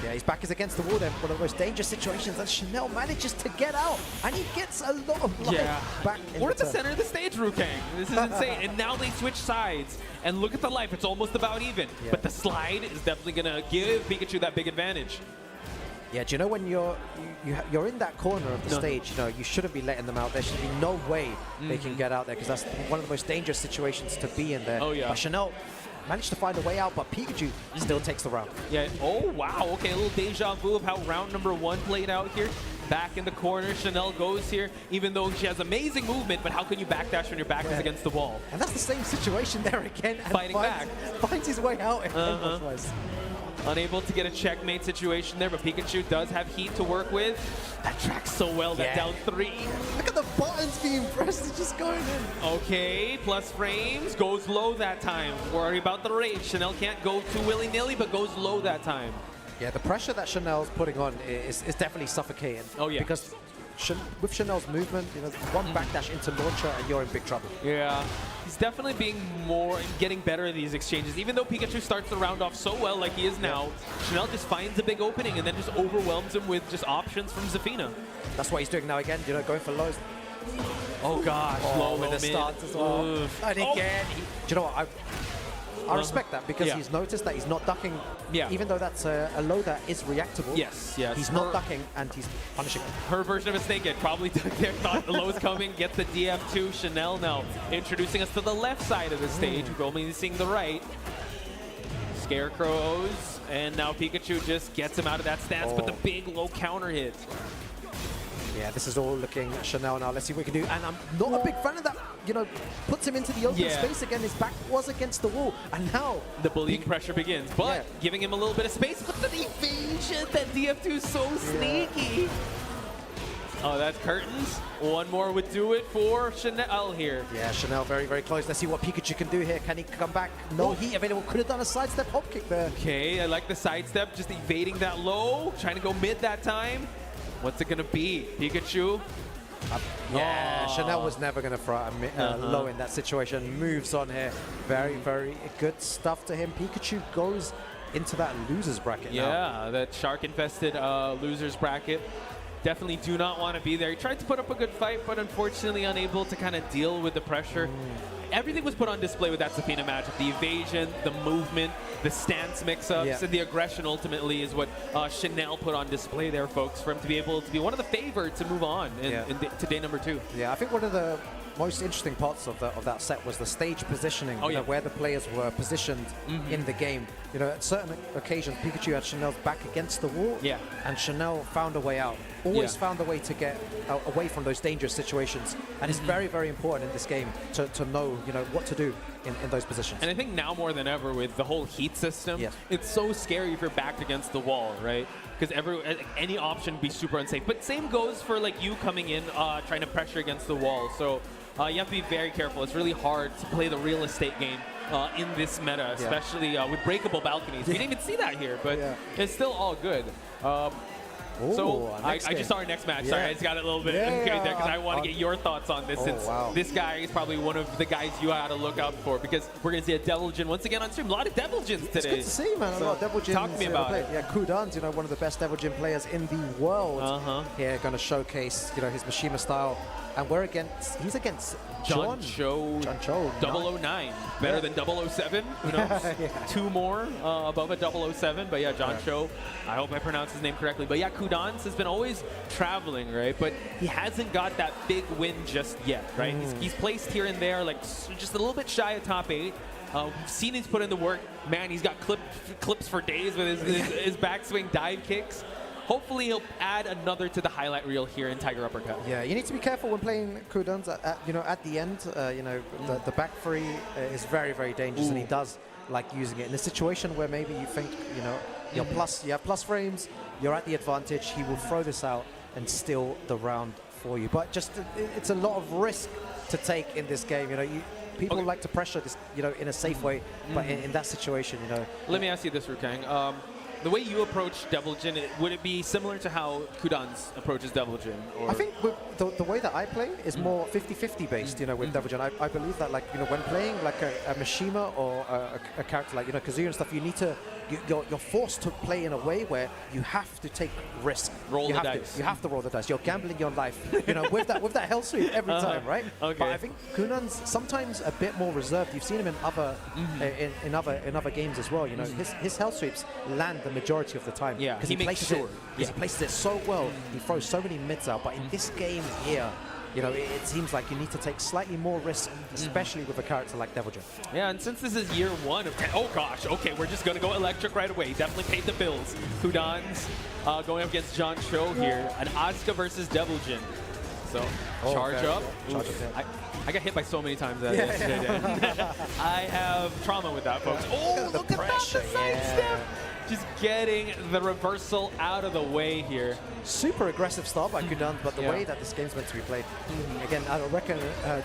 Yeah, his back is against the wall there. One of the most dangerous situations, and Chanel manages to get out, and he gets a lot of life back in We're at the center of the stage, Rukang. This is insane. And now they switch sides, and look at the life. It's almost about even. Yeah. But the slide is definitely going to give Pikachu that big advantage. Yeah, do you know when you're in that corner of the stage, you know, you shouldn't be letting them out. There should be no way they can get out there, because that's one of the most dangerous situations to be in there. Oh, yeah. But Chanel managed to find a way out, but Pikachu still takes the round. Yeah. Oh, wow. Okay, a little deja vu of how round number 1 played out here. Back in the corner, Chanel goes here, even though she has amazing movement, but how can you backdash when your back is against the wall? And that's the same situation there again. And Fighting back. Finds his way out. Unable to get a checkmate situation there, but Pikachu does have heat to work with. That tracks so well, that down 3. Look at the buttons being pressed, it's just going in. Okay, plus frames, goes low that time. Worry about the rage. Chanel can't go too willy-nilly, but goes low that time. Yeah, the pressure that Chanel's putting on is definitely suffocating. Oh, yeah. Because with Chanel's movement, you know, one backdash into launcher and you're in big trouble. Yeah, he's definitely being getting better at these exchanges. Even though Pikachu starts the round off so well like he is now, Chanel just finds a big opening and then just overwhelms him with just options from Zafina. That's what he's doing now again, you know, going for lows. Oh gosh, low with the starts as well. And again, do you know what? I respect that, because he's noticed that he's not ducking, even though that's a low that is reactable. Yes. He's not ducking, and he's punishing him. Her version of a snake egg probably ducked there, thought the low was coming, gets the DF2. Chanel now introducing us to the left side of the stage. We're only seeing the right. Scarecrows, and now Pikachu just gets him out of that stance, but the big low counter hit. Yeah, this is all looking at Chanel now. Let's see what we can do. And I'm not a big fan of that. You know, puts him into the open space again. His back was against the wall. And now the bullying pressure begins. But giving him a little bit of space. But the evasion, that DF2 is so sneaky. Oh, that's curtains. One more would do it for Chanel here. Yeah, Chanel very, very close. Let's see what Pikachu can do here. Can he come back? No heat available. Could have done a sidestep hop kick there. Okay, I like the sidestep. Just evading that low. Trying to go mid that time. What's it going to be? Pikachu? Chanel was never going to throw a low in that situation. Moves on here. Very, very good stuff to him. Pikachu goes into that loser's bracket now. Yeah, that shark-infested loser's bracket. Definitely do not want to be there. He tried to put up a good fight, but unfortunately unable to kind of deal with the pressure. Everything was put on display with that Zafina matchup. The evasion, the movement, the stance mix-ups, and the aggression ultimately is what Chanel put on display there, folks, for him to be able to be one of the favorites to move on to day number 2. Yeah, I think one of the most interesting parts of that set was the stage positioning, Oh, you know, yeah. where the players were positioned in the game. You know, at certain occasions, Pikachu had Chanel's back against the wall, Yeah. and Chanel found a way out. Always Yeah. found a way to get away from those dangerous situations, and it's very, very important in this game to know, you know, what to do in those positions. And I think now more than ever with the whole heat system, Yes. it's so scary if you're backed against the wall, right? Because any option would be super unsafe. But same goes for like you coming in, trying to pressure against the wall. So you have to be very careful. It's really hard to play the real estate game in this meta, especially with breakable balconies. We didn't even see that here, but it's still all good. So I just saw our next match. Sorry, I just got a little bit there because I want to get your thoughts on this. Since this guy is probably one of the guys you had to look out for, because we're going to see a Devil Jin once again on stream. A lot of Devil Jins today. It's good to see, man. A lot of Devil Jins. Talk to me about it. Yeah, Kudan's, you know, one of the best Devil Jin players in the world. Here, going to showcase, you know, his Mishima style. And he's against John Cho 009. Better than 007. Who knows? Two more above a 007. But yeah, John Cho. I hope I pronounced his name correctly. But yeah, Kudans has been always traveling, right? But he hasn't got that big win just yet, right? He's placed here and there, like just a little bit shy of top 8. We've seen he's put in the work. Man, he's got clips for days with his backswing dive kicks. Hopefully he'll add another to the highlight reel here in Tiger Uppercut. Yeah, you need to be careful when playing Kudans. You know, at the end, you know, the back three is very, very dangerous, and he does like using it in a situation where maybe you think, you know, you have plus frames, you're at the advantage. He will throw this out and steal the round for you. But just it's a lot of risk to take in this game. You know, people like to pressure this, you know, in a safe way, but in that situation, you know. Let me ask you this, Rukang. The way you approach Devil Jin, would it be similar to how Kudans approaches Devil Jin? Or? I think with the way that I play is more 50-50 based, you know, with Devil Jin. I believe that, like, you know, when playing like a Mishima or a character like, you know, Kazuya and stuff, you need to, you're forced to play in a way where you have to take risk. Roll the dice. You have to roll the dice. You're gambling your life, you know, with that hell sweep every time, right? Okay. But I think Kunan's sometimes a bit more reserved. You've seen him in other in other games as well. You know, his hell sweeps land the majority of the time. Yeah, because he makes sure. He places it so well. He throws so many mids out. But in this game here, you know, it seems like you need to take slightly more risk, especially with a character like Devil Jin. Yeah, and since this is year 1 of 10, oh gosh, okay, we're just going to go electric right away. Definitely paid the bills. Kudans going up against John Cho here. An Asuka versus Devil Jin. So, charge up. Charge up, yeah. I got hit by so many times that yesterday. I have trauma with that, folks. Oh, look at that, the sidestep! Just getting the reversal out of the way here. Super aggressive start by Kudan, but the way that this game's meant to be played, again, I reckon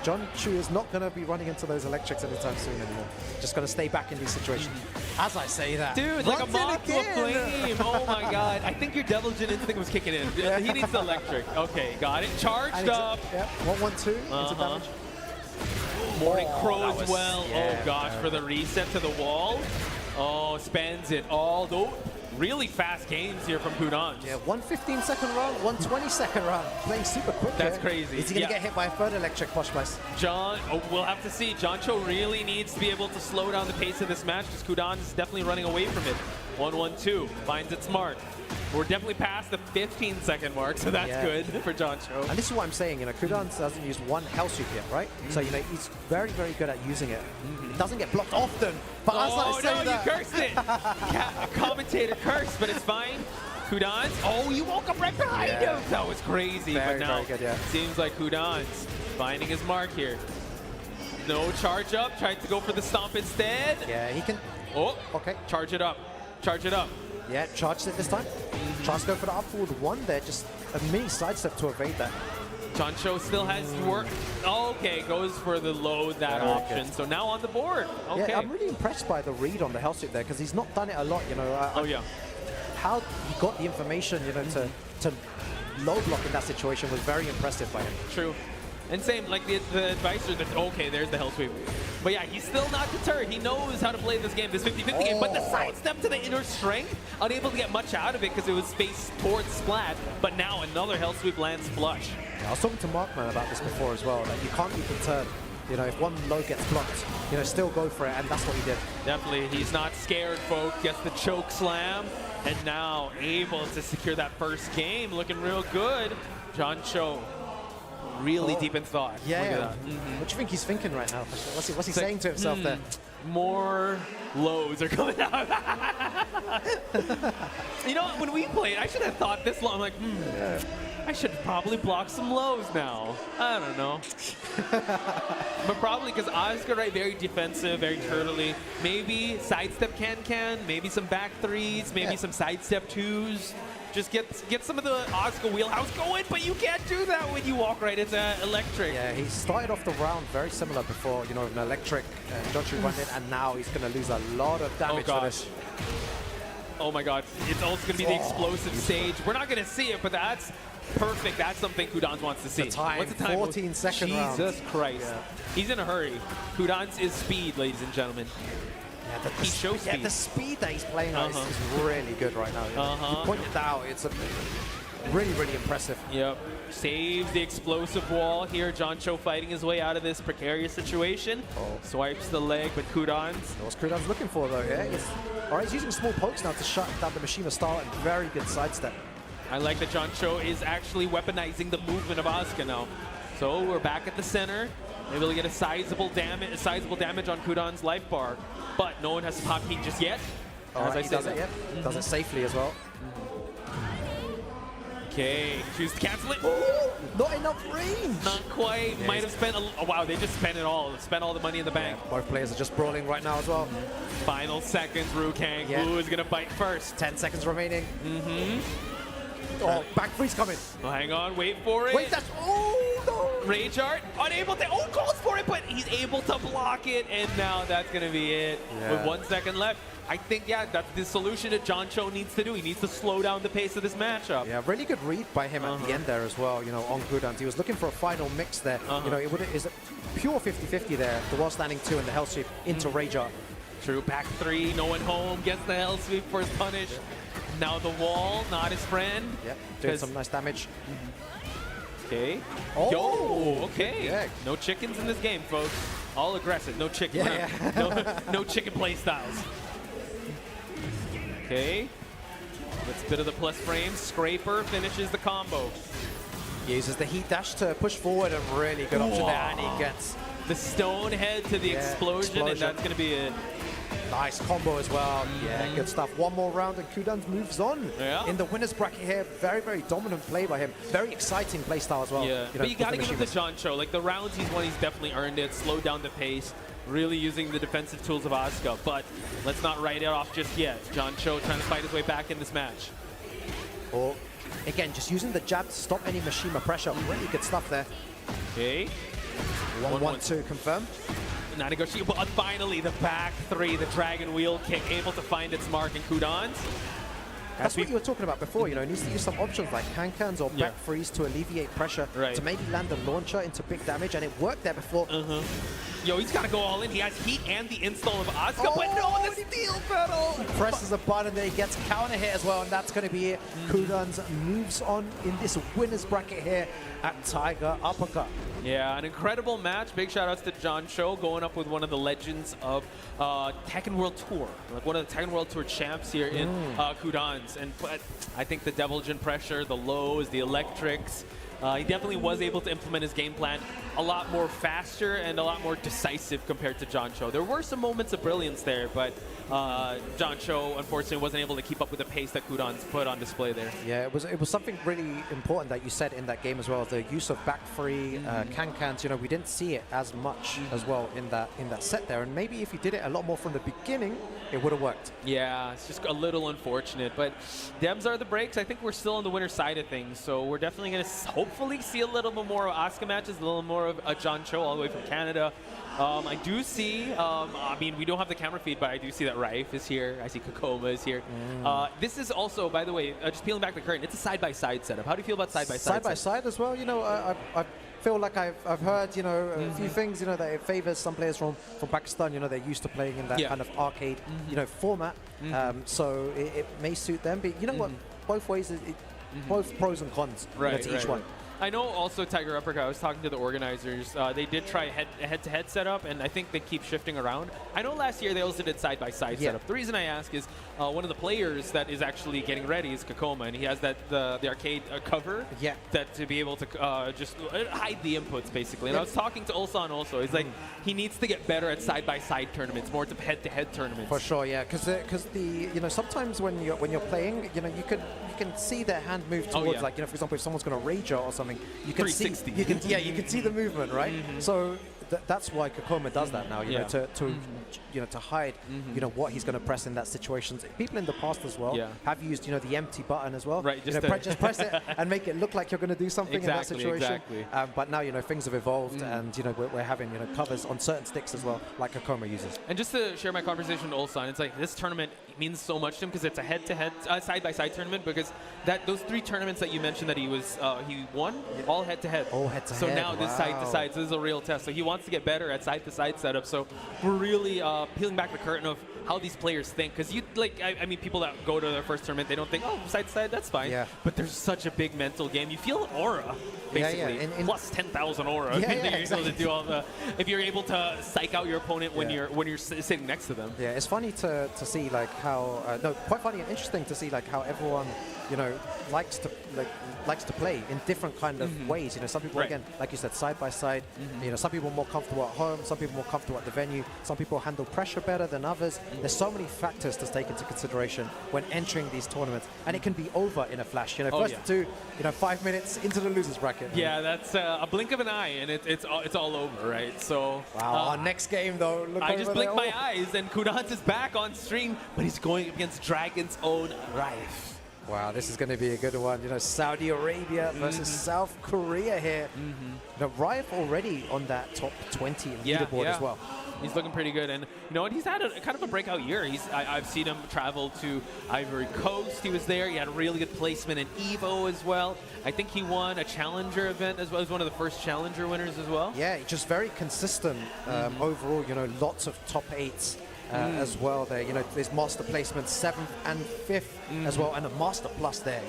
John Chu is not going to be running into those electrics anytime soon anymore. Just going to stay back in these situations. As I say that, dude, like a moth to a flame. Oh my god. I think your Devil Jin instinct was kicking in. He needs the electric. Okay, got it. Charged up. Yeah, 1-1-2 into damage. Morning Crow as well. Yeah, oh gosh, for the reset to the wall. Oh, spends it all. Though, really fast games here from Kudans. Yeah, 1:15-second round, 1:20-second round. Playing super quick. That's crazy. Is he going to get hit by a third electric, Poshmice? We'll have to see. John Cho really needs to be able to slow down the pace of this match because Kudans is definitely running away from it. 1-1-2, finds it smart. We're definitely past the 15-second mark, so that's good for John Cho. And this is what I'm saying, you know, Kudans hasn't used one hell sweep yet, right? So, you know, he's very, very good at using it. It doesn't get blocked often, but as I say you cursed it! A commentator cursed, but it's fine. Kudans, you woke up right behind him! That was crazy, very, but now very good, seems like Kudans finding his mark here. No charge up, tried to go for the stomp instead. Yeah, he can. Oh, okay. Charge it up. Charge it up. Yeah, charged it this time. Tries to go for the up forward 1 there, just a mini sidestep to evade that. John Cho still has to work. Okay, goes for the load that option. So now on the board. Okay. Yeah, I'm really impressed by the read on the hell sweep there because he's not done it a lot, you know. How he got the information, you know, to low block in that situation was very impressive by him. True. And same, like the advisor, okay, there's the hell sweep. But yeah, he's still not deterred. He knows how to play this game, this 50-50 game. But the sidestep to the inner strength, unable to get much out of it because it was faced towards Splat. But now another hell sweep lands flush. Yeah, I was talking to Markman about this before as well, that you can't be deterred. You know, if one low gets blocked, you know, still go for it, and that's what he did. Definitely, he's not scared, folks. Gets the choke slam, and now able to secure that first game. Looking real good. John Cho really deep in thought. Yeah. Look at that. What do you think he's thinking right now? What's he saying to himself there? More lows are coming out. You know what? When we played, I should have thought this long. I'm like, I should probably block some lows now. I don't know. But probably because Asuka, right, very defensive, very turtly. Maybe sidestep can, maybe some back threes, maybe some sidestep twos. Just get some of the Asuka wheelhouse going, but you can't do that when you walk right into electric. Yeah, he started off the round very similar before, you know, with an electric Johnchu run in, and now he's going to lose a lot of damage for this. Oh my god, it's also going to be the explosive stage. We're not going to see it, but that's perfect. That's something Kudans wants to see. The time, what's the time? 14-second round. Jesus Christ. Yeah. He's in a hurry. Kudans is speed, ladies and gentlemen. Yeah, he shows speed. Yeah, the speed that he's playing on is really good right now. You know? You pointed that out. It's really, really impressive. Yep. Saves the explosive wall here. John Cho fighting his way out of this precarious situation. Swipes the leg, but Kudans. What's Kudans looking for, though? Yeah. All right, he's using small pokes now to shut down the Mishima style, and very good sidestep. I like that John Cho is actually weaponizing the movement of Asuka now. So we're back at the center. Maybe we'll get a sizable damage on Kudan's life bar, but no one has to pop heat just yet. As I said, does it, does it safely as well. Okay, choose to cancel it. Oh, not enough range. Not quite. Might have spent wow, they just spent it all. Spent all the money in the bank. Both players are just brawling right now as well. Final seconds, Rukang. Blue is gonna bite first. 10 seconds remaining. Oh, back freeze coming. Well, hang on, wait for it. Wait, that's, oh no. Rage Art, unable to, calls for it, but he's able to block it, and now that's gonna be it. With 1 second left. I think, that's the solution that John Cho needs to do. He needs to slow down the pace of this matchup. Yeah, really good read by him at the end there as well, you know, on Kudans. He was looking for a final mix there. You know, is a pure 50-50 there. The wall standing 2 and the hell sweep into Rage Art. True, back 3, no one home, gets the hell sweep for his punish. Now the wall, not his friend. Yep, doing some nice damage. Okay. Oh, yo, okay. No chickens in this game, folks. All aggressive, no chicken. No chicken play styles. Okay. Let's bit of the plus frame. Scraper finishes the combo. He uses the heat dash to push forward, and really good option there, and he gets the stone head to the explosion, and that's going to be it. Nice combo as well. Yeah, good stuff. One more round and Kudans moves on in the winner's bracket here. Very, very dominant play by him. Very exciting play style as well. Yeah, but you got to give it to John Cho. Like the rounds he's won, he's definitely earned it. Slowed down the pace. Really using the defensive tools of Asuka. But let's not write it off just yet. John Cho trying to fight his way back in this match. Oh, again, just using the jab to stop any Mishima pressure. Really good stuff there. Okay. 1-1-2 confirmed. Not negotiable, but finally the back 3, the dragon wheel kick, able to find its mark in Kudans. That's what you were talking about before, you know, he needs to use some options like can-cans or back freeze to alleviate pressure, to maybe land a launcher into big damage, and it worked there before. Yo, he's got to go all in. He has heat and the install of Asuka, but no, the steel pedal! Presses a button there, he gets counter hit as well, and that's going to be it. Kudans moves on in this winner's bracket here at Tiger Uppercut. Yeah, an incredible match. Big shout outs to John Cho going up with one of the legends of Tekken World Tour. Like one of the Tekken World Tour champs here in Kudans. But I think the Devil Jin pressure, the lows, the electrics, he definitely was able to implement his game plan a lot more faster and a lot more decisive compared to John Cho. There were some moments of brilliance there, but John Cho unfortunately wasn't able to keep up with the pace that Kudans put on display there. Yeah, it was something really important that you said in that game as well. The use of back free can-cans, you know, we didn't see it as much as well in that set there. And maybe if you did it a lot more from the beginning, it would have worked. Yeah, it's just a little unfortunate. But Dems are the breaks. I think we're still on the winner side of things. So we're definitely going to hopefully see a little bit more of Asuka matches, a little more of a John Cho all the way from Canada. I do see, I mean, we don't have the camera feed, but I do see that Raif is here. I see Kokoma is here. This is also, by the way, just peeling back the curtain, it's a side-by-side setup. How do you feel about side-by-side? Side-by-side as well, you know, I feel like I've heard, you know, a few things, you know, that it favors some players from Pakistan, you know, they're used to playing in that kind of arcade, you know, format. So it may suit them, but you know what, both ways, both pros and cons to each one. I know also Tiger Uppercut, I was talking to the organizers, they did try head-to-head setup, and I think they keep shifting around. I know last year they also did side-by-side setup. The reason I ask is one of the players that is actually getting ready is Kakoma, and he has that the arcade cover that to be able to just hide the inputs, basically. And I was talking to Ulsan also. He's like, he needs to get better at side-by-side tournaments, more to head-to-head tournaments. For sure, yeah, because sometimes when you're playing, you can see their hand move towards like, for example, if someone's going to rage or something, you can see you can see the movement, right? So that's why Kakoma does that now, to hide what he's going to press in that situation. People in the past as well have used the empty button as well, right? Just press it and make it look like you're going to do something in that situation. But now things have evolved, and we're having covers on certain sticks as well, like Kakoma uses. And just to share my conversation with Ulsan, it's like this tournament means so much to him because it's a head-to-head, side-by-side tournament. Because those 3 tournaments that you mentioned that he won, all head-to-head. All head-to-head. So now this side-to-side. So this is a real test. So he wants to get better at side-to-side setup. So we're really peeling back the curtain of how these players think. Because I mean, people that go to their first tournament, they don't think, oh, side-to-side, that's fine. Yeah. But there's such a big mental game. You feel aura, basically, plus 10,000 aura. Able to do all the. If you're able to psych out your opponent when you're sitting next to them. Yeah, it's funny to see like how quite funny and interesting to see like how everyone likes to play in different kind of ways. Some people again, like you said, side by side. Some people are more comfortable at home, some people are more comfortable at the venue, some people handle pressure better than others. There's so many factors to take into consideration when entering these tournaments, and it can be over in a flash. First 2, 5 minutes into the losers bracket. Yeah, that's a blink of an eye, and it's all over, right? So our next game though. Look, I just blinked my eyes, and Kudans is back on stream, but he's going against Dragon's own Raif. Wow, this is going to be a good one. Saudi Arabia versus South Korea here. Raif already on that top 20 leaderboard as well. He's looking pretty good, and he's had a kind of a breakout year. I've seen him travel to Ivory Coast. He was there. He had a really good placement in Evo as well. I think he won a challenger event as well. He was one of the first challenger winners as well. Yeah, just very consistent overall. Lots of top 8s. As well there, there's master placements 7th and 5th as well, and a master plus there,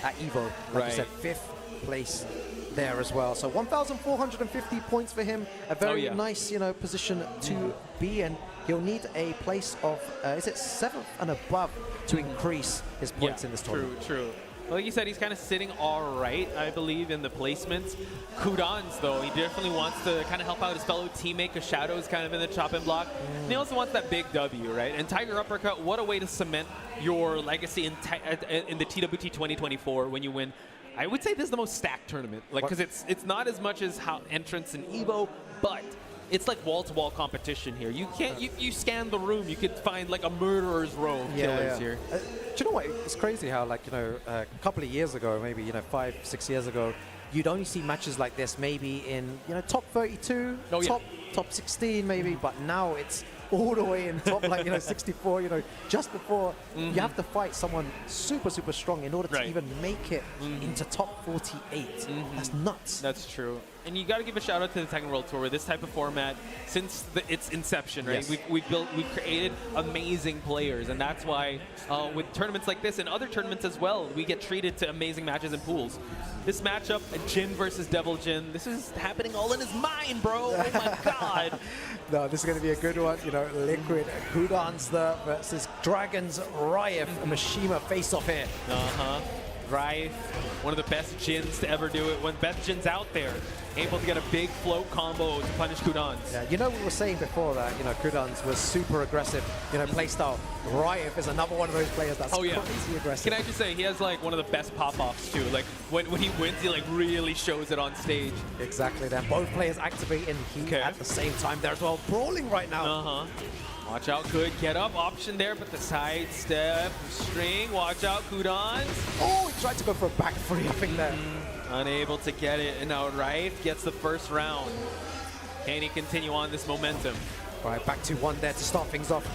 at Evo, like you said, 5th place there as well. So 1,450 points for him, a very nice, position to be in. He'll need a place of, is it 7th and above to increase his points in this tournament. True. Like you said, he's kind of sitting all right, I believe, in the placements. Kudans, though, he definitely wants to kind of help out his fellow teammate, because Shadow's kind of in the chopping block. And he also wants that big W, right? And Tiger Uppercut, what a way to cement your legacy in the TWT 2024 when you win. I would say this is the most stacked tournament, because it's not as much as how entrance in Evo, but it's like wall-to-wall competition here. You can't. You scan the room, you could find like a murderer's row of killers here. Do you know what? It's crazy how a couple of years ago, maybe 5, 6 years ago, you'd only see matches like this maybe in top 32, top 16 maybe, but now it's all the way in top 64, just before you have to fight someone super strong in order to even make it into top 48. That's nuts. That's true. And you got to give a shout out to the Tekken World Tour with this type of format since its inception, right? We've created amazing players, and that's why with tournaments like this and other tournaments as well, we get treated to amazing matches and pools. This matchup, Jin versus Devil Jin, this is happening all in his mind, bro. Oh my God. No, this is going to be a good one. Liquid Kudans versus Dragons Raif and Mishima face off here. Raif, one of the best Jins to ever do it. When best Jins out there, able to get a big float combo to punish Kudans. Yeah, we were saying before that, Kudans was super aggressive, playstyle. Raif is another one of those players that's crazy aggressive. Can I just say, he has like one of the best pop-offs too. Like when he wins, he like really shows it on stage. Exactly, then both players activating heat at the same time there as well. Brawling right now. Watch out, good get up option there, but the side step, string, watch out, Kudans. Oh, he tried to go for a back 3, I think there. Unable to get it, and now Raif gets the first round. Can he continue on this momentum? All right, back to 1 there to start things off.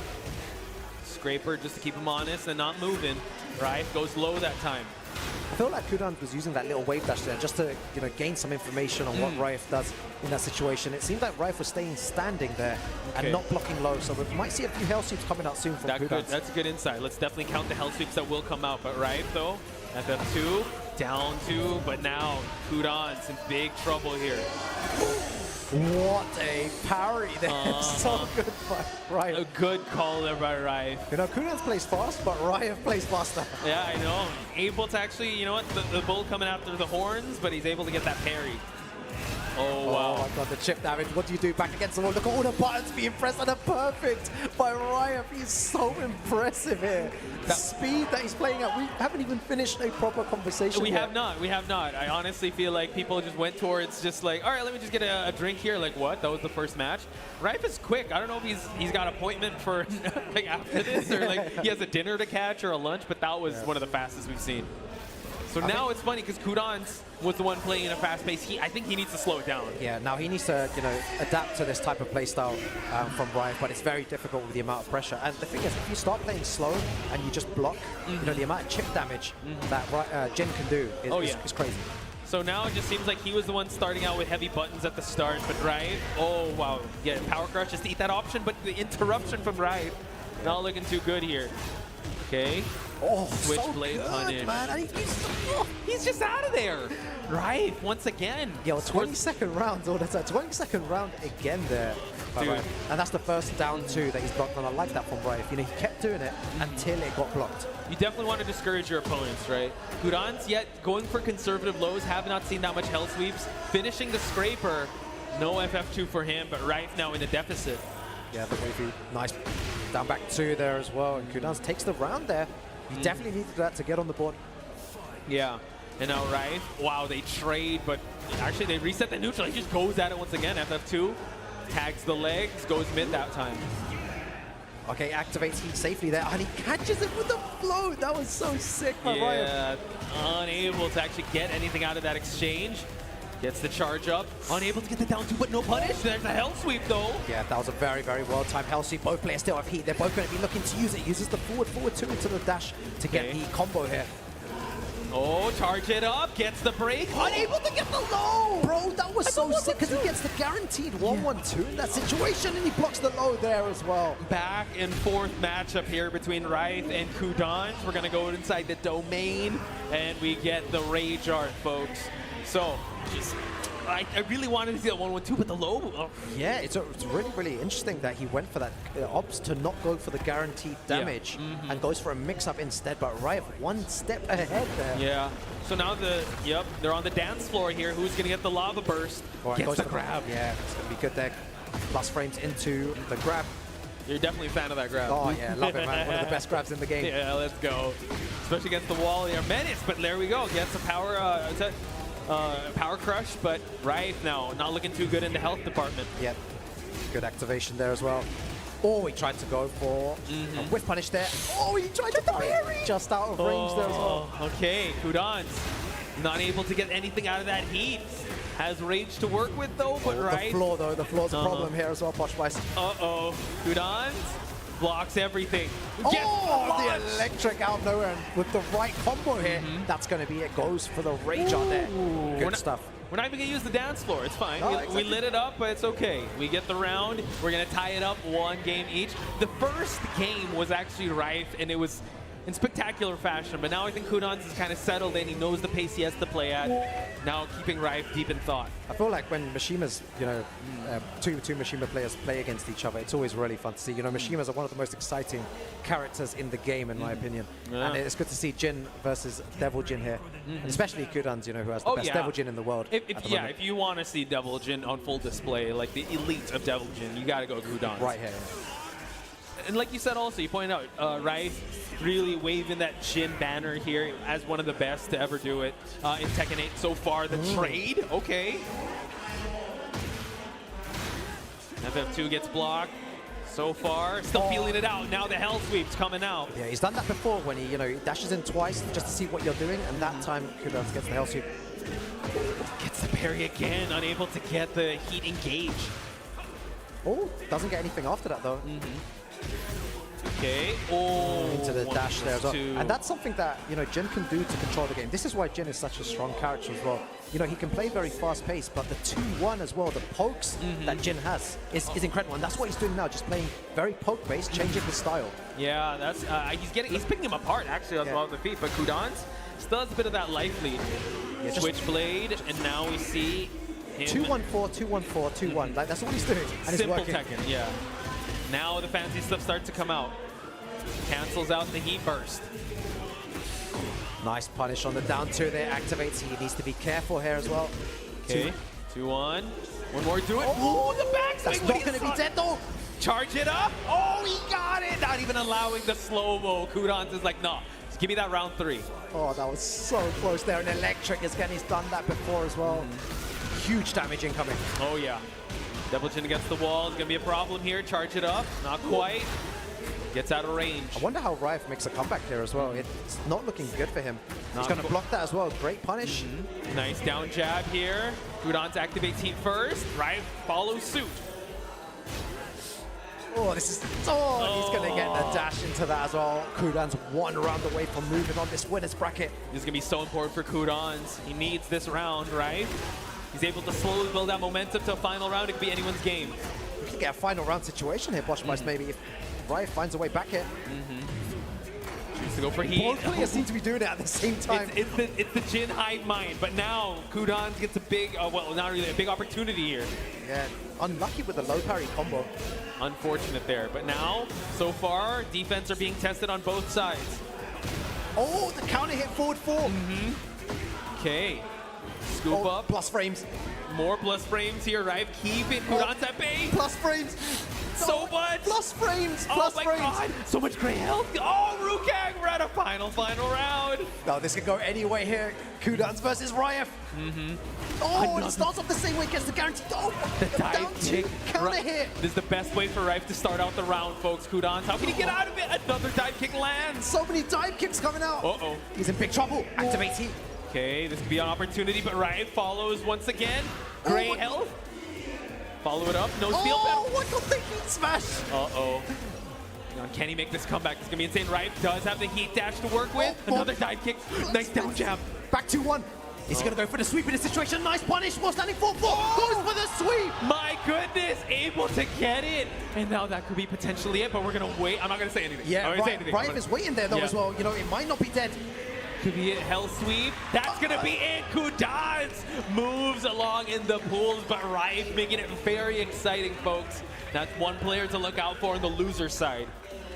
Scraper just to keep him honest and not moving. Raif goes low that time. I feel like Kudans was using that little wave dash there just to gain some information on what Raif does in that situation. It seemed like Raif was staying standing there and not blocking low, so we might see a few hell sweeps coming out soon from Kudans. That's a good insight. Let's definitely count the hell sweeps that will come out. But Raif, though, FF2, down 2, but now Kudan's in big trouble here. What a parry there. So good by Riot. A good call there by Rife. You know, Kudan's plays fast, but Riot plays faster. Yeah, I know. Able to actually, you know what, the bull coming after the horns, but he's able to get that parry. Oh, wow. Oh my god, the chip damage. What do you do back against the wall? Look at all the buttons being pressed, and they're perfect by Riot. He's so impressive here. The speed that he's playing at, we haven't even finished a proper conversation We yet. have not. We have not. I honestly feel like people just went towards just like, all right, let me just get a drink here. Like, what? That was the first match? Rife is quick. I don't know if he's got an appointment for like after this, or like he has a dinner to catch or a lunch, but that was one of the fastest we've seen. So now it's funny because Kudan's was the one playing in a fast pace. I think he needs to slow it down. Yeah, now he needs to, you know, adapt to this type of play style from Riot, but it's very difficult with the amount of pressure. And the thing is, if you start playing slow and you just block, you know, the amount of chip damage that Jin can do is crazy. So now it just seems like he was the one starting out with heavy buttons at the start, but Riot, oh wow, yeah, Power Crush just to eat that option, but the interruption from Riot, not looking too good here. Okay. Oh, Switchblade so punish. man. He's just out of there. Right, once again. Yo, 22nd round, all that's a 22nd round again there. Dude. And that's the first down 2 that he's blocked, and I like that from Riot. You know, he kept doing it until it got blocked. You definitely want to discourage your opponents, right? Kudan's yet going for conservative lows, have not seen that much hell sweeps. Finishing the scraper, no FF2 for him, but Rife now in the deficit. Yeah, the wavy, nice down back 2 there as well, and Kudan's takes the round there. He definitely needed that to get on the board. Yeah, and now Rife, wow, they trade, but actually they reset the neutral. He just goes at it once again. FF2 tags the legs, goes mid that time. Okay, activates heat safely there, and he catches it with the float. That was so sick by Riot. Yeah, unable to actually get anything out of that exchange. Gets the charge up, unable to get the down 2, but no punish. There's a hell sweep though. Yeah, that was a very, very well-timed hell sweep. Both players still have heat. They're both going to be looking to use it. Uses the forward 2 into the dash to get the combo here. Oh, charge it up, gets the break. Unable to get the low! Bro, that was so sick because he gets the guaranteed 1-1-2 in that situation, and he blocks the low there as well. Back and forth matchup here between Rife and Kudan. We're going to go inside the domain, and we get the Rage Art, folks. So, just, I really wanted to see that 1-1-2, but the low. Oh. Yeah, it's really, really interesting that he went for that opts to not go for the guaranteed damage and goes for a mix-up instead, but Riot one step ahead there. Yeah. So now they're on the dance floor here. Who's going to get the lava burst? Gets the grab. Yeah, it's going to be good there. Plus frames into the grab. You're definitely a fan of that grab. Oh yeah, love it, man. One of the best grabs in the game. Yeah, let's go. Especially against the wall here. Menace, but there we go. Gets a power... Power Crush, but Rife now not looking too good in the health department. Yep, good activation there as well. Oh, he tried to go for a whiff punish there. Oh, he tried to parry just out of range there as well. Okay, Kudan's not able to get anything out of that heat. Has Rage to work with though, but The floor though, the floor's a problem here as well, Posh Spice. Uh-oh, Kudan's blocks everything. The electric out of nowhere, and with the right combo here, that's going to be it. Goes for the Rage on there. Good stuff. We're not even going to use the dance floor. It's fine. Oh, we exactly. lit it up, but it's okay. We get the round. We're going to tie it up 1 game each. The first game was actually Rife, and it was in spectacular fashion, but now I think Kudan's is kind of settled in. He knows the pace he has to play at. Now keeping Rife deep in thought. I feel like when Mishima's, you know, two Mishima players play against each other, it's always really fun to see. You know, Mishimas are one of the most exciting characters in the game, in my opinion. Yeah. And it's good to see Jin versus Devil Jin here, and especially Kudan's, you know, who has the best Devil Jin in the world. If you want to see Devil Jin on full display, like the elite of Devil Jin, you got to go Kudan's. Right here. And like you said also, you pointed out, Rife really waving that Jin banner here as one of the best to ever do it in Tekken 8 so far. The trade, okay. FF2 gets blocked so far. Still feeling it out. Now the hell sweep's coming out. Yeah, he's done that before when he, you know, he dashes in twice just to see what you're doing, and that time Kudan gets the hell sweep. Gets the parry again, unable to get the heat engage. Oh, doesn't get anything after that though. Okay. Oh, Into the dash there as well. 2. And that's something that, you know, Jin can do to control the game. This is why Jin is such a strong character as well. You know, he can play very fast-paced, but the 2-1 as well, the pokes that Jin has is incredible. And that's what he's doing now, just playing very poke-based, changing his style. Yeah, that's he's picking him apart actually on the feet, but Kudans still has a bit of that life lead. Yeah, Switchblade, and now we see him 2-1-4, 2-1-4, 2-1. Like, that's what he's doing. And simple it's working. Tekken, yeah. Now the fancy stuff starts to come out. Cancels out the heat burst. Nice punish on the down 2 there, activates. He needs to be careful here as well. Okay, 2-1. One more, do it. Oh, the backswing. That's not going to be dead though. Charge it up. Oh, he got it. Not even allowing the slow-mo. Kudans is like, no, just give me that round 3. Oh, that was so close there. And Electric is getting, he's done that before as well. Huge damage incoming. Oh, yeah. Double chin against the wall is going to be a problem here. Charge it up. Not quite. Gets out of range. I wonder how Rife makes a comeback here as well. It's not looking good for him. He's going to block that as well. Great punish. Nice down jab here. Kudans activates heat first. Rife follows suit. Oh, this is... Oh, he's going to get the dash into that as well. Kudan's 1 round away from moving on this winner's bracket. This is going to be so important for Kudans. He needs this round, right? He's able to slowly build that momentum to a final round. It could be anyone's game. We could get a final round situation here, Bosch Bice, maybe, if Rife finds a way back here. Choose to go for heat. Both players seem to be doing it at the same time. It's the Jin hive mind, but now Kudans gets a big, well, not really, a big opportunity here. Yeah, unlucky with the low parry combo. Unfortunate there, but now, so far, defense are being tested on both sides. Oh, the counter hit forward 4. Okay, scoop up. Plus frames. More plus frames here, right? Keep it, Kudans at bay. Plus frames. So much. Plus frames. Oh Plus my frames. God, so much great health. Oh, Rukang, we're at a final round. No, this could go any way here. Kudans versus Rife. Oh, and it starts off the same way, gets the guaranteed. Oh, The down dive kick. counter hit. This is the best way for Rife to start out the round, folks. Kudans, how can he get out of it? Another dive kick lands. So many dive kicks coming out. Uh-oh. He's in big trouble. Activates heat. Okay, this could be an opportunity, but Rife follows once again. Great health. Follow it up. No steel Oh, pep. what the heat smash. Uh-oh. Now, can he make this comeback? It's going to be insane. Rife does have the heat dash to work with. Another dive kick. Nice down jab. Back 2-1. Is he going to go for the sweep in this situation? Nice punish. More standing 4-4. Goes for the sweep. My goodness, able to get it. And now that could be potentially it, but we're going to wait. I'm not going to say anything. I'm Yeah, not gonna say anything. Rife is waiting there, though, Yeah. as well. You know, it might not be dead. Could be it. Hell sweep. That's going to be it. Kudans moves along in the pools, but Rife making it very exciting, folks. That's one player to look out for on the loser side.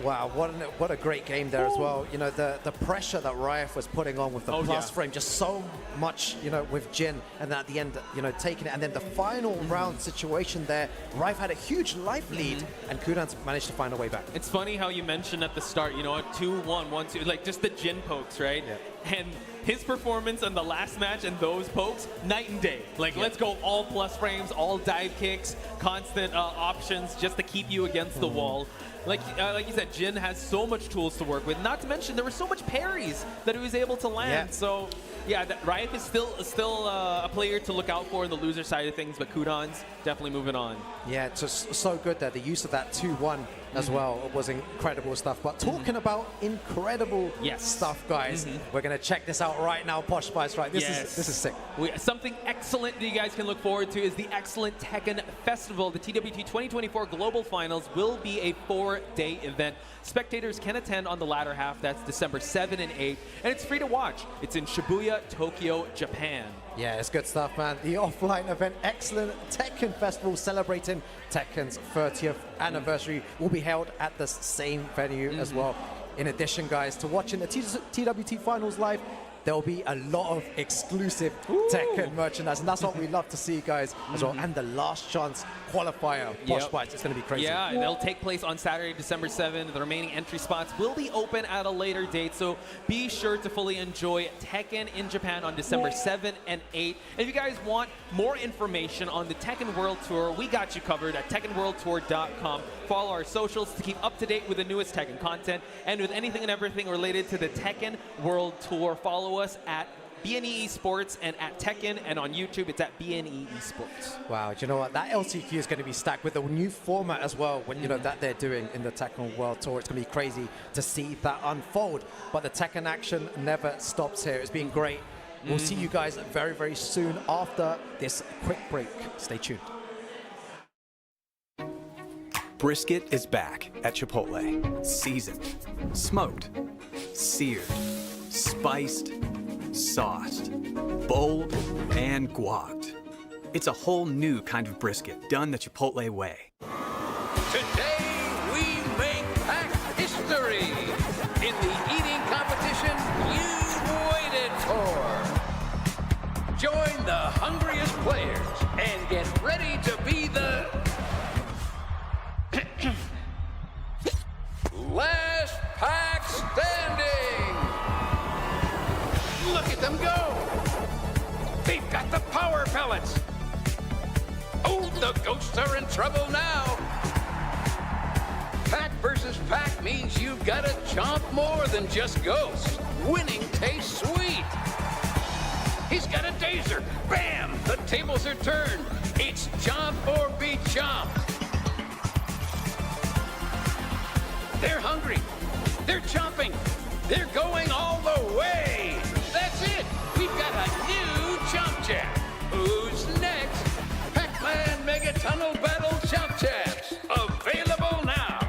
Wow, what a great game there as well. You know, the pressure that Rife was putting on with the plus frame, just so much, you know, with Jin, and then at the end, you know, taking it. And then the final round situation there, Rife had a huge life lead, and Kudans managed to find a way back. It's funny how you mentioned at the start, you know, a 2-1, 1-2, like just the Jin pokes, right? Yeah. And his performance on the last match and those pokes, night and day. Like, let's go all plus frames, all dive kicks, constant options just to keep you against the wall. Like you said, Jin has so much tools to work with. Not to mention there were so much parries that he was able to land. Yeah. So, yeah, Rife is still a player to look out for in the loser side of things, but Kudans definitely moving on. Yeah, it's just so good there. The use of that 2-1 as well was incredible stuff. But talking about incredible stuff, guys, we're going to check this out right now, Posh Spice. Right, this is sick. Something excellent that you guys can look forward to is the excellent Tekken Festival. The TWT 2024 Global Finals will be a 4-day event. Spectators can attend on the latter half. That's December 7 and 8, and it's free to watch. It's in Shibuya, Tokyo, Japan. Yeah, it's good stuff, man. The offline event, excellent Tekken Festival celebrating Tekken's 30th anniversary, will be held at the same venue as well. In addition, guys, to watching the TWT Finals live, there will be a lot of exclusive Tekken merchandise, and that's what we love to see, guys, as well. And the last chance qualifier, Posh Bites, it's going to be crazy. Yeah, they'll take place on Saturday, December 7th. The remaining entry spots will be open at a later date, so be sure to fully enjoy Tekken in Japan on December 7 and 8. And if you guys want more information on the Tekken World Tour, we got you covered at TekkenWorldTour.com. Follow our socials to keep up to date with the newest Tekken content and with anything and everything related to the Tekken World Tour. Follow us at BNE Esports, and at Tekken, and on YouTube, it's at BNE Esports. Wow, do you know what? That LCQ is going to be stacked with a new format as well. When you know that they're doing in the Tekken World Tour, it's going to be crazy to see that unfold. But the Tekken action never stops here. It's been great. We'll see you guys very, very soon after this quick break. Stay tuned. Brisket is back at Chipotle. Seasoned, smoked, seared, spiced, sauced, bold, and guacced. It's a whole new kind of brisket done the Chipotle way. Today we make pack history in the eating competition you waited for. Join the hungriest players and get ready to be the last pack standing. Look at them go. They've got the power pellets. Oh, the ghosts are in trouble now. Pack versus pack means you've got to chomp more than just ghosts. Winning tastes sweet. He's got a taser. Bam! The tables are turned. It's chomp or be chomped. They're hungry. They're chomping. They're going all the way. That's it. We've got a new Chomp Chap. Who's next? Pac-Man Mega Tunnel Battle Chomp Chaps. Available now.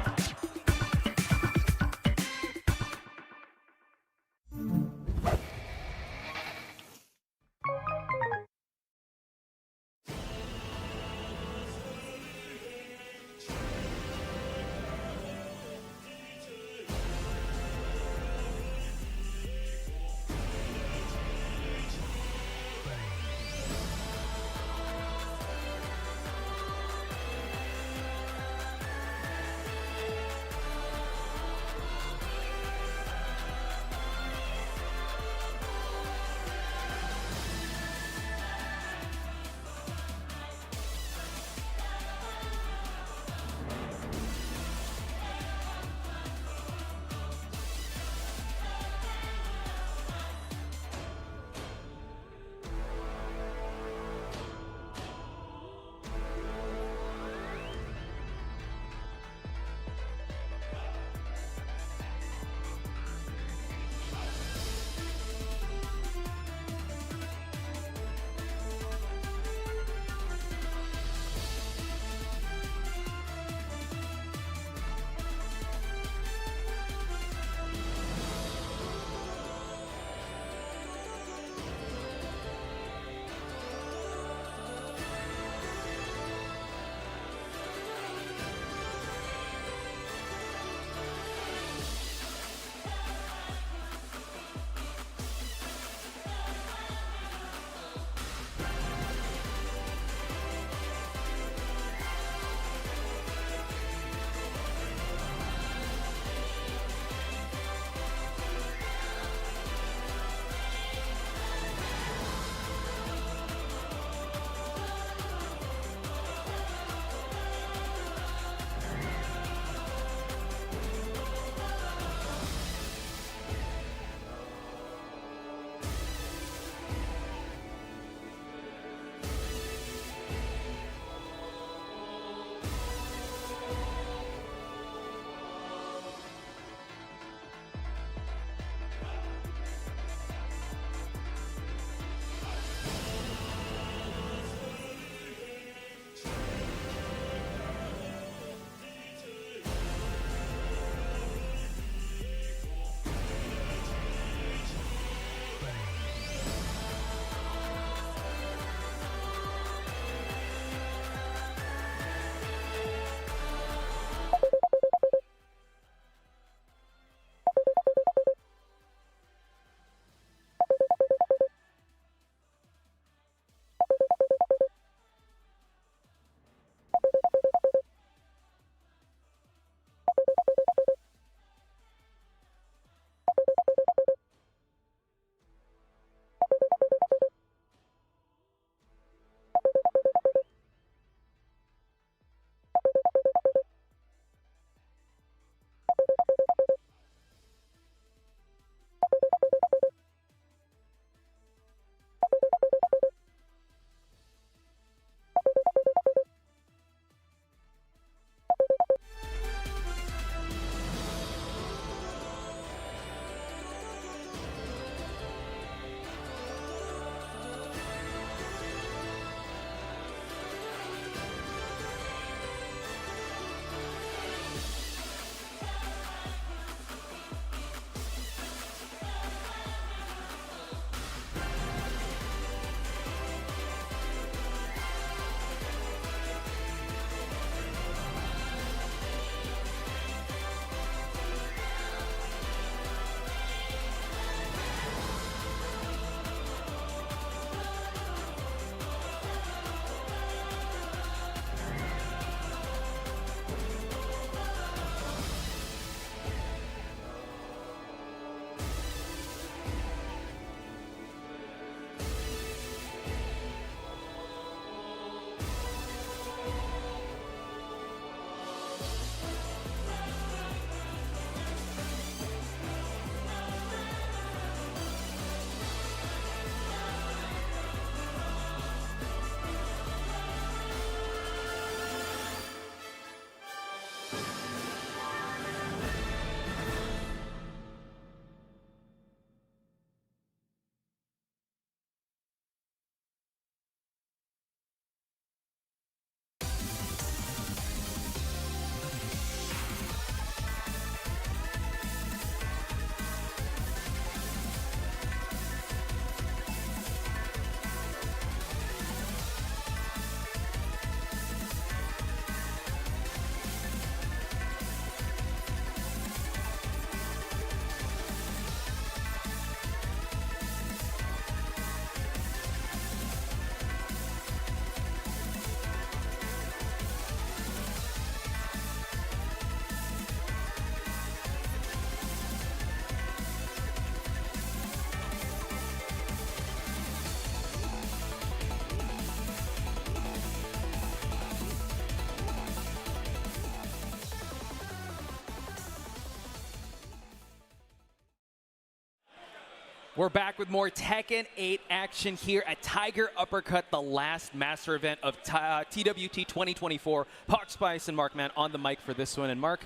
We're back with more Tekken 8 action here at Tiger Uppercut, the last master event of TWT 2024. Hawk Spice and Markman on the mic for this one. And Mark,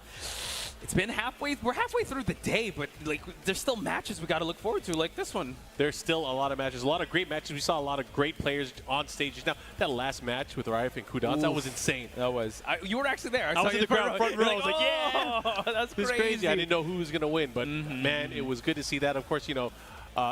it's been we're halfway through the day, but like there's still matches we got to look forward to, like this one. There's still a lot of matches, a lot of great matches. We saw a lot of great players on stages. Now, that last match with Ryef and Kudans, that was insane. That was. You were actually there. I was in the front row. I was like, yeah, that's this is crazy. I didn't know who was going to win, but man, it was good to see that. Of course, you know,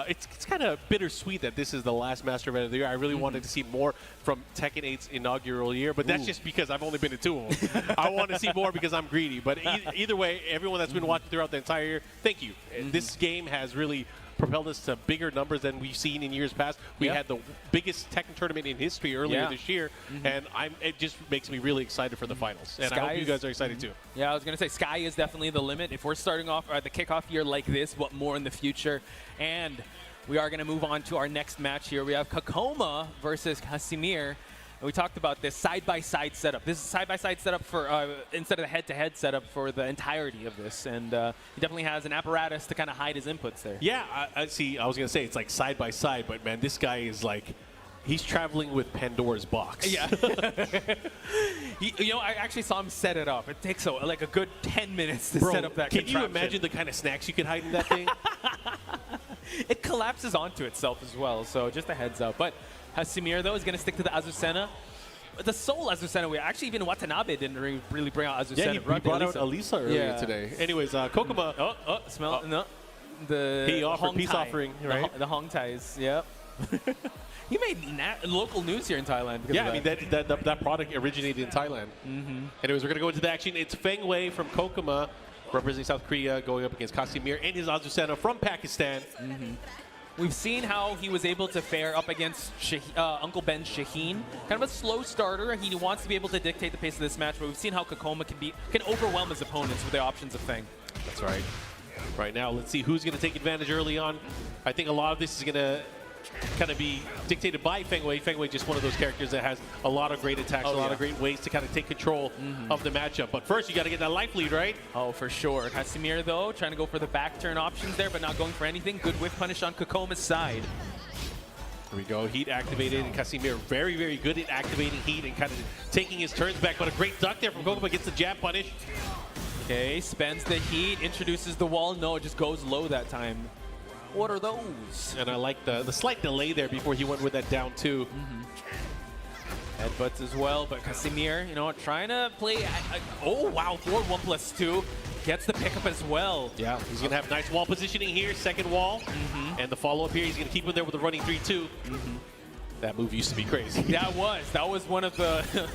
it's kind of bittersweet that this is the last Master Event of the year. I really wanted to see more from Tekken 8's inaugural year, but that's just because I've only been to 2 of them. I want to see more because I'm greedy. But either way, everyone that's been watching throughout the entire year, thank you. This game has really propelled us to bigger numbers than we've seen in years past. We had the biggest Tekken tournament in history earlier this year, and it just makes me really excited for the finals. And I hope you guys are excited too. Yeah, I was going to say, sky is definitely the limit. If we're starting off at the kickoff year like this, what more in the future? And we are going to move on to our next match here. We have Kokoma versus Casimir. And we talked about this side-by-side setup. This is side-by-side setup for instead of the head-to-head setup for the entirety of this. And he definitely has an apparatus to kind of hide his inputs there. Yeah, I see. I was going to say it's like side-by-side, but man, this guy is like, he's traveling with Pandora's box. Yeah. You know, I actually saw him set it up. It takes like a good 10 minutes to set up that Can you imagine the kind of snacks you could hide in that thing? It collapses onto itself as well, so just a heads up. But Casimir, though, is going to stick to the Azucena. The sole Azucena, actually even Watanabe didn't really bring out Azucena. Yeah, he brought out Elisa earlier today. Anyways, Kokoma. Smell no. The he offered peace offering, right? The Hong Tais, yep. He made local news here in Thailand. Yeah, I mean, that product originated in Thailand. Anyways, we're going to go into the action. It's Feng Wei from Kokoma, representing South Korea, going up against Casimir and his Azucena from Pakistan. We've seen how he was able to fare up against Uncle Ben Shaheen. Kind of a slow starter. He wants to be able to dictate the pace of this match, but we've seen how Kokoma can overwhelm his opponents with the options of Feng. That's right. Right now, let's see who's going to take advantage early on. I think a lot of this is going to kind of be dictated by Feng Wei. Feng Wei just one of those characters that has a lot of great attacks, a lot of great ways to kind of take control of the matchup. But first, you got to get that life lead, right? Oh, for sure. Casimir, though, trying to go for the back turn options there, but not going for anything. Good whiff punish on Kokoma's side. Here we go. Heat activated, and Casimir very, very good at activating heat and kind of taking his turns back. But a great duck there from Kokoma, gets the jab punish. Okay, spends the heat, introduces the wall. No, it just goes low that time. What are those? And I like the slight delay there before he went with that down two. Headbutts as well, but Casimir, you know, trying to play. Oh, wow, 4-1+2. Gets the pickup as well. Yeah, he's going to have nice wall positioning here, second wall. And the follow-up here, he's going to keep him there with the running 3-2. That move used to be crazy. That was one of the...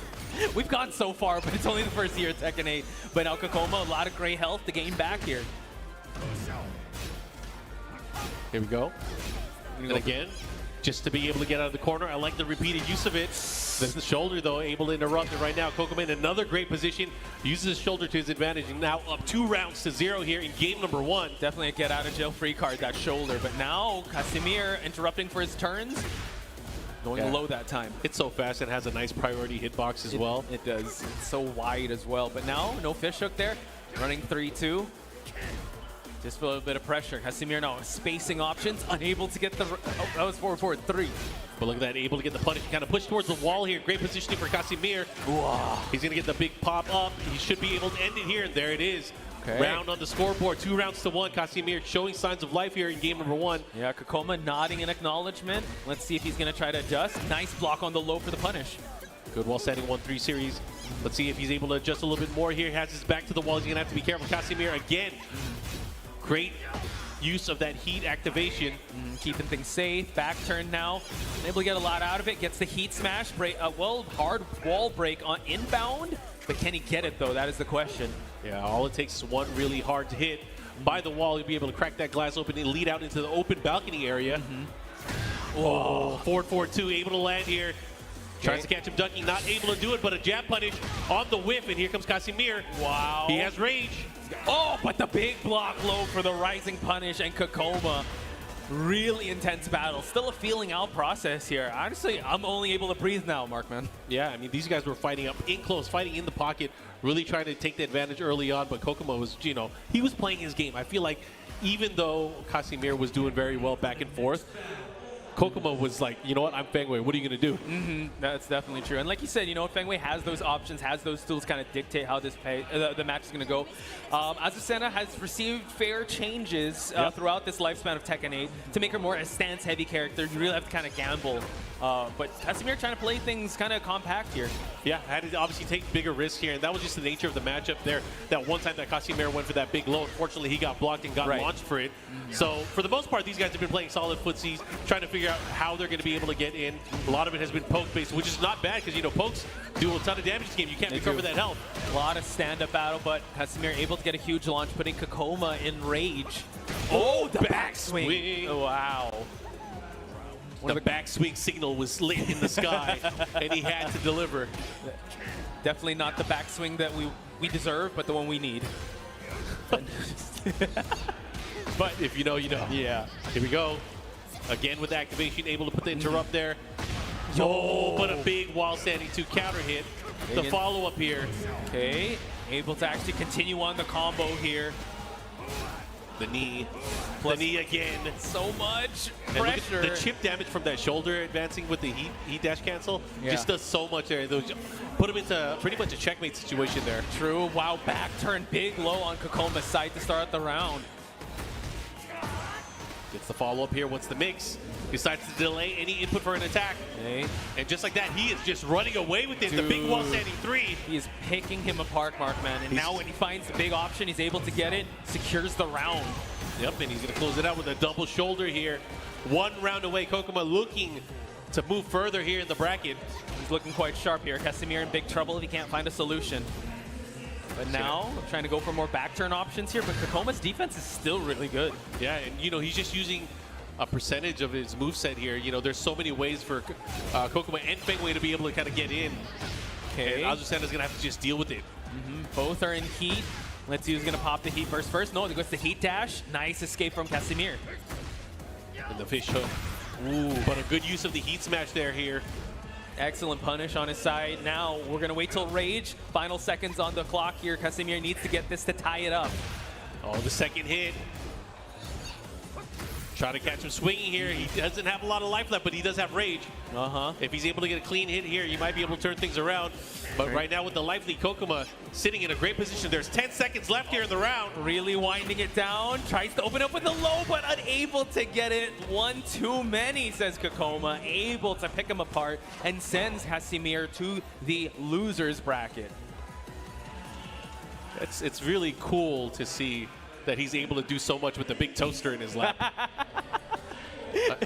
We've gone so far, but it's only the first year at Tekken 8. But now Kokoma, a lot of great health to gain back here. Here we go. And again, just to be able to get out of the corner, I like the repeated use of it. The shoulder, though, able to interrupt it right now. Kokoma in another great position, uses his shoulder to his advantage, and now up 2-0 here in game number 1. Definitely a get-out-of-jail-free card, that shoulder. But now, Casimir interrupting for his turns, going low that time. It's so fast and has a nice priority hitbox as well. It does. It's so wide as well. But now, no fish hook there. Running 3-2. Just a little bit of pressure. Casimir now spacing options, unable to get the... Oh, that was 4-4-3. But look at that, able to get the punish. Kind of push towards the wall here. Great positioning for Casimir. He's going to get the big pop up. He should be able to end it here, and there it is. Okay. Round on the scoreboard, 2-1. Casimir showing signs of life here in game number 1. Yeah, Kokoma nodding in acknowledgement. Let's see if he's going to try to adjust. Nice block on the low for the punish. Good wall setting, 1-3 series. Let's see if he's able to adjust a little bit more here. Has his back to the wall. He's going to have to be careful. Casimir again. Great use of that heat activation. Keeping things safe. Back turn now. Able to get a lot out of it. Gets the heat smash. Hard wall break on inbound. But can he get it, though? That is the question. Yeah, all it takes is one really hard hit by the wall. He'll be able to crack that glass open and lead out into the open balcony area. Oh, 4-4-2, able to land here. Tries to catch him ducking, not able to do it, but a jab punish on the whiff, and here comes Casimir. Wow. He has rage. Oh, but the big block low for the rising punish, and Kokoma. Really intense battle. Still a feeling out process here. Honestly, I'm only able to breathe now, Markman. Yeah, I mean, these guys were fighting up in close, fighting in the pocket really trying to take the advantage early on, but Kokuma was, you know, he was playing his game. I feel like even though Casimir was doing very well back and forth, Kokuma was like, you know what, I'm Fengwei, what are you going to do? That's definitely true. And like you said, you know, Fengwei has those options, has those tools kind of dictate how this the match is going to go. Azucena has received fair changes throughout this lifespan of Tekken 8 to make her more a stance-heavy character. You really have to kind of gamble. But Casimir trying to play things kind of compact here. Yeah, had to obviously take bigger risks here, and that was just the nature of the matchup there. That one time that Casimir went for that big low, unfortunately he got blocked and got launched for it. So for the most part, these guys have been playing solid footsies, trying to figure out how they're going to be able to get in. A lot of it has been poke-based, which is not bad because, you know, pokes do a ton of damage this game. You can't recover that health. A lot of stand-up battle, but Casimir able to get a huge launch, putting Kokoma in rage. Oh, the backswing. Oh, wow. The backswing signal was lit in the sky, and he had to deliver. Definitely not the backswing that we deserve, but the one we need. But if you know, you know. Yeah. Here we go. Again with activation, able to put the interrupt there. Oh, but a big wall standing 2 counter hit. The follow-up here. Okay, able to actually continue on the combo here. The knee. The knee again. So much and pressure. The chip damage from that shoulder advancing with the heat dash cancel just does so much there. Those put him into pretty much a checkmate situation there. True. Wow, back turn big low on Kokoma's side to start the round. Gets the follow-up here. What's the mix? Decides to delay any input for an attack. Okay. And just like that, he is just running away with it. Dude. The big wall standing 3. He is picking him apart, Markman. And now when he finds the big option, he's able to get it, secures the round. Yep, and he's going to close it out with a double shoulder here. 1 round away. Kokuma looking to move further here in the bracket. He's looking quite sharp here. Casimir in big trouble if he can't find a solution. But now, I'm trying to go for more back turn options here, but Kokoma's defense is still really good. Yeah, and you know, he's just using a percentage of his moveset here. You know, there's so many ways for Kokuma and Fengwei to be able to kind of get in. Okay. And Azucena's going to have to just deal with it. Both are in heat. Let's see who's going to pop the heat burst first. No, it goes to heat dash. Nice escape from Casimir. And the fish hook. Ooh, but a good use of the heat smash there here. Excellent punish on his side. Now we're going to wait till Rage. Final seconds on the clock here. Casimir needs to get this to tie it up. Oh, the second hit. Try to catch him swinging here. He doesn't have a lot of life left, but he does have Rage. If he's able to get a clean hit here, you might be able to turn things around. But right now with the lively Kokuma sitting in a great position. There's 10 seconds left here in the round. Really winding it down. Tries to open up with a low, but unable to get it. One too many, says Kokoma. Able to pick him apart and sends Casimir to the loser's bracket. It's really cool to see that he's able to do so much with the big toaster in his lap.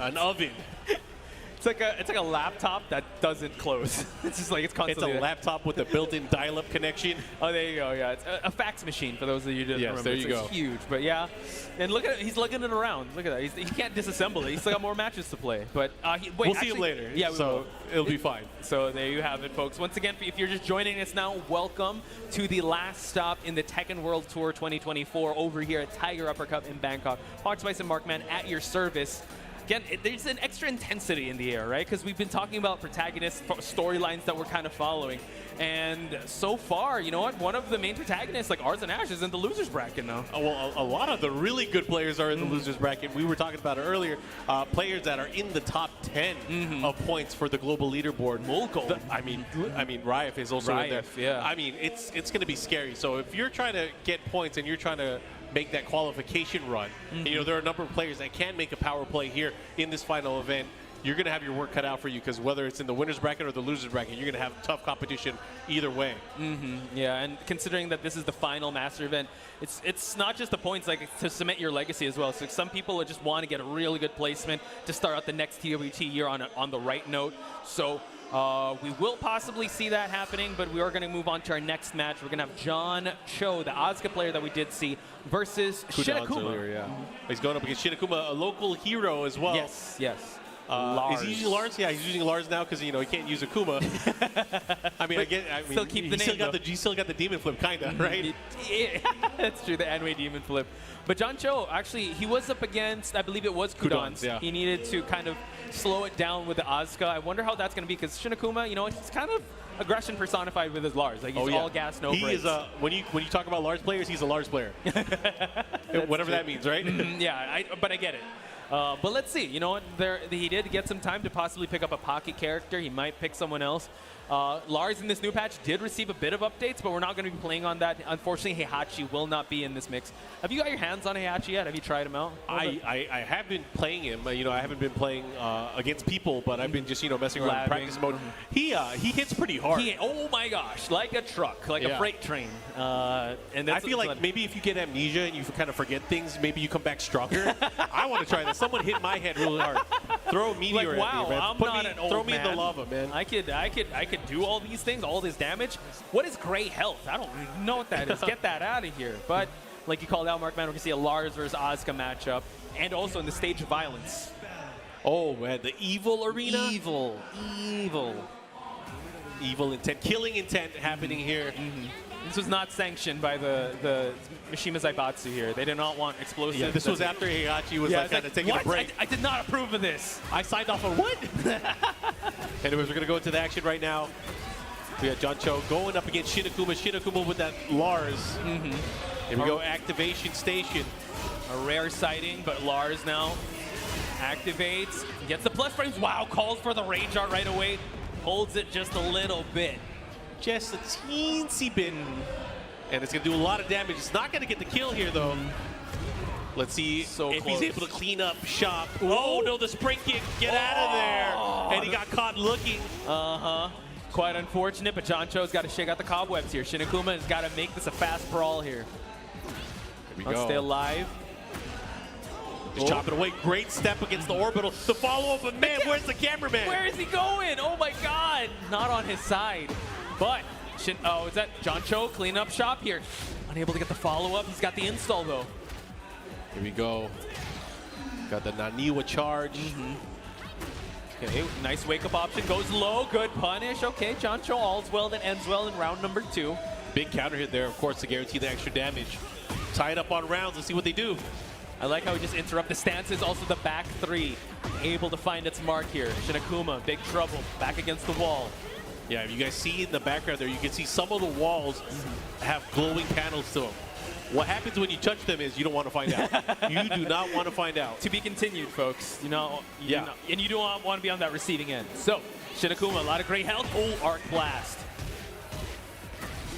An oven. It's like a laptop that doesn't close. It's just like it's constantly. It's a laptop with a built-in dial-up connection. Oh, there you go. Yeah, it's a fax machine for those of you who didn't remember. There you go. It's huge, but yeah. And look at it. He's lugging it around. Look at that. He can't disassemble it. He's still got more matches to play. But we'll see him later. Yeah, so it'll be fine. So there you have it, folks. Once again, if you're just joining us now, welcome to the last stop in the Tekken World Tour 2024 over here at Tiger Upper Cup in Bangkok. Hog Spice and Markman at your service. Again, there's an extra intensity in the air, right? Because we've been talking about protagonists, storylines that we're kind of following. And so far, you know what? One of the main protagonists, like Arz and Ash, is in the loser's bracket now. Oh, well, a lot of the really good players are in the loser's bracket. We were talking about it earlier. Players that are in the top 10 of points for the global leaderboard. Mulko. I mean, Riot is also in there. Yeah. I mean, it's going to be scary. So if you're trying to get points and you're trying to make that qualification run, you know, there are a number of players that can make a power play here in this final event. You're going to have your work cut out for you because whether it's in the winner's bracket or the loser's bracket, you're going to have tough competition either way. Yeah, and considering that this is the final master event, it's not just the points, like to cement your legacy as well. So some people just want to get a really good placement to start out the next TWT year on the right note. So we will possibly see that happening, but we are going to move on to our next match. We're going to have John Cho, the Asuka player that we did see, versus Shinakuma. Earlier, He's going up against Shinakuma, a local hero as well. Yes. Is he using Lars? Yeah, he's using Lars now because he can't use Akuma. I mean, still keep the name. He still got the demon flip, kinda, right? Yeah, that's true. The Anway demon flip. But John Cho, actually, he was up against, I believe it was Kudons. Yeah. He needed to kind of slow it down with the Asuka. I wonder how that's going to be because Shinakuma, you know, he's kind of aggression personified with his Lars. Like he's all gas, no he brakes. is when you talk about Lars players, he's a Lars player. Whatever that means, right? Yeah, but I get it. But let's see. You know what? He did get some time to possibly pick up a pocket character. He might pick someone else. Lars in this new patch did receive a bit of updates, but we're not going to be playing on that. Unfortunately, Heihachi will not be in this mix. Have you got your hands on Heihachi yet? Have you tried him out? I have been playing him. You know, I haven't been playing against people, but I've been just messing around in practice mode. He hits pretty hard. Oh my gosh, like a truck, like a freight train. And I feel like maybe if you get amnesia and you kind of forget things, maybe you come back stronger. I want to try that. Someone hit my head really hard. Throw a meteor like, wow, at me, man. I'm not an old throw me man. in the lava, man. I could do all these things, all this damage. What is gray health? I don't even know what that is. Get that out of here. But like you called out, Mark, man, we can see a Lars versus Asuka matchup, and also in the stage of violence. Oh man, the evil arena. Evil intent, killing intent happening here. This was not sanctioned by the Mishima Zaibatsu here. They did not want explosives. Yeah, this was after Heihachi was kind of taking a break. I did not approve of this. I signed off on what? Anyways, we're going to go into the action right now. We got John Cho going up against Shinakuma. Shinakuma with that Lars. Here we go, activation station. A rare sighting, but Lars now activates, gets the plus frames. Wow, calls for the Rage Art right away. Holds it just a little bit. Just a teensy bit. And it's going to do a lot of damage. It's not going to get the kill here, though. Let's see if he's able to clean up shop. Oh, no, the spring kick. Get out of there. And he got caught looking. Quite unfortunate, but John Cho's got to shake out the cobwebs here. Shinakuma has got to make this a fast brawl here. Here we Let's go. stay alive. Just chop it away. Great step against the orbital. The follow-up, but man, where's the cameraman? Where is he going? Oh my God. Not on his side. But, is that John Cho clean up shop here? Unable to get the follow-up. He's got the install, though. Here we go. Got the Naniwa charge. Okay, nice wake-up option. Goes low. Good punish. Okay, John Cho, all's well that ends well in round number 2. Big counter hit there, of course, to guarantee the extra damage. Tie it up on rounds. Let's see what they do. I like how we just interrupt the stances. Also, the back 3 able to find its mark here. Shinakuma, big trouble. Back against the wall. Yeah, if you guys see in the background there, you can see some of the walls have glowing panels to them. What happens when you touch them is you don't want to find out. You do not want to find out. To be continued, folks. And you do not want to be on that receiving end. So, Shinakuma, a lot of great health. Oh, Arc Blast.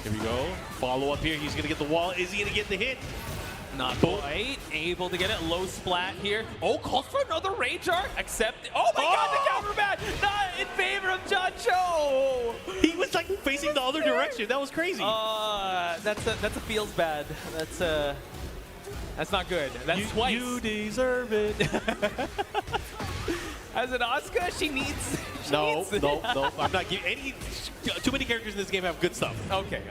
Here we go. Follow up here. He's going to get the wall. Is he going to get the hit? Not quite. Able to get it. Low splat here. Oh, calls for another Rage Art. Accept. Oh my God, the cameraman. Not in favor of John Cho. He was like facing the other direction. That was crazy. That's a feels bad. That's not good. That's twice. You deserve it. As an Asuka, she needs. No. I'm not giving any. Too many characters in this game have good stuff. Okay.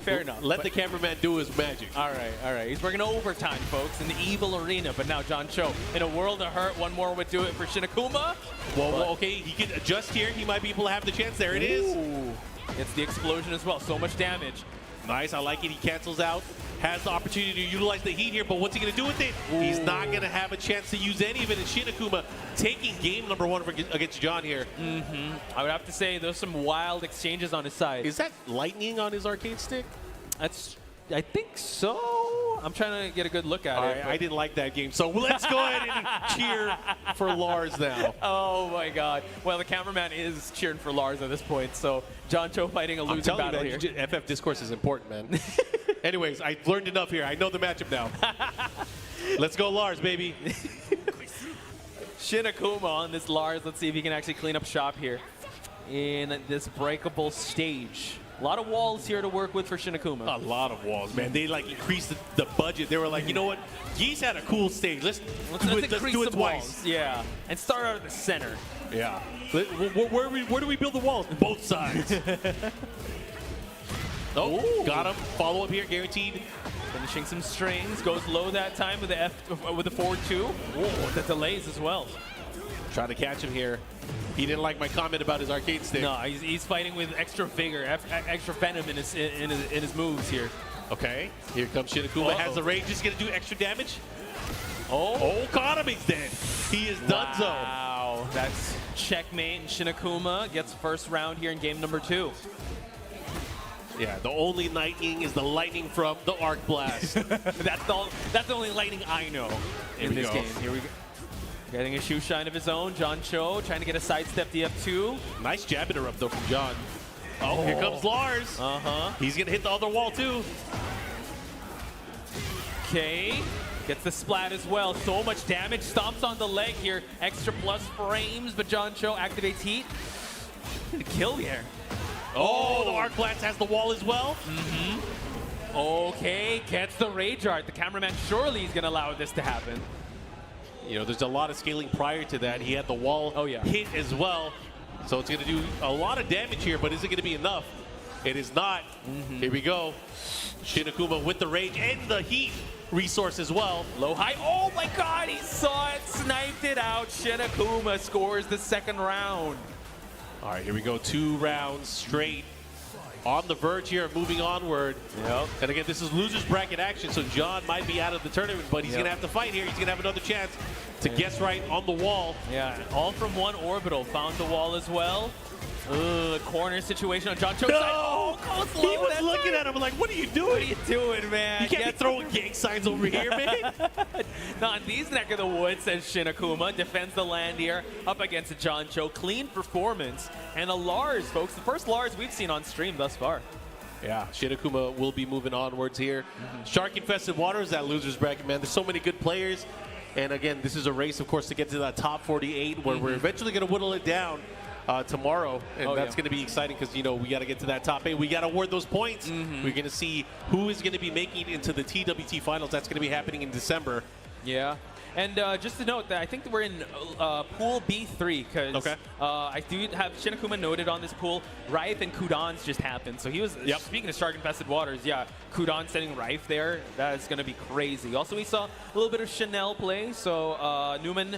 Fair enough. Let the cameraman do his magic. All right. He's working overtime, folks, in the evil arena. But now John Cho, in a world of hurt, one more would do it for Shinakuma. Well, okay, he can adjust here. He might be able to have the chance. There it is. It's the explosion as well. So much damage. Nice. I like it. He cancels out. Has the opportunity to utilize the heat here, but what's he going to do with it? He's not going to have a chance to use any of it. And Shinakuma taking game number 1 against John here. I would have to say there's some wild exchanges on his side. Is that lightning on his arcade stick? I think so. I'm trying to get a good look at it. I didn't like that game, so let's go ahead and cheer for Lars now. Oh my God. Well, the cameraman is cheering for Lars at this point, so John Cho fighting a losing battle here. FF discourse is important, man. Anyways, I've learned enough here. I know the matchup now. Let's go Lars, baby. Shinakuma on this Lars. Let's see if he can actually clean up shop here in this breakable stage. A lot of walls here to work with for Shinakuma. A lot of walls, man. They like increased the budget. They were like, you know what? Geese had a cool stage. Let's do it twice. Walls. Yeah, and start out at the center. Yeah. Where do we build the walls? Both sides. Oh, got him. Follow up here, guaranteed. Finishing some strings. Goes low that time with the forward 2. Whoa, the delays as well. Trying to catch him here. He didn't like my comment about his arcade stick. No, he's fighting with extra vigor, extra venom in his moves here. Okay, here comes Shinakuma. Has the rage. Just gonna do extra damage. Oh, Kanami's dead. He is done so. Wow, that's checkmate. And Shinakuma gets first round here in game number 2. Yeah, the only lightning is the lightning from the Arc Blast. That's the only lightning I know in this game. Here we go. Getting a shoe shine of his own. John Cho trying to get a sidestep DF2. Nice jab interrupt though from John. Oh, here comes Lars. He's gonna hit the other wall too. Okay, gets the splat as well. So much damage. Stomps on the leg here. Extra plus frames, but John Cho activates heat. Gonna kill here. Oh, the Arc Blast has the wall as well. Okay, gets the Rage Art. The cameraman surely is gonna allow this to happen. You know, there's a lot of scaling prior to that. He had the wall hit as well. So it's gonna do a lot of damage here, but is it gonna be enough? It is not. Here we go. Shinakuma with the rage and the heat resource as well. Low high. Oh my god, he saw it, sniped it out. Shinakuma scores the second round. All right, here we go. 2 rounds straight. On the verge here of moving onward. Yep. And again, this is loser's bracket action, so John might be out of the tournament, but he's gonna have to fight here. He's gonna have another chance to guess right on the wall. Yeah, all from one orbital. Found the wall as well. Corner situation on John Cho's side. Oh, goes low. He was looking at him like, what are you doing? What are you doing, man? You can't be throwing gang signs over here, man. Not in these neck of the woods, says Shinakuma. Defends the land here up against a John Cho. Clean performance. And a Lars, folks. The first Lars we've seen on stream thus far. Yeah, Shinakuma will be moving onwards here. Shark-infested waters, that loser's bracket, man. There's so many good players. And again, this is a race, of course, to get to that top 48 where we're eventually going to whittle it down tomorrow. And that's going to be exciting because, you know, we got to get to that top 8. We got to award those points. We're going to see who is going to be making it into the TWT finals. That's going to be happening in December. Yeah. And just to note that I think we're in pool B3 because I do have Shinakuma noted on this pool. Rife and Kudan's just happened. So he was, speaking of Shark-infested waters, yeah, Kudan sending Rife there. That is going to be crazy. Also, we saw a little bit of Chanel play. So Newman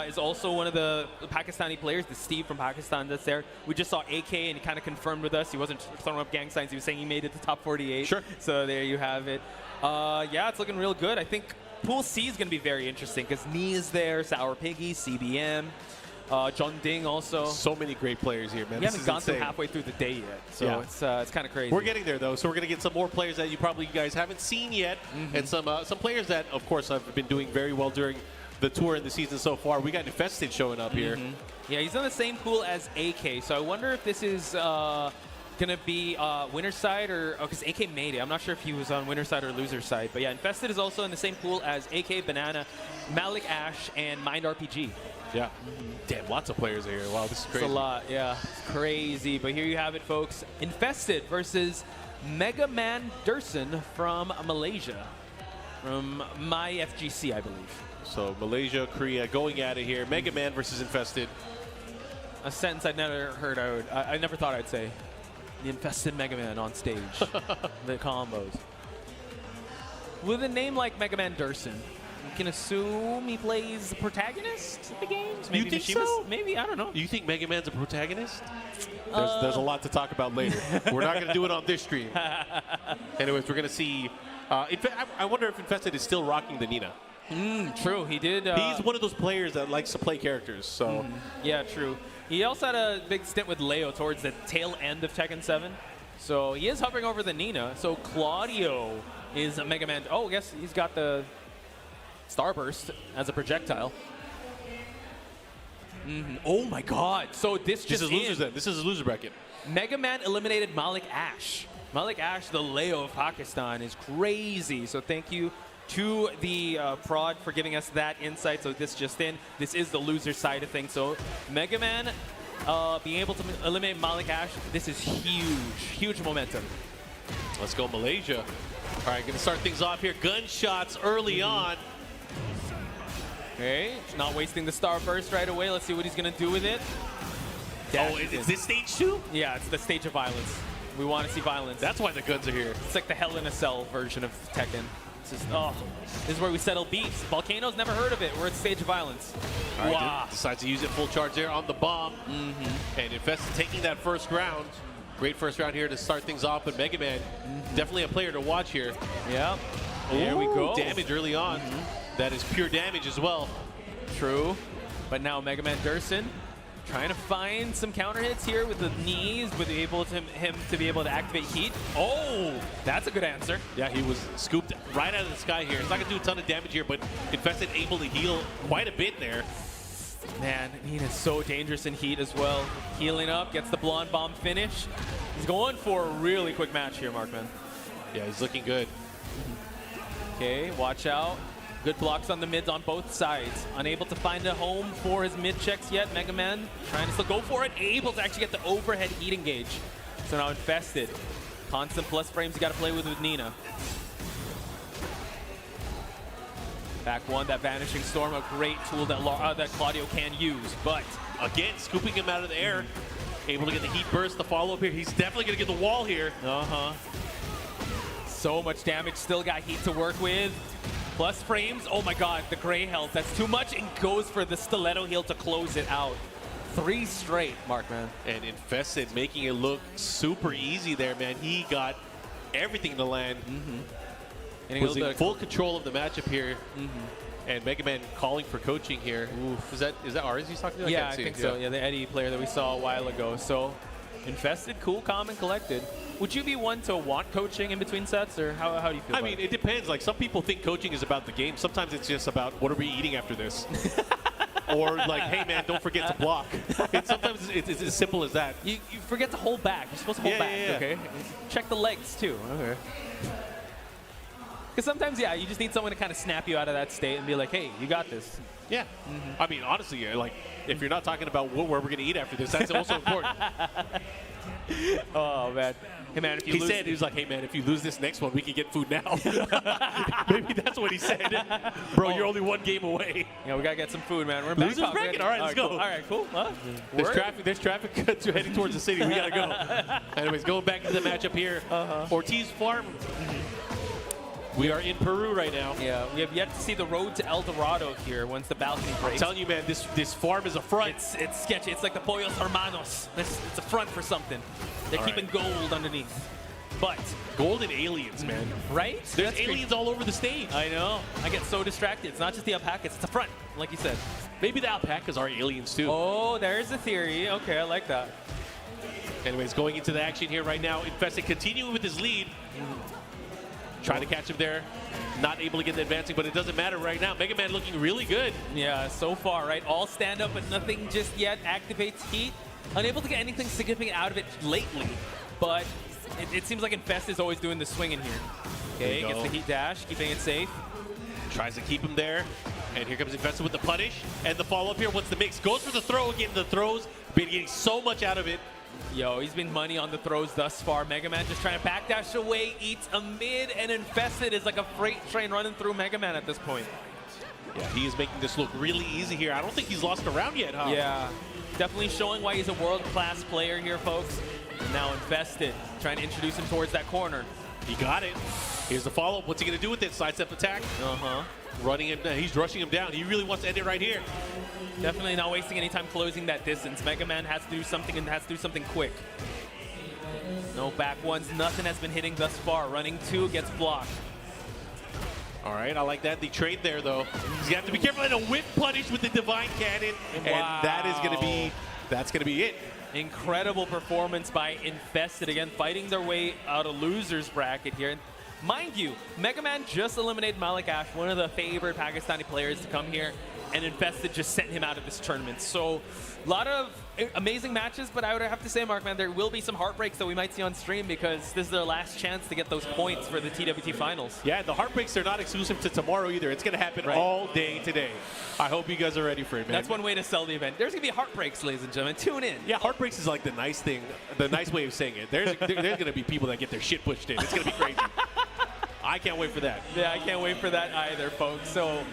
is also one of the Pakistani players, the Steve from Pakistan that's there. We just saw AK and he kind of confirmed with us. He wasn't throwing up gang signs. He was saying he made it to top 48. Sure. So there you have it. Yeah, it's looking real good. I think Pool C is going to be very interesting because Nee is there, Sour Piggy, CBM, John Ding also. So many great players here, man. We haven't gone through halfway through the day yet, so it's kind of crazy. We're getting there, though, so we're going to get some more players that you guys haven't seen yet, and some players that, of course, have been doing very well during the tour and the season so far. We got Infested showing up here. Yeah, he's on the same pool as AK, so I wonder if this is going to be winner's side or because AK made it. I'm not sure if he was on winner's side or loser's side. But yeah, Infested is also in the same pool as AK, Banana, Malik Ash, and Mind RPG. Yeah. Damn, lots of players here. Wow, this is crazy. It's a lot, yeah. It's crazy. But here you have it, folks. Infested versus Mega Man Dursun from Malaysia. From my FGC, I believe. So Malaysia, Korea going at it here. Mega Man versus Infested. A sentence I never heard I never thought I'd say. The Infested Mega Man on stage. The combos. With a name like Mega Man Dursun, you can assume he plays the protagonist of the games. Maybe you think so? Maybe, I don't know. You think Mega Man's a protagonist? There's a lot to talk about later. We're not going to do it on this stream. Anyways, we're going to see. In fact, I wonder if Infested is still rocking the Nina. True, he did. He's one of those players that likes to play characters. So yeah, true. He also had a big stint with Leo towards the tail end of Tekken 7. So he is hovering over the Nina. So Claudio is a Mega Man. Oh, yes, he's got the Starburst as a projectile. Oh my god. So this is losers then. This is a loser bracket. Mega Man eliminated Malik Ash. Malik Ash, the Leo of Pakistan, is crazy. So thank you to the prod for giving us that insight. So this just in, this is the loser side of things. So Mega Man being able to eliminate Malik Ash, this is huge, huge momentum. Let's go Malaysia. All right, going to start things off here. Gunshots early on. Okay, not wasting the Starburst right away. Let's see what he's going to do with it. Oh, is this stage 2? Yeah, it's the stage of violence. We want to see violence. That's why the guns are here. It's like the Hell in a Cell version of Tekken. This is where we settle beefs. Volcano's never heard of it. We're at stage of violence. All right, wow. Decides to use it full charge there on the bomb. And Infested taking that first round. Great first round here to start things off with Mega Man. Definitely a player to watch here. Yeah. There we go. Damage early on. That is pure damage as well. True. But now Mega Man Durson trying to find some counter hits here with the knees, with him to be able to activate heat. Oh, that's a good answer. Yeah, he was scooped right out of the sky here. It's not going to do a ton of damage here, but Infested able to heal quite a bit there. Man, Nina is so dangerous in heat as well. Healing up, gets the Blonde Bomb finish. He's going for a really quick match here, Markman. Yeah, he's looking good. Okay, watch out. Good blocks on the mids on both sides. Unable to find a home for his mid checks yet. Mega Man trying to still go for it. Able to actually get the overhead heat engage. So now Infested. Constant plus frames you got to play with Nina. Back one, that Vanishing Storm, a great tool that Claudio can use. But again, scooping him out of the air. Able to get the heat burst, the follow-up here. He's definitely going to get the wall here. So much damage, still got heat to work with. Plus frames, oh my god, the gray health, that's too much, and goes for the stiletto heal to close it out. 3 straight, Markman. And Infested making it look super easy there, man. He got everything to land. Was in full control of the matchup here. And Mega Man calling for coaching here. Is that ours he's talking to? Yeah, I think so. Yeah, the Eddie player that we saw a while ago. So, Infested, cool, calm, and collected. Would you be one to want coaching in between sets, or how do you feel I mean, it depends. Like, some people think coaching is about the game. Sometimes it's just about what are we eating after this. Or like, hey man, don't forget to block. Sometimes it's as simple as that. You forget to hold back. You're supposed to hold back, okay? Check the legs too. Okay. Because sometimes, yeah, you just need someone to kind of snap you out of that state and be like, hey, you got this. Yeah. I mean, honestly, like, if you're not talking about where we're going to eat after this, that's also important. Oh, man. Hey, man, if you lose... he was like, hey, man, if you lose this next one, we can get food now. Maybe that's what he said. Bro, you're only 1 game away. Yeah, we got to get some food, man. We're in Losers Bangkok. bracket. All right, let's go. Cool. All right, cool. Huh? There's traffic heading towards the city. We got to go. Anyways, going back to the matchup here. Ortiz Farm. We are in Peru right now. Yeah, we have yet to see the road to El Dorado here once the balcony breaks. I'm telling you, man, this farm is a front. It's sketchy. It's like the Pollos Hermanos. It's a front for something. They're keeping gold underneath. But golden aliens, man. Right? There's aliens all over the stage. I know. I get so distracted. It's not just the alpacas. It's the front, like you said. Maybe the alpacas are aliens, too. Oh, there's a theory. Okay, I like that. Anyways, going into the action here right now. Infested continuing with his lead. Trying to catch him there. Not able to get the advancing, but it doesn't matter right now. Mega Man looking really good. Yeah, so far, right? All stand up, but nothing just yet activates heat. Unable to get anything significant out of it lately, but it seems like Infest is always doing the swing in here. Okay, gets the heat dash, keeping it safe. Tries to keep him there. And here comes Infested with the punish. And the follow-up here once the mix goes for the throw again. The throws, been getting so much out of it. Yo, he's been money on the throws thus far. Mega Man just trying to backdash away, eats a mid, and Infested is like a freight train running through Mega Man at this point. Yeah, he is making this look really easy here. I don't think he's lost a round yet, huh? Yeah, definitely showing why he's a world-class player here, folks. And now Infested, trying to introduce him towards that corner. He got it. Here's the follow-up. What's he going to do with it? Sidestep attack. Running him down. He's rushing him down. He really wants to end it right here. Definitely not wasting any time closing that distance. Mega Man has to do something, and has to do something quick. No back ones. Nothing has been hitting thus far. Running 2 gets blocked. All right, I like that. The trade there, though. He's going to have to be careful. And a whip punish with the Divine Cannon. Wow. And that's going to be it. Incredible performance by Infested. Again, fighting their way out of loser's bracket here. Mind you, Mega Man just eliminated Malik Ash, one of the favorite Pakistani players to come here, and Infested just sent him out of this tournament. So, a lot of amazing matches, but I would have to say, Markman, there will be some heartbreaks that we might see on stream because this is their last chance to get those points for the TWT finals. Yeah, the heartbreaks are not exclusive to tomorrow either. It's going to happen all day today. I hope you guys are ready for it, man. That's one way to sell the event. There's going to be heartbreaks, ladies and gentlemen. Tune in. Yeah, heartbreaks is like the nice thing, the nice way of saying it. There's going to be people that get their shit pushed in. It's going to be crazy. I can't wait for that. Yeah, I can't wait for that either, folks. So,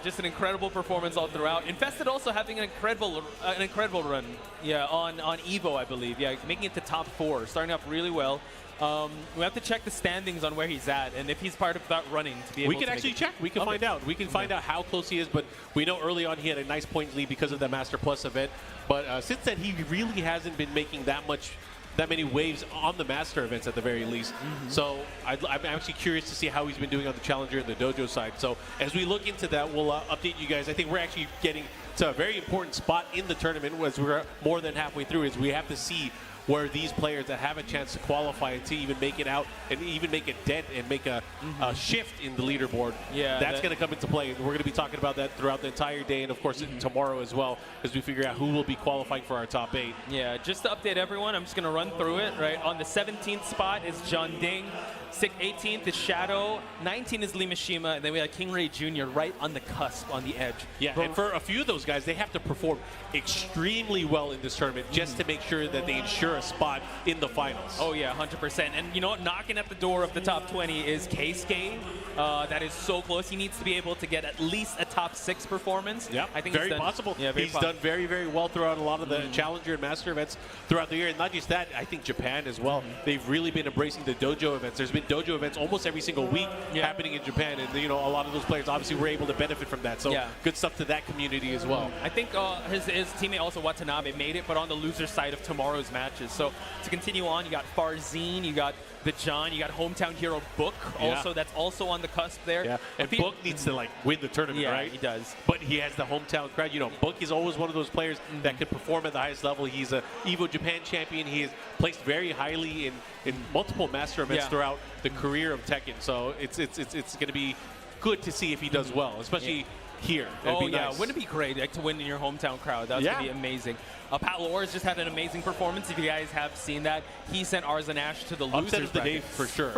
just an incredible performance all throughout. Infested also having an incredible run. Yeah, on Evo, I believe. Yeah, making it to top 4, starting off really well. We have to check the standings on where he's at and if he's part of that running to be able to. We can actually check. We can find out. We can find out how close he is. But we know early on he had a nice point lead because of the Master Plus event. But since then, he really hasn't been making that much that many waves on the master events at the very least. So I'm actually curious to see how he's been doing on the challenger and the dojo side. So as we look into that, we'll update you guys. I think we're actually getting to a very important spot in the tournament as we're more than halfway through, is we have to see where these players that have a chance to qualify and to even make it out and even make a dent and make a shift in the leaderboard. Yeah, that's going to come into play. We're going to be talking about that throughout the entire day and, of course, tomorrow as well, as we figure out who will be qualifying for our top 8. Yeah, just to update everyone, I'm just going to run through it, right? On the 17th spot is John Ding. 18th is Shadow. 19 is Limashima. And then we have King Ray Jr. right on the cusp, on the edge. Yeah, and for a few of those guys, they have to perform extremely well in this tournament just to make sure that they ensure a spot in the finals. Oh, yeah, 100%. And you know what? Knocking at the door of the top 20 is Keisuke. That is so close. He needs to be able to get at least a top 6 performance. Yeah, I think very possible. Yeah, he's done very, very well throughout a lot of the challenger and master events throughout the year. And not just that, I think Japan as well. They've really been embracing the dojo events. There's been dojo events almost every single week happening in Japan. And, you know, a lot of those players obviously were able to benefit from that. So good stuff to that community as well. I think his teammate also Watanabe made it, but on the loser side of tomorrow's matches. So to continue on, you got Farzine, you got the John, you got hometown hero Book also, that's also on the cusp there. Yeah, and Book needs to like win the tournament, right? Yeah, he does. But he has the hometown crowd. You know, Book is always one of those players that can perform at the highest level. He's a EVO Japan champion. He is placed very highly in multiple master events throughout the career of Tekken. So it's going to be good to see if he does well, especially here. It'd be nice. Wouldn't it be great to win in your hometown crowd? That's going to be amazing. Pat Loris just had an amazing performance. If you guys have seen that, he sent Arzan Ash to the losers bracket. For sure.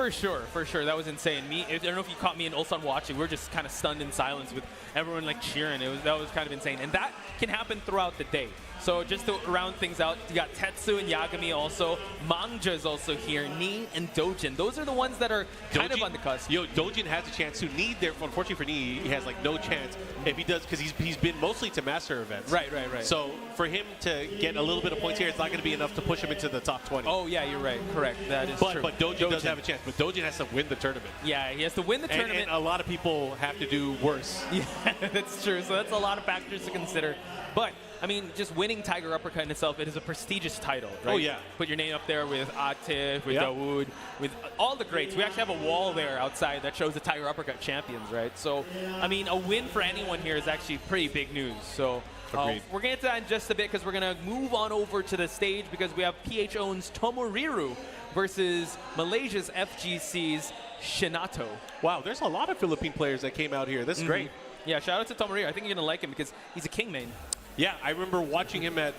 For sure. That was insane. I don't know if you caught me and Ulsan watching. We were just kind of stunned in silence with everyone like cheering. That was kind of insane. And that can happen throughout the day. So just to round things out, you got Tetsu and Yagami also. Mangja is also here. Nii and Dojin. Those are the ones that are kind of on the cusp. Dojin has a chance to. Nii, there, unfortunately for Nii, he has like no chance if he does, because he's been mostly to master events. Right. So for him to get a little bit of points here, it's not going to be enough to push him into the top 20. Oh yeah, you're right. Correct. That is true. But Dojin does have a chance. But Dojin has to win the tournament. Yeah, he has to win the tournament. And a lot of people have to do worse. Yeah, that's true. So that's a lot of factors to consider. But I mean, just winning Tiger Uppercut in itself, it is a prestigious title, right? Oh, yeah. Put your name up there with Atif, with Dawood, with all the greats. We actually have a wall there outside that shows the Tiger Uppercut champions, right? So, I mean, a win for anyone here is actually pretty big news. So, we're going to get to that in just a bit because we're going to move on over to the stage because we have PHO's Tomoriru versus Malaysia's FGC's Shinato. Wow, there's a lot of Philippine players that came out here. This is great. Yeah, shout out to Tomoriru. I think you're going to like him because he's a king main. Yeah, I remember watching him at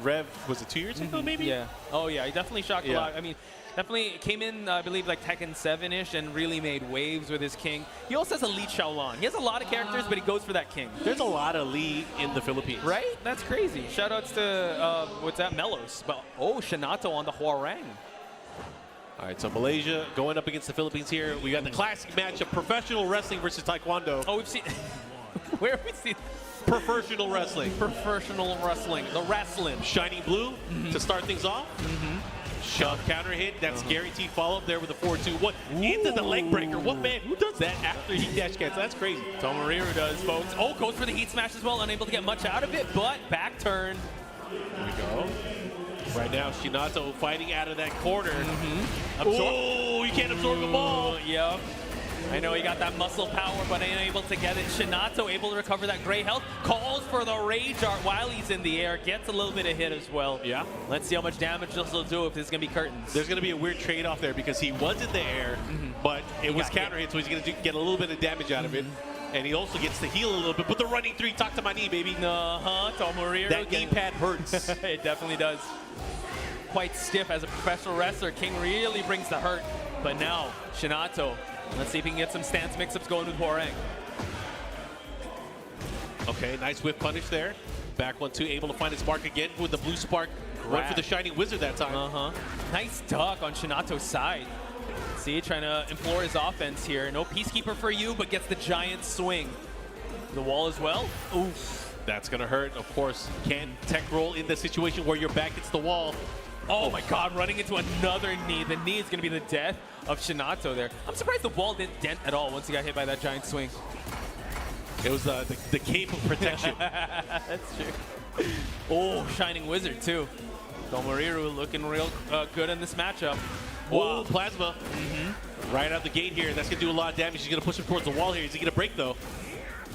Rev, was it 2 years ago maybe? Yeah. Oh, yeah, he definitely shocked a lot. I mean, definitely came in, I believe, like Tekken 7-ish and really made waves with his king. He also has a Lee Shaolin. He has a lot of characters, but he goes for that king. There's a lot of Lee in the Philippines. Right? That's crazy. Shout outs to, what's that, Melos. But, Shinato on the Huarang. All right, so Malaysia going up against the Philippines here. We got the classic match of professional wrestling versus Taekwondo. Oh, we've seen... Where have we seen... Professional wrestling. Professional wrestling. The wrestling. Shining blue to start things off. Shove counter hit. That's guaranteed follow up there with a 4-2. What? Into the leg breaker. What man? Who does that after he dash gets? That's crazy. Tomoriru does, folks. Oh, goes for the heat smash as well. Unable to get much out of it, but back turn. There we go. Right now, Shinato fighting out of that corner. Oh, you can't absorb the ball. Yep. I know he got that muscle power, but ain't able to get it. Shinato able to recover that gray health. Calls for the rage art while he's in the air. Gets a little bit of hit as well. Yeah. Let's see how much damage this will do if this is going to be curtains. There's going to be a weird trade-off there because he was in the air, but it was counter hit, so he's going to get a little bit of damage out of it. And he also gets to heal a little bit. But the running 3, talk to my knee, baby. Tomoriru. That knee pad hurts. It definitely does. Quite stiff as a professional wrestler. King really brings the hurt. But now, Shinato. Let's see if he can get some stance mix-ups going with Huarang. Okay, nice whip punish there. Back 1-2, able to find his mark again with the blue spark. Went for the Shining Wizard that time. Nice duck on Shinato's side. See, trying to implore his offense here. No Peacekeeper for you, but gets the giant swing. The wall as well. Oof. That's going to hurt. Of course, can't tech roll in the situation where your back hits the wall. Oh my god, running into another knee. The knee is going to be the death of Shinato there. I'm surprised the wall didn't dent at all once he got hit by that giant swing. It was the cape of protection. That's true. Oh, Shining Wizard too. Tomoriru looking real good in this matchup. Whoa, Plasma. Right out the gate here. That's going to do a lot of damage. He's going to push him towards the wall here. Is he going to break, though?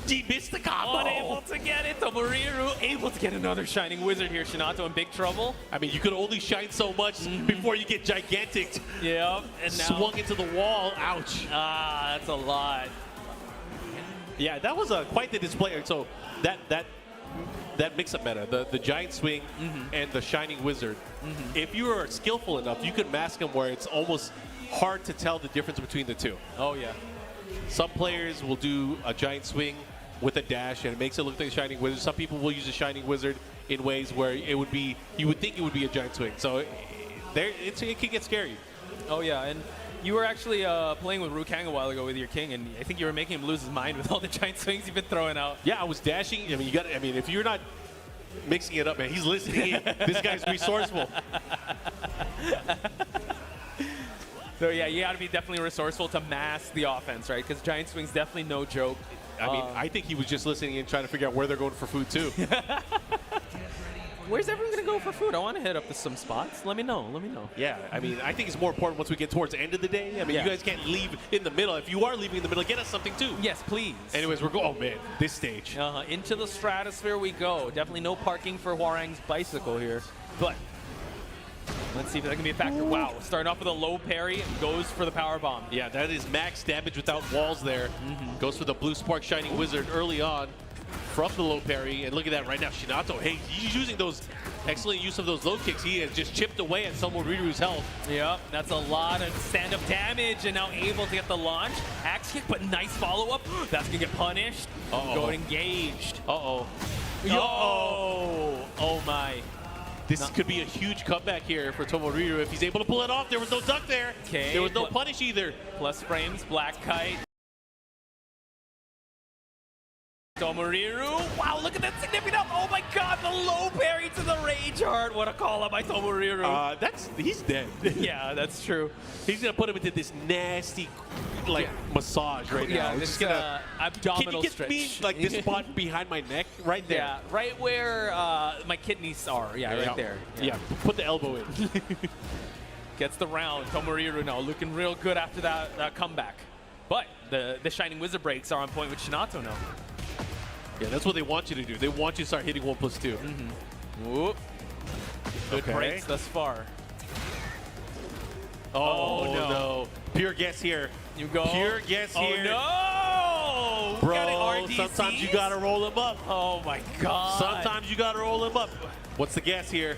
He missed the combo. Unable to get it. Tomoriru able to get another Shining Wizard here. Shinato in big trouble. I mean, you could only shine so much before you get gigantic. Yep. And now Swung into the wall. Ouch. Ah, that's a lot. Yeah, that was quite the display. So that mix-up meta, the giant swing and the shining wizard. If you are skillful enough, you could mask them where it's almost hard to tell the difference between the two. Oh yeah. Some players will do a giant swing with a dash and it makes it look like a shining wizard. Some people will use a shining wizard in ways where it would be, you would think it would be a giant swing. So it can get scary. Oh yeah, and you were actually playing with Rukang a while ago with your king, and I think you were making him lose his mind with all the giant swings you've been throwing out. Yeah, I was dashing. I mean, if you're not mixing it up, man, he's listening. This guy's resourceful. So yeah, you got to be definitely resourceful to mask the offense, right? Because giant swing's definitely no joke. I mean, I think he was just listening and trying to figure out where they're going for food too. Where's everyone going to go for food? I want to hit up to some spots. Let me know. Let me know. Yeah, I mean, I think it's more important once we get towards the end of the day. I mean, you guys can't leave in the middle. If you are leaving in the middle, get us something too. Yes, please. Anyways, we're going. Oh man, this stage. Into the stratosphere we go. Definitely no parking for Hwarang's bicycle here. But let's see if that can be a factor. Wow, starting off with a low parry, goes for the power bomb. Yeah, that is max damage without walls there. Goes for the blue spark shining wizard early on from the low parry. And look at that right now, Shinato. Hey, he's using those excellent use of those low kicks. He has just chipped away at Tomoriru's health. Yep, that's a lot of stand-up damage, and now able to get the launch. Axe kick, but nice follow-up. That's gonna get punished. Going engaged. Uh-oh. Oh my. This could be a huge comeback here for Tomoriru if he's able to pull it off. There was no duck there. Okay. There was no punish either. Plus frames, Black Kite. Tomoriru. Wow, look at that significant. Oh my god, the low parry to the Rage Heart. What a call out by Tomoriru. He's dead. Yeah, that's true. He's gonna put him into this nasty massage right now. Yeah, this abdominal stretch. Can you get me like this spot behind my neck right there? Yeah, right where my kidneys are. Yeah, right there. Yeah, put the elbow in. Gets the round. Tomoriru now looking real good after that comeback. But the Shining Wizard breaks are on point with Shinato now. Yeah, that's what they want you to do. They want you to start hitting 1+2. Whoop. Good breaks thus far. Oh no. Pure guess here. You go. Pure guess here. No! Bro, sometimes you gotta roll him up. Oh my god. Sometimes you gotta roll him up. What's the guess here?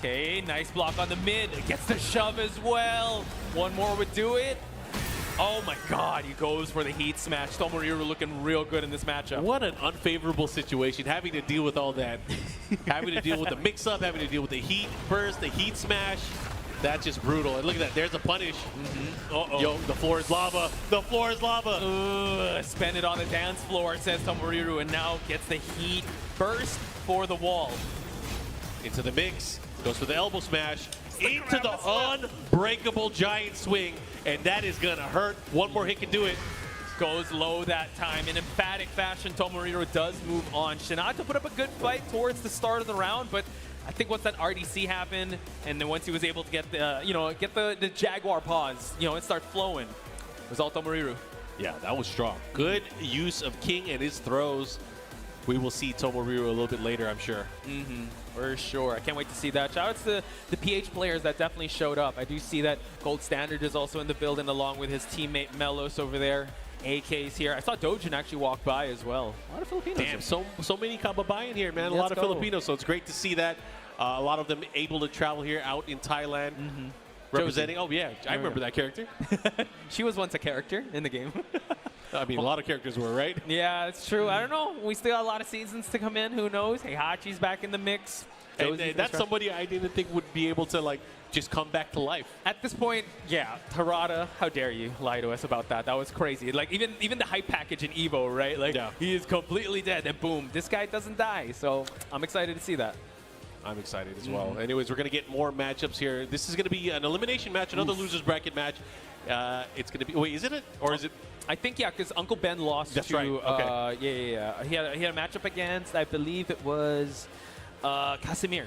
Okay, nice block on the mid. Gets the shove as well. One more would do it. Oh my god, he goes for the heat smash. Tomoriru looking real good in this matchup. What an unfavorable situation, having to deal with all that. Having to deal with the mix-up, having to deal with the heat burst, the heat smash. That's just brutal. And look at that, there's a punish. Yo, the floor is lava. The floor is lava. Spend it on the dance floor, says Tomoriru, and now gets the heat burst for the wall. Into the mix, goes for the elbow smash. Into the unbreakable giant swing, and that is gonna hurt. One more hit can do it. Goes low that time. In emphatic fashion, Tomoriru does move on. Shinato put up a good fight towards the start of the round, but I think once that RDC happened, and then once he was able to get the, get the Jaguar pause, and start flowing, it was all Tomoriru. Yeah, that was strong. Good use of King and his throws. We will see Tomoriru a little bit later, I'm sure. For sure. I can't wait to see that. Shout out to the PH players that definitely showed up. I do see that Gold Standard is also in the building along with his teammate Melos over there. AK's here. I saw Dojin actually walk by as well. A lot of Filipinos. Damn, so many kababayan here, man. A lot of Filipinos, so it's great to see that. A lot of them able to travel here out in Thailand. Representing. Oh, yeah. I remember that character. She was once a character in the game. I mean, a lot of characters were, right? Yeah, it's true. I don't know. We still got a lot of seasons to come in. Who knows? Heihachi's back in the mix. And that's somebody I didn't think would be able to, just come back to life. At this point, yeah, Harada, how dare you lie to us about that? That was crazy. Even the hype package in Evo, right? He is completely dead, and boom, this guy doesn't die. So I'm excited to see that. I'm excited as well. Anyways, we're going to get more matchups here. This is going to be an elimination match, another losers bracket match. It's going to be, wait, is it? Or is it? I think, yeah, because Uncle Ben lost That's to, right. Okay. He had a matchup against, I believe it was Casimir.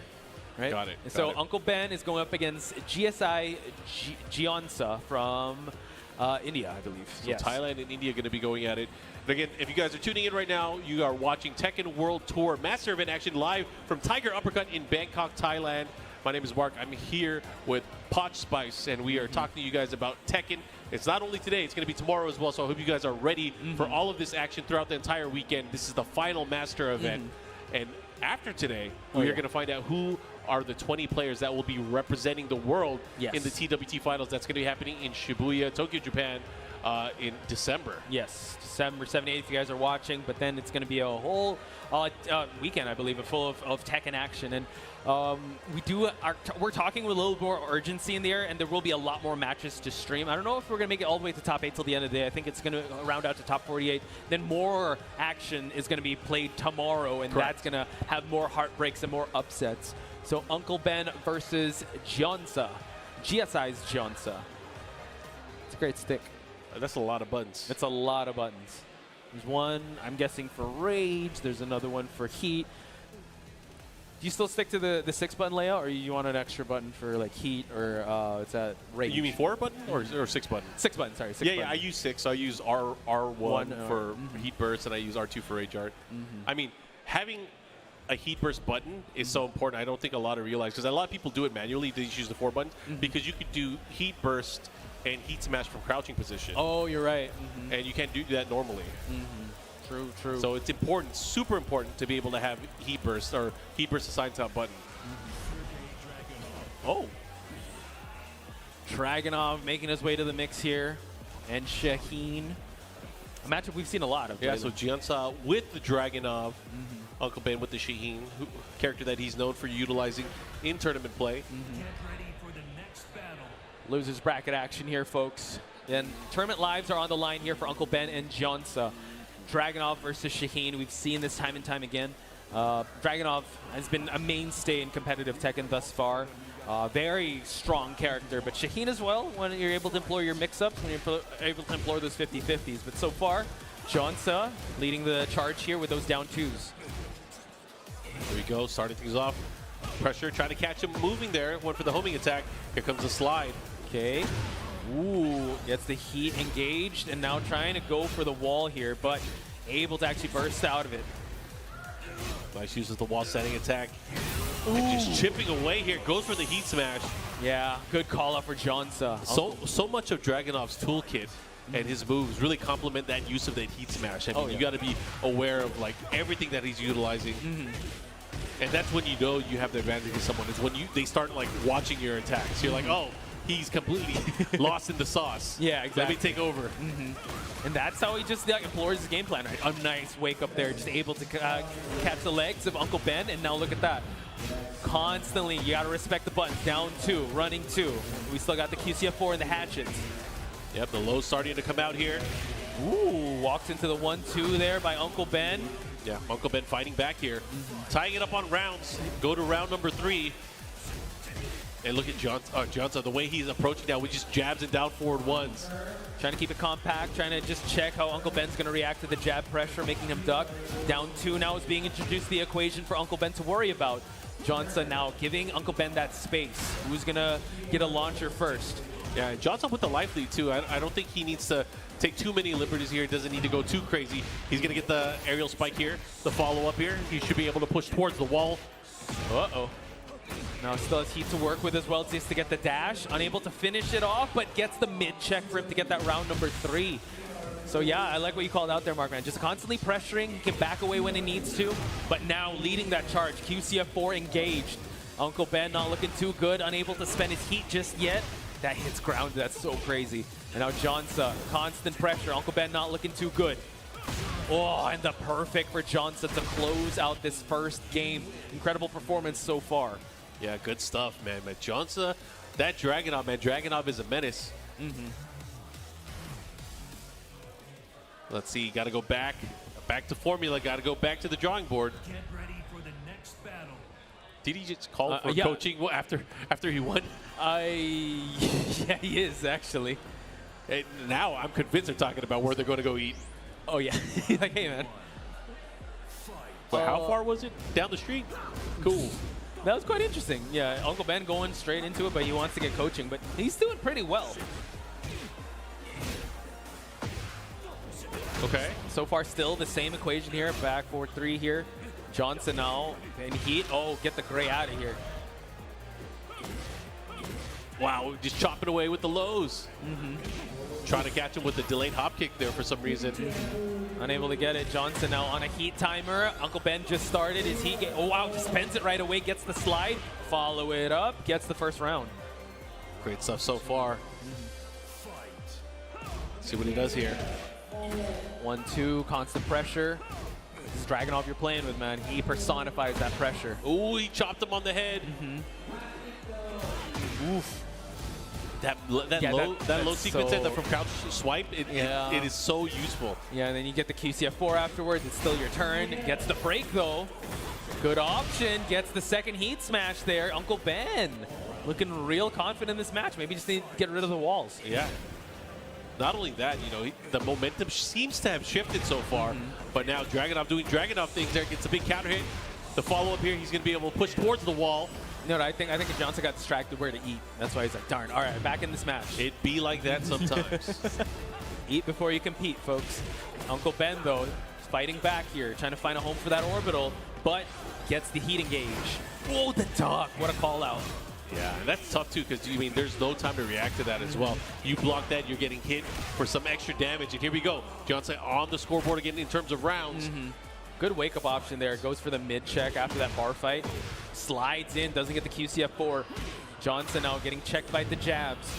right? Got it. And got so it. Uncle Ben is going up against GSI Gionsa from India, I believe. So Thailand and India are going to be going at it. And again, if you guys are tuning in right now, you are watching Tekken World Tour Master Event action live from Tiger Uppercut in Bangkok, Thailand. My name is Mark. I'm here with Potch Spice, and we are talking to you guys about Tekken. It's not only today, it's going to be tomorrow as well, so I hope you guys are ready for all of this action throughout the entire weekend. This is the final Master Event. And after today, we are going to find out who are the 20 players that will be representing the world in the TWT finals. That's going to be happening in Shibuya, Tokyo, Japan in December. Yes, December 7th, 8th if you guys are watching, but then it's going to be a whole weekend, I believe, full of Tekken action. And we're talking with a little more urgency in the air, and there will be a lot more matches to stream. I don't know if we're going to make it all the way to top 8 till the end of the day. I think it's going to round out to top 48. Then more action is going to be played tomorrow, and that's going to have more heartbreaks and more upsets. So Uncle Ben versus Gionsa. GSI's Gionsa. It's a great stick. That's a lot of buttons. It's a lot of buttons. There's one, I'm guessing, for Rage. There's another one for Heat. Do you still stick to the 6-button layout, or you want an extra button for like Heat or it's at Rage? You mean 4-button or 6-button? 6-button, sorry. 6 yeah, button. I use 6. I use R1 for Heat Burst, and I use R2 for Rage Art. I mean, having a Heat Burst button is so important. I don't think a lot of realize, because a lot of people do it manually. They just use the 4 buttons because you could do Heat Burst and Heat Smash from crouching position. Oh, you're right. And you can't do that normally. True, true. So it's important, super important, to be able to have Heat Burst or Heat Burst assigned to a button. Oh. Dragunov making his way to the mix here. And Shaheen. A matchup we've seen a lot of. Yeah, so Gionsa with the Dragunov, Uncle Ben with the Shaheen, character that he's known for utilizing in tournament play. Losers bracket action here, folks. And tournament lives are on the line here for Uncle Ben and Gionsa. Dragunov versus Shaheen. We've seen this time and time again. Dragunov has been a mainstay in competitive Tekken thus far. Very strong character, but Shaheen as well, when you're able to employ your mix-ups, when you're able to employ those 50-50s. But so far, Gionsa leading the charge here with those down 2s. There we go, starting things off. Pressure, trying to catch him moving there. Went for the homing attack. Here comes the slide. Okay. Ooh, gets the Heat engaged, and now trying to go for the wall here, but able to actually burst out of it. Nice use of the wall setting attack. And just chipping away here. Goes for the Heat Smash. Yeah, good call out for Gionsa. So much of Dragunov's toolkit and his moves really complement that use of that Heat Smash. I mean, you got to be aware of like everything that he's utilizing. And that's when you know you have the advantage against someone, is when they start like watching your attacks. You're like, oh, he's completely lost in the sauce. Yeah, exactly. Let me take over. And that's how he just implores his game plan, right? A nice wake up there, just able to catch the legs of Uncle Ben, and now look at that. Constantly, you got to respect the buttons. Down 2, running 2. We still got the QCF4 and the hatchets. Yep, the low's starting to come out here. Ooh, walks into the 1-2 there by Uncle Ben. Yeah, Uncle Ben fighting back here. Tying it up on rounds. Go to round number 3. And look at Gionsa, the way he's approaching now, with just jabs and down forward ones. Trying to keep it compact, trying to just check how Uncle Ben's going to react to the jab pressure, making him duck. Down 2 now is being introduced to the equation for Uncle Ben to worry about. Gionsa now giving Uncle Ben that space. Who's going to get a launcher first? Yeah, Gionsa with the life lead too. I don't think he needs to take too many liberties here. He doesn't need to go too crazy. He's going to get the aerial spike here, the follow-up here. He should be able to push towards the wall. Uh-oh. Now still has Heat to work with as well, just to get the dash. Unable to finish it off, but gets the mid-check for him to get that round number 3. So yeah, I like what you called out there, Mark, man. Just constantly pressuring, he can back away when he needs to, but now leading that charge. QCF4 engaged. Uncle Ben not looking too good, unable to spend his Heat just yet. That hits ground, that's so crazy. And now Gionsa, constant pressure. Uncle Ben not looking too good. Oh, and the perfect for Gionsa to close out this first game. Incredible performance so far. Yeah, good stuff, man. But Gionsa, that Dragunov, man. Dragunov is a menace. Let's see, got to go back to formula. Got to go back to the drawing board. Get ready for the next battle. Did he just call for coaching after he won? Yeah, he is actually. And now I'm convinced they're talking about where they're going to go eat. Oh yeah, like hey man. But how far was it? Down the street? Cool. That was quite interesting. Yeah, Uncle Ben going straight into it, but he wants to get coaching, but he's doing pretty well. Okay. So far, still the same equation here. Back 4-3 here. Johnson now in heat. Oh, get the gray out of here. Wow, just chopping away with the lows. Trying to catch him with the delayed hop kick there for some reason. Unable to get it. Johnson now on a heat timer. Uncle Ben just started his heat game. Oh, wow, just spends it right away. Gets the slide. Follow it up. Gets the first round. Great stuff so far. See what he does here. 1-2, constant pressure. This is Dragunov you're playing with, man. He personifies that pressure. Ooh, he chopped him on the head. Oof. That low sequence from crouch swipe, it is so useful. Yeah, and then you get the QCF4 afterwards. It's still your turn. Gets the break, though. Good option. Gets the second heat smash there. Uncle Ben looking real confident in this match. Maybe just need to get rid of the walls. Yeah. Not only that, you know, the momentum seems to have shifted so far, but now Dragunov doing Dragunov things there. Gets a big counter hit. The follow-up here, he's going to be able to push towards the wall. No, I think Johnson got distracted where to eat. That's why he's like, darn, all right, back in this match. It be like that sometimes. Eat before you compete, folks. Uncle Ben, though, is fighting back here, trying to find a home for that orbital, but gets the heat engage. Whoa, the duck. What a call out. Yeah, and that's tough, too, because, there's no time to react to that as well. You block that, you're getting hit for some extra damage, and here we go. Johnson on the scoreboard again in terms of rounds. Good wake-up option there. Goes for the mid-check after that bar fight. Slides in, doesn't get the QCF4. Johnson now getting checked by the jabs.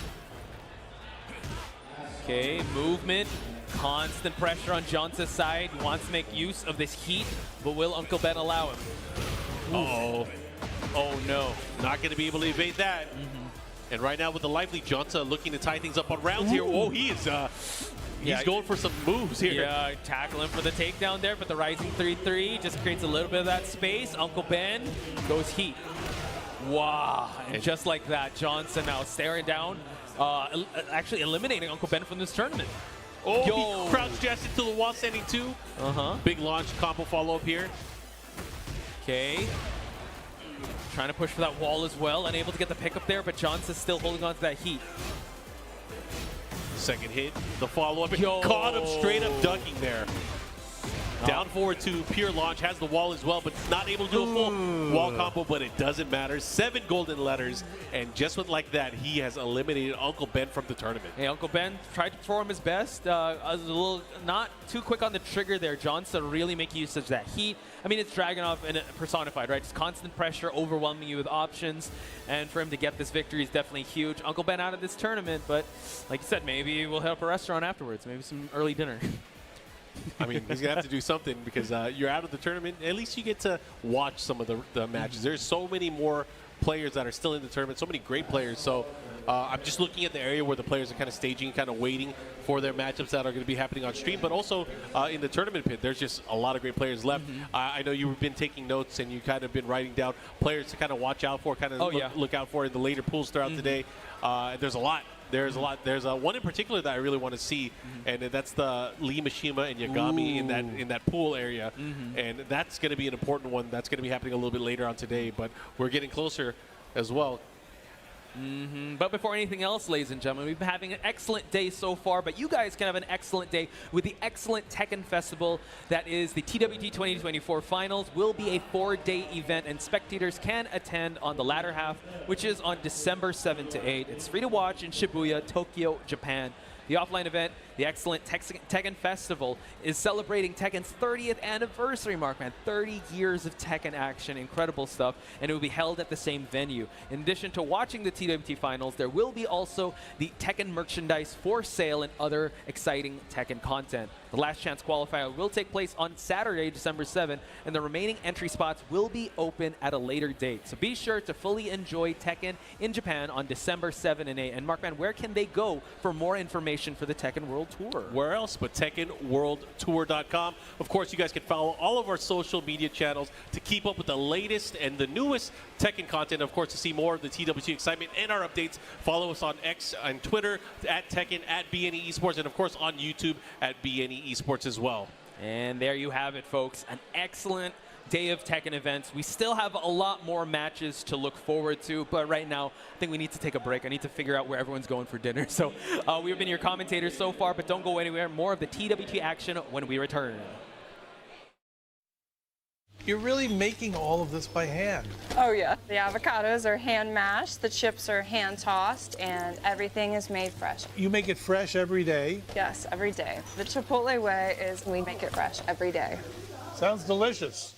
Okay, movement. Constant pressure on Johnson's side. He wants to make use of this heat, but will Uncle Ben allow him? Uh-oh. Oh, no. Not going to be able to evade that. And right now with the lively, Johnson looking to tie things up on rounds here. Oh, he is... He's going for some moves here. Yeah, tackling for the takedown there, but the rising 3-3 just creates a little bit of that space. Uncle Ben goes heat. Wow, and just like that, Johnson now staring down, actually eliminating Uncle Ben from this tournament. Oh, he crouched just into the wall, standing 2. Big launch combo follow-up here. Okay. Trying to push for that wall as well, unable to get the pickup there, but Johnson's still holding on to that heat. Second hit, the follow-up, caught him straight up ducking there. Down forward to pure launch, has the wall as well, but not able to do a full wall combo, but it doesn't matter. 7 golden letters, and just with like that, he has eliminated Uncle Ben from the tournament. Hey, Uncle Ben tried to throw him his best. Was a little not too quick on the trigger there. Johnson really making use of that heat. I mean, it's Dragunov and personified, right? Just constant pressure, overwhelming you with options, and for him to get this victory is definitely huge. Uncle Ben out of this tournament, but like you said, maybe we'll hit up a restaurant afterwards, maybe some early dinner. I mean, he's going to have to do something because you're out of the tournament. At least you get to watch some of the matches. There's so many more players that are still in the tournament, so many great players. So I'm just looking at the area where the players are kind of staging, kind of waiting for their matchups that are going to be happening on stream. But also in the tournament pit, there's just a lot of great players left. I know you've been taking notes and you kind of been writing down players to kind of watch out for, kind of look out for in the later pools throughout the day. There's a lot. There's a lot. There's one in particular that I really want to see, and that's the Lee Mishima and Yagami in that pool area, and that's going to be an important one. That's going to be happening a little bit later on today, but we're getting closer as well. But before anything else, ladies and gentlemen, we've been having an excellent day so far, but you guys can have an excellent day with the excellent Tekken Festival that is the TWT 2024 Finals. Will be a 4-day event, and spectators can attend on the latter half, which is on December 7 to 8. It's free to watch in Shibuya, Tokyo, Japan. The offline event, the excellent Tekken Festival, is celebrating Tekken's 30th anniversary mark, man. 30 years of Tekken action, incredible stuff, and it will be held at the same venue. In addition to watching the TWT Finals, there will be also the Tekken merchandise for sale and other exciting Tekken content. The last chance qualifier will take place on Saturday, December 7th, and the remaining entry spots will be open at a later date. So be sure to fully enjoy Tekken in Japan on December 7 and 8. And Markman, where can they go for more information for the Tekken World Tour? Where else but TekkenWorldTour.com. Of course, you guys can follow all of our social media channels to keep up with the latest and the newest Tekken content. Of course, to see more of the TWT excitement and our updates, follow us on X and Twitter at Tekken, at BNE Esports, and of course on YouTube at BNE Esports as well. And there you have it, folks. An excellent day of Tekken events. We still have a lot more matches to look forward to, but right now, I think we need to take a break. I need to figure out where everyone's going for dinner. So we've been your commentators so far, but don't go anywhere. More of the TWT action when we return. You're really making all of this by hand. Oh yeah. The avocados are hand mashed, the chips are hand tossed, and everything is made fresh. You make it fresh every day. Yes, every day. The Chipotle way is we make it fresh every day. Sounds delicious.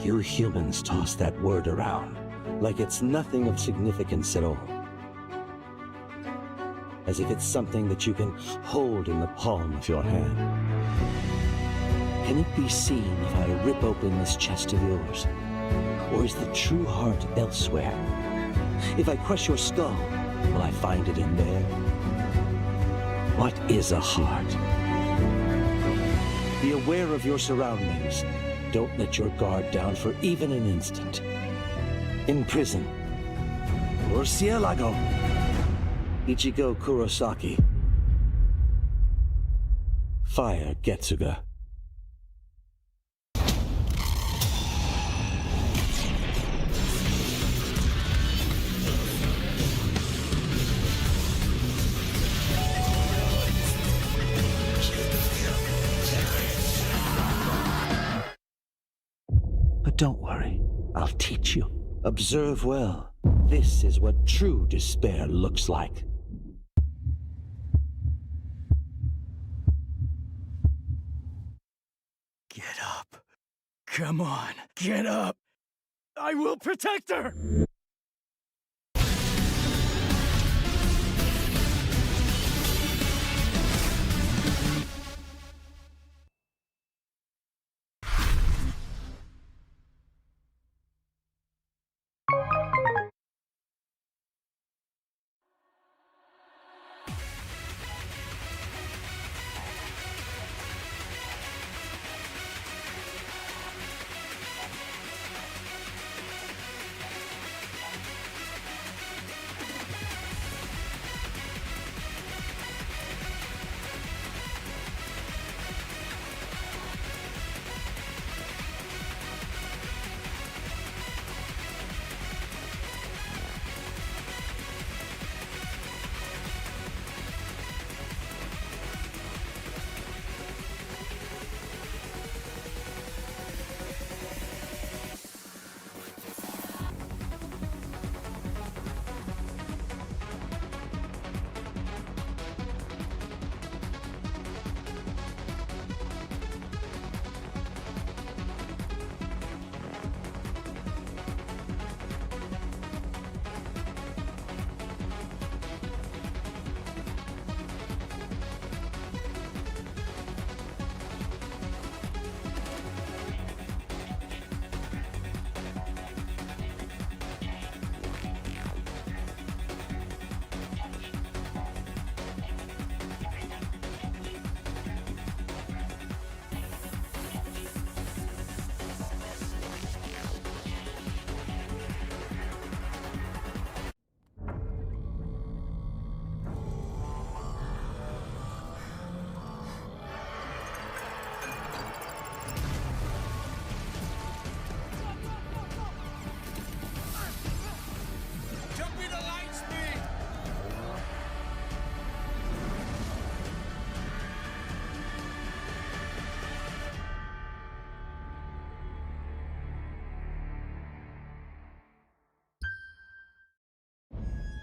You humans toss that word around like it's nothing of significance at all. As if it's something that you can hold in the palm of your hand. Can it be seen if I rip open this chest of yours? Or is the true heart elsewhere? If I crush your skull, will I find it in there? What is a heart? Be aware of your surroundings. Don't let your guard down for even an instant. In prison. Murcielago. Ichigo Kurosaki. Fire Getsuga. But don't worry, I'll teach you. Observe well. This is what true despair looks like. Get up. Come on, get up. I will protect her!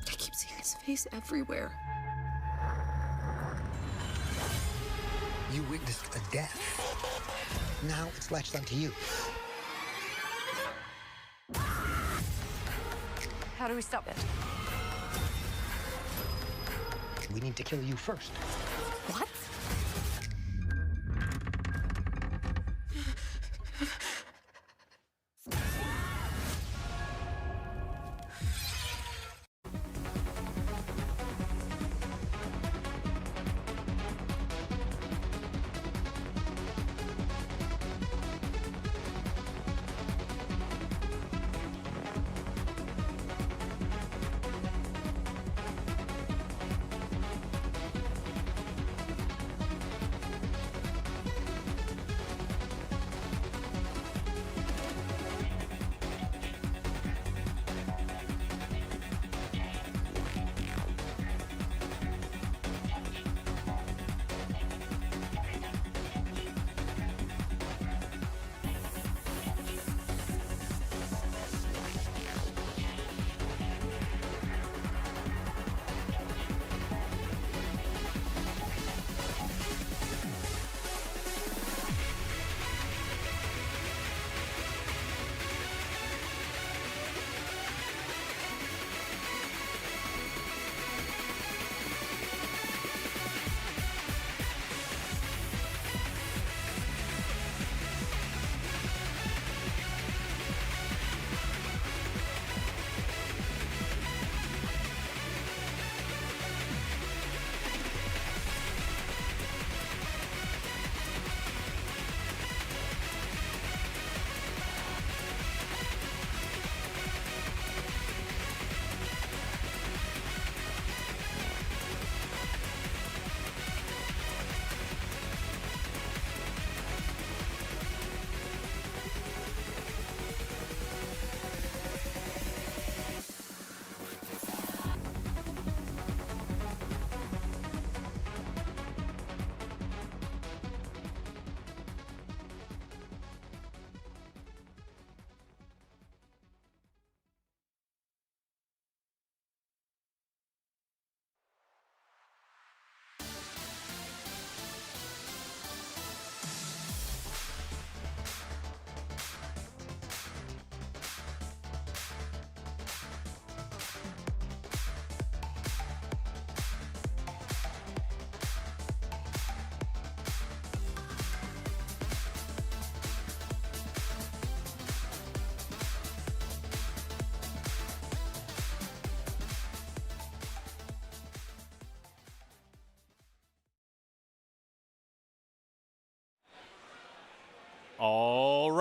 I keep seeing his face everywhere. You witnessed a death. Now it's latched onto you. How do we stop it? We need to kill you first. What?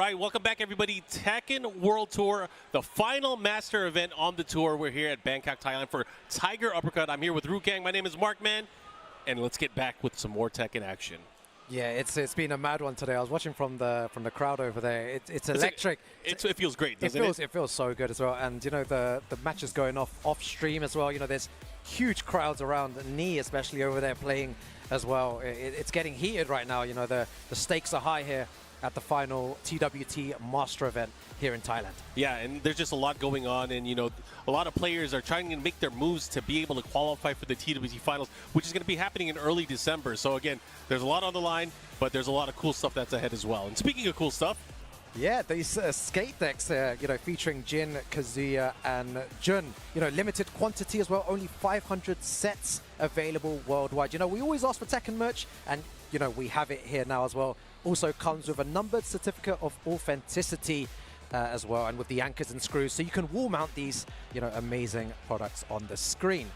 right, welcome back, everybody. Tekken World Tour, the final master event on the tour. We're here at Bangkok, Thailand for Tiger Uppercut. I'm here with Rukang. My name is Mark Man, and let's get back with some more Tekken action. Yeah, it's been a mad one today. I was watching from the crowd over there. It's electric. It feels great, doesn't it? It feels so good as well. And you know the match is going off stream as well. You know there's huge crowds around, Knee especially over there playing as well. It's getting heated right now. You know the stakes are high here at the final TWT Master event here in Thailand. Yeah, and there's just a lot going on, and you know, a lot of players are trying to make their moves to be able to qualify for the TWT finals, which is going to be happening in early December. So again, there's a lot on the line, but there's a lot of cool stuff that's ahead as well. And speaking of cool stuff, yeah, these skate decks, you know, featuring Jin, Kazuya, and Jun. You know, limited quantity as well. Only 500 sets available worldwide. You know, we always ask for Tekken merch, and you know, we have it here now as well. Also comes with a numbered certificate of authenticity as well, and with the anchors and screws, so you can wall mount these, you know, amazing products on the screen.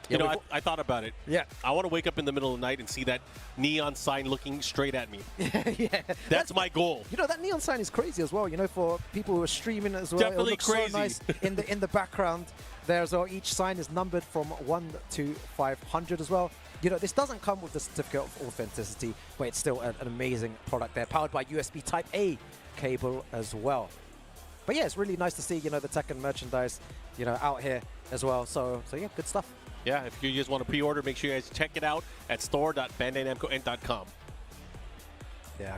You know, I thought about it. Yeah. I want to wake up in the middle of the night and see that neon sign looking straight at me. Yeah. That's my goal. You know, that neon sign is crazy as well. You know, for people who are streaming as well. Definitely it looks crazy. So nice in the background there as well. Each sign is numbered from 1 to 500 as well. You know, this doesn't come with the certificate of authenticity, but it's still an amazing product there, powered by USB Type A cable as well. But yeah, it's really nice to see, you know, the Tekken merchandise, you know, out here as well. So yeah, good stuff. Yeah, if you guys want to pre-order, make sure you guys check it out at store.bandainamco.com. Yeah.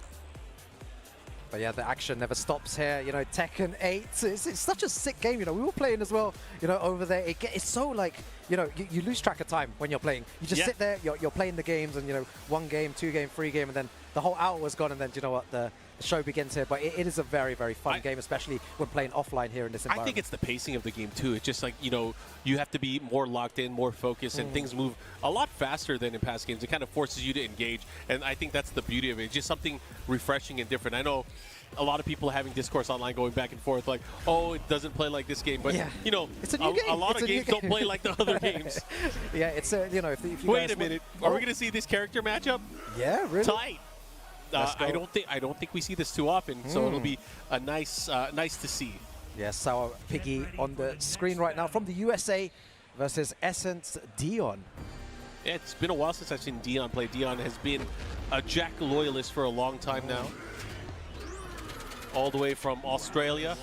But yeah, the action never stops here. You know, Tekken 8, it's such a sick game. You know, we were playing as well, you know, over there. It's so like, you know, you lose track of time when you're playing. You just sit there, you're playing the games, and, you know, 1 game, 2 game, 3 game, and then the whole hour was gone, and then, you know what, the show begins here. But it is a very, very fun game, especially when playing offline here in this environment. I think it's the pacing of the game, too. It's just like, you know, you have to be more locked in, more focused, and things move a lot faster than in past games. It kind of forces you to engage, and I think that's the beauty of it. It's just something refreshing and different. I know a lot of people are having discourse online going back and forth like, oh, it doesn't play like this game. But, you know, it's a new game. A lot of games don't play like the other games. Yeah, it's, you know, if you Wait a minute. Are we going to see this character matchup? Yeah, really? Tight. I don't think we see this too often, so it'll be a nice to see. Yeah, Sour Piggy on the screen right now from the USA versus Essence Dion. Yeah, it's been a while since I've seen Dion play. Dion has been a Jack loyalist for a long time now. All the way from Australia.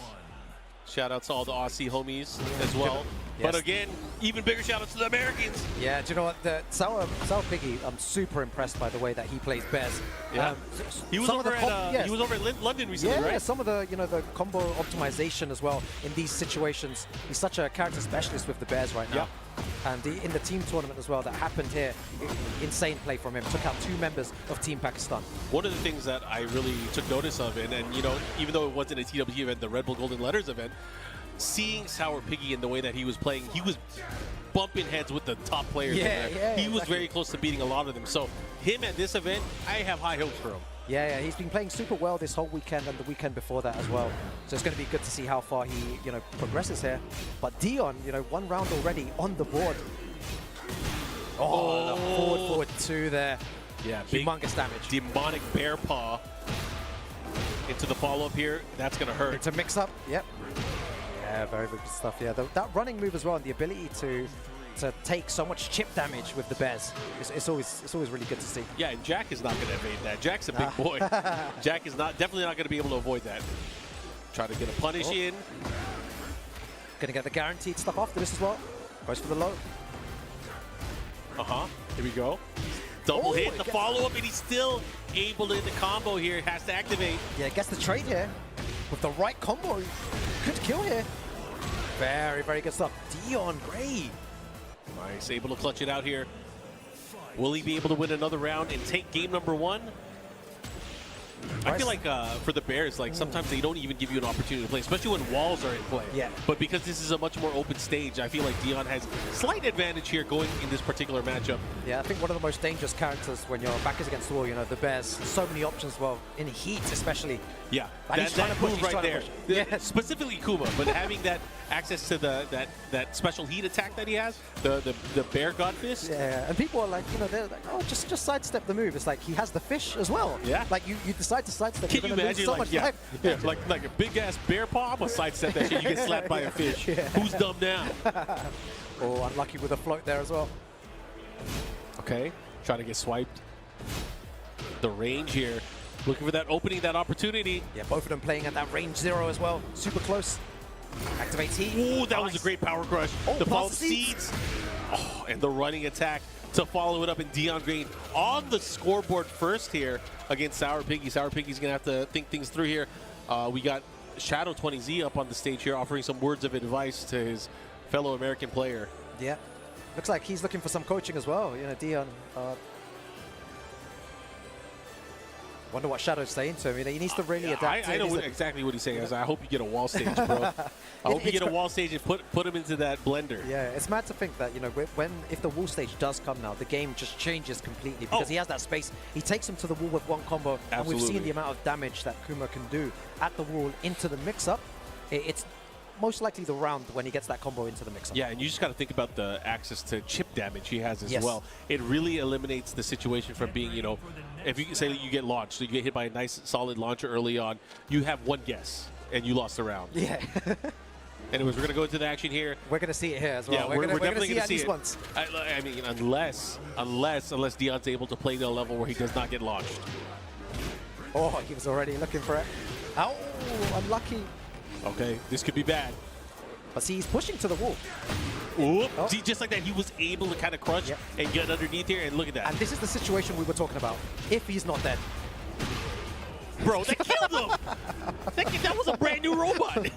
Shout out to all the Aussie homies as well. Yes. But again, even bigger shout out to the Americans. Yeah, do you know what? The Sour Piggy, I'm super impressed by the way that he plays Bez. Yeah. He was over at London recently, right? Yeah, some of the, you know, the combo optimization as well in these situations. He's such a character specialist with the Bears right now. Yeah. And in the team tournament as well that happened here, insane play from him. Took out 2 members of Team Pakistan. One of the things that I really took notice of, and you know, even though it wasn't a TWT event, the Red Bull Golden Letters event, seeing Sour Piggy in the way that he was playing, he was bumping heads with the top players in there. Yeah, he was very close to beating a lot of them. So him at this event, I have high hopes for him. Yeah, he's been playing super well this whole weekend and the weekend before that as well. So it's going to be good to see how far he, you know, progresses here. But Dion, you know, 1 round already on the board. Oh, the forward 2 there. Yeah, humongous damage. Demonic bear paw into the follow-up here. That's going to hurt. It's a mix-up. Yep. Yeah, very good stuff. Yeah, that running move as well, and the ability to take so much chip damage with the bears. It's always really good to see. Yeah, and Jack is not going to evade that. Jack's a big boy. Jack is definitely not going to be able to avoid that. Try to get a punish in. Gonna get the guaranteed stuff after this as well. Goes for the low. Here we go. Double hit, the follow-up, and he's still able to hit the combo here. Has to activate. Yeah, gets the trade here. With the right combo, good kill here. Very, very good stuff. Dion, great. Nice, able to clutch it out here. Will he be able to win another round and take game number 1? I feel like for the Bears, like sometimes they don't even give you an opportunity to play, especially when walls are in play. Yeah. But because this is a much more open stage, I feel like Dion has slight advantage here going in this particular matchup. Yeah, I think one of the most dangerous characters when your back is against the wall, you know, the Bears, so many options, well, in heat especially. Yeah, that move right there. Yeah. Specifically Kuma, but having that access to that special heat attack that he has, the bear god fist. Yeah, and people are like, you know, they're like, oh, just sidestep the move. It's like he has the fish as well. Yeah. Like you decide to sidestep. Can you imagine, so like, much yeah, life. yeah, like a big ass bear paw, a sidestep that shit, you get slapped by a fish. Yeah. Who's dumb now? Oh, unlucky with a float there as well. Okay, trying to get swiped. The range here, looking for that opening, that opportunity. Yeah, both of them playing at that range 0 as well. Super close. Activate T. Ooh, that was a great power crush. Oh, the follow seeds. seeds. Oh, and the running attack to follow it up, and Dion Green on the scoreboard first here against Sour Piggy. Sour Piggy's gonna have to think things through here. We got Shadow 20Z up on the stage here, offering some words of advice to his fellow American player. Yeah. Looks like he's looking for some coaching as well. You know, Dion. Wonder what Shadow's saying to him. You know, he needs to really adapt. I know exactly what he's saying. I hope you get a wall stage, bro. I hope you get a wall stage and put him into that blender. Yeah, it's mad to think that, you know, if the wall stage does come now, the game just changes completely because he has that space. He takes him to the wall with one combo, and we've seen the amount of damage that Kuma can do at the wall into the mix-up. It's most likely the round when he gets that combo into the mix-up. Yeah, and you just got to think about the access to chip damage he has as well. It really eliminates the situation from being, you know, if you say you get launched, so you get hit by a nice solid launcher early on, you have one guess and you lost the round. Yeah. Anyways, we're going to go into the action here. We're going to see it here as well. Yeah, we're definitely going to see it. it. Once. I mean, unless Dion's able to play to a level where he does not get launched. Oh, he was already looking for it. Oh, unlucky. Okay, this could be bad. But see, he's pushing to the wall. Ooh, see, just like that, he was able to kind of crush and get underneath here, and look at that. And this is the situation we were talking about. If he's not dead. Bro, that killed him! that was a brand new robot! Do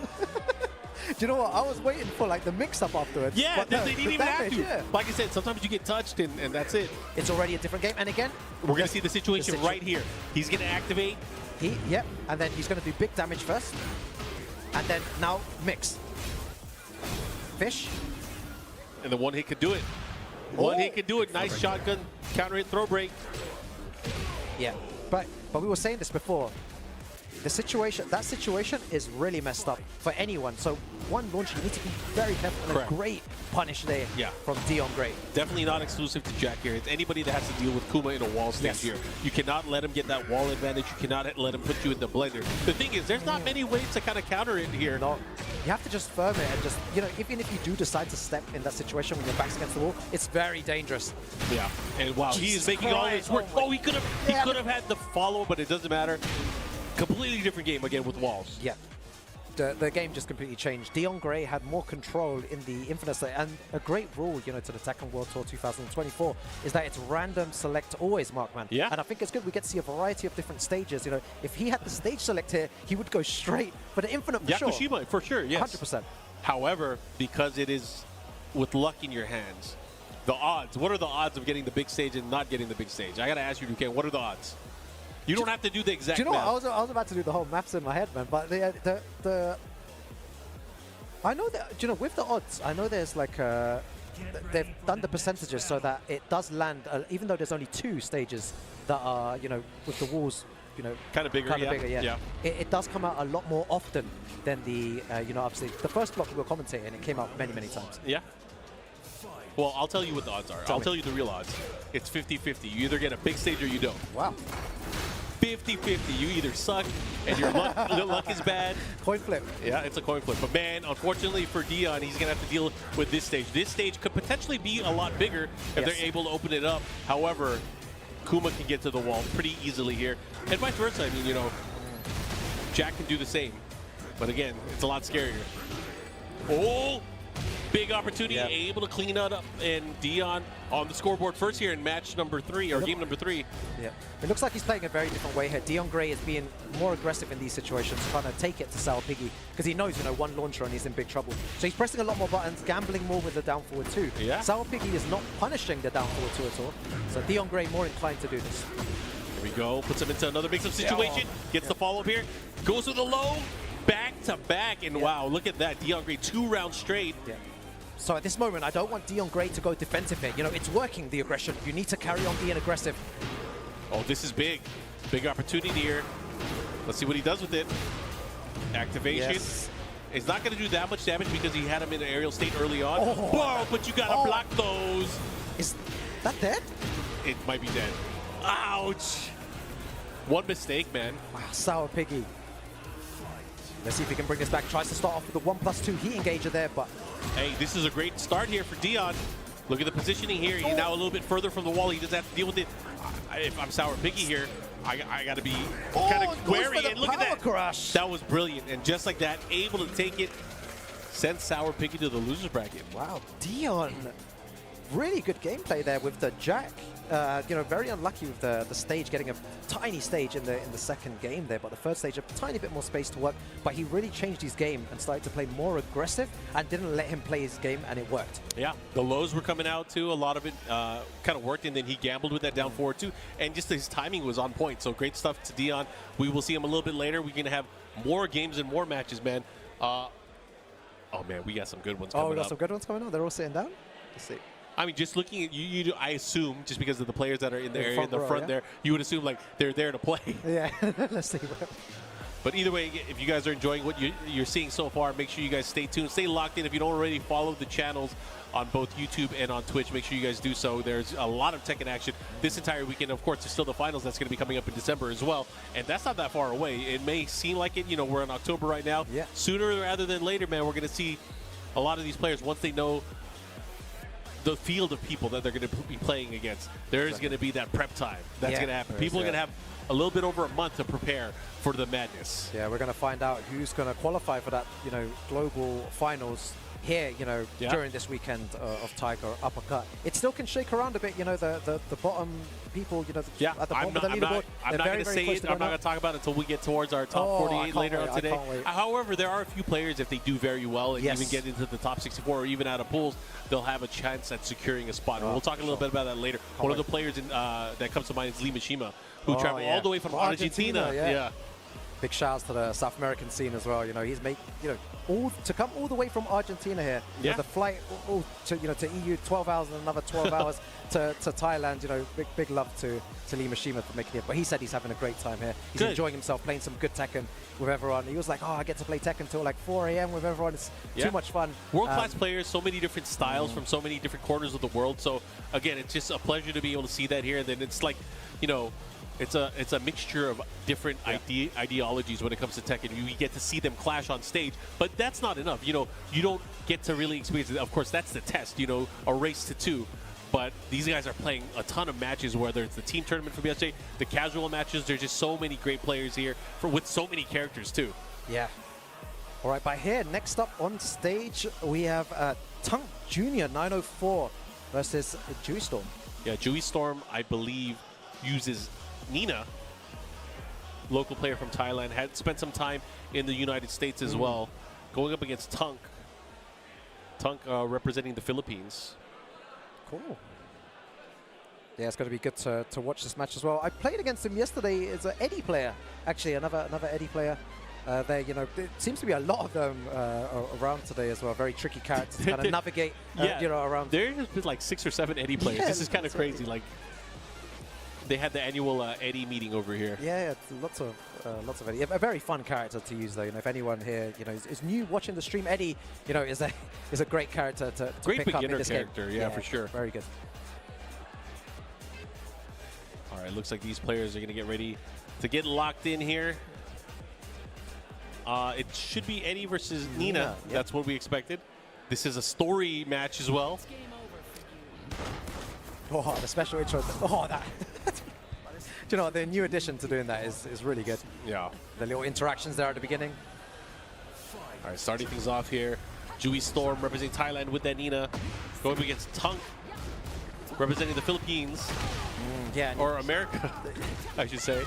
you know what? I was waiting for like the mix-up afterwards. Yeah, but they didn't even have to. Yeah. Like I said, sometimes you get touched and that's it. It's already a different game. And again, we're going to see the situation right here. He's going to activate. Yep, and then he's going to do big damage first. And then now mix. Fish. And the one hit could do it. One hit could do it. Nice shotgun, counter hit, throw break. Yeah, but we were saying this before. That situation is really messed up for anyone. So one launcher, you need to be very careful. And a great punish there from Dion Gray. Definitely not exclusive to Jack here. It's anybody that has to deal with Kuma in a wall stage here. You cannot let him get that wall advantage. You cannot let him put you in the blender. The thing is, there's not many ways to kind of counter it here. No, you have to just firm it and just, you know, even if you do decide to step in that situation when your back's against the wall, it's very dangerous. Yeah, and wow, he is making all this work. Oh, he could have had the follow, but it doesn't matter. Completely different game again with walls. Yeah. The game just completely changed. Dion Gray had more control in the Infinite State, and a great rule, you know, to the Tekken World Tour 2024 is that it's random select always, Markman. Yeah. And I think it's good we get to see a variety of different stages. You know, if he had the stage select here, he would go straight for the Infinite for sure. Yakushima, for sure, yes. 100%. However, because it is with luck in your hands, the odds, what are the odds of getting the big stage and not getting the big stage? I got to ask you, Duquesne, what are the odds? You don't have to do the exact Do you know math. what? I was about to do the whole maths in my head, man. But I know that, you know, with the odds, I know there's like they've done the percentages so that it does land, even though there's only 2 stages that are, you know, with the walls, you know, kind of bigger, yeah. It does come out a lot more often than the, you know, obviously the first block we were commentating, and it came out many, many times. Yeah. Well, I'll tell you what the odds are. I'll tell you the real odds. It's 50-50. You either get a big stage or you don't. Wow. 50-50. You either suck and your luck is bad. Coin flip. Yeah, it's a coin flip. But man, unfortunately for Dion, he's going to have to deal with this stage. This stage could potentially be a lot bigger if they're able to open it up. However, Kuma can get to the wall pretty easily here. And vice versa. I mean, you know, Jack can do the same. But again, it's a lot scarier. Oh! Big opportunity, able to clean it up, and Dion on the scoreboard first here in match number 3, or game number 3. Yeah, it looks like he's playing a very different way here. Dion Gray is being more aggressive in these situations, trying to take it to Sour Piggy, because he knows, you know, one launcher and he's in big trouble. So he's pressing a lot more buttons, gambling more with the down forward 2. Yeah. Sour Piggy is not punishing the down forward 2 at all. So Dion Gray more inclined to do this. Here we go, puts him into another mix-up situation, gets the follow-up here, goes with a low, back to back, and wow, look at that, Dion Gray 2 rounds straight. Yeah. So at this moment, I don't want Dion Gray to go defensive here. You know, it's working, the aggression. You need to carry on being aggressive. Oh, this is big. Big opportunity here. Let's see what he does with it. Activation. Yes. It's not going to do that much damage because he had him in an aerial state early on. Oh. Whoa, but you got to block those. Is that dead? It might be dead. Ouch. One mistake, man. Wow, Sour Piggy. Let's see if he can bring this back. Tries to start off with the 1+2 heat engager there, but... Hey, this is a great start here for Dion. Look at the positioning here. He's now a little bit further from the wall. He doesn't have to deal with it. If I'm Sour Piggy here, I got to be kind of wary. And look at that. Crush. That was brilliant. And just like that, able to take it, send Sour Piggy to the loser's bracket. Wow, Dion. Really good gameplay there with the Jack. You know, very unlucky with the stage, getting a tiny stage in the second game there, but the third stage a tiny bit more space to work. But he really changed his game and started to play more aggressive and didn't let him play his game, and it worked. Yeah, the lows were coming out too. A lot of it kind of worked, and then he gambled with that down forward too, and just his timing was on point. So great stuff to Dion. We will see him a little bit later. We're gonna have more games and more matches, man. Oh man, we got some good ones coming up. Oh, we got some good ones coming on. They're all sitting down. Let's see. I mean, just looking at you, I assume, just because of the players that are in the area in the row, front there, you would assume like they're there to play. Yeah, let's see. But either way, if you guys are enjoying what you're seeing so far, make sure you guys stay tuned, stay locked in. If you don't already follow the channels on both YouTube and on Twitch, make sure you guys do so. There's a lot of Tekken action this entire weekend. Of course, there's still the finals that's going to be coming up in December as well, and that's not that far away. It may seem like it. You know, we're in October right now. Yeah. Sooner rather than later, man, we're going to see a lot of these players once they know the field of people that they're going to be playing against. There's going to be that prep time. That's going to happen. People are going to have a little bit over a month to prepare for the madness. Yeah, we're going to find out who's going to qualify for that, you know, global finals here, you know, during this weekend of Tiger Uppercut. It still can shake around a bit, you know, the bottom people, you know, at the bottom of the leaderboard. I'm not going to say it. I'm not going to talk about it until we get towards our top 48 later on today. However, there are a few players, if they do very well and even get into the top 64 or even out of pools, they'll have a chance at securing a spot. And we'll talk a little bit about that later. One of the players that comes to mind is Lee Mishima, who traveled all the way from Argentina. Yeah. Big shouts to the South American scene as well. You know, he's made, you know, to come all the way from Argentina here. You know, the flight to, you know, to EU, 12 hours and another 12 hours to Thailand. You know, big love to Lee Mishima for making it. But he said he's having a great time here. He's enjoying himself, playing some good Tekken with everyone. He was like, oh, I get to play Tekken till like 4 a.m. with everyone. It's too much fun. World-class players, so many different styles from so many different corners of the world. So again, it's just a pleasure to be able to see that here. And then it's like, you know, it's a mixture of different ideologies when it comes to Tekken. We get to see them clash on stage, but that's not enough. You know, you don't get to really experience it. Of course, that's the test, you know, a race to 2. But these guys are playing a ton of matches, whether it's the team tournament from yesterday, the casual matches. There's just so many great players here with so many characters, too. Yeah. All right, but here, next up on stage, we have Tunk Jr. 904 versus Dewey Storm. Yeah, Dewey Storm, I believe, uses Nina, local player from Thailand, had spent some time in the United States as well, going up against Tunk. Tunk representing the Philippines. Cool. Yeah, it's going to be good to watch this match as well. I played against him yesterday as an Eddie player, actually, another Eddie player. There, you know, there seems to be a lot of them around today as well. Very tricky characters to kind of navigate, you know, around. There's been like 6 or 7 Eddie players. This is kind of crazy. Like, they had the annual Eddie meeting over here. Yeah, lots of Eddie. A very fun character to use, though. You know, if anyone here, you know, is new watching the stream, Eddie, you know, is a great character to pick up in this character, game. Yeah, for sure. Very good. All right, looks like these players are going to get ready to get locked in here. It should be Eddie versus Nina. That's what we expected. This is a story match as well. Oh, the special intro. Oh, that. Do you know what? The new addition to doing that is really good. Yeah. The little interactions there at the beginning. All right, starting things off here. Dewey Storm representing Thailand with that Nina. Going up against Tunk representing the Philippines. Or America, I should say.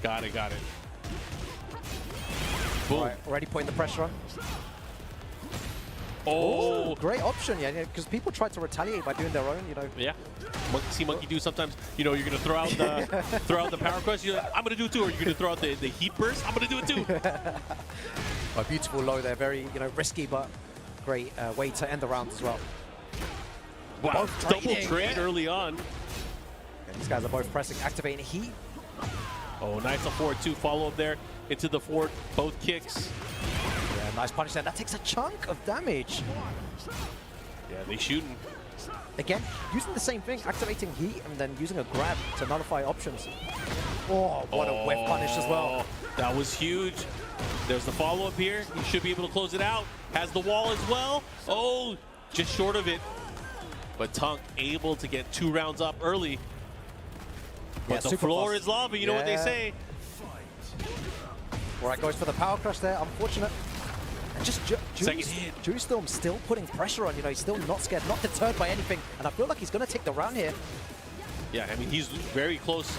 Got it. Boom. All right, already putting the pressure on. Oh, great option, because people try to retaliate by doing their own, you know. Yeah, monkey do sometimes. You know, you're gonna throw out the power crush. You're like, I'm gonna do it too, or you're gonna throw out the heat burst. I'm gonna do it too. A beautiful low there, very risky, but great way to end the round as well. Wow, double trade early on. Yeah, these guys are both pressing, activating heat. Oh, nice a forward 2 follow up there into the forward, both kicks. Yeah, nice punish there. That takes a chunk of damage. Yeah, they shooting. Again, using the same thing, activating heat and then using a grab to nullify options. Oh, what a whiff punish as well. That was huge. There's the follow up here. He should be able to close it out. Has the wall as well. Oh, just short of it. But Tunk able to get 2 rounds up early. But the floor is lava, you know what they say. All right, goes for the power crush there. Unfortunate. And just Juice still putting pressure on. You know, he's still not scared, not deterred by anything. And I feel like he's going to take the round here. Yeah, I mean, he's very close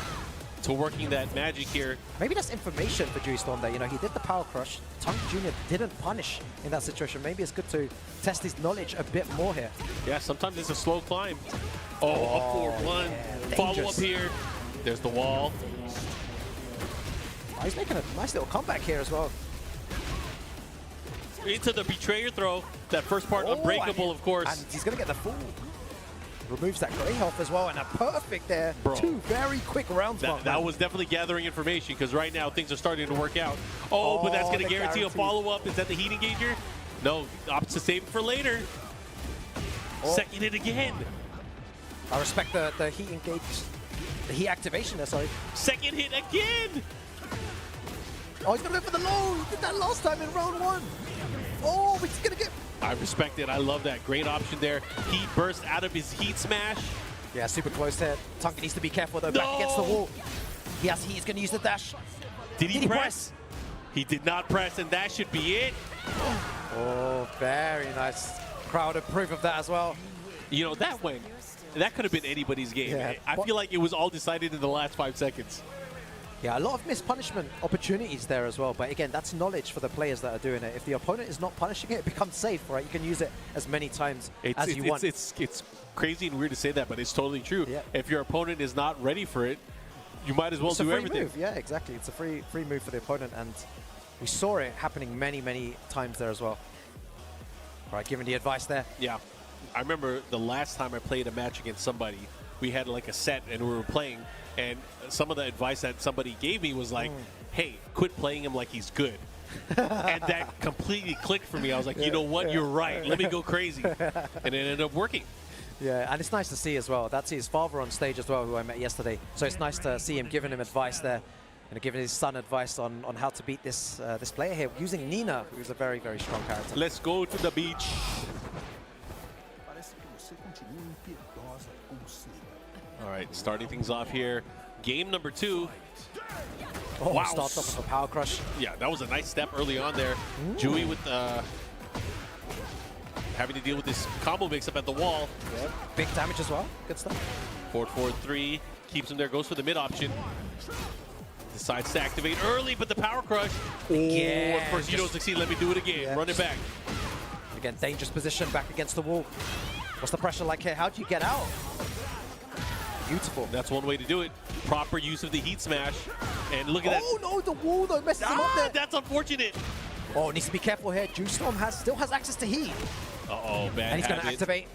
to working that magic here. Maybe that's information for Juice Storm there. You know, he did the power crush. Tunk Jr. didn't punish in that situation. Maybe it's good to test his knowledge a bit more here. Yeah, sometimes it's a slow climb. Oh, up forward 1. Yeah, follow up here. There's the wall. Oh, he's making a nice little comeback here as well. Into the betrayer throw. That first part unbreakable, of course. And he's going to get the full. Removes that gray health as well, and a perfect there. Bro. 2 very quick rounds. That was definitely gathering information, because right now things are starting to work out. Oh, but that's going to guarantee a follow-up. Is that the heat engager? No, opts to save it for later. Second hit again. I respect the heat engage, the heat activation there, sorry. Second hit again. Oh, he's going to go for the low. He did that last time in round 1. Oh, he's going to get... I respect it. I love that. Great option there. Heat burst out of his heat smash. Yeah, super close there. Tunk needs to be careful though, back against the wall. He has heat, he's going to use the dash. Did he press? He did not press, and that should be it. Oh, very nice. Crowd approve of that as well. You know, that could have been anybody's game. Yeah, I feel like it was all decided in the last 5 seconds. Yeah, a lot of missed punishment opportunities there as well. But again, that's knowledge for the players that are doing it. If the opponent is not punishing it, it becomes safe, right? You can use it as many times as you want. It's crazy and weird to say that, but it's totally true. Yeah. If your opponent is not ready for it, you might as well do everything. Move. Yeah, exactly. It's a free move for the opponent, and we saw it happening many times there as well. All right, giving the advice there. Yeah. I remember the last time I played a match against somebody, we had like a set and we were playing, and some of the advice that somebody gave me was like, hey, quit playing him like he's good. And that completely clicked for me. I was like, you know what? You're right. Let me go crazy. And it ended up working. Yeah, and it's nice to see as well. That's his father on stage as well, who I met yesterday. So it's nice to see him giving him advice there, and giving his son advice on how to beat this this player here, using Nina, who's a very strong character. Let's go to the beach. All right, starting things off here. Game number 2. Oh, wow. Starts off with a power crush. Yeah, that was a nice step early on there. Ooh. Dewey with having to deal with this combo mix-up at the wall. Yeah, big damage as well. Good stuff. Forward 3, keeps him there, goes for the mid option. Decides to activate early, but the power crush. Yeah, at first you don't succeed, let me do it again. Yeah. Run it back. Again, dangerous position, back against the wall. What's the pressure like here? How do you get out? Beautiful. That's one way to do it. Proper use of the heat smash. And look at that. Oh no, the wall though messes him up there. That's unfortunate. Oh, needs to be careful here. Juice Storm still has access to heat. Uh-oh, bad And he's going to activate.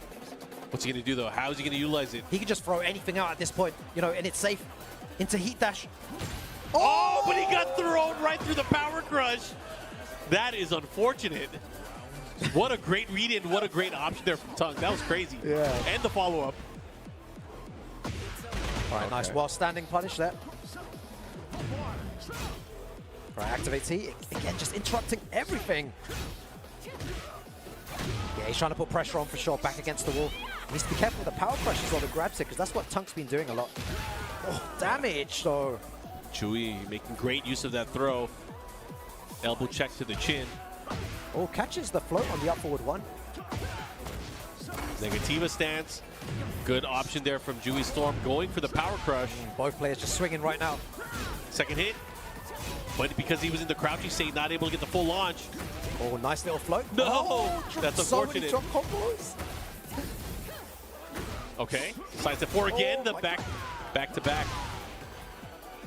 What's he going to do though? How is he going to utilize it? He can just throw anything out at this point, you know, and it's safe. Into heat dash. Oh, but he got thrown right through the power crush. That is unfortunate. What a great read in, what a great option there from Tunk. That was crazy. Yeah. And the follow-up. All right, nice while standing punish there. Right, activates heat. Again, just interrupting everything. Yeah, he's trying to put pressure on for sure, back against the wall. He needs to be careful with the power crush as well that grabs it, because that's what Tunk's been doing a lot. Oh, damage, though. Chewy making great use of that throw. Elbow check to the chin. Oh, catches the float on the up forward 1. Negativa stance. Good option there from Juice Storm, going for the power crush. Both players just swinging right now. Second hit. But because he was in the crouching state, not able to get the full launch. Oh, nice little float. No! Oh, that's unfortunate. So many drop combos. Okay, sides at 4 again, the back to back.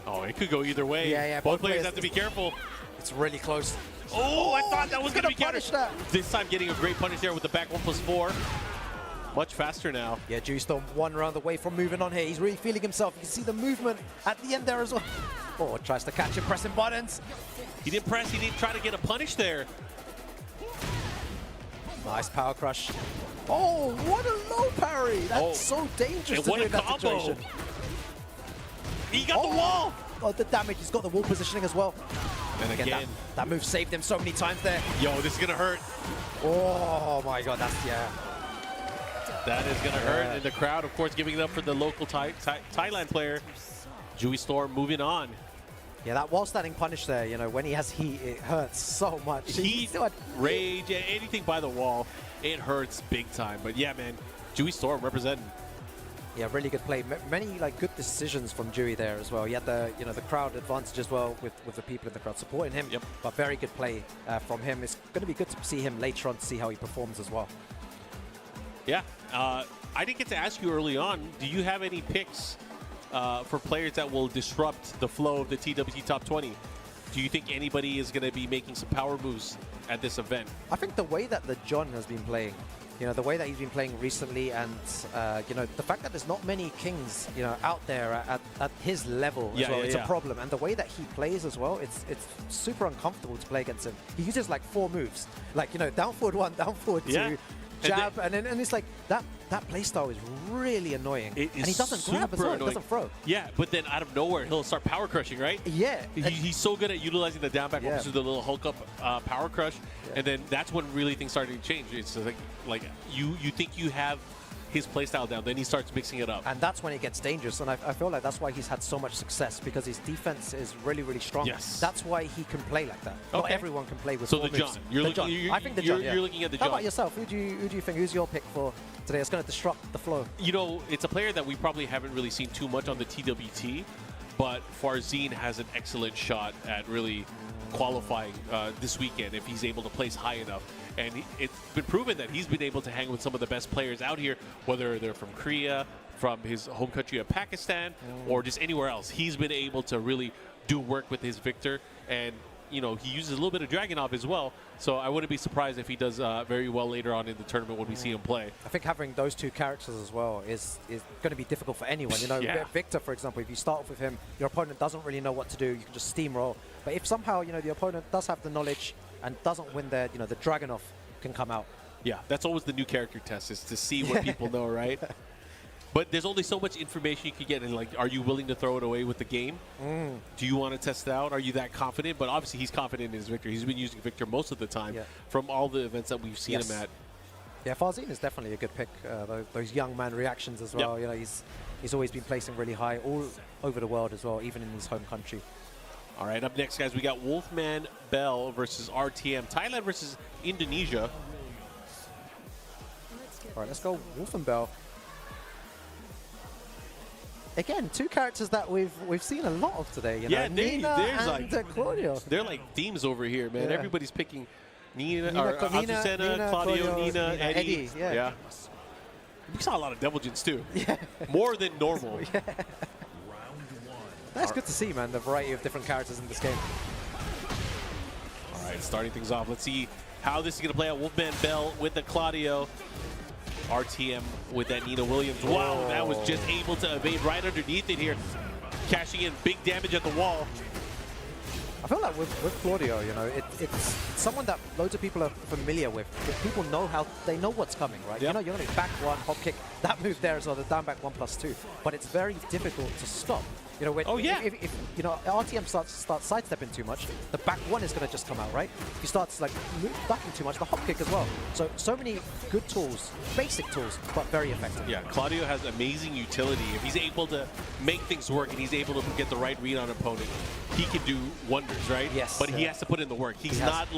Oh, it could go either way. Yeah, Both players have to be careful. It's really close. Oh, I thought that was going to be punish countered. that. This time getting a great punish there with the back 1+4. Much faster now. Yeah, Juice Storm 1 round away from moving on here. He's really feeling himself. You can see the movement at the end there as well. Oh, tries to catch him pressing buttons. He didn't press, he didn't try to get a punish there. Nice power crush. Oh, what a low parry. That's so dangerous and to what do a in that combo. situation. He got the wall. Oh, the damage. He's got the wall positioning as well. And again, that move saved him so many times there. Yo, this is going to hurt. Oh, my God. That's, yeah. That is going to hurt. And the crowd, of course, giving it up for the local Thailand player. Dewey Storm moving on. Yeah, that wall standing punish there, you know, when he has heat, it hurts so much. Heat, rage, anything by the wall, it hurts big time. But yeah, man, Dewey Storm representing. Yeah, really good play. Many like good decisions from Dewey there as well. He had the the crowd advantage as well with the people in the crowd supporting him. Yep. But very good play from him. It's going to be good to see him later on to see how he performs as well. Yeah, I didn't get to ask you early on. Do you have any picks for players that will disrupt the flow of the TWT Top 20? Do you think anybody is going to be making some power moves at this event? I think the way that the John has been playing, the way that he's been playing recently, and the fact that there's not many kings, out there at his level as well, it's a problem. And the way that he plays as well, it's super uncomfortable to play against him. He uses like 4 moves, like down forward 1, down forward 2, jab, and it's like that playstyle is really annoying. It is and he doesn't grab as well, he doesn't throw. Yeah, but then out of nowhere, he'll start power crushing, right? Yeah. He's so good at utilizing the down back to the little Hulk up power crush, and then that's when really things started to change. It's like you think you have his playstyle down, then he starts mixing it up. And that's when it gets dangerous, and I feel like that's why he's had so much success, because his defense is really, really strong. Yes. That's why he can play like that. Okay. Not everyone can play with So 4 the moves. John. You're John. I think the John, you're looking at the How John. about yourself? Who do you think? Who's your pick for today? It's going to disrupt the flow. It's a player that we probably haven't really seen too much on the TWT, but Farzine has an excellent shot at really qualifying this weekend if he's able to place high enough. And it's been proven that he's been able to hang with some of the best players out here, whether they're from Korea, from his home country of Pakistan, or just anywhere else. He's been able to really do work with his Victor, and he uses a little bit of Dragunov as well. So I wouldn't be surprised if he does very well later on in the tournament when we see him play. I think having those 2 characters as well is going to be difficult for anyone. Victor, for example, if you start off with him, your opponent doesn't really know what to do. You can just steamroll. But if somehow the opponent does have the knowledge and doesn't win there, the Dragunov can come out. Yeah, that's always the new character test, is to see what people know, right? But there's only so much information you can get, and are you willing to throw it away with the game? Do you want to test it out? Are you that confident? But obviously he's confident in his Victor. He's been using Victor most of the time from all the events that we've seen him at. Yeah, Farzine is definitely a good pick. Those young man reactions as well. He's always been placing really high all over the world as well, even in his home country. All right, up next, guys, we got Wolfman Bell versus RTM. Thailand versus Indonesia. All right, let's go Wolfman Bell. Again, 2 characters that we've seen a lot of today. Nina and Claudio. They're like themes over here, man. Yeah. Everybody's picking Nina, Azucena, Claudio, Nina, Eddie. Yeah. We saw a lot of Devil-Jins too. Yeah. More than normal. Yeah. That's good to see, man, the variety of different characters in this game. All right, starting things off. Let's see how this is going to play out. Wolfman Bell with the Claudio. RTM with that Nina Williams. Wow, that was just able to evade right underneath it here. Cashing in big damage at the wall. I feel like with Claudio, it's someone that loads of people are familiar with. People know they know what's coming, right? Yep. You're going to back 1, hop kick. That move there is the down back 1+2. But it's very difficult to stop. If RTM starts sidestepping too much, the back 1 is going to just come out, right? If he starts backing too much, the hop kick as well. So many good tools, basic tools, but very effective. Yeah, Claudio has amazing utility. If he's able to make things work and he's able to get the right read on an opponent, he can do wonders, right? Yes. But he has to put in the work. He's not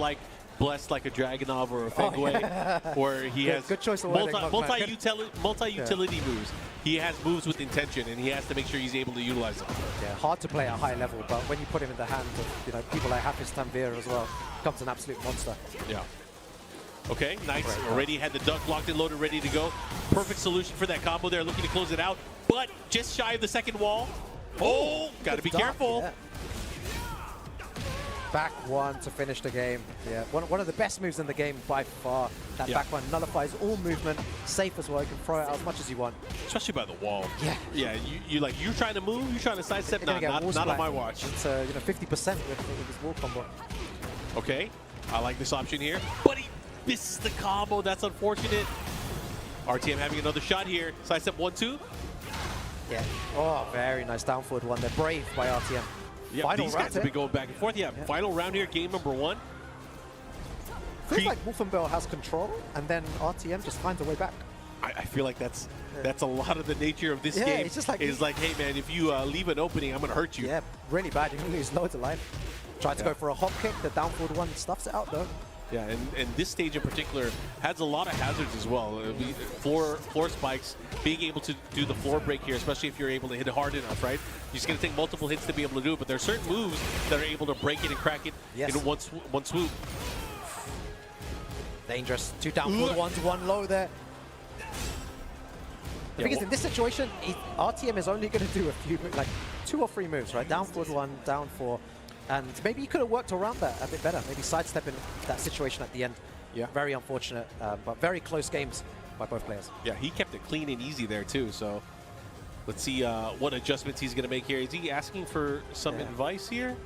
blessed like a Dragunov or a Fengwei, where he has good choice of multi-utility moves. He has moves with intention, and he has to make sure he's able to utilize them. Yeah, hard to play at a high level, but when you put him in the hands of people like Hafiz Tanvir as well, becomes an absolute monster. Yeah. Okay, nice. Already had the duck locked and loaded, ready to go. Perfect solution for that combo there, looking to close it out, but just shy of the second wall. Oh, got to be careful. Back one to finish the game. Yeah, one of the best moves in the game by far. That back one nullifies all movement, safe as well. You can throw it out as much as you want. Especially by the wall. Yeah. Yeah, you're trying to move, you're trying to sidestep, not on my watch. It's 50% with his wall combo. Okay, I like this option here, but he misses the combo. That's unfortunate. RTM having another shot here. Sidestep 1-2. Yeah. Oh, very nice down forward one. They're brave by RTM. Yeah, Final these round guys have been going back and forth. Yeah, final round here, game number 1. Feels like Wolfenbell has control, and then RTM just finds a way back. I feel like that's a lot of the nature of this game. It's just like, hey man, if you leave an opening, I'm gonna hurt you. Yeah, really bad. You're gonna lose loads of life. Tried to go for a hop kick. The down forward one stuffs it out though. Yeah, and this stage in particular has a lot of hazards as well. Floor spikes, being able to do the floor break here, especially if you're able to hit it hard enough, right? You're just going to take multiple hits to be able to do it, but there are certain moves that are able to break it and crack it in one swoop. Dangerous. 2 down forward ones, 1 low there. The thing is, in this situation, RTM is only going to do a few, like 2 or 3 moves, right? Down forward 1, down 4. And maybe he could have worked around that a bit better. Maybe sidestepping that situation at the end. Yeah. Very unfortunate, but very close games by both players. Yeah, he kept it clean and easy there too. So let's see what adjustments he's going to make here. Is he asking for some advice here?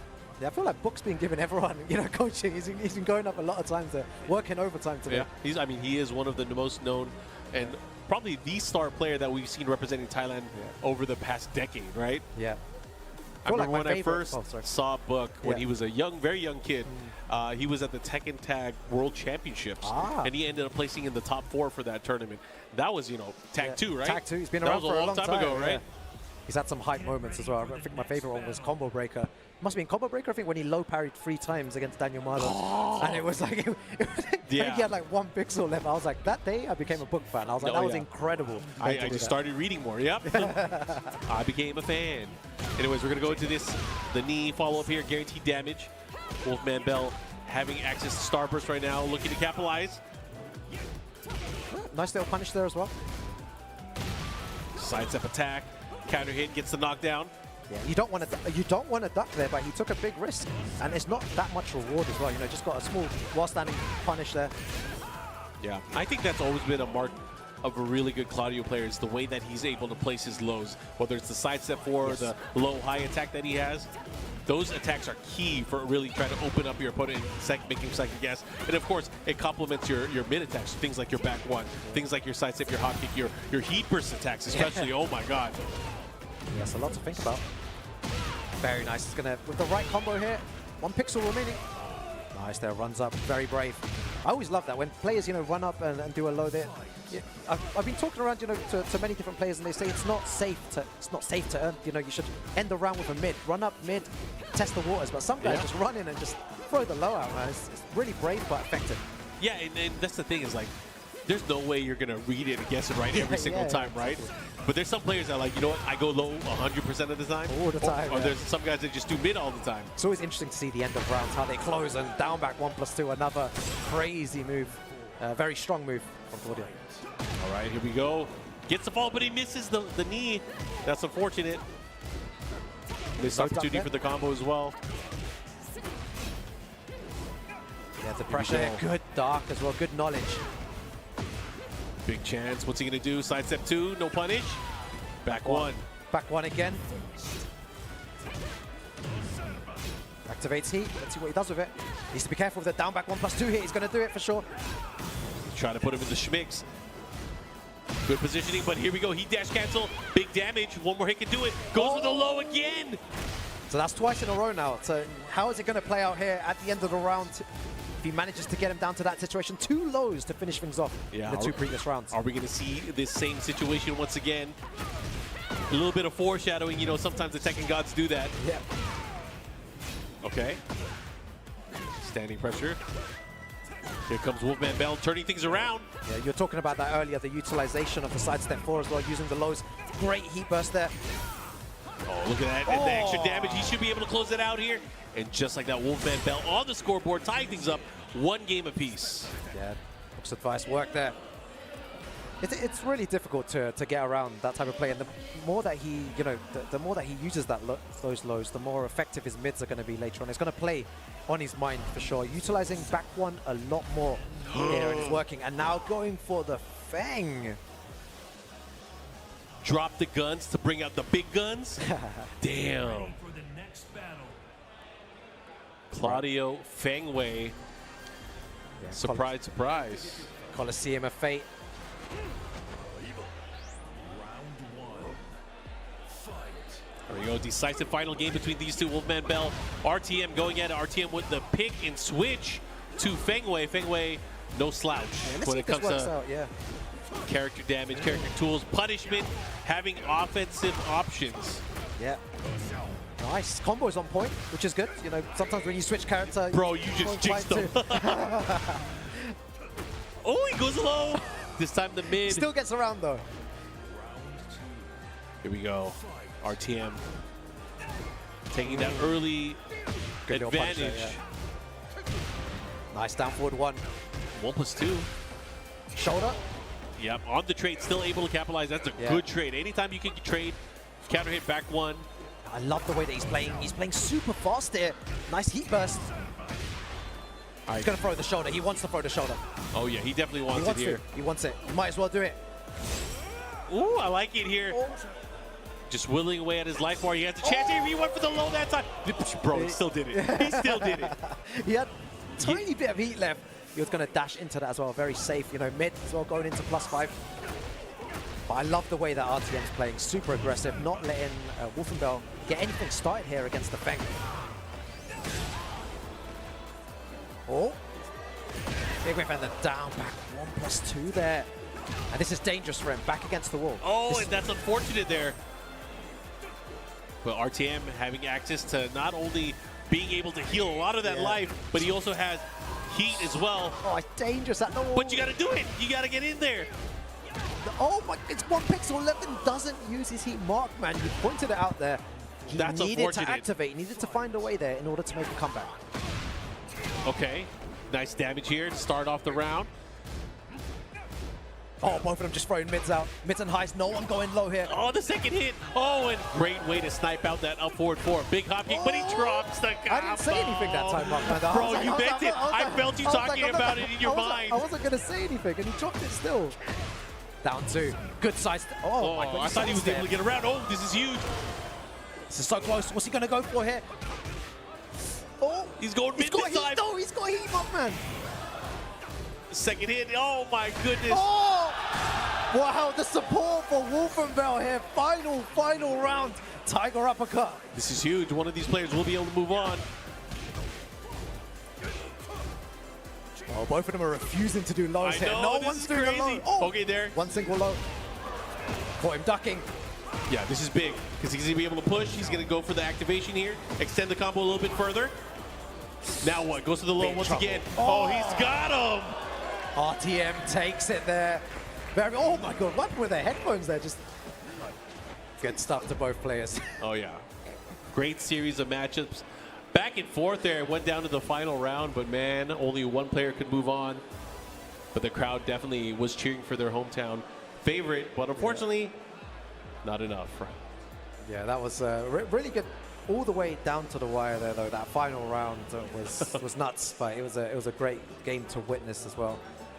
Yeah, I feel like Book's been giving everyone, coaching. He's been going up a lot of times there, working overtime today. Yeah, he is one of the most known and probably the star player that we've seen representing Thailand over the past decade, right? Yeah. I remember when I first saw Book when he was a very young kid. He was at the Tekken Tag World Championships, and he ended up placing in the top 4 for that tournament. That was, Tag 2, right? Tag 2. He's been around for a long time ago, right? Yeah. He's had some hype moments as well. I think my favorite one was Combo Breaker. Must have been Combo Breaker, I think, when he low parried 3 times against Daniel Marlon. And it was like, he had like 1 pixel left. I was like, that day I became a Book fan. I was like, that was incredible. I just started reading more. Yep. I became a fan. Anyways, we're going to go into the knee follow-up here. Guaranteed damage. Wolfman Bell having access to Starburst right now, looking to capitalize. Nice little punish there as well. Sidestep attack. Counter hit, gets the knockdown. Yeah, you don't want to duck there, but he took a big risk, and it's not that much reward as well. Just got a small while standing punish there. Yeah, I think that's always been a mark of a really good Claudio player, is the way that he's able to place his lows, whether it's the sidestep 4 or the low-high attack that he has. Those attacks are key for really trying to open up your opponent and making him second guess. And of course, it complements your mid attacks, things like your back 1, things like your sidestep, your hot kick, your heat burst attacks, especially. Oh my God. Yes, a lot to think about. Very nice. It's gonna, with the right combo here, 1 pixel remaining. Nice there, runs up, very brave. I always love that when players, run up and do a low there. Yeah, I've been talking around, to many different players, and they say it's not safe to earn. You should end the round with a mid, run up mid, test the waters. But some guys just run in and just throw the low out, man. It's really brave but effective. Yeah, and that's the thing, is like, there's no way you're gonna read it and guess it right every single time, right? But there's some players that I go low 100% of the time. All the time. Or there's some guys that just do mid all the time. It's always interesting to see the end of rounds, how they close, and down back 1+2, another crazy move. Very strong move from Claudio. All right, here we go. Gets the fall, but he misses the knee. That's unfortunate. Missed opportunity for the combo as well. Yeah, the pressure. Good dark as well. Good knowledge. Big chance. What's he going to do? Sidestep 2, no punish. Back 1. Back 1 again. Activates heat. Let's see what he does with it. Needs to be careful with the down back 1+2 hit. He's going to do it for sure. Trying to put him in the schmicks. Good positioning, but here we go. Heat dash cancel. Big damage. 1 more hit can do it. Goes with the low again. So that's twice in a row now. So how is it going to play out here at the end of the round? If he manages to get him down to that situation, 2 lows to finish things off in the 2 previous rounds. Are we going to see this same situation once again? A little bit of foreshadowing. Sometimes the Tekken gods do that. Yeah. Okay. Standing pressure. Here comes Wolfman Bell turning things around. Yeah, you were talking about that earlier, the utilization of the sidestep 4 as well, using the lows. Great heat burst there. Oh, look at that. And the extra damage. He should be able to close it out here. And just like that, Wolfman Bell on the scoreboard, tying things up 1 game apiece. Yeah, Book's advice worked there. It's really difficult to get around that type of play, and the more that he, the more that he uses those lows, the more effective his mids are going to be later on. It's going to play on his mind for sure. Utilizing back one a lot more here, and it's working. And now going for the Fang. Drop the guns to bring out the big guns. Damn. Claudio Fengwei. Yeah, surprise, surprise. Coliseum of Fate. There we go, decisive final game between these two. Wolfman Bell, RTM going at it. RTM with the pick and switch to Fengwei. Fengwei, no slouch when it comes to character damage, character tools, punishment, having offensive options. Yeah. Nice. Combos on point, which is good. You know, sometimes when you switch character... Bro, you just jinxed them. Oh, he goes low. This time the mid. Still gets around, though. Here we go. RTM taking that early advantage. There, yeah. Nice down forward 1. 1+2. Shoulder. Yep, on the trade, still able to capitalize. That's a good trade. Anytime you can trade, counter hit back 1. I love the way that he's playing. He's playing super fast here. Nice heat burst. He's going to throw the shoulder. He wants to throw the shoulder. Oh, yeah, he definitely wants it here. He wants it. He might as well do it. Ooh, I like it here. Oh. Just whittling away at his life bar. He has a chance here. He went for the low that time. Bro, he still did it. He still did it. He had a tiny bit of heat left. He was going to dash into that as well. Very safe. You know, mid as well, going into +5. But I love the way that RTM's playing. Super aggressive. Not letting Wolfenbell get anything started here against the Feng. Oh. Big whip and the down back. 1+2 there. And this is dangerous for him. Back against the wall. Oh, and that's unfortunate there. But RTM having access to not only being able to heal a lot of that life, but he also has heat as well. Oh, it's dangerous at the wall. But you got to do it. You got to get in there. Oh my, it's 1 pixel. 11 doesn't use his heat mark, man. You pointed it out there. He needed to activate. He needed to find a way there in order to make a comeback. Okay. Nice damage here to start off the round. Oh, both of them just throwing mids out. Mids and highs, no one going low here. Oh, the second hit. Oh, and great way to snipe out that up forward 4. Big hop kick, but he drops the combo. I didn't say anything that time, Mark. Bro, you meant it. I felt you talking about it in your mind. I wasn't going to say anything, and he dropped it still. Down 2. Good size. Oh, my God. I thought he was able to get around. Oh, this is huge. This is so close. What's he going to go for here? Oh, he's going mid this time. No, he's got heat, man. Second hit. Oh, my goodness. Oh! Wow, the support for Wolfenbell here. Final round. Tiger uppercut. This is huge. One of these players will be able to move on. Oh, both of them are refusing to do lows here. No one's doing a low. Oh, okay, there. One single low. Caught him ducking. Yeah, this is big because he's going to be able to push. He's going to go for the activation here. Extend the combo a little bit further. Now what? Goes to the low once again. Oh, he's got him. RTM takes it there. Oh my God, what were their headphones there? Just good stuff to both players. Oh yeah, great series of matchups. Back and forth there. It went down to the final round, but man, only one player could move on. But the crowd definitely was cheering for their hometown favorite, but unfortunately, not enough. Yeah, that was really good. All the way down to the wire there, though. That final round was nuts, but it was a great game to witness as well.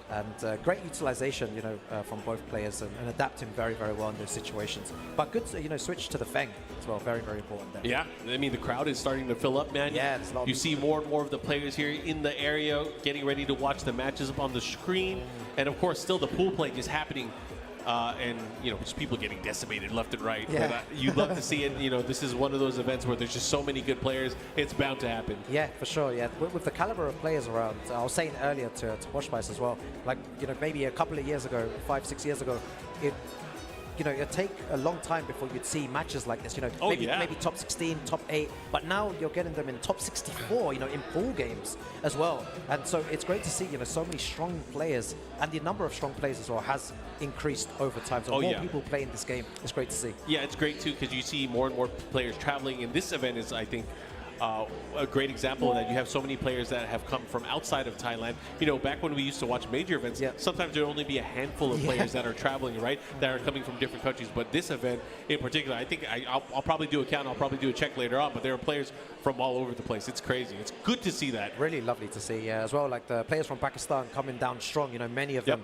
And great utilization, you know, from both players and adapting very, very well in those situations. But good, you know, switch to the Feng as well. Very, very important there. Yeah, I mean, the crowd is starting to fill up, man. Yeah, you see more and more of the players here in the area getting ready to watch the matches up on the screen. And of course, still the pool play just happening. And, you know, just people getting decimated left and right. Yeah. But, you love to see it. You know, this is one of those events where there's just so many good players. It's bound to happen. Yeah, for sure. Yeah, with the caliber of players around, I was saying earlier to Washbice as well, like, you know, maybe a couple of years ago, 5-6 years ago, it'd take a long time before you'd see matches like this, you know, maybe top 16, top 8, but now you're getting them in top 64, you know, in pool games as well. And so it's great to see, you know, so many strong players, and the number of strong players as well has increased over time. So more people playing this game. It's great to see. Yeah, it's great too, because you see more and more players traveling, and this event is, I think, a great example of that. You have so many players that have come from outside of Thailand. You know, back when we used to watch major events, sometimes there would only be a handful of players that are traveling, right, that are coming from different countries. But this event in particular, I think I'll probably do a count, I'll probably do a check later on, but there are players from all over the place. It's crazy. It's good to see that. Really lovely to see, yeah, as well. Like the players from Pakistan coming down strong, you know, many of them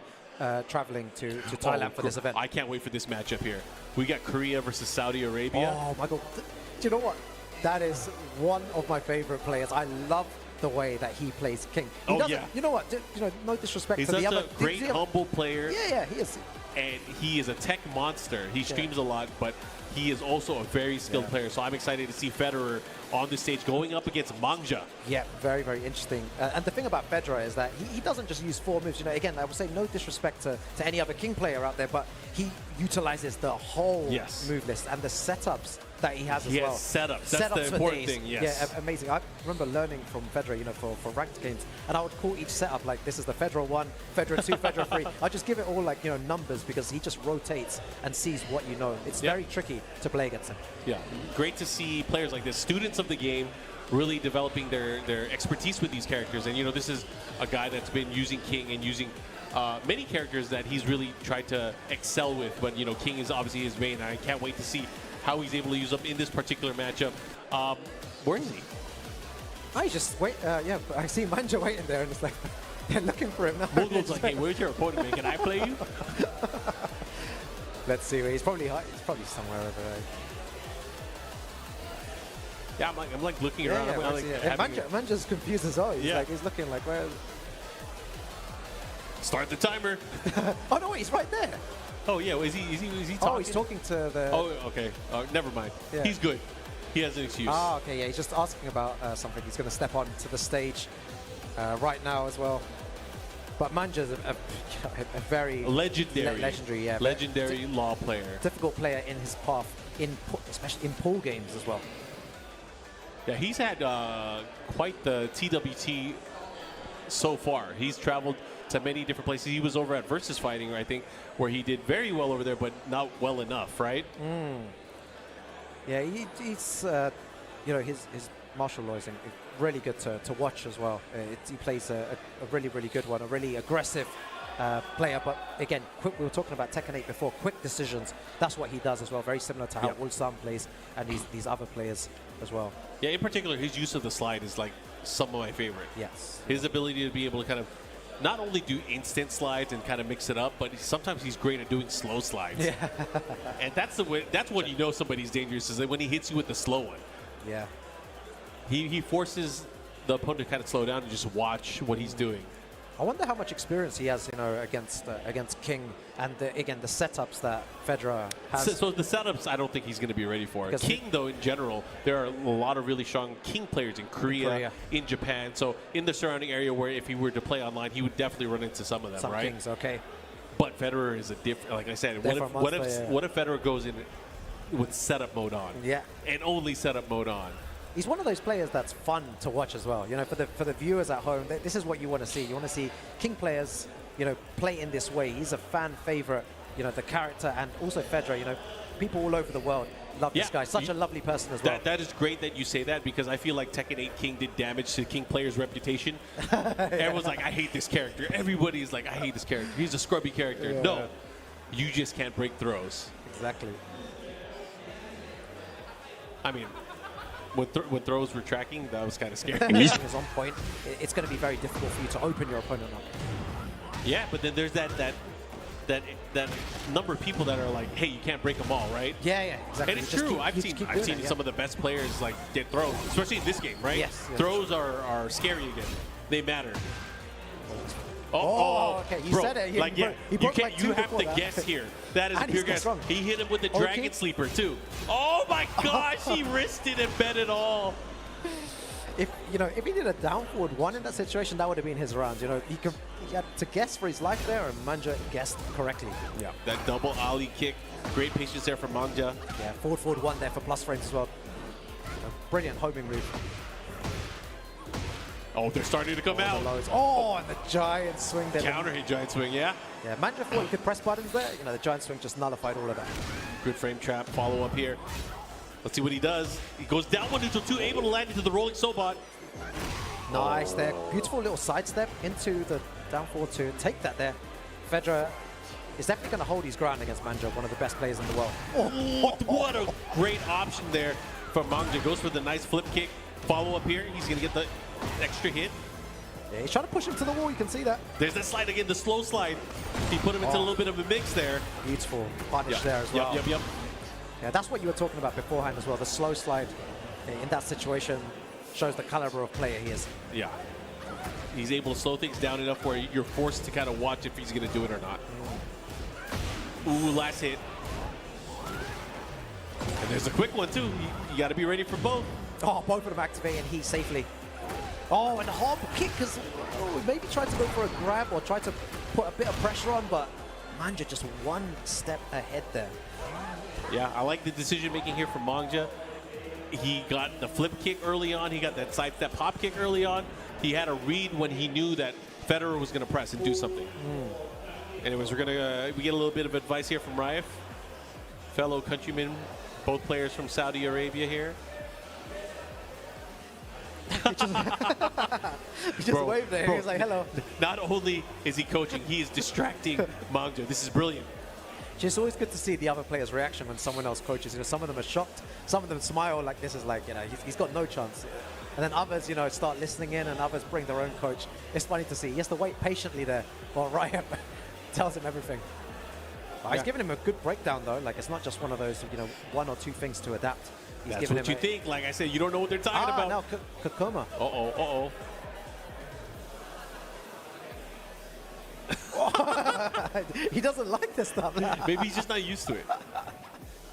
traveling to Thailand for this event. I can't wait for this matchup here. We got Korea versus Saudi Arabia. Oh my God. Do you know what? That is one of my favorite players. I love the way that he plays King. He you know what? You know, no disrespect He's to the other. He's a great, humble player. Yeah, he is. And he is a tech monster. He streams a lot, but he is also a very skilled player. So I'm excited to see Federer on the stage going up against Mangja. Yeah, very, very interesting. And the thing about Federer is that he doesn't just use 4 moves. You know, again, I would say no disrespect to any other King player out there, but he utilizes the whole move list and the setups that he has as well. Setups. That's the important thing, Yeah, amazing. I remember learning from Federer, you know, for ranked games, and I would call each setup like, this is the Federer 1, Federer 2, Federer 3. I just give it all like, you know, numbers because he just rotates and sees what you know. It's very tricky to play against him. Yeah, great to see players like this, students of the game, really developing their expertise with these characters. And, you know, this is a guy that's been using King and using many characters that he's really tried to excel with. But, you know, King is obviously his main, and I can't wait to see how he's able to use up in this particular matchup. Where is he? I just wait. Yeah, I see Manja waiting there, and it's like they're looking for him now. Moogle's like, hey, where's your opponent, man? Can I play you? Let's see. He's probably somewhere over there. Yeah, I'm like looking around. And Manja's confused as well. He's looking like, where? Start the timer. Oh no, he's right there. Oh yeah, is he talking? Oh, he's talking to the. Oh, okay. Never mind. Yeah. He's good. He has an excuse. Oh, okay. Yeah, he's just asking about something. He's going to step on to the stage right now as well. But Manja's a very legendary, legendary law player. Difficult player in his path, especially in pool games as well. Yeah, he's had quite the TWT so far. He's traveled to many different places. He was over at Versus Fighting, I think, where he did very well over there, but not well enough, right? Yeah, he's you know, his martial law is really good to watch as well. He plays a really, really good one, a really aggressive player. But again, quick, we were talking about Tekken 8 before, quick decisions. That's what he does as well, very similar to how Ulsan plays and these other players as well. Yeah, in particular, his use of the slide is like some of my favorite. Yes. His ability to be able to kind of not only do instant slides and kind of mix it up, but sometimes he's great at doing slow slides. Yeah. And that's the way. That's when you know somebody's dangerous, is that when he hits you with the slow one. Yeah. He forces the opponent to kind of slow down and just watch what he's doing. I wonder how much experience he has, you know, against King and again the setups that Federer has. So the setups, I don't think he's going to be ready for. King, though, in general, there are a lot of really strong King players in Korea, in Japan. So in the surrounding area, where if he were to play online, he would definitely run into some of them, right? Kings, okay. But Federer is a different. Like I said, what if Federer goes in with setup mode on? Yeah. And only setup mode on. He's one of those players that's fun to watch as well. You know, for the viewers at home, this is what you want to see. You want to see King players, you know, play in this way. He's a fan favorite, you know, the character, and also Federer, you know, people all over the world love this guy. Such a lovely person as well. That is great that you say that, because I feel like Tekken 8 King did damage to King players' reputation. Everyone's like, I hate this character. Everybody's like, I hate this character. He's a scrubby character. Yeah. No, you just can't break throws. Exactly. I mean, when throws were tracking, that was kind of scary. Is on point. It's going to be very difficult for you to open your opponent up. Yeah, but then there's that number of people that are like, hey, you can't break them all, right? Yeah, exactly. And it's true. I've seen some of the best players like get throws, especially in this game, right? Yes. Throws are scary again. They matter. Okay. You said it. You have to guess here. That is a pure guess. He hit him with the Dragon Sleeper too. Oh my gosh! He risked it and bet it all. If he did a down forward one in that situation, that would have been his round. You know, he had to guess for his life there, and Manja guessed correctly. Yeah. That double Ali kick, great patience there from Manja. Yeah, forward one there for plus frames as well. Brilliant homing move. Oh, they're starting to come out. Oh, and the giant swing there. Counter hit giant swing, yeah. Yeah, Manja thought he could press buttons there. You know, the giant swing just nullified all of that. Good frame trap, follow up here. Let's see what he does. He goes down 1 neutral 2, able to land into the rolling Sobot. Nice there. Beautiful little sidestep into the down forward to take that there. Fedra is definitely going to hold his ground against Manjo, one of the best players in the world. Oh, what a great option there from Mangja. Goes for the nice flip kick. Follow up here. He's going to get the extra hit. Yeah, he's trying to push him to the wall. You can see that. There's that slide again, the slow slide. He put him into a little bit of a mix there. Beautiful punish there as well. Yep. Yeah, that's what you were talking about beforehand as well. The slow slide in that situation shows the caliber of player he is. Yeah. He's able to slow things down enough where you're forced to kind of watch if he's going to do it or not. Ooh, last hit. And there's a quick one, too. You got to be ready for both. Oh, both of them activating heat safely. Oh, and a hard kick because maybe tried to go for a grab or tried to put a bit of pressure on, but Mangja just one step ahead there. Yeah, I like the decision making here from Mangja. He got the flip kick early on. He got that sidestep hop kick early on. He had a read when he knew that Federer was going to press and do something. Anyways, we get a little bit of advice here from Raif, fellow countrymen, both players from Saudi Arabia here. He just waved there. He was like, hello. Not only is he coaching, he is distracting Mangja. This is brilliant. It's always good to see the other player's reaction when someone else coaches. You know, some of them are shocked. Some of them smile like this is like, you know, he's got no chance. And then others, you know, start listening in and others bring their own coach. It's funny to see. He has to wait patiently there while Ryan tells him everything. He's giving him a good breakdown, though. Like, it's not just one of those, you know, 1 or 2 things to adapt. He's That's what you think. Like I said, you don't know what they're talking about. Now Kakuma. Uh-oh. He doesn't like this stuff. Maybe he's just not used to it.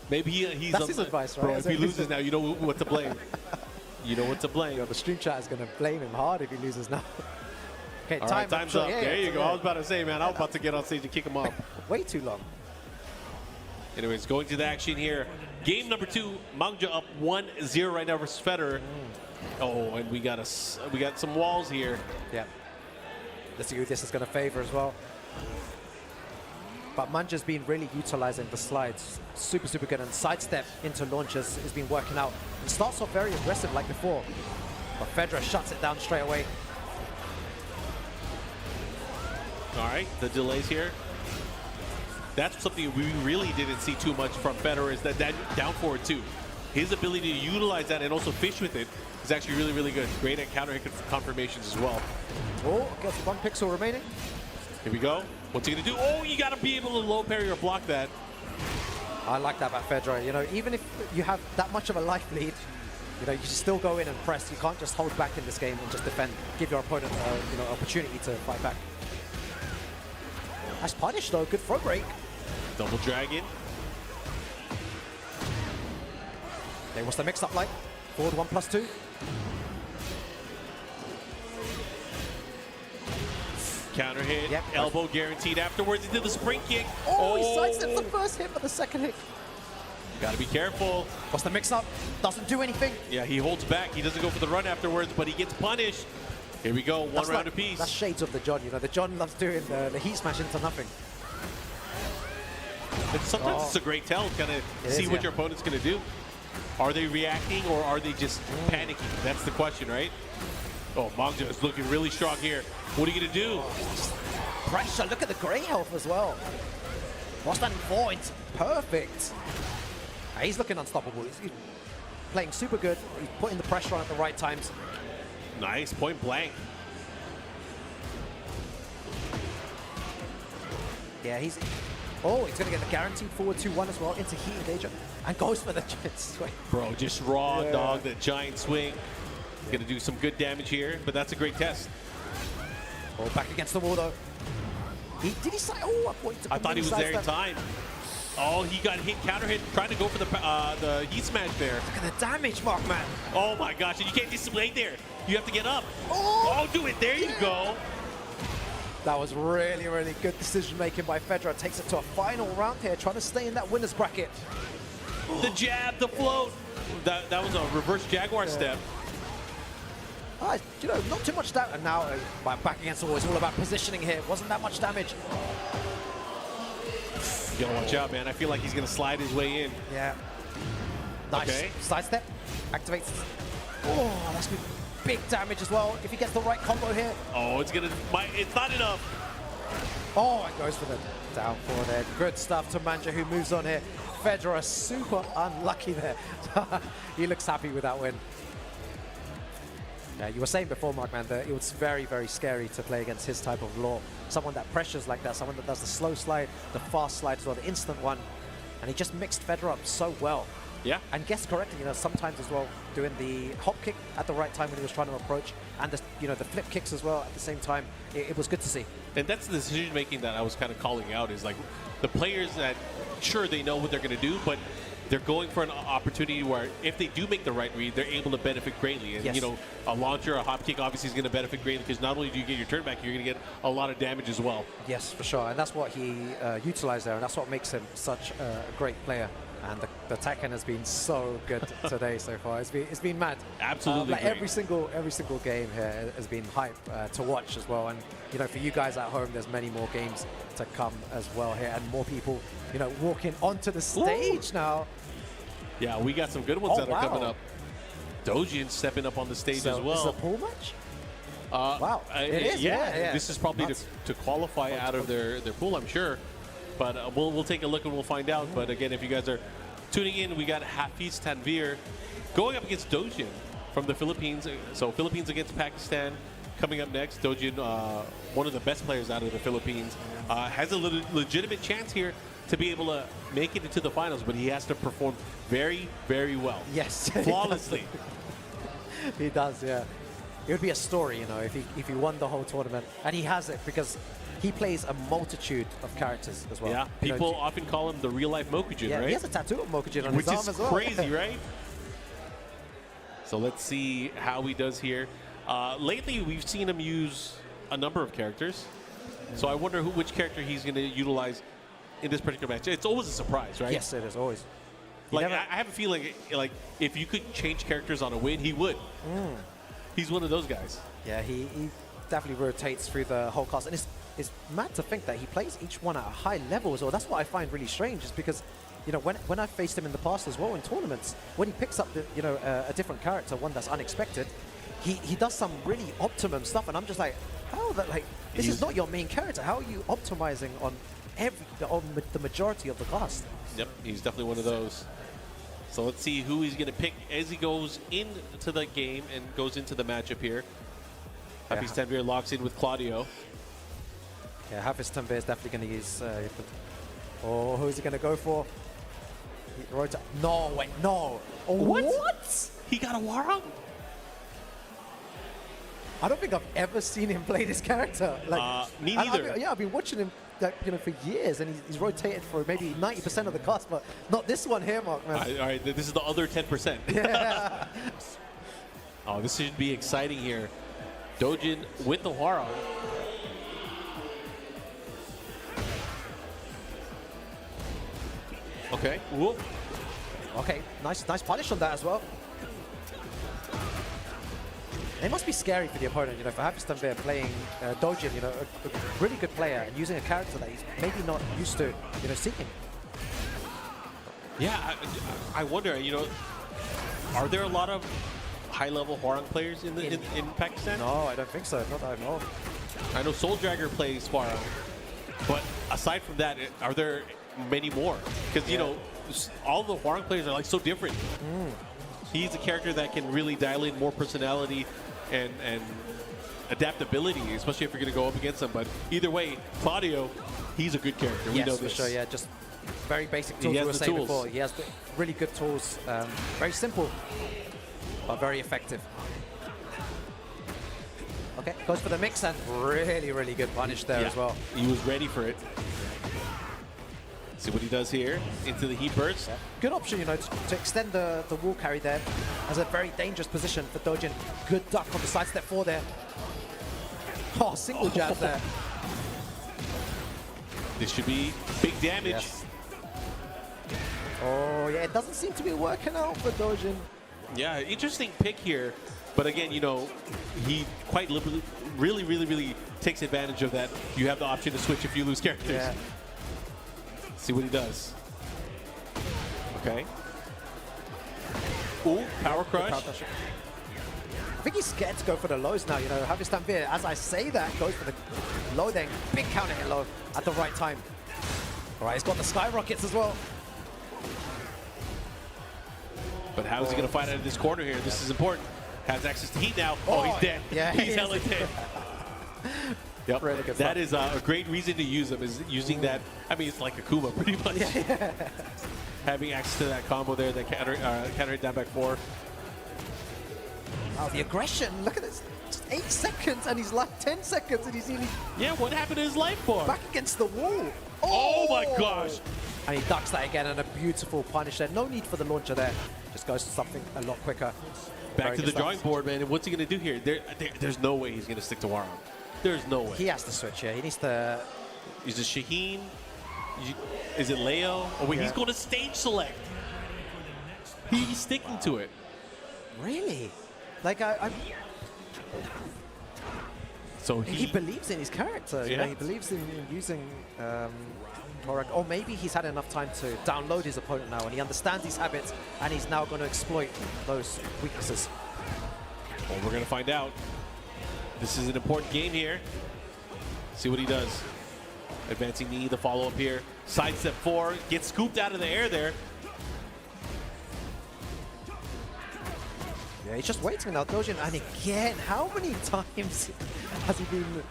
Maybe he's... That's his advice, right? Bro, if he loses now, you know what to blame. You know what to blame. The stream chat is going to blame him hard if he loses now. Okay, All right, time's up. Yeah, there you go. Yeah. I was about to say, man, I was about to get on stage and kick him off. Way too long. Anyways, going to the action here. Game number 2, Mangja up 1-0 right now versus Federer. Oh, and we got some walls here. Yeah. Let's see who this is going to favor as well. But Manja's been really utilizing the slides. Super, super good. And sidestep into launches has been working out. It starts off very aggressive like before. But Federer shuts it down straight away. All right, the delays here. That's something we really didn't see too much from Federer, is that down forward too. His ability to utilize that and also fish with it is actually really, really good. Great at counter hit confirmations as well. Oh, gets 1 pixel remaining. Here we go. What's he gonna do? Oh, you gotta be able to low parry or block that. I like that about Federer. You know, even if you have that much of a life lead, you know, you should still go in and press. You can't just hold back in this game and just defend. Give your opponent, you know, opportunity to fight back. Nice punish though. Good throw break. Double dragon. Okay, what's the mix-up like? Forward 1+2. Counter hit. Yep. Elbow guaranteed afterwards. He did the spring kick. Oh, he sidesteps the first hit, but the second hit. Gotta be careful. What's the mix-up? Doesn't do anything. Yeah, he holds back. He doesn't go for the run afterwards, but he gets punished. Here we go, one round apiece. That's shades of the John. You know, the John loves doing the heat smash into nothing. But sometimes it's a great tell, kind of see what your opponent's going to do. Are they reacting or are they just panicking? That's the question, right? Oh, Mangja is looking really strong here. What are you going to do? Pressure. Look at the gray health as well. What's that point? Perfect. He's looking unstoppable. He's playing super good. He's putting the pressure on at the right times. Nice, point blank. Yeah, he's going to get the guaranteed forward 2-1 as well into heat engager and goes for the giant swing. Bro, just raw dog, that giant swing. Going to do some good damage here, but that's a great test. Oh, back against the wall though. Did he say? Oh, I thought he was there in time. Oh, he got hit, counter hit, trying to go for the heat smash there. Look at the damage, Mark, man. Oh my gosh, and you can't just lay there. You have to get up. Oh, do it. There you go. That was really, really good decision making by Federer. Takes it to a final round here, trying to stay in that winner's bracket. The jab, the float. That was a reverse Jaguar step. You know, not too much damage. And now, back against the wall, it's all about positioning here. Wasn't that much damage. You gotta watch out, man. I feel like he's gonna slide his way in. Yeah. Nice. Okay. Sidestep. Activates. Oh, that's gonna be big damage as well. If he gets the right combo here. Oh, it's not enough. Oh, and goes for the down four there. Good stuff to Manja, who moves on here. Fedra super unlucky there. He looks happy with that win. Yeah, you were saying before, Markman, that it was very, very scary to play against his type of lore. Someone that pressures like that, someone that does the slow slide, the fast slide as well, the instant one. And he just mixed Fedra up so well. Yeah. And guessed correctly, sometimes as well, doing the hop kick at the right time when he was trying to approach, and the flip kicks as well at the same time. It was good to see. And that's the decision making that I was kind of calling out, is like the players that, sure, they know what they're going to do, but they're going for an opportunity where if they do make the right read, they're able to benefit greatly. And, yes. A launcher, a hop kick obviously is going to benefit greatly, because not only do you get your turn back, you're going to get a lot of damage as well. Yes, for sure. And that's what he utilized there, and that's what makes him such a great player. And the Tekken has been so good today so far. It's been mad. Absolutely. Like every single game here has been hype to watch as well. And for you guys at home, there's many more games to come as well here, and more people walking onto the stage now. Yeah, we got some good ones that are coming up. Dojin stepping up on the stage as well. Is it a pool match? Wow. It is. Yeah. This is probably to qualify out of their pool, I'm sure. But we'll take a look and we'll find out. But again, if you guys are tuning in, we got Hafiz Tanvir going up against Dojin from the Philippines. So Philippines against Pakistan coming up next. Dojin, one of the best players out of the Philippines, has a legitimate chance here to be able to make it into the finals, but he has to perform very, very well. Yes. Flawlessly. He does, yeah. It would be a story, if he won the whole tournament. And he has it because he plays a multitude of characters as well. Yeah, people often call him the real-life Mokujin, right? He has a tattoo of Mokujin on his arm as well. Which is crazy, right? So let's see how he does here. Lately, we've seen him use a number of characters. So I wonder which character he's going to utilize in this particular match. It's always a surprise, right? Yes, it is, always. I have a feeling, like, if you could change characters on a win, he would. He's one of those guys. Yeah, he definitely rotates through the whole cast. And it's mad to think that he plays each one at a high level as well. That's what I find really strange, is because, when I faced him in the past as well in tournaments, when he picks up a different character, one that's unexpected, he does some really optimum stuff, and I'm just like, how that, like, this is not your main character. How are you optimizing on the majority of the cast? Yep, he's definitely one of those. So let's see who he's going to pick as he goes into the game and goes into the matchup here. Hafiz Tanvir locks in with Claudio. Yeah, Hafiz Tanvir is definitely going to use... who's he going to go for? No, wait, no. Oh, what? He got a Warhawk? I don't think I've ever seen him play this character. Me neither. I've been watching him for years, and he's rotated for maybe 90% of the cast, but not this one here, Mark, man. All right, this is the other 10%. Yeah. Oh, this should be exciting here. Dojin with the Hwara. Okay. Whoop. Okay, nice punish on that as well. It must be scary for the opponent, for Hafiz Tanvir playing Dojin, a really good player, and using a character that he's maybe not used to, seeking. Yeah, I wonder, are there a lot of high-level Hwarang players in Pakistan? No, I don't think so. Not that I know of. I know Soul Dragger plays Hwarang, but aside from that, are there many more? Because, all the Hwarang players are, like, so different. He's a character that can really dial in more personality and adaptability, especially if you're going to go up against him. But either way, Claudio, he's a good character. We know this. For sure, yeah. Just very basic tools. He has we were the saying tools. before. He has the really good tools. Very simple, but very effective. Okay, goes for the mix, and really, really good punish there as well. He was ready for it. See what he does here into the heat burst. Yeah. Good option, to extend the wall carry there as a very dangerous position for Dojin. Good duck on the side step 4 there. Oh, single jab there. This should be big damage. Yes. Oh, yeah, it doesn't seem to be working out for Dojin. Yeah, interesting pick here. But again, he quite really takes advantage of that. You have the option to switch if you lose characters. Yeah. See what he does. Okay. Ooh, power crush. I think he's scared to go for the lows now. You know, Javi Stanvir, as I say that, goes for the low, then big counter hit low at the right time. All right, he's got the skyrockets as well. But how is he going to fight out of this corner here? This is important. Has access to heat now. Oh, he's dead. Yeah, he's hella dead. Yep. Really good that stuff. is a great reason to use him, is using that. I mean, it's like a Kuma pretty much. Having access to that combo there, that counter hit down back 4. Oh, the aggression. Look at this. Just 8 seconds and he's like 10 seconds and he's nearly Yeah, what happened to his life bar? back against the wall. Oh my gosh. And he ducks that again, and a beautiful punish there. No need for the launcher there. Just goes to something a lot quicker. Back to the drawing board, man. And what's he going to do here? There's no way he's going to stick to Waron. There's no way. He has to switch here. He needs to... Is it Shaheen? Is it Leo? Oh, wait, he's going to stage select. He's sticking to it. Really? Like, So he believes in his character. You know, he believes in using Torag. Or maybe he's had enough time to download his opponent now, and he understands his habits, and he's now going to exploit those weaknesses. Well, we're going to find out. This is an important game here. See what he does. Advancing knee, the follow-up here. Sidestep 4, gets scooped out of the air there. Yeah, he's just waiting now, Dojin. And again, how many times has he been,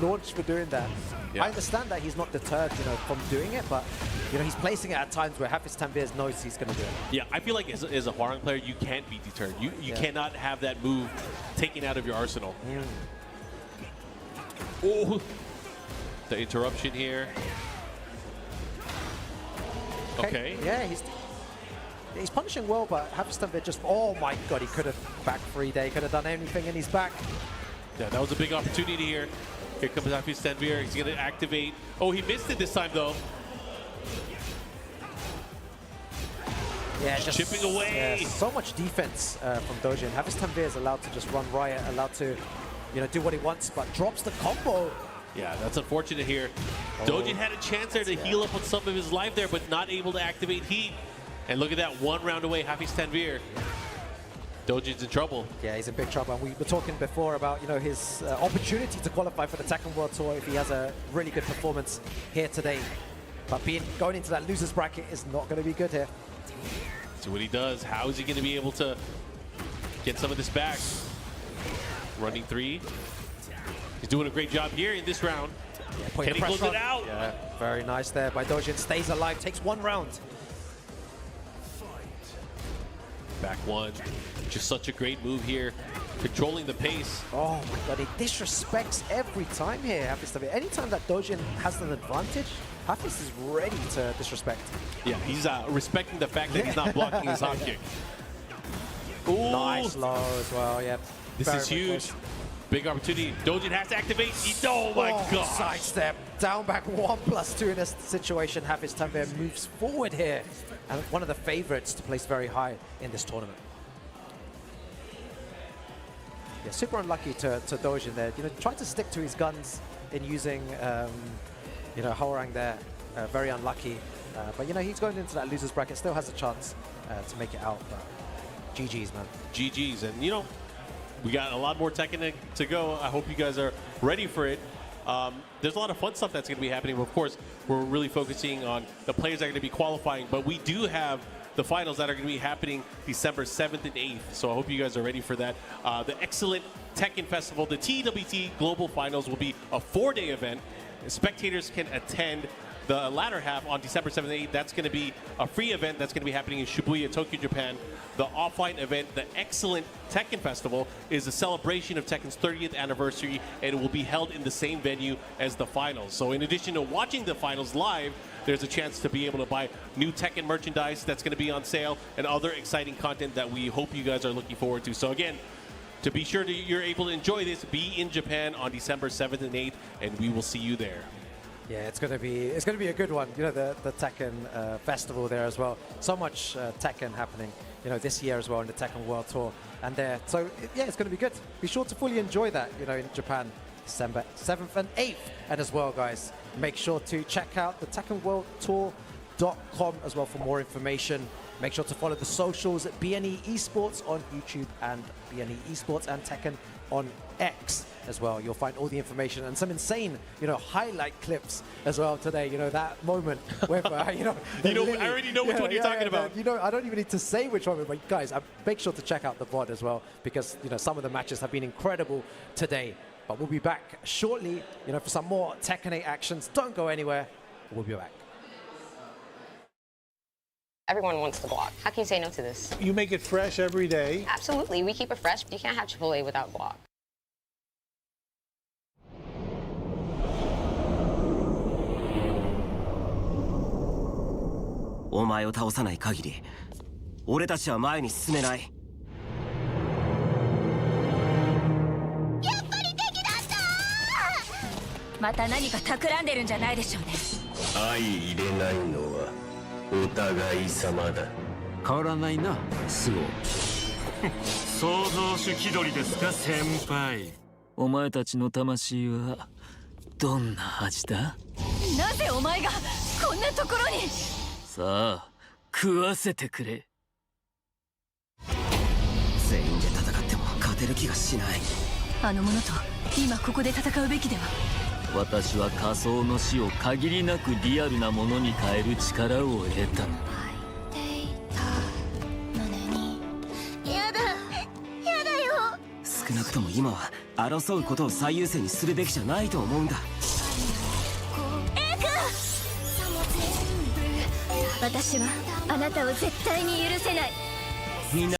launched for doing that? Yeah. I understand that he's not deterred, from doing it, but he's placing it at times where Hafiz Tanvir knows he's going to do it. Yeah, I feel like as a Hwarang player, you can't be deterred. You cannot have that move taken out of your arsenal. Oh, the interruption here. Okay. Yeah, he's punishing well, but Hafiz Tanvir just, oh my god, he could have back 3 day, could have done anything in his back. Yeah, that was a big opportunity here. Here comes Hafiz Tanvir. He's going to activate. Oh, he missed it this time, though. Yeah, just chipping away. Yeah, so much defense from Dojin. Hafiz Tanvir is allowed to just run riot, allowed to, do what he wants, but drops the combo. Yeah, that's unfortunate here. Dojin had a chance there to heal up on some of his life there, but not able to activate heat. And look at that, 1 round away, Hafiz Tanvir. Dojin's in trouble. Yeah, he's in big trouble. And we were talking before about, his opportunity to qualify for the Tekken World Tour if he has a really good performance here today. But going into that loser's bracket is not going to be good here. See what he does. How is he going to be able to get some of this back? Running 3. He's doing a great job here in this round. Yeah, can he close it out? Yeah, very nice there by Dojin. Stays alive, takes 1 round. Back 1. Just such a great move here. Controlling the pace. Oh my god, he disrespects every time here, Hafiz Tanvir. Anytime that Dojin has an advantage, Hafiz is ready to disrespect. Yeah, he's respecting the fact that he's not blocking his hop kick. Ooh. Nice low as well, yeah. This is huge. Big opportunity. Dojin has to activate. Oh my god. Sidestep. Down back 1+2 in this situation. Hafiz Tanvir moves forward here. And one of the favorites to place very high in this tournament. Yeah, super unlucky to Dojin there. Tried to stick to his guns in using, Hwarang there. Very unlucky. But, he's going into that loser's bracket. Still has a chance to make it out. But GG's, man. GG's. And, we got a lot more Tekken to go. I hope you guys are ready for it. There's a lot of fun stuff that's going to be happening. Of course, we're really focusing on the players that are going to be qualifying, but we do have the finals that are going to be happening December 7th and 8th. So I hope you guys are ready for that. The excellent Tekken Festival, the TWT Global Finals, will be a 4-day event. Spectators can attend the latter half on December 7th and 8th. That's going to be a free event that's going to be happening in Shibuya, Tokyo, Japan. The offline event, the excellent Tekken Festival, is a celebration of Tekken's 30th anniversary, and it will be held in the same venue as the finals. So in addition to watching the finals live, there's a chance to be able to buy new Tekken merchandise that's going to be on sale and other exciting content that we hope you guys are looking forward to. So again, to be sure that you're able to enjoy this, be in Japan on December 7th and 8th, and we will see you there. Yeah, it's gonna be a good one. The Tekken festival there as well. So much Tekken happening, this year as well in the Tekken World Tour. And there, so yeah, it's gonna be good. Be sure to fully enjoy that, in Japan, December 7th and 8th. And as well, guys, make sure to check out the TekkenWorldTour.com as well for more information. Make sure to follow the socials at BNE Esports on YouTube and BNE Esports and Tekken on X as well. You'll find all the information and some insane, highlight clips as well today. That moment where, I already know which one you're talking about. I don't even need to say which one, but guys, make sure to check out the VOD as well because, some of the matches have been incredible today. But we'll be back shortly, for some more Tekken 8 actions. Don't go anywhere. We'll be back. Everyone wants the guac. How can you say no to this? You make it fresh every day. Absolutely. We keep it fresh. You can't have Chipotle without guac. お前を倒さない限り、俺たちは前に進めない。やっぱり敵だったー！また何か企んでるんじゃないでしょうね。相入れないのはお互い様だ。変わらないな、スゴ。創造主気取りですか、先輩。お前たちの魂はどんな味だ？なぜお前がこんなところに？さあ、食わせてくれ。全員で戦っても勝てる気がしない。あの者と今ここで戦うべきでは。私は仮想の死を限りなくリアルなものに変える力を得た。やだよ。少なくとも今は争うことを最優先にするべきじゃないと思うんだ。私はあなたを絶対に許せない。みんな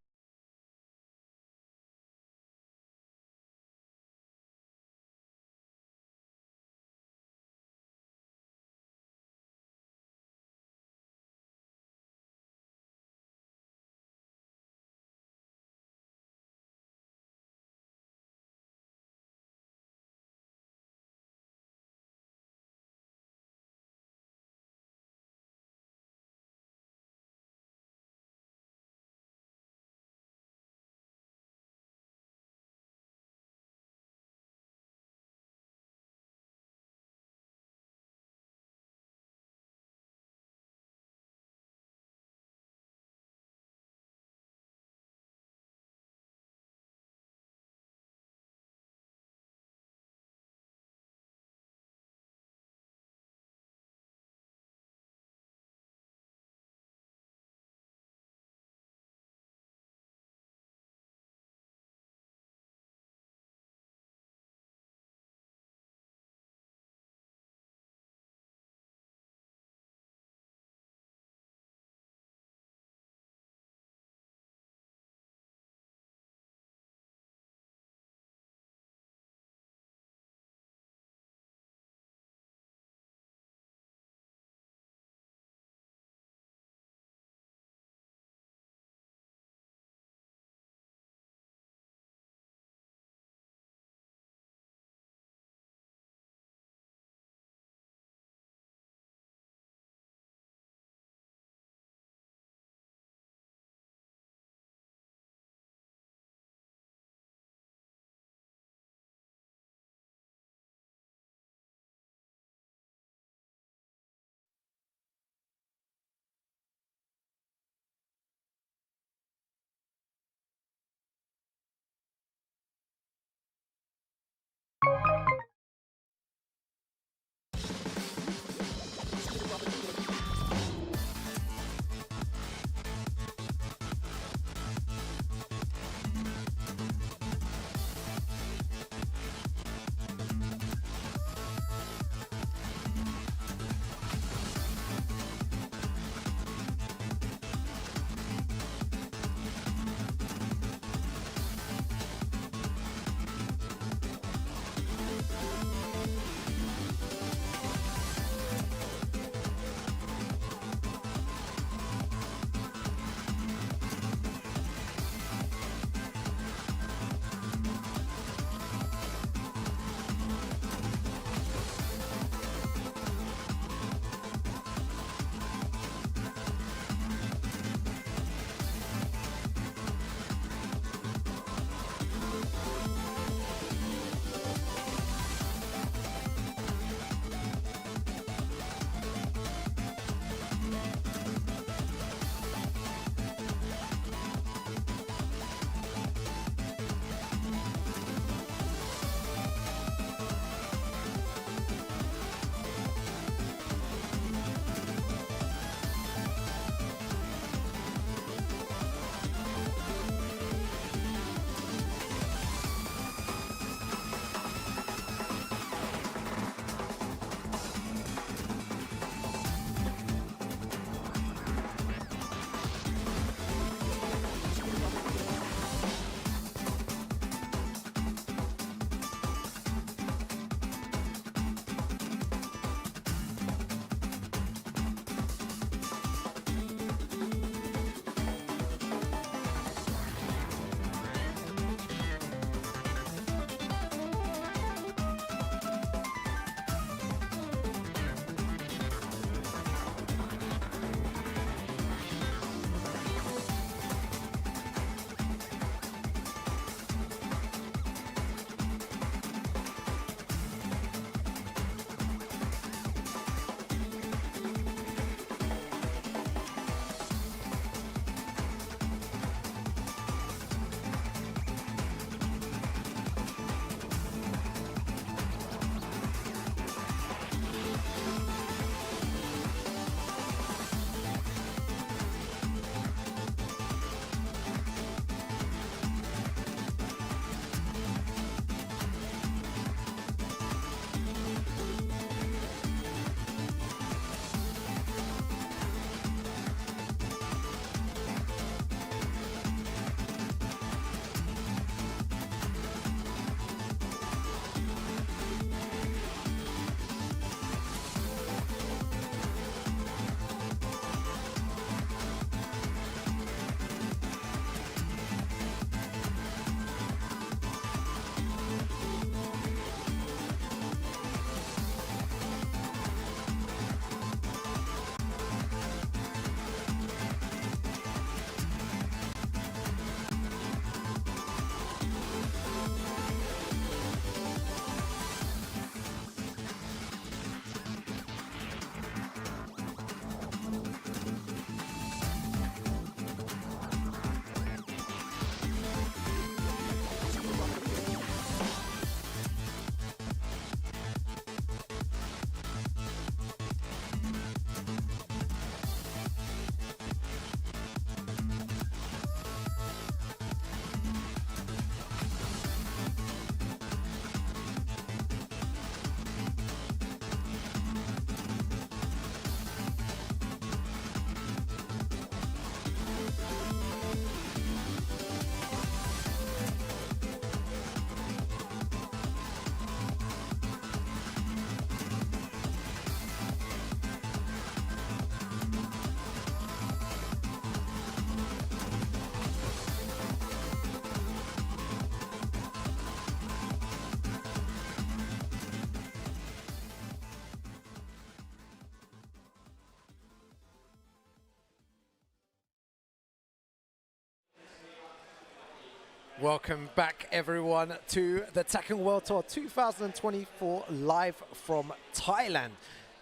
Welcome back, everyone, to the Tekken World Tour 2024 live from Thailand.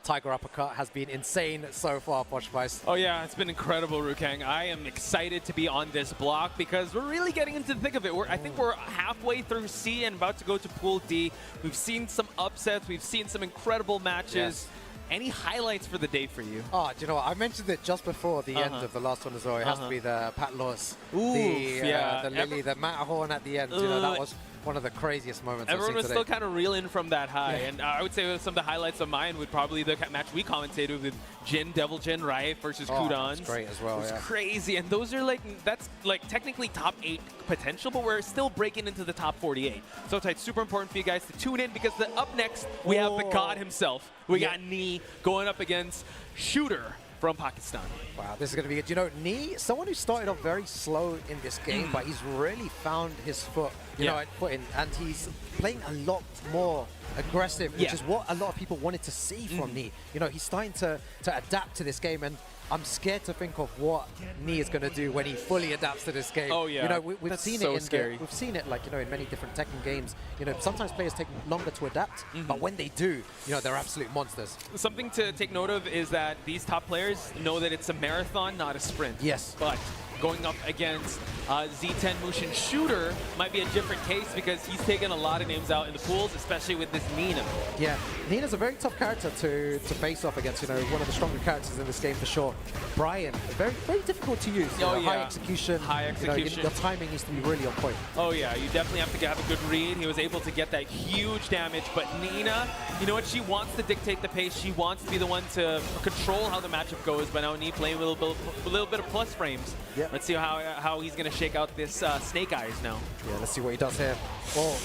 Tiger Uppercut has been insane so far, Posh Spice. Oh yeah, it's been incredible, Rukang. I am excited to be on this block because we're really getting into the thick of it. I think we're halfway through C and about to go to Pool D. We've seen some upsets. We've seen some incredible matches. Yes. Any highlights for the day for you? Oh, do you know what? I mentioned it just before the end of the last one as well. It has to be the Pat Laws. The Lily, the Matterhorn at the end. You know, that was one of the craziest moments Everyone I've was seen still today. kind of reeling from that high. And I would say some of the highlights of mine would probably the match we commentated with Jin, Devil Jin, Riot versus Kudans. That's great as well, It was crazy. And those are that's technically top 8 potential, but we're still breaking into the top 48. So it's super important for you guys to tune in because up next, we have the god himself. We got Nee going up against Shooter from Pakistan. Wow, this is going to be good. You know, Nee, someone who started off very slow in this game, but he's really found his foot, you know, and he's playing a lot more aggressive, which is what a lot of people wanted to see from Nee. You know, he's starting to adapt to this game, and I'm scared to think of what Nee is going to do when he fully adapts to this game. Oh yeah, you know, we've seen so it. scary. We've seen it, like, you know, in many different Tekken games. You know, sometimes players take longer to adapt, but when they do, you know, they're absolute monsters. Something to take note of is that these top players know that it's a marathon, not a sprint. Yes. But going up against Z10 Mushin Shooter might be a different case because he's taken a lot of names out in the pools, especially with this Nina. Yeah, Nina's a very tough character to face off against, you know, one of the stronger characters in this game for sure. Brian, very, very difficult to use. You know, high execution. High execution. You know, your timing needs to be really on point. Oh yeah, you definitely have to have a good read. He was able to get that huge damage, but Nina, you know what, she wants to dictate the pace. She wants to be the one to control how the matchup goes, but now Nee playing a little bit of plus frames. Yeah. Let's see how he's going to shake out this Snake Eyes now. Yeah, let's see what he does here. Oh,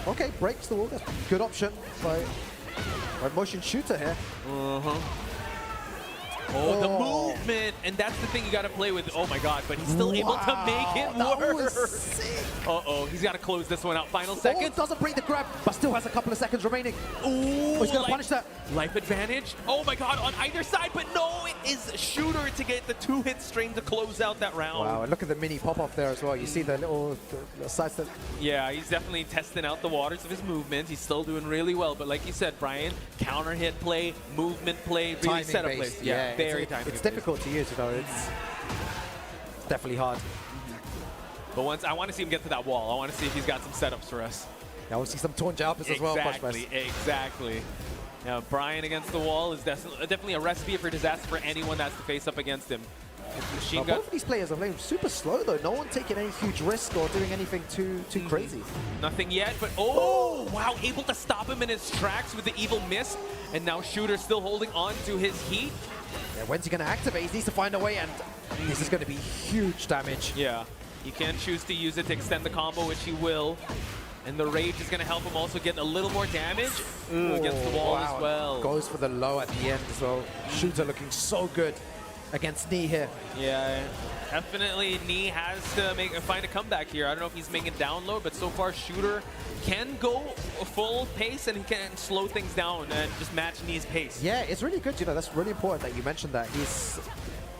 okay, breaks the wall. That's a good option by Motion Shooter here. Oh, the movement, and that's the thing you got to play with. Oh my God, but he's still able to make it work. That was sick. Uh-oh, he's got to close this one out. Final second. Doesn't break the grab, but still has a couple of seconds remaining. Ooh, he's going to punish that. Life advantage. Oh my God, on either side, but no, it is Shooter to get the 2-hit string to close out that round. Wow, and look at the mini pop-off there as well. You see the little side step. Yeah, he's definitely testing out the waters of his movement. He's still doing really well, but like you said, Brian, counter hit play, movement play, really Timing setup play. based. Yeah, very timing. It's difficult to use, you know. It's definitely hard. But once I want to see him get to that wall. I want to see if he's got some setups for us. Yeah, I want to see some torn jumpers as well. Exactly. Now, Brian against the wall is definitely a recipe for disaster for anyone that's to face up against him. Both of these players are playing super slow though. No one taking any huge risk or doing anything too crazy. Nothing yet, but oh wow, able to stop him in his tracks with the evil mist, and now Shooter still holding on to his heat. Yeah, when's he going to activate? He needs to find a way, and this is going to be huge damage. Yeah, he can choose to use it to extend the combo, which he will. And the rage is going to help him also get a little more damage against the wall as well. Goes for the low at the end as well. Shooter looking so good against Nee here. Yeah, definitely Nee has to find a comeback here. I don't know if he's making down low, but so far Shooter can go full pace and he can slow things down and just match Nee's pace. Yeah, it's really good. You know, that's really important that you mentioned that. He's,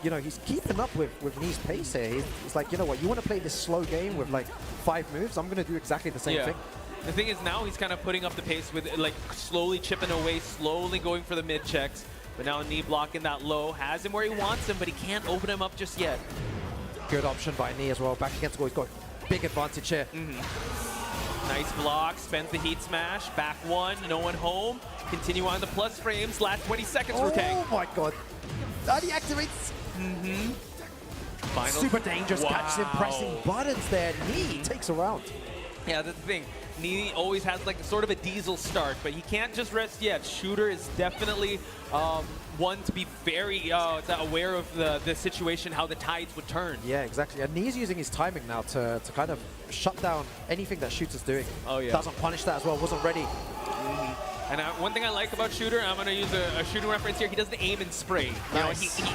you know, he's keeping up with Nee's pace here. He's like, you know what, you want to play this slow game with like 5 moves? I'm going to do exactly the same thing. The thing is now he's kind of putting up the pace with like slowly chipping away, slowly going for the mid checks. But now Nee blocking that low, has him where he wants him, but he can't open him up just yet. Good option by Nee as well. Back against goal, he's got big advantage here. Nice block, spends the heat smash, back one, no one home. Continue on the plus frames, last 20 seconds, Rukang. Oh my God. And he activates. Final. Super dangerous, catches him pressing buttons there. Nee takes a round. Yeah, that's the thing. Nee always has like sort of a diesel start, but he can't just rest yet. Shooter is definitely one to be very aware of the situation, how the tides would turn. Yeah, exactly. And Nee's using his timing now to kind of shut down anything that Shooter's doing. Oh yeah. Doesn't punish that as well, wasn't ready. And one thing I like about Shooter, I'm going to use a shooting reference here, he doesn't aim and spray. Nice. You know,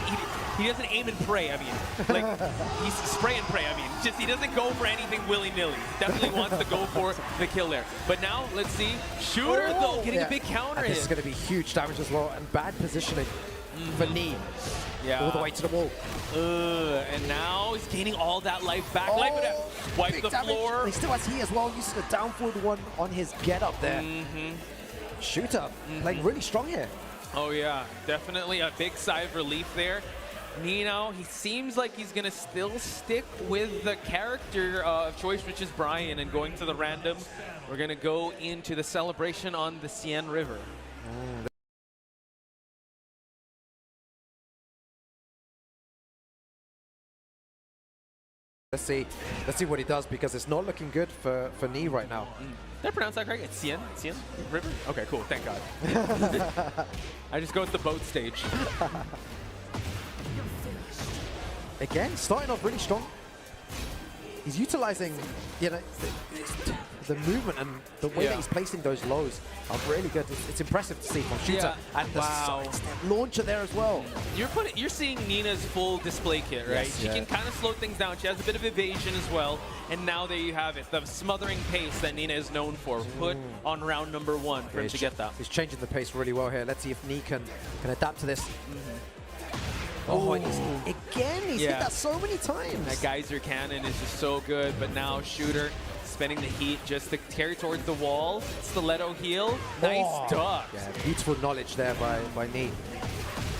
he doesn't aim and pray, I mean. Like, he's spray and pray, I mean. Just he doesn't go for anything willy-nilly. Definitely wants to go for the kill there. But now, let's see. Shooter, though, getting a big counter and hit. this is going to be huge damage as well, and bad positioning for Nee. Yeah. All the way to the wall. And now he's gaining all that life back. Life it up. Wipe Big the damage. floor. He still has heat as well. Uses the down forward one on his get up there. Shooter playing really strong here. Oh yeah, definitely a big sigh of relief there. Nino, he seems like he's going to still stick with the character of choice, which is Brian, and going to the random. We're going to go into the celebration on the Seine River. Let's see what he does, because it's not looking good for Knee right now. Did I pronounce that correct? It's Seine? Seine River? Okay, cool. Thank God. I just go with the boat stage. Again, starting off really strong. He's utilizing, you know, the movement and the way that he's placing those lows are really good. It's impressive to see from Shooter. And the sidestep launcher there as well. You're seeing Nina's full display kit, right? Yes, she can kind of slow things down. She has a bit of evasion as well. And now there you have it, the smothering pace that Nina is known for. Put on round number 1 for him to get that. He's changing the pace really well here. Let's see if Knee can adapt to this. Oh, and he's hit that so many times. That geyser cannon is just so good, but now Shooter spending the heat just to carry towards the wall. Stiletto heel. Nice duck. Yeah, beautiful knowledge there by Knee.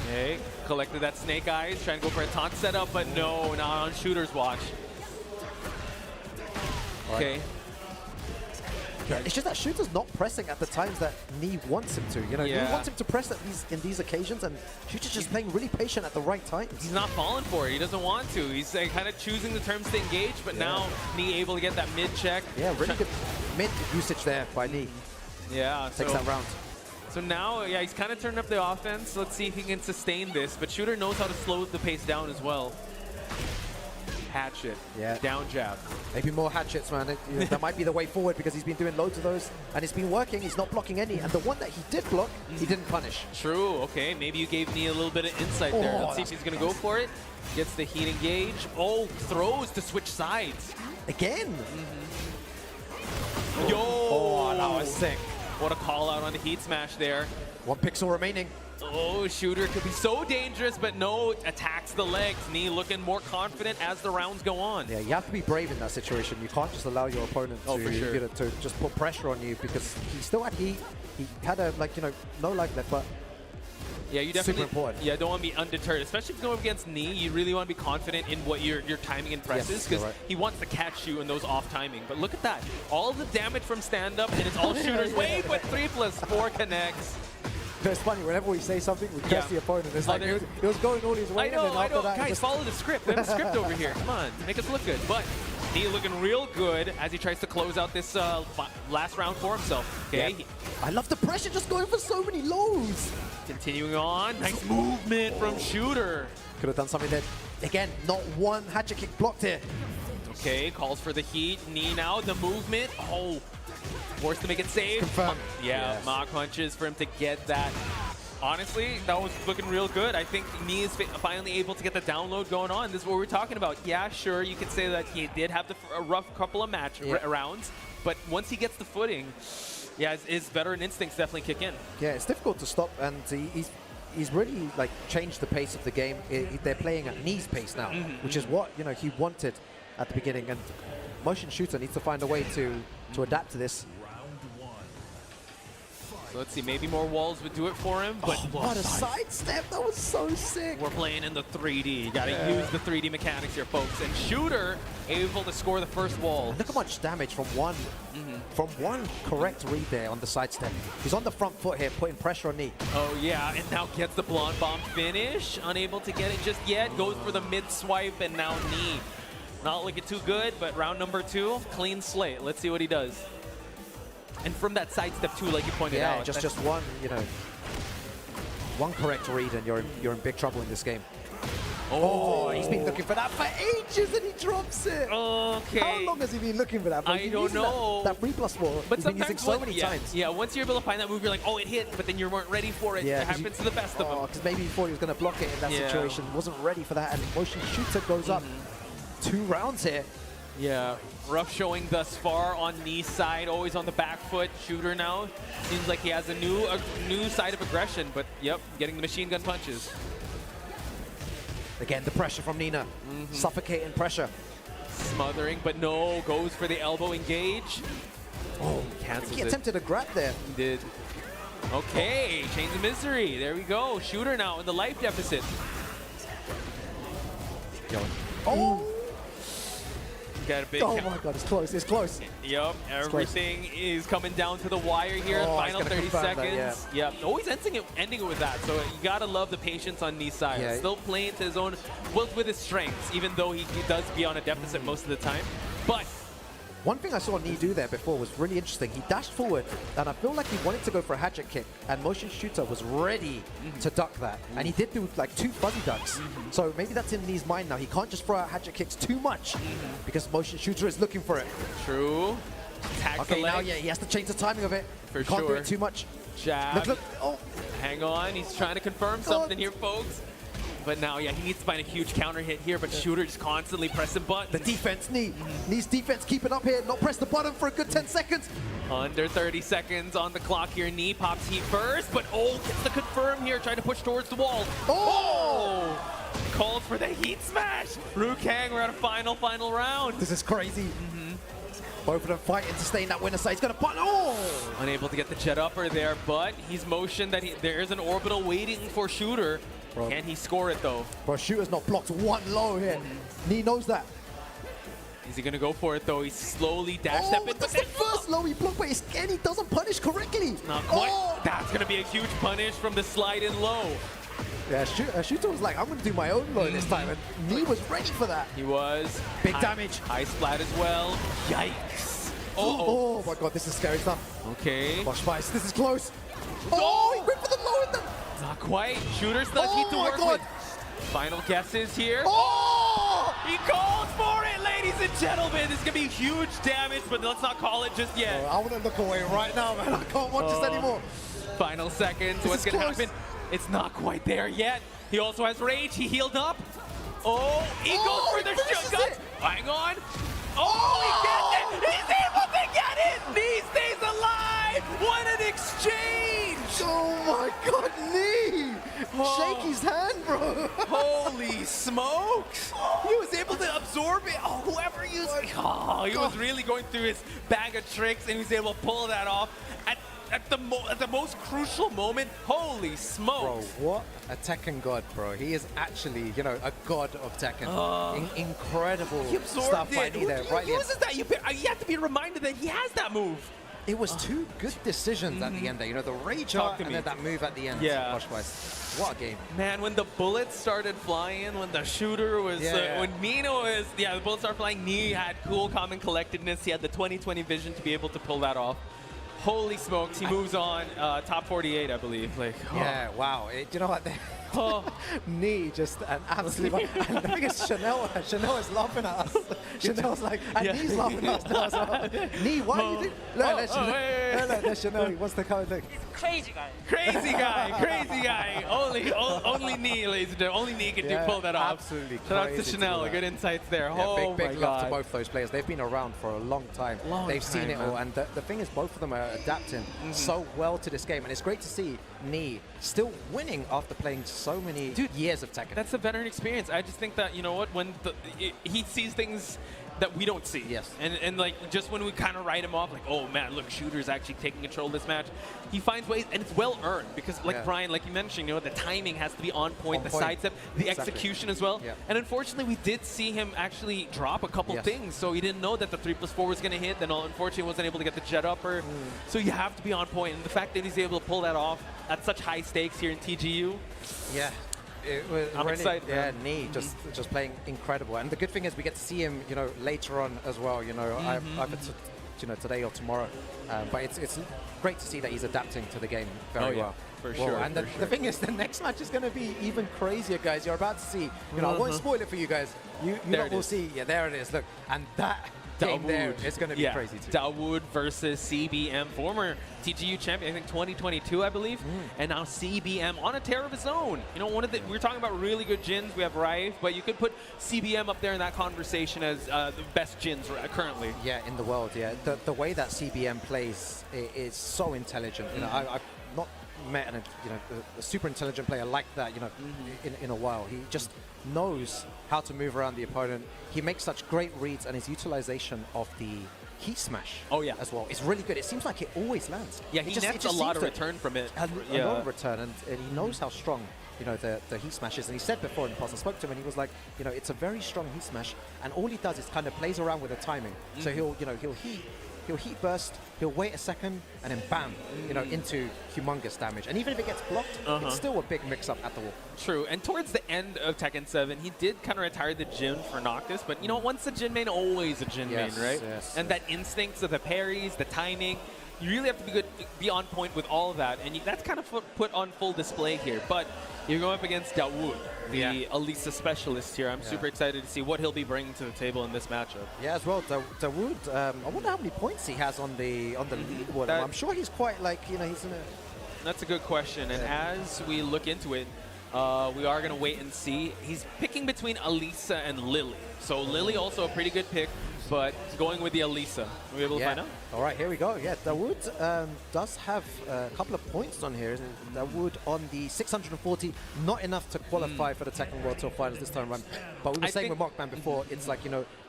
Okay, collected that snake eyes, trying to go for a taunt setup, but no, not on Shooter's watch. Okay. Yeah, it's just that Shooter's not pressing at the times that Knee wants him to. You know, Knee wants him to press in these occasions, and Shooter's just playing really patient at the right times. He's not falling for it. He doesn't want to. He's kind of choosing the terms to engage, but now Knee able to get that mid check. Yeah, really good mid usage there by Knee. Yeah, takes that round. So now, yeah, he's kind of turned up the offense. Let's see if he can sustain this. But Shooter knows how to slow the pace down as well. Hatchet. Yeah. Down jab. Maybe more hatchets, man. That might be the way forward, because he's been doing loads of those and it's been working. He's not blocking any. And the one that he did block, he didn't punish. True. Okay. Maybe you gave me a little bit of insight there. Let's see if he's going to go for it. Gets the heat engage. Oh, throws to switch sides. Again. Yo. Oh, that was sick. What a call out on the heat smash there. 1 pixel remaining. Oh, Shooter could be so dangerous, but no, attacks the legs. Knee looking more confident as the rounds go on. Yeah, you have to be brave in that situation. You can't just allow your opponent to, you know, to just put pressure on you, because he still had heat. He had no life left, but yeah, you definitely super important. Yeah, don't want to be undeterred, especially if you're going up against Knee. You really want to be confident in what your timing and presses, because he wants to catch you in those off timing. But look at that, all the damage from stand up, and it's all Shooter's way, but 3+4 connects. It's funny, whenever we say something, we curse the opponent. It's like, it was going all his way. I know, and then after that, guys, follow the script. We have a script over here. Come on, make us look good. But he looking real good as he tries to close out this last round for himself. Okay. Yeah. I love the pressure, just going for so many lows. Continuing on, nice movement from Shooter. Could have done something there. Again, not one hatchet kick blocked here. Okay, calls for the heat. Knee now, the movement. Oh, forced to make it safe. Confirmed. Yeah, mock punches for him to get that. Honestly, that was looking real good. I think Knee is finally able to get the download going on. This is what we're talking about. Yeah, sure, you could say that he did have a rough couple of rounds, but once he gets the footing, yeah, his veteran instincts definitely kick in. Yeah, it's difficult to stop, and he's really like changed the pace of the game. They're playing at Knee's pace now, which is what he wanted at the beginning, and Motion Shooter needs to find a way to adapt to this. So let's see, maybe more walls would do it for him, but what a sidestep! That was so sick. We're playing in the 3D. You gotta use the 3D mechanics here, folks. And Shooter able to score the first wall. And look how much damage from one correct read there on the sidestep. He's on the front foot here, putting pressure on Knee. Oh yeah, and now gets the blonde bomb finish. Unable to get it just yet. Goes for the mid swipe, and now Knee. Not looking too good, but round number 2, clean slate. Let's see what he does. And from that sidestep too, like you pointed out. Yeah, just one, one correct read, and you're in big trouble in this game. Oh, he's been looking for that for ages, and he drops it. Okay. How long has he been looking for that? I don't know. That 3+4, but he's been using so many times. Yeah, once you're able to find that move, you're like, oh, it hit, but then you weren't ready for it. It happens to the best of them. Because maybe he thought he was going to block it in that situation. Wasn't ready for that, and Motion Shooter goes up 2 rounds here. Yeah, rough showing thus far on Knee's side, always on the back foot. Shooter now seems like he has a new side of aggression, but yep, getting the machine gun punches. Again, the pressure from Nina. Suffocating pressure. Smothering, but no, goes for the elbow engage. Oh, cancels He it. attempted a grab there. He did. Okay, Chains of Misery. There we go. Shooter now in the life deficit. Oh! Got a big Oh my god, it's close, it's close. Yep, everything is coming down to the wire here. Oh, Final 30 seconds. That, Yep, always ending it with that. So you gotta love the patience on Knee's side. Yeah. Still playing to his own, with his strengths, even though he does be on a deficit most of the time. But one thing I saw Knee do there before was really interesting. He dashed forward, and I feel like he wanted to go for a hatchet kick, and Motion Shooter was ready to duck that. And he did do like 2 fuzzy ducks. So maybe that's in Knee's mind now. He can't just throw out hatchet kicks too much, because Motion Shooter is looking for it. True. Tags Okay, the now leg. yeah, he has to change the timing of it. For Can't do sure. it too much. Jab. Look, look. Oh, Hang on, he's trying to confirm something here, folks. But now, yeah, he needs to find a huge counter hit here, but Shooter just constantly pressing buttons. the defense, Knee. Knee's defense keeping up here. Not press the button for a good 10 seconds. Under 30 seconds on the clock here. Knee pops heat first, but gets the confirm here, trying to push towards the wall. Oh! Calls for the heat smash. Rukang, we're at a final round. This is crazy. Both of them fighting to stay in that winner side. He's gonna punt. Oh! Unable to get the jet upper there, but he's motioned that there is an orbital waiting for Shooter. Bro. Can he score it though? Bro, Shooter's not blocked one low here. Knee knows that. Is he gonna go for it though? He's slowly dash stepping. But that's the first low he blocked, but and he doesn't punish correctly. Not quite. Oh! That's gonna be a huge punish from the slide in low. Yeah, Shooter was like, I'm gonna do my own low this time, and Knee was ready for that. He was. Big damage. High splat as well. Yikes. Oh my god, this is scary stuff. Okay. Bosch Spice, this is close. Oh, he went for the low in them. Not quite. Shooter's still heat to work with. Final guesses here. Oh! He calls for it, ladies and gentlemen. This is going to be huge damage, but let's not call it just yet. I want to look away right now, man. I can't watch this anymore. Final seconds. This What's is going to close. happen? It's not quite there yet. He also has rage. He healed up. Oh, he goes for the shotgun. Hang on. Oh, he gets it. He's able to get it. Knee stays alive. What an exchange. Oh my god, Knee! Shake his hand, bro! Holy smokes! He was able to absorb it. Oh, whoever used it. Oh, he was really going through his bag of tricks, and he was able to pull that off at the most crucial moment. Holy smokes! Bro, what a Tekken god, bro. He is actually, you know, a god of Tekken. Incredible He absorbed stuff by it. Knee there. Who uses that? You have to be reminded that he has that move. It was 2 good decisions at the end there. You know, the rage Talk art to and me. then that move at the end. Yeah. Bosch-wise. What a game. Man, when the bullets started flying, when the shooter was, when Nina was, the bullets started flying, Knee had cool, calm, and collectedness. He had the 20/20 vision to be able to pull that off. Holy smokes, he moves on, top 48, I believe. Like, Yeah, wow. You know what? Knee just an absolute. And the thing is, Chanel is laughing at us. Chanel's like, and Knee's laughing at us now as well. Knee, why are you doing? Look, there's Chanel. He wants to come and look. Crazy guy. Crazy guy. Only Knee, ladies and gentlemen. Only Knee can pull that off. Absolutely. Shout out to crazy Chanel. do that. Good insights there. Yeah, Oh big my love God. to both those players. They've been around for a long time. They've seen it all, and the thing is, both of them are adapting so well to this game, and it's great to see Knee still winning after playing so many years of Tekken. That's a veteran experience. I just think that, you know what, when he sees things that we don't see. Yes. And like, just when we kind of write him off, like, oh man, look, Shooter's actually taking control of this match, he finds ways, and it's well earned, because like Brian, like you mentioned, you know, the timing has to be on point, the sidestep, the execution as well. Yeah. And unfortunately, we did see him actually drop a couple things, so he didn't know that the 3+4 was going to hit, then unfortunately wasn't able to get the jet upper. So you have to be on point, and the fact that he's able to pull that off at such high stakes here in TGU. Yeah. It was I'm really, excited. Yeah, Knee just playing incredible, and the good thing is we get to see him, you know, later on as well. You know, either today or tomorrow. But it's great to see that he's adapting to the game very well. For sure. And the thing is, the next match is going to be even crazier, guys. You're about to see. You know, I won't spoil it for you guys. You will see. Yeah, there it is. Look, and that game there is going to be crazy too. Dawood versus CBM, former TGU champion, I think 2022, I believe, and now CBM on a tear of his own. You know, we're talking about really good Jins. We have Raif, but you could put CBM up there in that conversation as the best Jins currently. Yeah, in the world. Yeah, the way that CBM plays is so intelligent. You know, I've met a super intelligent player like that, in a while. He just knows how to move around the opponent. He makes such great reads, and his utilization of the heat smash as well is really good. It seems like it always lands. Yeah, he nets a lot of return from it. A lot of return, and he knows how strong the heat smash is. And he said before in the past, I spoke to him, and he was like, it's a very strong heat smash, and all he does is kind of plays around with the timing. So he'll heat burst, he'll wait a second, and then bam, into humongous damage. And even if it gets blocked, it's still a big mix-up at the wall. True, and towards the end of Tekken 7, he did kind of retire the Jin for Noctis, but once a Jin main, always a Jin main, right? Yes. And that instinct of the parries, the timing, you really have to be on point with all of that, and that's kind of put on full display here. But you're going up against Dawood, the Elisa specialist here. I'm super excited to see what he'll be bringing to the table in this matchup. Yeah, as well, Dawood, I wonder how many points he has on the leaderboard. I'm sure he's quite he's in a... That's a good question, and as we look into it, we are going to wait and see. He's picking between Elisa and Lily. So Lily also a pretty good pick, but going with the Elisa. Are we able to find out? All right, here we go. Yeah, Dawood does have a couple of points on here. Dawood on the 640, not enough to qualify for the Tekken World Tour Finals this time around. But we were saying with Mockman before, it's like,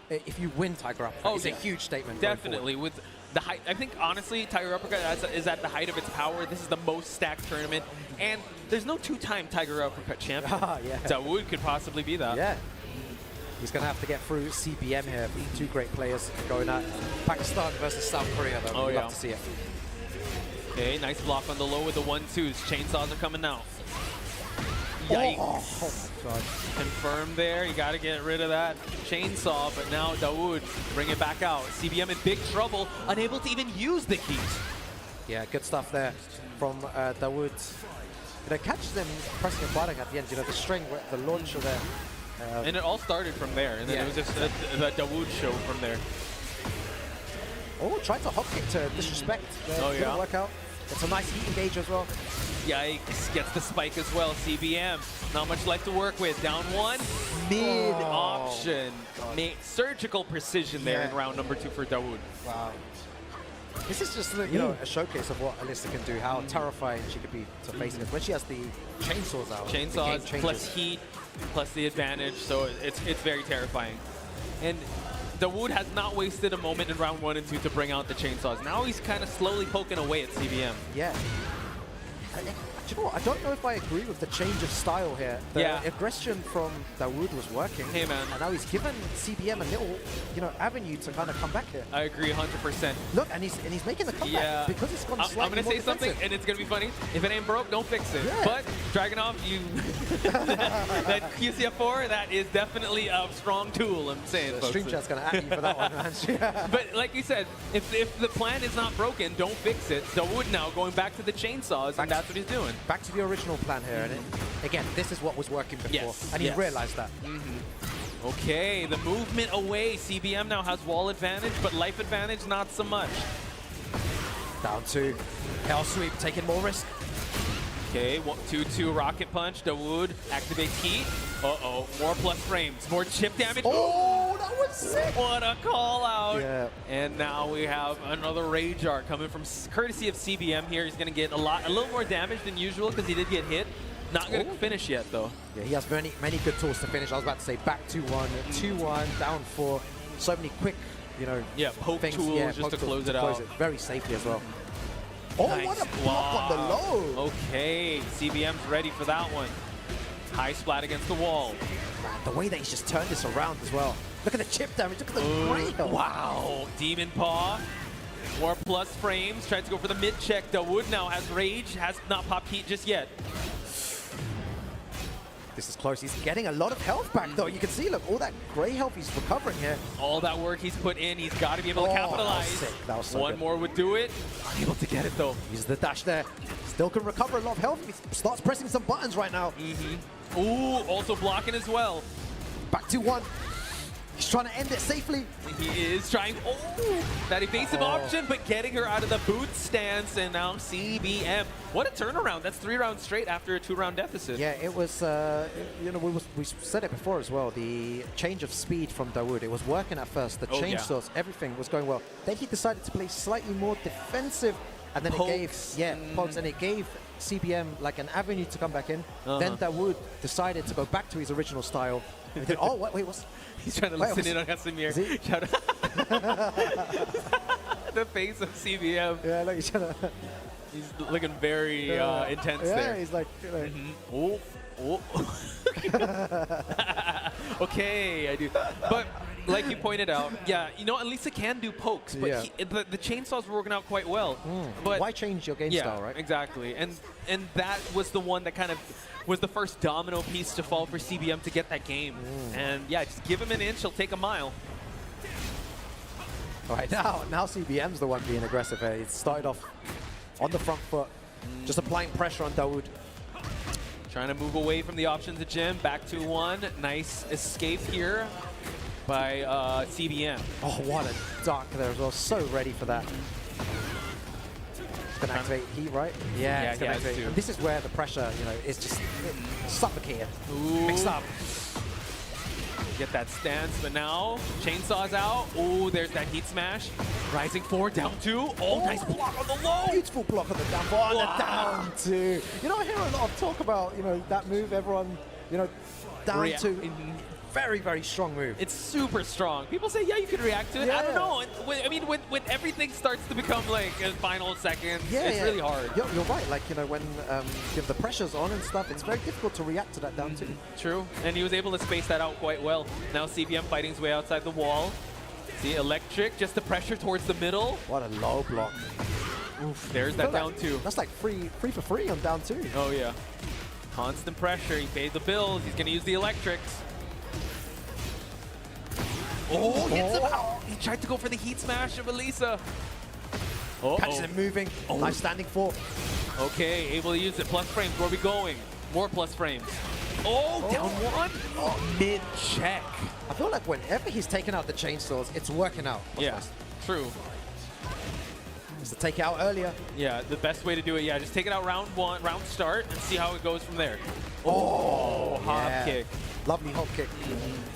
if you win Tiger Uppercut, it's a huge statement. Definitely. With the height, I think, honestly, Tiger Uppercut is at the height of its power. This is the most stacked tournament, and there's no two-time Tiger Uppercut champion. Dawood could possibly be that. Yeah. He's going to have to get through CBM here. Two great players going at Pakistan versus South Korea, though. We'd love to see it. Okay, nice block on the low with the 1-2s. Chainsaws are coming out. Yikes. Oh my God. Confirmed there. You got to get rid of that chainsaw, but now Dawood bring it back out. CBM in big trouble, unable to even use the heat. Yeah, good stuff there from Dawood. Catches them pressing a button at the end. The string, the launcher there. And it all started from there, and then it was just the Dawood show from there. Oh, tried to hop kick to disrespect. Didn't work out. It's a nice heat engage as well. Yikes, gets the spike as well. CBM, not much life to work with. Down one, mid option. Surgical precision there in round number 2 for Dawood. Wow. This is just a showcase of what Alyssa can do, how terrifying she could be to face against when she has the chainsaws out. Chainsaws plus heat plus the advantage, so it's very terrifying. And Dawood has not wasted a moment in round 1 and 2 to bring out the chainsaws. Now he's kind of slowly poking away at CBM. Yeah. Do you know what? I don't know if I agree with the change of style here. The aggression from Dawood was working. Hey, man. And now he's given CBM a little, avenue to kind of come back here. I agree 100%. Look, and he's making the comeback because it's gone slightly I'm going to say something, and it's going to be funny. If it ain't broke, don't fix it. But Dragunov, that QCF4, that is definitely a strong tool, I'm saying, folks. Stream chat's going to at you for that one, man. But like you said, if the plan is not broken, don't fix it. Dawood now going back to the chainsaws, and that's what he's doing. Back to the original plan here, and again, this is what was working before, and he realized that. Okay, the movement away. CBM now has wall advantage, but life advantage not so much. Down to Hell Sweep, taking more risk. Okay, 2-2 rocket punch. Dawood activates heat. Uh-oh, more plus frames, more chip damage. Oh, that was sick! What a call out! Yeah. And now we have another Rage Art coming from courtesy of CBM here. He's going to get a little more damage than usual because he did get hit. Not going to finish yet, though. Yeah, he has many good tools to finish. I was about to say back 2-1, 2-1, down 4. So many quick, poke things, tools just to close it out. Very safely as well. Oh, nice. What a block on the low! Okay, CBM's ready for that one. High splat against the wall. Man, the way that he's just turned this around as well. Look at the chip damage, look at the great health. Wow, Demon Paw. More plus frames, tries to go for the mid check. Dawood now has Rage, has not popped heat just yet. This is close. He's getting a lot of health back, though. You can see, look, all that gray health he's recovering here. All that work he's put in, he's got to be able to capitalize. That was sick. That was so One good. more would do it. Unable to get it, though. Uses the dash there. Still can recover a lot of health. He starts pressing some buttons right now. Ooh, also blocking as well. Back to 1. He's trying to end it safely. He is trying. Oh, that evasive option, but getting her out of the boot stance, and now CBM. What a turnaround. That's 3 rounds straight after a 2-round deficit. Yeah, it was, we said it before as well, the change of speed from Dawood. It was working at first. The change source, everything was going well. Then he decided to play slightly more defensive, and then pokes. pokes, and it gave CBM like an avenue to come back in. Then Dawood decided to go back to his original style. And then, oh, wait, what's... He's trying to listen in on Casimir. Shout out. The face of CBM. Yeah, like he's trying to... He's looking very intense there. Yeah, he's like... Oh. Okay, I do. But like you pointed out, yeah, you know, Elisa can do pokes, but the chainsaws were working out quite well. But why change your game style, right? Exactly. And that was the one that kind of was the first domino piece to fall for CBM to get that game. And yeah, just give him an inch, he'll take a mile. All right, now CBM's the one being aggressive here. He started off on the front foot, just applying pressure on Dawood. Trying to move away from the options of Jim. Back to 1. Nice escape here by CBM. Oh, what a duck there as well. So ready for that. It's going to activate heat, right? Yeah, it's going to activate. And this is where the pressure, you know, is just suffocating. Mixed up. Get that stance, but now chainsaws out. Oh, there's that heat smash. Rising forward, down 2. Oh, nice block on the low. Beautiful block on the down 4. On the down 2. You know, I hear a lot of talk about, you know, that move. Everyone, you know, down 2. Very, very strong move. It's super strong. People say, yeah, you can react to it. I don't know. I mean, when everything starts to become like a final seconds, it's really hard. You're right. Like, you know, when the pressure's on and stuff, it's very difficult to react to that down 2. True. And he was able to space that out quite well. Now CBM fighting his way outside the wall. See, electric, just the pressure towards the middle. What a low block. Oof, there's that down 2. That's like free for free on down 2. Oh, yeah. Constant pressure. He paid the bills. He's going to use the electrics. Oh, hits him out. He tried to go for the heat smash of Elisa. Catches him moving. Nice standing 4. Okay, able to use it. Plus frames. Where are we going? More plus frames. Oh, down 1. Oh, mid-check. I feel like whenever he's taking out the chainsaws, it's working out. Yeah, true. Just to take it out earlier. Yeah, the best way to do it, just take it out round 1, round start, and see how it goes from there. Oh, hop kick. Lovely hop kick.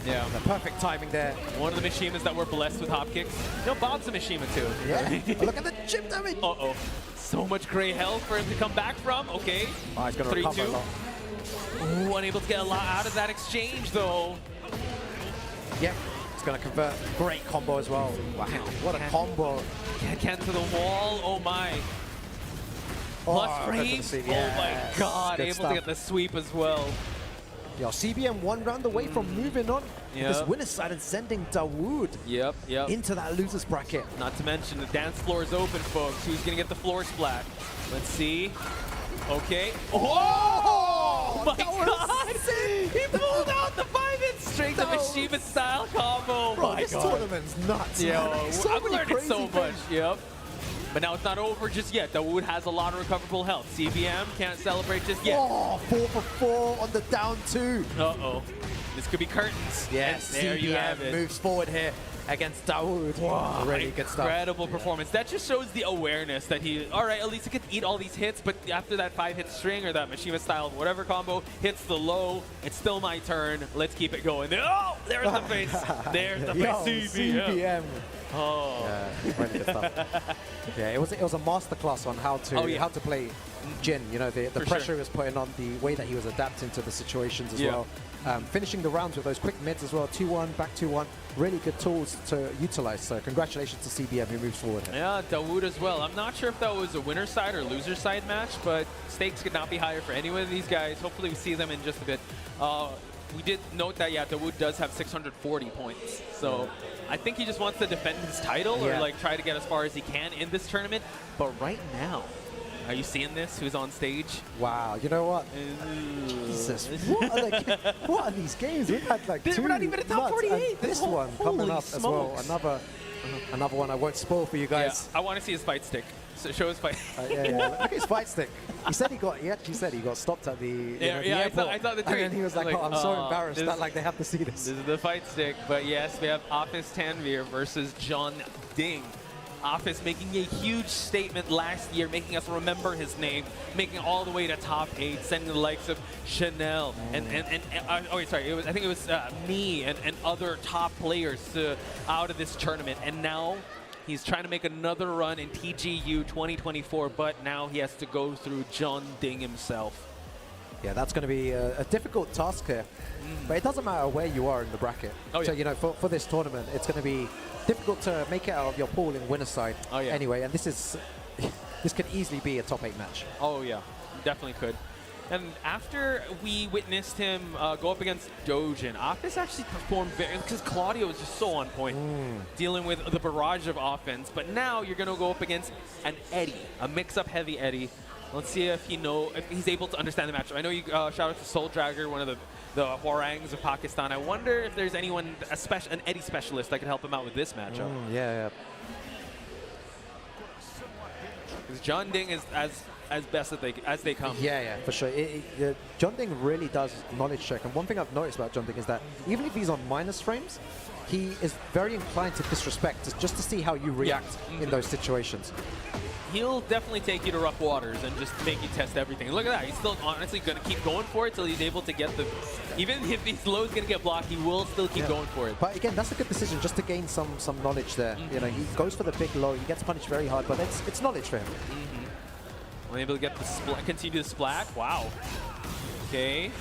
Yeah. The perfect timing there. One of the Mishimas that were blessed with hop kicks. No, Bob's a Mishima too. Yeah. Oh, look at the chip damage. Uh-oh. So much gray health for him to come back from. Okay. Oh, he's going to recover a lot. Ooh, unable to get a lot out of that exchange though. Yep. It's going to convert. Great combo as well. Wow. What a combo. Ken to the wall. Oh my. Plus frames. Oh my god. Able to get the sweep as well. Yo, CBM 1 round away from moving on. This winner's side and sending Dawood into that loser's bracket. Not to mention the dance floor is open, folks. Who's going to get the floor splat? Let's see. Okay. Oh my god! He pulled out the 5-hit straight, the Mishima style combo. Bro, this tournament's nuts. Yo, I'm learning so much. Yep. But now it's not over just yet. Dawood has a lot of recoverable health. CBM can't celebrate just yet. Oh, 4 for 4 on the down 2. Uh-oh. This could be curtains. Yes, and there CBM you have it. Moves forward here against Dawood. Wow, really good stuff. Incredible performance. That just shows the awareness that he, all right, at least he could eat all these hits, but after that 5-hit string or that Mishima style, whatever combo hits the low, it's still my turn. Let's keep it going. Oh, there's the face. There's the face. CBM. Oh. Yeah, really good stuff. Yeah, it was a masterclass on how to play Jin. You know, the pressure he was putting on, the way that he was adapting to the situations as well. Finishing the rounds with those quick mids as well. 2-1, back 2-1. Really good tools to utilize. So congratulations to CBM who moves forward here. Yeah, Dawood as well. I'm not sure if that was a winner's side or loser's side match, but stakes could not be higher for any one of these guys. Hopefully we see them in just a bit. We did note that, Dawood does have 640 points. So I think he just wants to defend his title or like try to get as far as he can in this tournament. But right now, are you seeing this? Who's on stage? Wow, you know what? Jesus, what are these games? We've had like we're not even at top 48. This one coming up as well. Another one I won't spoil for you guys. Yeah, I want to see his fight stick. So show his fight. Look at his fight stick. He actually said he got stopped at the airport. I saw the tweet. And then he was like, oh, I'm so embarrassed that like they have to see this. This is the fight stick. But yes, we have Office Tanvir versus John Ding. Office making a huge statement last year, making us remember his name, making all the way to top 8, sending the likes of Chanel and I think it was me and other top players out of this tournament. And now He's trying to make another run in TGU 2024, but now he has to go through John Ding himself. Yeah, that's going to be a difficult task here. But it doesn't matter where you are in the bracket. Oh, yeah. So, you know, for this tournament, it's going to be difficult to make it out of your pool in winner's side. Oh, yeah. Anyway, and this could easily be a top 8 match. Oh, yeah. Definitely could. And after we witnessed him go up against Dojin, Office actually performed very, because Claudio was just so on point, dealing with the barrage of offense. But now you're going to go up against an Eddie, a mix-up heavy Eddie. Let's see if if he's able to understand the matchup. I know you shout out to Soul Dragger, one of the Hwarangs of Pakistan. I wonder if there's anyone, an Eddie specialist, that could help him out with this matchup. Yeah. Because John Ding is as best as they come. Yeah, for sure. John Ding really does knowledge check. And one thing I've noticed about John Ding is that even if he's on minus frames, he is very inclined to disrespect just to see how you react in those situations. He'll definitely take you to rough waters and just make you test everything. Look at that. He's still honestly going to keep going for it till he's able to get the... Even if he's low is going to get blocked, he will still keep going for it. But again, that's a good decision just to gain some knowledge there. You know, he goes for the big low. He gets punished very hard, but it's knowledge for him. Able to get the continue the splat. Wow. Okay.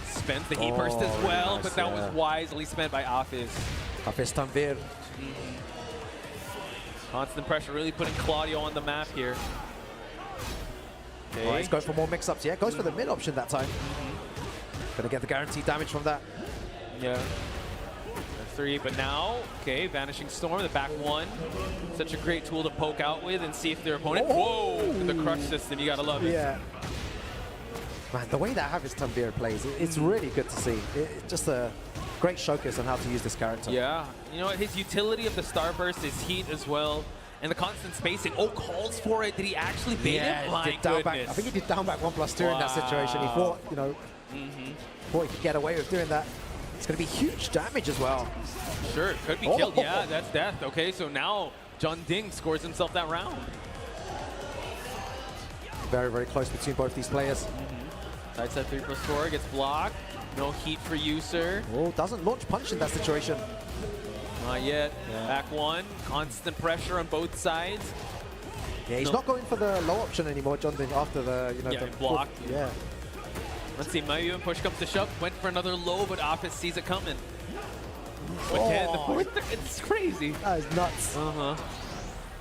Spent the heat burst as well, nice, but that was wisely spent by Office. Office Tanvir. Constant pressure, really putting Claudio on the map here. Okay. He's going for more mix-ups. Yeah, goes for the mid option that time. Gonna get the guaranteed damage from that. Yeah. 3, but now, okay, Vanishing Storm, the back 1. Such a great tool to poke out with and see if their opponent... Whoa! The crush system, you gotta love it. Yeah. Man, the way that Hafiz Tanvir plays, it's really good to see. It's just a great showcase on how to use this character. Yeah. You know what? His utility of the Starburst is heat as well. And the constant spacing. Oh, calls for it. Did he actually bait it? My goodness. I think he did down back 1+2 in that situation. He thought, you know, thought he could get away with doing that. It's going to be huge damage as well. Sure, could be killed. Yeah, that's death. Okay, so now John Ding scores himself that round. Very, very close between both these players. Side set 3+4 gets blocked. No heat for you, sir. Oh, doesn't launch punch in that situation. Not yet. Yeah. Back 1. Constant pressure on both sides. Yeah, he's not going for the low option anymore, John Ding, after the, you know, the block. Yeah. Let's see, maybe when push comes to shove, went for another low, but Office sees it coming. Again, the fourth, it's crazy. That is nuts.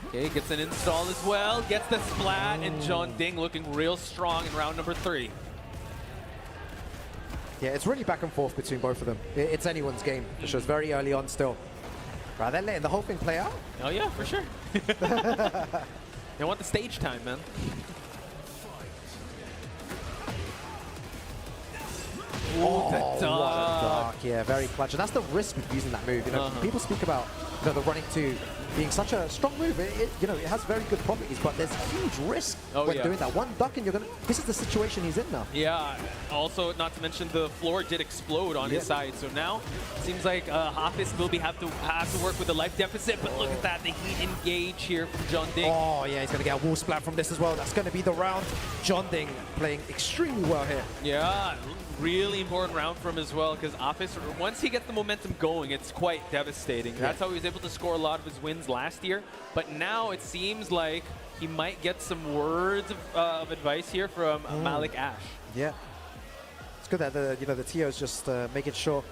Okay, gets an install as well, gets the splat, and John Ding looking real strong in round number 3. Yeah, it's really back and forth between both of them. It's anyone's game, which was very early on still. Right, they're letting the whole thing play out. Oh yeah, for sure. They want the stage time, man. Oh, what a duck. Yeah, very clutch. And that's the risk with using that move. You know, people speak about, you know, the running 2 being such a strong move. You know, it has very good properties, but there's huge risk when doing that. One duck and you're gonna. This is the situation he's in now. Yeah. Also, not to mention the floor did explode on his side, so now it seems like Hafiz will have to work with the life deficit. But look at that, the heat engage here from John Ding. Oh yeah, he's gonna get a wall splat from this as well. That's gonna be the round. John Ding playing extremely well here. Yeah. Really important round for him as well, because Office, once he gets the momentum going, it's quite devastating. That's how he was able to score a lot of his wins last year. But now it seems like he might get some words of advice here from Malik Ash. Yeah. It's good that the TO is just making sure.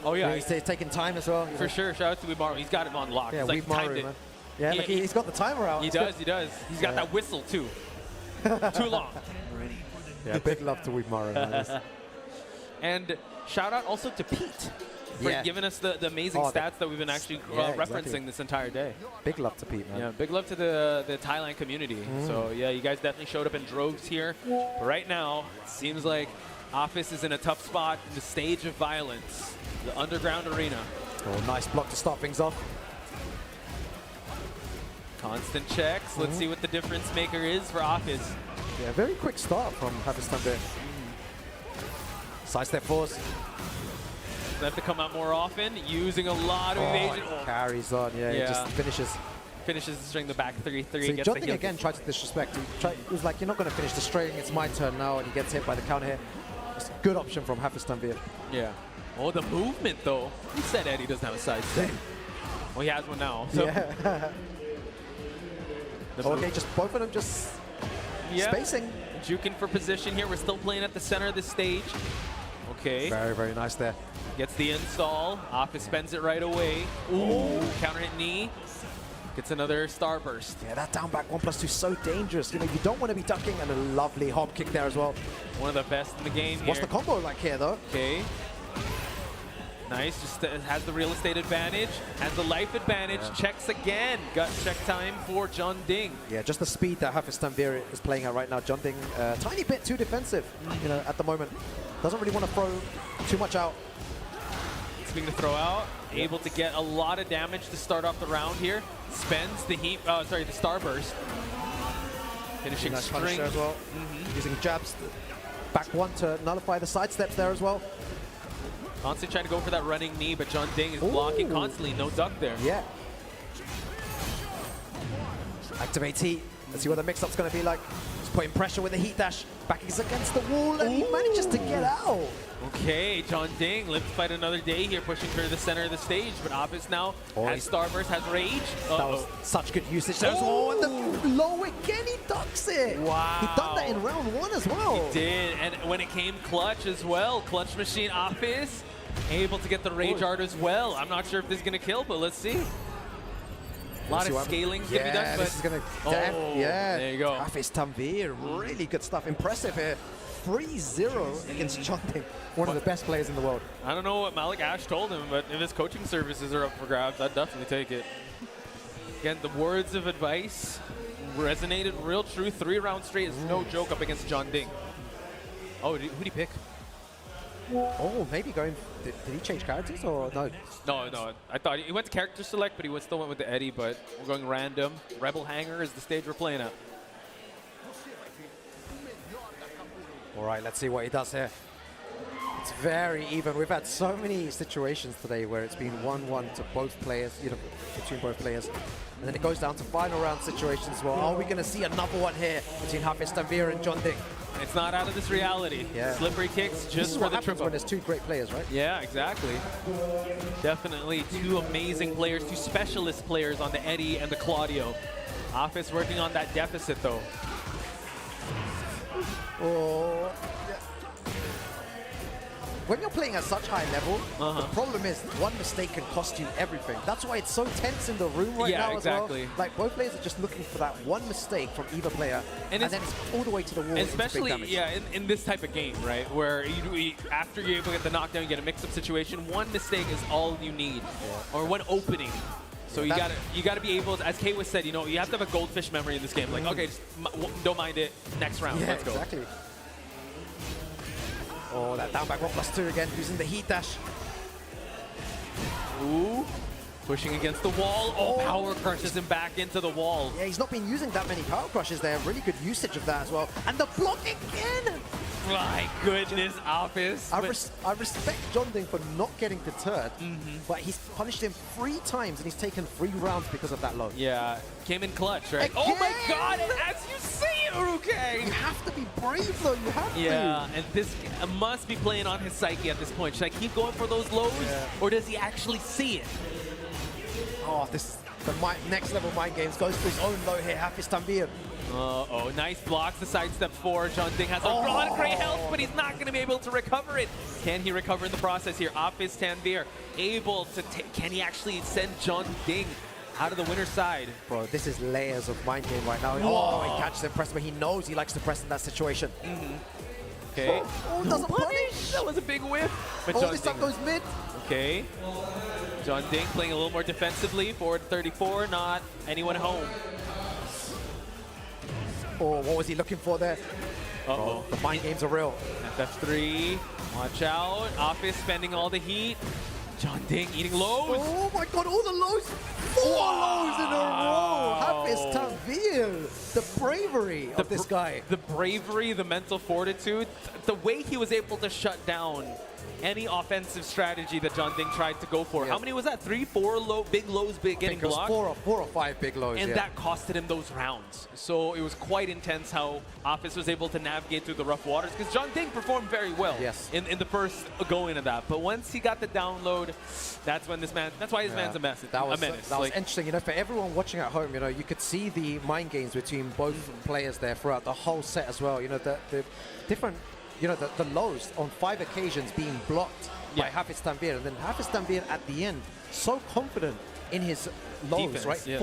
Oh yeah, he's taking time as well. For sure. Shout out to Weebmaru. He's got him on lock. Yeah, he's like Weebmaru, man. Yeah, look, he's got the timer out. He does. He's got that whistle too. Too long. Yeah, big love to Weebmaru. And shout out also to Pete for giving us the amazing stats that we've been actually referencing this entire day. Big love to Pete, man. Yeah, big love to the Thailand community. So yeah, you guys definitely showed up in droves here. But right now, it seems like Office is in a tough spot in the stage of violence, the underground arena. Oh, nice block to start things off. Constant checks. Let's see what the difference maker is for Office. Yeah, very quick start from Hafiz Tanvir. Side step force. They have to come out more often, using a lot of evasion. Carries on, it just finishes. Finishes the string, the back 3-3. So John Ding again tried to disrespect. He was like, you're not going to finish the string, it's my turn now, and he gets hit by the counter hit. It's a good option from Hafiz Tanvir. Yeah. Oh, the movement though. Who said Eddie doesn't have a side step? Well, he has one now. So. Yeah. Okay, just both of them just spacing. Juking for position here. We're still playing at the center of the stage. Okay. Very, very nice there. Gets the install. Office spends it right away. Ooh, counter hit knee. Gets another starburst. Yeah, that down back 1+2 so dangerous. You know, you don't want to be ducking, and a lovely hop kick there as well. One of the best in the game here. What's the combo like here, though? Okay. Nice, just has the real estate advantage, has the life advantage, checks again. Gut check time for John Ding. Yeah, just the speed that Hafiz Tanvir is playing at right now. John Ding, tiny bit too defensive, you know, at the moment. Doesn't really want to throw too much out. Speaking of throw out, able to get a lot of damage to start off the round here. Spends the heat, the starburst. Finishing nice string. punish there as well. Using jabs, back one to nullify the side steps there as well. Constantly trying to go for that running knee, but John Ding is blocking constantly. No duck there. Yeah. Activate heat. Let's see what the mix-up's going to be like. He's putting pressure with the heat dash. Back is against the wall, and he manages to get out. Okay, John Ding lives to fight another day here, pushing for the center of the stage. But Office now has Starburst, has Rage. That was such good usage there. And the low again, he ducks it. Wow. He done that in round one as well. He did, and when it came clutch as well, Clutch Machine Office able to get the Rage Art as well. I'm not sure if this is going to kill, but let's see. A lot of scaling is going to be done. This is going to there you go. Hafiz Tanvir, really good stuff. Impressive here. 3-0 against John Ding, one of the best players in the world. I don't know what Malik Ash told him, but if his coaching services are up for grabs, I'd definitely take it. Again, the words of advice resonated real true. 3 rounds straight is no joke up against John Ding. Oh, who did he pick? Oh, maybe going. Did he change characters or no? No. I thought he went to character select, but he still went with the Eddie. But we're going random. Rebel Hanger is the stage we're playing at. All right, let's see what he does here. It's very even. We've had so many situations today where it's been 1-1 to both players, you know, between both players. And then it goes down to final round situations as well. Are we going to see another one here between Hafiz Tanvir and John Ding? It's not out of this reality. Yeah. Slippery kicks just for the triple. When there's 2 great players, right? Yeah, exactly. Definitely 2 amazing players, 2 specialist players on the Eddie and the Claudio. Office working on that deficit though. Oh, yeah. When you're playing at such high level, the problem is one mistake can cost you everything. That's why it's so tense in the room right now as well. Like both players are just looking for that one mistake from either player, and then it's all the way to the wall. Especially, in this type of game, right, where after you're able to get the knockdown, you get a mix-up situation. One mistake is all you need, or one opening. So you gotta be able to, as Kay was said, you know, you have to have a goldfish memory in this game. Like, okay, just don't mind it. Next round, let's go. Exactly. Oh, that down back 1+2 again, using the heat dash. Ooh, pushing against the wall. Oh, power crushes him back into the wall. Yeah, he's not been using that many power crushes there. Really good usage of that as well. And the block again! My goodness, Office. I respect John Ding for not getting deterred, but he's punished him 3 times and he's taken 3 rounds because of that low. Yeah, came in clutch, right? Again? Oh my god, and as you see, Uruke! You have to be brave though, you have to. Yeah, and this must be playing on his psyche at this point. Should I keep going for those lows, or does he actually see it? Oh, this the next level mind games goes for his own low here, Hafiz Tanvir. Oh, nice blocks the sidestep 4. John Ding has a lot of great health, but he's not going to be able to recover it. Can he recover in the process here? Office Tanvir able to can he actually send John Ding out of the winner's side? Bro, this is layers of mind game right now. Oh, he catches him press, but he knows he likes to press in that situation. Okay. Oh, doesn't punish. That was a big whiff. But John this time goes mid. Okay. John Ding playing a little more defensively. Forward 34, not anyone home. Oh, what was he looking for there? Uh-oh. The mind games are real. FF3, watch out. Office spending all the heat. John Ding eating lows. Oh my god, all the lows. 4 lows in a row. Hafiz Tanvir. The bravery of this guy. The bravery, the mental fortitude, the way he was able to shut down any offensive strategy that John Ding tried to go for. How many was that? 3, 4 big lows getting blocked? 4 or 5 big lows, and that costed him those rounds. So it was quite intense how Office was able to navigate through the rough waters, because John Ding performed very well in the first go into that. But once he got the download, crowd. That's when this man. That's why this man's a mess. That was, a menace. that was interesting. You know, for everyone watching at home, you know, you could see the mind games between both players there throughout the whole set as well. You know, the different, you know, the lows on 5 occasions being blocked by Hafiz Tanvir, and then Hafiz Tanvir at the end, so confident in his lows, Defense, right? yeah.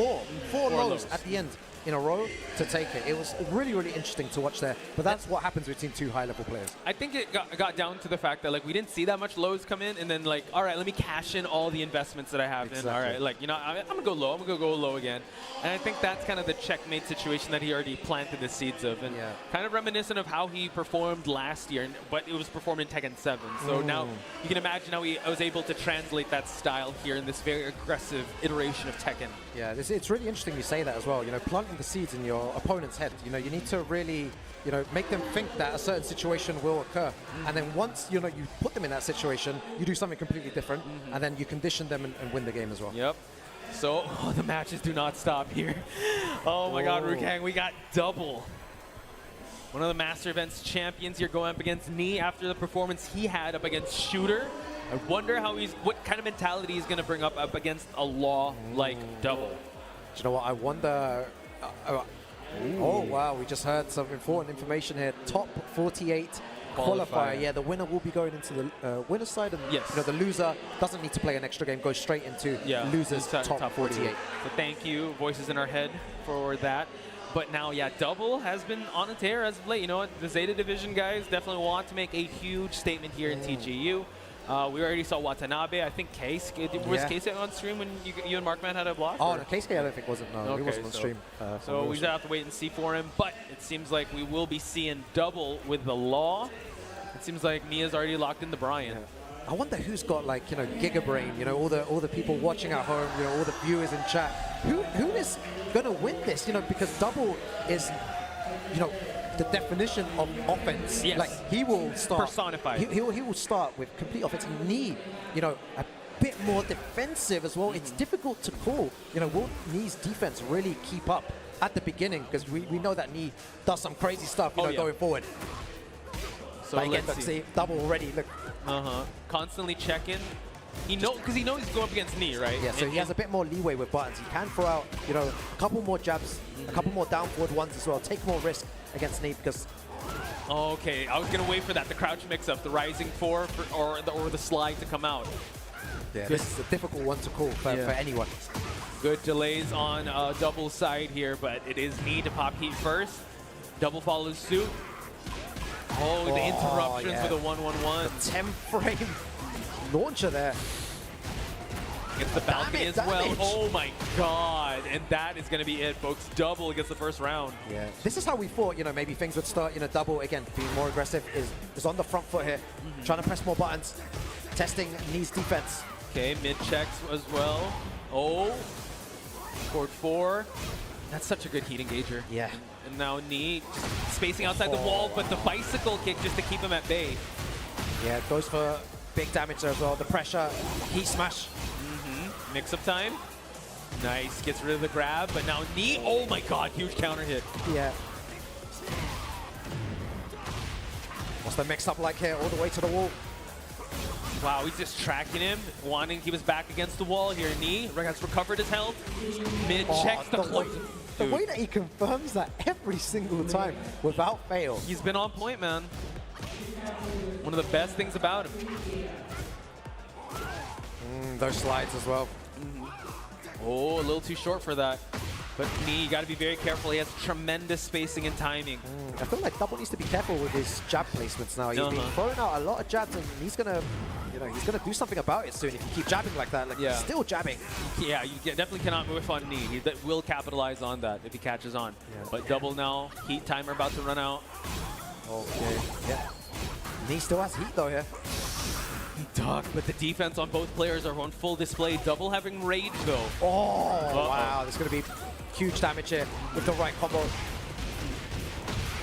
Four lows at the end in a row to take it. It was really, really interesting to watch there. But that's what happens between 2 high-level players. I think it got down to the fact that, like, we didn't see that much lows come in, and then, like, all right, let me cash in all the investments that I have in. All right, like, you know, I'm going to go low. I'm going to go low again. And I think that's kind of the checkmate situation that he already planted the seeds of. And kind of reminiscent of how he performed last year, but it was performed in Tekken 7. So now you can imagine how he was able to translate that style here in this very aggressive iteration of Tekken. Yeah, it's really interesting you say that as well. You know, planting the seeds in your opponent's head. You know, you need to really, you know, make them think that a certain situation will occur. And then once, you know, you put them in that situation, you do something completely different, and then you condition them and win the game as well. Yep. So, the matches do not stop here. Oh my God, Rukang, we got double. One of the Master Events champions here going up against Knee after the performance he had up against Shooter. I wonder how what kind of mentality he's going to bring up against a Law like double. Do you know what? I wonder. Oh wow, we just heard some important information here. Top 48 qualifier. Yeah, the winner will be going into the winner's side, and you know, the loser doesn't need to play an extra game, goes straight into losers top 48. So thank you, Voices in Our Head, for that. But now, yeah, double has been on a tear as of late. You know what? The Zeta Division guys definitely want to make a huge statement here in TGU. We already saw Watanabe. I think Case. Was Case on stream when you and Markman had a block? Oh, no, Case I don't think wasn't. No, okay, he wasn't on stream. So we just have to wait and see for him. But it seems like we will be seeing double with the Law. It seems like Mia's already locked in the Brian. I wonder who's got, like, you know, Gigabrain, you know, all the people watching at home, you know, all the viewers in chat. Who is going to win this? You know, because double is, you know, the definition of offense. Yes. Like, he will start personified. He will start with complete offense. Knee, you know, a bit more defensive as well. It's difficult to call. You know, will Knee's defense really keep up at the beginning? Because we know that Knee does some crazy stuff, you know, going forward. So but again, let's see, double already. Look. Constantly checking. Because he knows he's going up against Knee, right? Yeah, so he has a bit more leeway with buttons. He can throw out, you know, a couple more jabs, a couple more down forward ones as well. Take more risk against Knee because. Okay, I was gonna wait for that, the crouch mix-up, the rising four, or the slide to come out. Yeah, this is a difficult one to call for anyone. Good delays on double side here, but it is Knee to pop heat first. Double follows suit. Oh, the interruptions with a 1-1-1. 10-frame launcher there. Gets the balcony as well. Oh my God. And that is going to be it, folks. Double gets the first round. Yeah. This is how we thought, you know, maybe things would start, you know, double again, being more aggressive, is on the front foot here, trying to press more buttons, testing Knee's defense. Okay, mid checks as well. Oh, scored 4. That's such a good heat engager. Yeah. And now Knee spacing outside the wall, but the bicycle kick just to keep him at bay. Yeah, it goes for big damage there as well. The pressure, heat smash. Mix-up time. Nice, gets rid of the grab, but now Knee, oh my God, huge counter hit. Yeah. What's the mix-up like here, all the way to the wall? Wow, he's just tracking him, wanting to keep his back against the wall here. Knee has recovered his health. Mid checks the close. The way that he confirms that every single time without fail. He's been on point, man. One of the best things about him. Those slides as well. Oh, a little too short for that. But Knee, you got to be very careful. He has tremendous spacing and timing. I feel like Double needs to be careful with his jab placements now. He's been throwing out a lot of jabs, and he's gonna, you know, he's gonna do something about it soon if you keep jabbing like that. Like, he's still jabbing. Yeah, you definitely cannot whiff on Knee. He will capitalize on that if he catches on. Yeah. But Double now, heat timer about to run out. Okay. Yeah. Knee still has heat though here. Duck, but the defense on both players are on full display. Double having rage though. Oh, wow. There's going to be huge damage here with the right combo.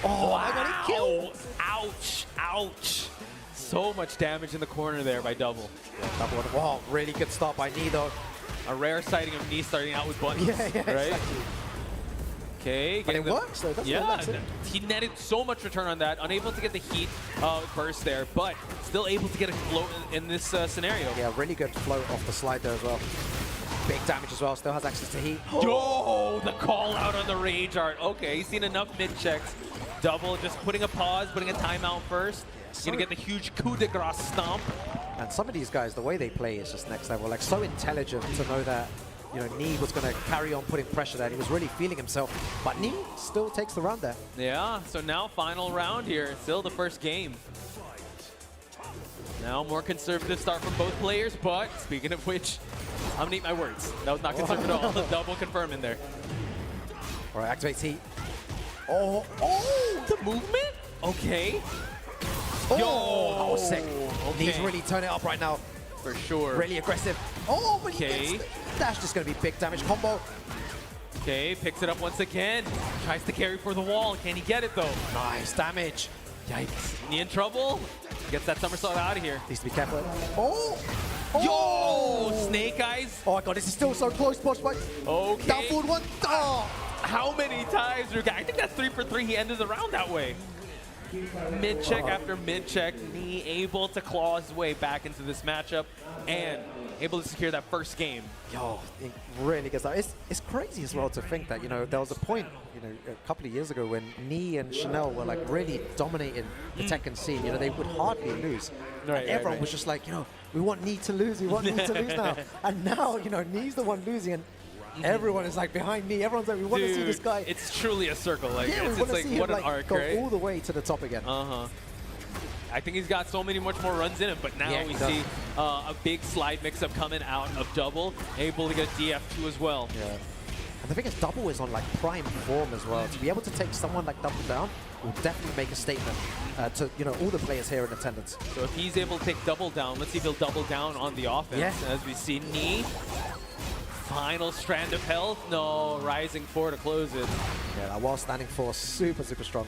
Oh, I got it killed. Ouch, ouch. So much damage in the corner there by Double. Yeah, Double. Wow, really good start by Knee though. A rare sighting of Knee starting out with buttons, yeah, right? Exactly. Okay, But it works, though. That's yeah, he netted so much return on that. Unable to get the heat burst there, but still able to get a float in this scenario. Yeah, really good float off the slide there as well. Big damage as well. Still has access to heat. Yo, the call out on the Rage Art. Okay, he's seen enough mid checks. Double, just putting a pause, putting a timeout first. He's gonna get the huge coup de grace stomp. And some of these guys, the way they play is just next level. Like, so intelligent to know that, you know, Nee was going to carry on putting pressure there. He was really feeling himself. But Nee still takes the round there. Yeah, so now final round here. Still the first game. Now more conservative start from both players, but speaking of which, I'm gonna eat my words. That was not conservative at all. Double confirm in there. All right, activates heat. Oh, the movement? Okay. Oh, that was sick. Okay. Nee's really turning it up right now. For sure. Really aggressive. Oh, but he gets the dash. Just going to be big damage combo. Okay, picks it up once again. Tries to carry for the wall. Can he get it, though? Nice damage. Yikes. Nee in trouble. Gets that somersault out of here. Needs to be careful. Yo! Snake Eyes. Oh, my God. This is still so close, Bosch Fight. Okay. Down forward one. Oh. How many times? I think that's 3 for 3. He ended the round that way. Mid check after mid check, Nee able to claw his way back into this matchup and able to secure that first game. Yo, it really gets that. It's crazy as well to think that, you know, there was a point, you know, a couple of years ago when Nee and Chanel were like really dominating the Tekken scene. You know, they would hardly lose. Right, and everyone was just like, you know, we want Nee to lose. We want Nee to lose now. And now, you know, Nee's the one losing, and everyone is like behind Nee. Everyone's like, we want to see this guy. It's truly a circle. Like, yeah, it's we want to like, see him what an like arc, go right? all the way to the top again. I think he's got so many much more runs in him, but now we see a big slide mix-up coming out of Double, able to get DF2 as well. Yeah. And the thing is, Double is on like prime form as well. To be able to take someone like Double down will definitely make a statement to, you know, all the players here in attendance. So if he's able to take Double down, let's see if he'll double down on the offense. As we see Nee. Final strand of health. No, rising 4 to close it. Yeah, that wall standing 4, super, super strong.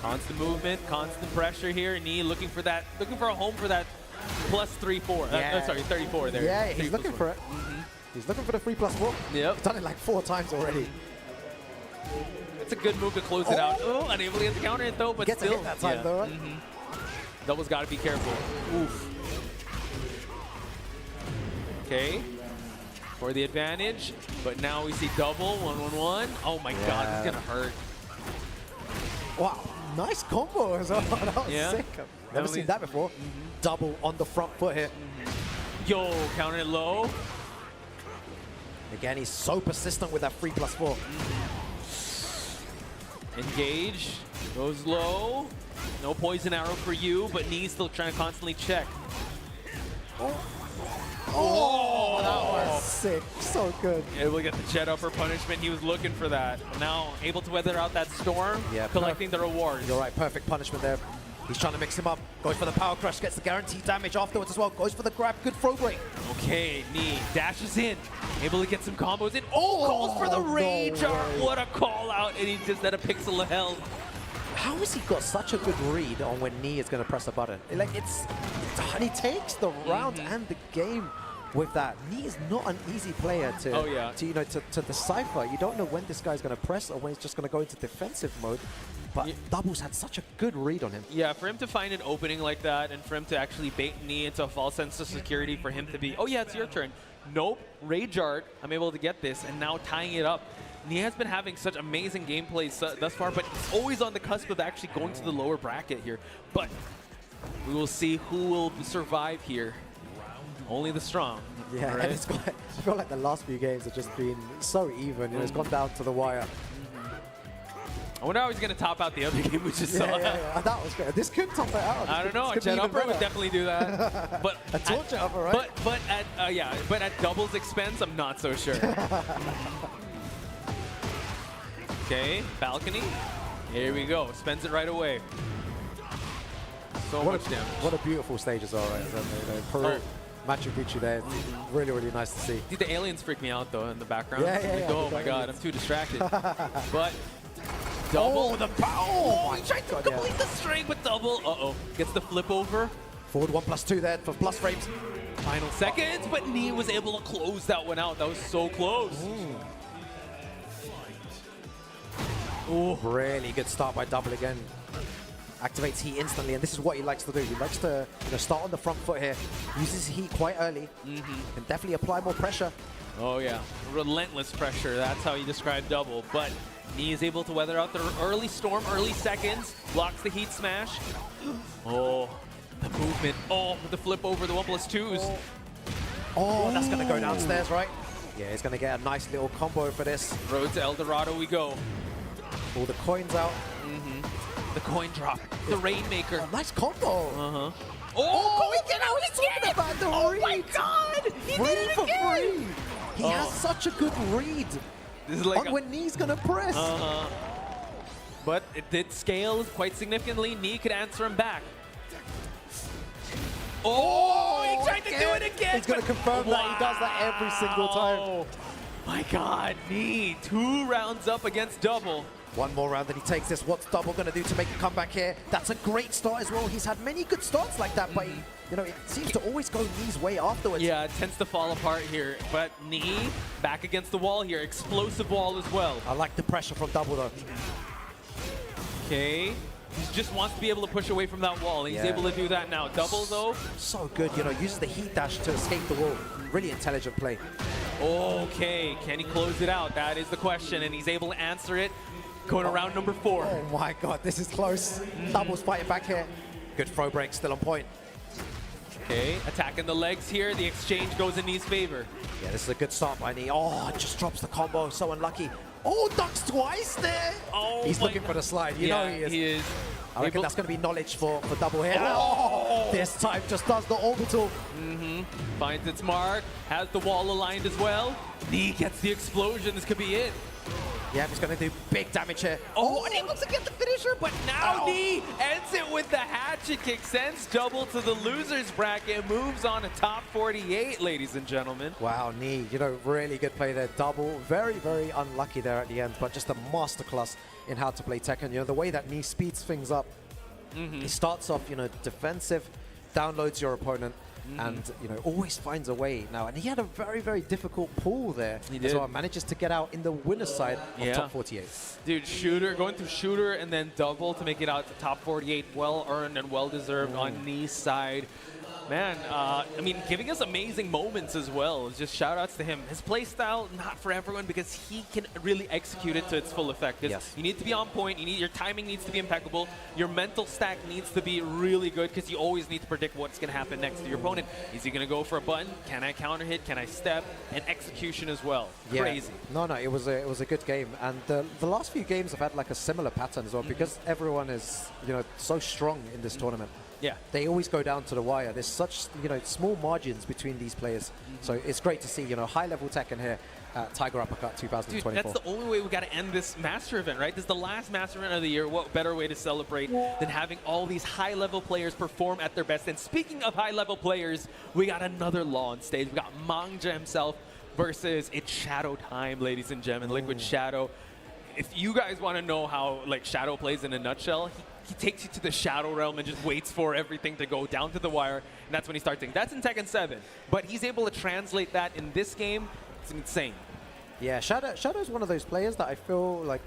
Constant movement, constant pressure here. Nee looking for a home for that plus 3-4. Sorry, 34 there. Yeah, he's looking for it. He's looking for the 3+4. Yep. He's done it like 4 times already. It's a good move to close it out. Oh, unable to get the counter hit though, but gets still. A hit that time though, right? Double's got to be careful. Oof. Okay. For the advantage, but now we see Double 1-1-1. Oh my God, this is gonna hurt. Wow, nice combo as well. That was sick. Never seen that before. Double on the front foot here. Yo, counter it low. Again, he's so persistent with that 3+4. Engage, goes low. No poison arrow for you, but Nee's still trying to constantly check. Oh, that was sick. So good. Able to get the jet upper punishment. He was looking for that. Now able to weather out that storm, collecting the rewards. You're right, perfect punishment there. He's trying to mix him up. Goes for the power crush, gets the guaranteed damage afterwards as well. Goes for the grab, good throw break. Okay, Nee dashes in. Able to get some combos in. Oh, calls for the Rage Art. What a call out, and he just had a pixel of health. How has he got such a good read on when Nee is going to press a button? Like, and he takes the round and the game with that. Nee is not an easy player to decipher. You don't know when this guy's going to press or when he's just going to go into defensive mode. But Double's had such a good read on him. Yeah, for him to find an opening like that and for him to actually bait Nee into a false sense of security, for him to be, oh yeah, it's your turn. Nope, Rage Art, I'm able to get this, and now tying it up. Nee has been having such amazing gameplay thus far, but he's always on the cusp of actually going to the lower bracket here. But we will see who will survive here. Only the strong. Yeah, right? And it's got, I feel like the last few games have just been so even. You know, it's gone down to the wire. I wonder how he's going to top out the other game we just saw. Yeah, that was good. This could top it out. I don't know. A jet upper would definitely do that. But a torch upper, right? But at Double's expense, I'm not so sure. Okay, balcony. Here we go. Spends it right away. So much damage. What a beautiful stage as well, right? Peru, Machu Picchu there. Really, really nice to see. Dude, the aliens freak me out, though, in the background. Yeah. Oh, my God. I'm too distracted. But Double. Oh, the power. Oh, he tried to complete the string, but Double. Gets the flip over. Forward 1+2 there for plus frames. Final seconds, but Nee was able to close that one out. That was so close. Oh, really good start by Double again. Activates heat instantly, and this is what he likes to do. He likes to start on the front foot here. Uses heat quite early. Can definitely apply more pressure. Oh yeah, relentless pressure. That's how you describe Double. But Nee is able to weather out the early storm, early seconds. Blocks the heat smash. Oh, the movement. Oh, the flip over the 1+2s. Oh, that's going to go downstairs, right? Yeah, he's going to get a nice little combo for this. Road to El Dorado we go. All the coins out. The coin drop. The Rainmaker. Oh, nice combo. Oh, again, I was talking about the read. My God! He did it again! Free. He has such a good read. This is like on when Nee's going to press. But it did scale quite significantly. Nee could answer him back. Oh, he tried to do it again. He's going to confirm that he does that every single time. My God, Nee, 2 rounds up against Double. One more round and he takes this. What's Double going to do to make a comeback here? That's a great start as well. He's had many good starts like that, but it seems to always go Nee's way afterwards. Yeah, it tends to fall apart here. But Nee back against the wall here. Explosive wall as well. I like the pressure from Double though. Okay. He just wants to be able to push away from that wall. He's able to do that now. Double though. So good, uses the heat dash to escape the wall. Really intelligent play. Okay, can he close it out? That is the question, and he's able to answer it. Going around number 4. Oh my God, this is close. Double's fighting back here. Good throw break, still on point. Okay, attacking the legs here. The exchange goes in Nee's favor. Yeah, this is a good start by Nee. Oh, just drops the combo. So unlucky. Oh, ducks twice there. Oh, he's looking for the slide. You know he is. He is. I reckon that's going to be knowledge for Double here. Oh, this time just does the orbital. Finds its mark. Has the wall aligned as well. Nee gets the explosion. This could be it. Yeah, he's going to do big damage here. Oh, unable to get the finisher, but now Nee ends it with the hatchet kick. Sends Double to the loser's bracket. Moves on to top 48, ladies and gentlemen. Wow, Nee, really good play there. Double, very, very unlucky there at the end, but just a masterclass in how to play Tekken. The way that Nee speeds things up. He starts off, defensive, downloads your opponent, and always finds a way now. And he had a very, very difficult pull there. He as did. well. Manages to get out in the winner's side of top 48. Dude, shooter, going through shooter and then Double to make it out to top 48. Well earned and well deserved on Nee's side. Man, giving us amazing moments as well. Just shout outs to him. His play style, not for everyone, because he can really execute it to its full effect. Yes. You need to be on point. Your timing needs to be impeccable. Your mental stack needs to be really good, because you always need to predict what's going to happen next to your opponent. Is he going to go for a button? Can I counter hit? Can I step? And execution as well. Yeah. Crazy. No, it was a good game. And the last few games have had like a similar pattern as well, because everyone is so strong in this tournament. Yeah. They always go down to the wire. There's such, small margins between these players. So it's great to see, high-level Tekken here at Tiger Uppercut 2024. Dude, that's the only way we got to end this Master event, right? This is the last Master event of the year. What better way to celebrate than having all these high-level players perform at their best? And speaking of high-level players, we got another Law on stage. We got Mangja himself versus it's Shadow time, ladies and gentlemen. Liquid Shadow. If you guys want to know how Shadow plays in a nutshell, he takes you to the Shadow realm and just waits for everything to go down to the wire, and that's when he starts things. That's in Tekken 7, but he's able to translate that in this game. It's insane. Yeah, Shadow's one of those players that I feel like,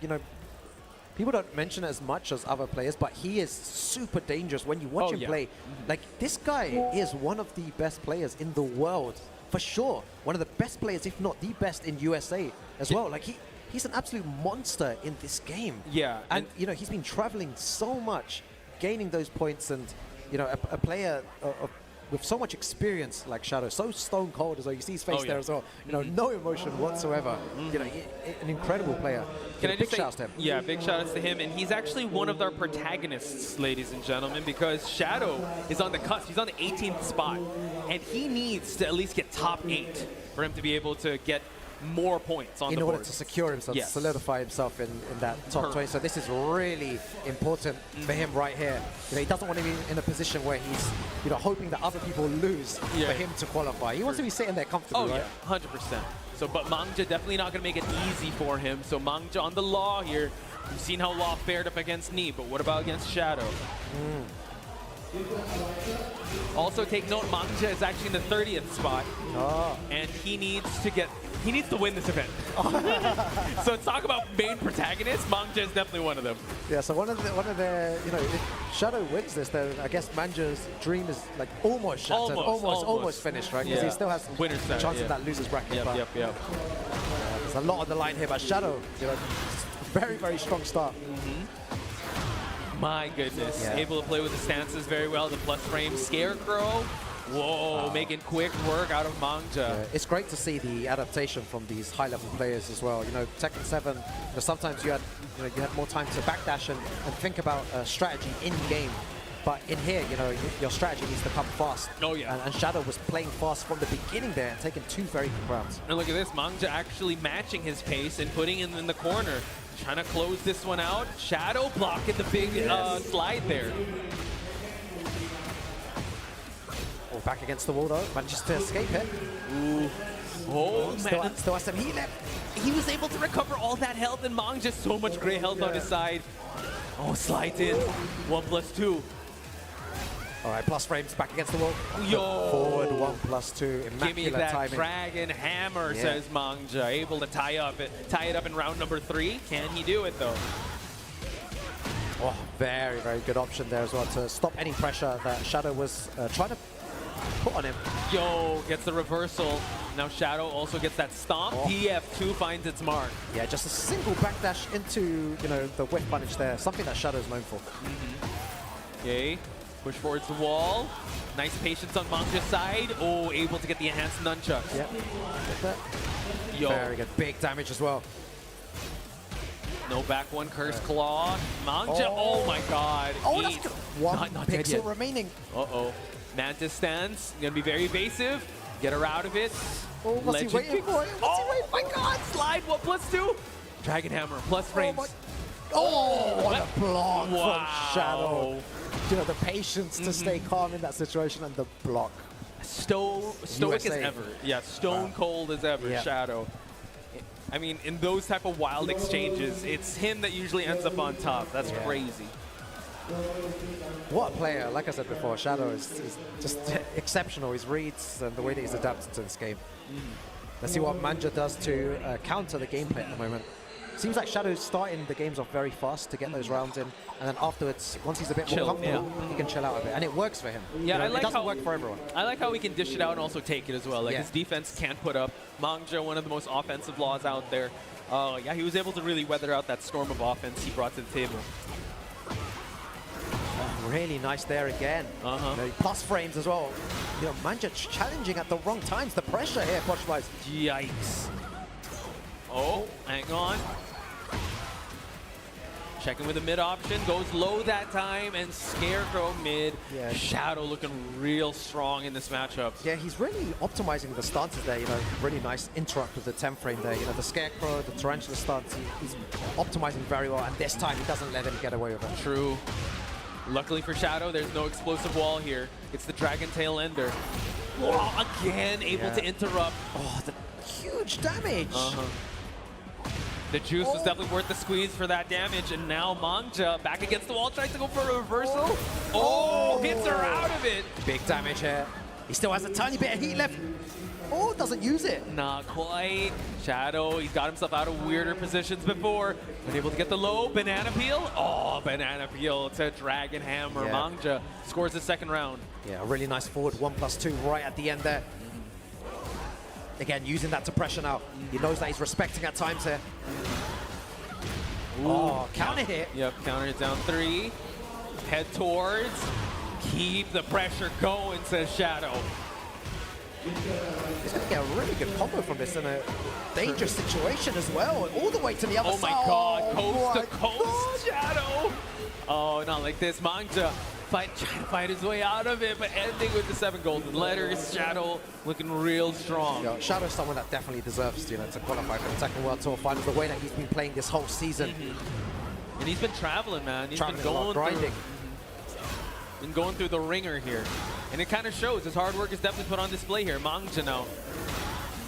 people don't mention it as much as other players, but he is super dangerous when you watch him play. Like, this guy is one of the best players in the world, for sure. One of the best players, if not the best in USA as well. Like, he's an absolute monster in this game. Yeah. And, he's been traveling so much, gaining those points, and, a player with so much experience like Shadow, so stone cold as well. You see his face there as well. No emotion whatsoever. An incredible player. Can I big just shout to him. Yeah, big shout outs to him. And he's actually one of our protagonists, ladies and gentlemen, because Shadow is on the cusp. He's on the 18th spot. And he needs to at least get top 8 for him to be able to get more points on the board. In order to secure himself, to solidify himself in that top 20. So this is really important for him right here. He doesn't want to be in a position where he's hoping that other people lose for him to qualify. He wants to be sitting there comfortably, right? Yeah, 100%. So, but Mangja definitely not going to make it easy for him. So Mangja on the Law here. We've seen how Law fared up against Nee, but what about against Shadow? Also, take note, Mangja is actually in the 30th spot, and he needs to win this event. So talk about main protagonists. Mangja is definitely one of them. Yeah, so one of the you know, if Shadow wins this, then I guess Manja's dream is like almost shattered, almost finished, right? Because he still has winner's a chance in that losers bracket. Yep. There's a lot on the line here, but Shadow, you know, very, very strong start. My goodness, able to play with the stances very well. The plus frame Scarecrow. Whoa, making quick work out of Mangja. Yeah, it's great to see the adaptation from these high-level players as well. You know, Tekken 7, you know, sometimes you had more time to backdash and think about strategy in game. But in here, you know, your strategy needs to come fast. Oh yeah. And Shadow was playing fast from the beginning there and taking 2 very good rounds. And look at this, Mangja actually matching his pace and putting him in the corner. Trying to close this one out. Shadow blocking the big slide there. Oh, back against the wall though. Manages to escape it. Ooh. Oh, man. Still has some heat left. He was able to recover all that health, and Mangja so much great health on his side. Oh, slides in. 1+2. All right, plus frames back against the wall. Yo! Forward 1+2. Immaculate Give me that timing. dragon hammer, says Mangja. Able to tie it up in round number 3. Can he do it though? Oh, very, very good option there as well to stop any pressure that Shadow was trying to put on him. Yo, gets the reversal. Now Shadow also gets that stomp. DF2 finds its mark. Yeah, just a single backdash into, you know, the whip punish there. Something that Shadow's known for. Okay, push forwards the wall. Nice patience on Mangja's side. Oh, able to get the enhanced nunchucks. Yep. Get that. Yo. Very good. Big damage as well. No back one, Curse Claw. Mangja, oh my god. Oh, that's good. One not dead pixel yet. remaining. Uh-oh. Mantis stands. Gonna be very evasive. Get her out of it. Oh, what's he waiting for? What's he waiting for? My god, slide 1+2. Dragon Hammer, plus frames. What a block Wow. from Shadow. You know, the patience to stay calm in that situation and the block. Stoic as ever. Yeah, stone cold as ever, Shadow. I mean, in those type of wild exchanges, it's him that usually ends up on top. That's crazy. What a player. Like I said before, Shadow is just exceptional. His reads and the way that he's adapted to this game. Let's see what Mangja does to counter the gameplay at the moment. Seems like Shadow's starting the games off very fast to get those rounds in, and then afterwards, once he's a bit more comfortable, he can chill out a bit, and it works for him. Yeah, you know, I like it doesn't how work for everyone. I like how he can dish it out and also take it as well. Like his defense can't put up. Mangja, one of the most offensive laws out there. Yeah, he was able to really weather out that storm of offense he brought to the table. Really nice there again. You know, plus frames as well. You know, Mangja challenging at the wrong times. The pressure here, Poshwise. Yikes. Oh, hang on. Checking with the mid option, goes low that time, and Scarecrow mid. Yeah. Shadow looking real strong in this matchup. Yeah, he's really optimizing the stances there, you know, really nice interrupt with the 10 frame there. You know, the Scarecrow, the Tarantula stance, he's optimizing very well, and this time he doesn't let him get away with it. True. Luckily for Shadow, there's no explosive wall here. It's the Dragon Tail Ender. Oh, again, able to interrupt. Oh, the huge damage. The juice was definitely worth the squeeze for that damage, and now Mangja back against the wall, tries to go for a reversal. Oh, hits her out of it. Big damage here. He still has a tiny bit of heat left. Oh, doesn't use it. Not quite. Shadow, he's got himself out of weirder positions before. Been able to get the low banana peel. Oh, banana peel to Dragon Hammer. Mangja scores the second round. Yeah, a really nice forward 1+2 right at the end there. Again, using that to pressure now. He knows that he's respecting at times here. Oh, counter hit. Yep, counter hit down 3. Head towards. Keep the pressure going, says Shadow. He's going to get a really good combo from this in a dangerous situation as well. All the way to the other side. Oh my god, coast to coast, Shadow. Oh, not like this. Mangja trying to fight his way out of it, but ending with the 7 golden letters. Shadow looking real strong. Yo, Shadow's someone that definitely deserves, you know, to qualify for the Tekken World Tour Finals the way that he's been playing this whole season. And he's been traveling, man. He's Traveling been going grinding. Been going through the ringer here. And it kind of shows. His hard work is definitely put on display here. Mangja now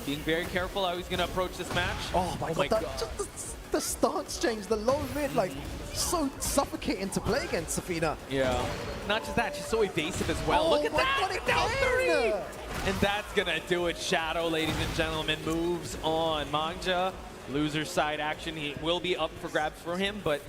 being very careful how he's going to approach this match. Oh my god. Just the stance change, the low mid, like so suffocating to play against, Safina. Yeah. Not just that, she's so evasive as well. Oh, Look at my that! God, Down again! 3! And that's gonna do it. Shadow, ladies and gentlemen, moves on. Mangja, loser side action. He will be up for grabs for him, but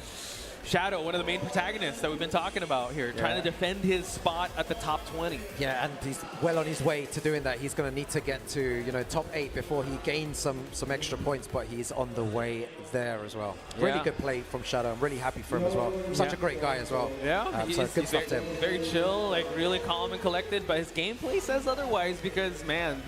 Shadow, one of the main protagonists that we've been talking about here, trying to defend his spot at the top 20. Yeah, and he's well on his way to doing that. He's going to need to get to, you know, top 8 before he gains some extra points, but he's on the way there as well. Really good play from Shadow. I'm really happy for him as well. Such a great guy as well. Yeah, so good stuff to him. Very chill, like really calm and collected, but his gameplay says otherwise because, man,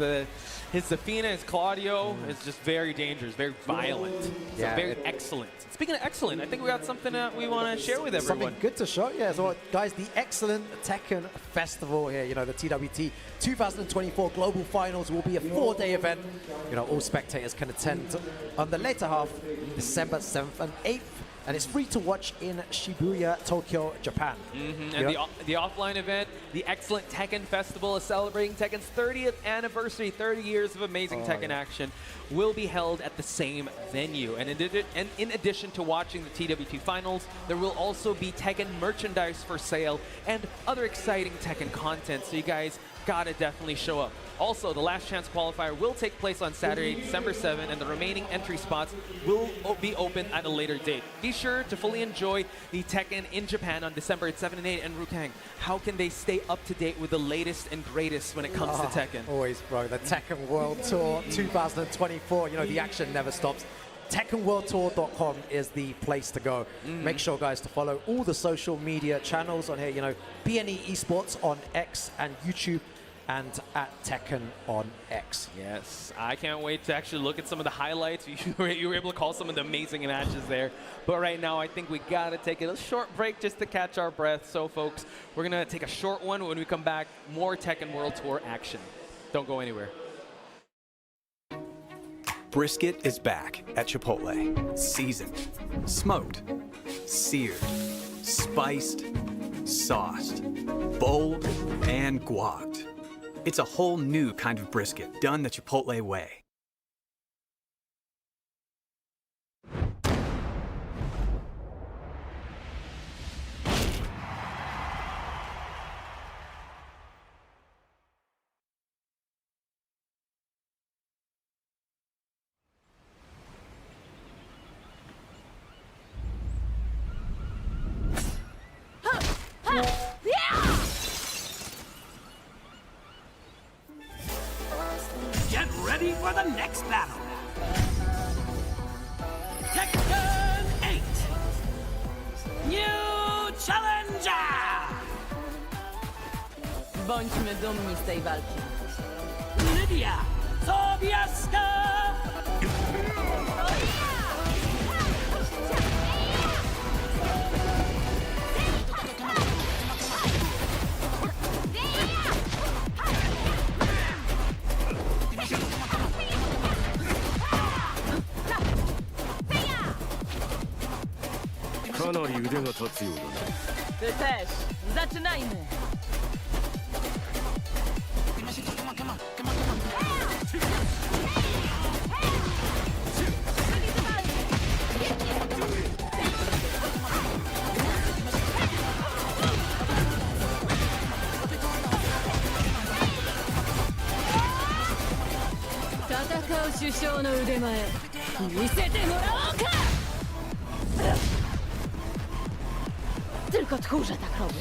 his Zafina, his Claudio is just very dangerous, very violent. So very excellent. Speaking of excellent, I think we got something that we want to share with everyone. Something good to show, yeah. So, guys, the Excellent Tekken Festival here, you know, the TWT 2024 Global Finals will be a 4-day event. You know, all spectators can attend on the later half, December 7th and 8th. And it's free to watch in Shibuya, Tokyo, Japan. And the offline event, the Excellent Tekken Festival, is celebrating Tekken's 30th anniversary, 30 years of amazing Tekken action, will be held at the same venue. And in addition to watching the TWT finals, there will also be Tekken merchandise for sale and other exciting Tekken content. So you guys gotta definitely show up. Also, the last chance qualifier will take place on Saturday, December 7th, and the remaining entry spots will be open at a later date. Be sure to fully enjoy the Tekken in Japan on December 7 and 8. And Rukang, how can they stay up to date with the latest and greatest when it comes to Tekken? Always, bro. The Tekken World Tour 2024, you know, the action never stops. TekkenWorldTour.com is the place to go. Make sure, guys, to follow all the social media channels on here. You know, BNE Esports on X and YouTube, and at Tekken on X. Yes, I can't wait to actually look at some of the highlights. You were able to call some of the amazing matches there. But right now, I think we gotta take a short break just to catch our breath. So, folks, we're gonna take a short one. When we come back, more Tekken World Tour action. Don't go anywhere. Brisket is back at Chipotle. Seasoned, smoked, seared, spiced, sauced, bold, and guacced. It's a whole new kind of brisket done the Chipotle way. Get ready for the next battle. Tekken 8. New Challenger. Bądźmy dumni z tej walki. Lydia Sobieska. Ty też. Zaczynajmy. Tatakał首相の腕前見せてもらおうか! Tylko tchórze tak robią.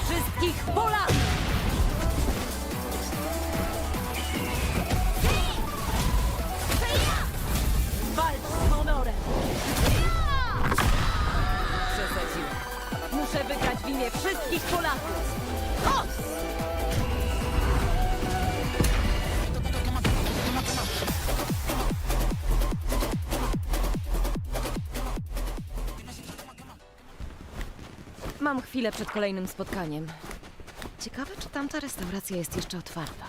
Wszystkich Polaków! Walcz z honorem! Przesadziłem. Muszę wygrać w imię wszystkich Polaków! Os! Mam chwilę przed kolejnym spotkaniem. Ciekawe, czy tamta restauracja jest jeszcze otwarta.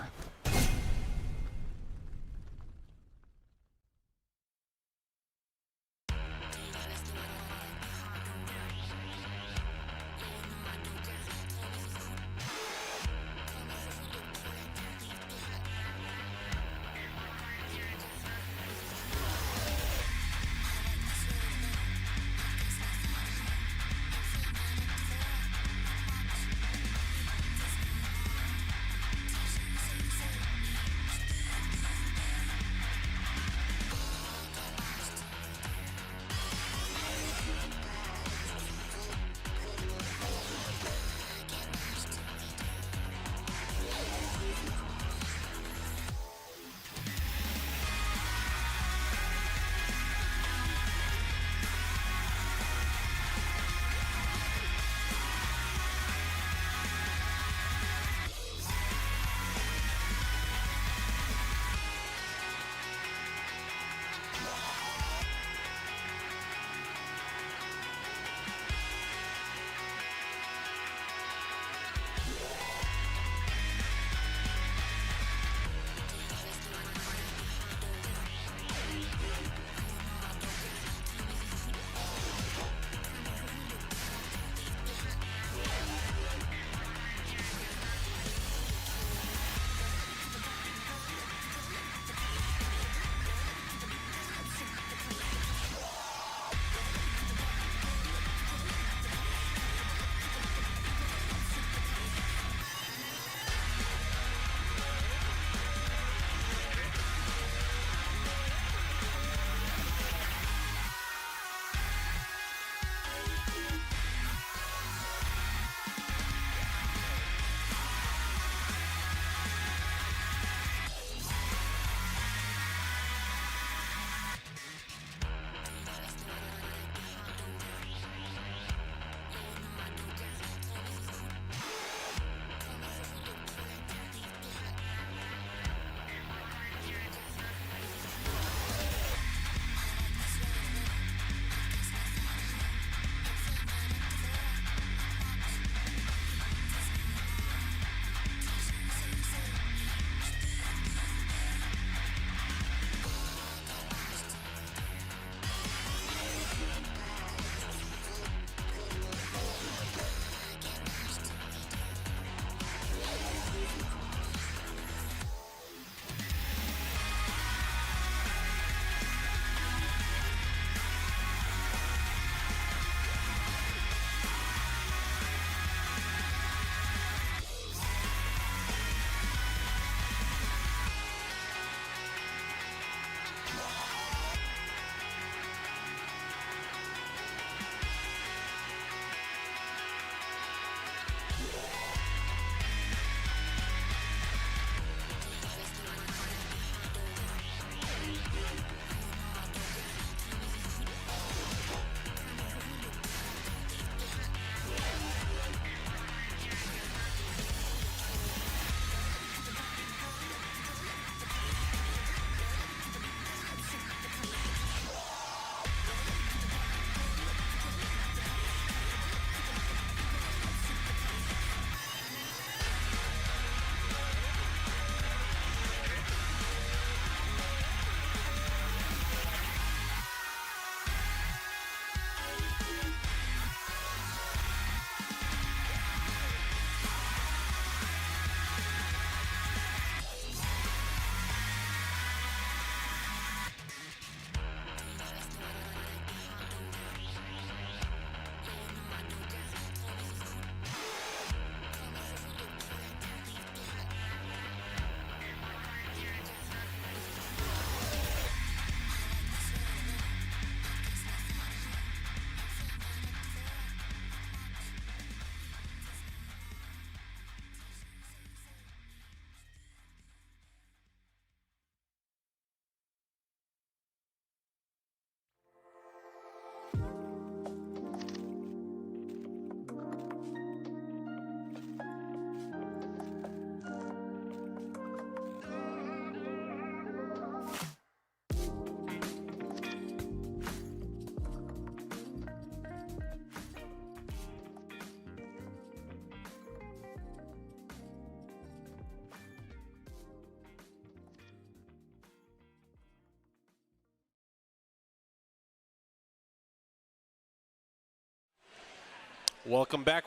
Welcome back,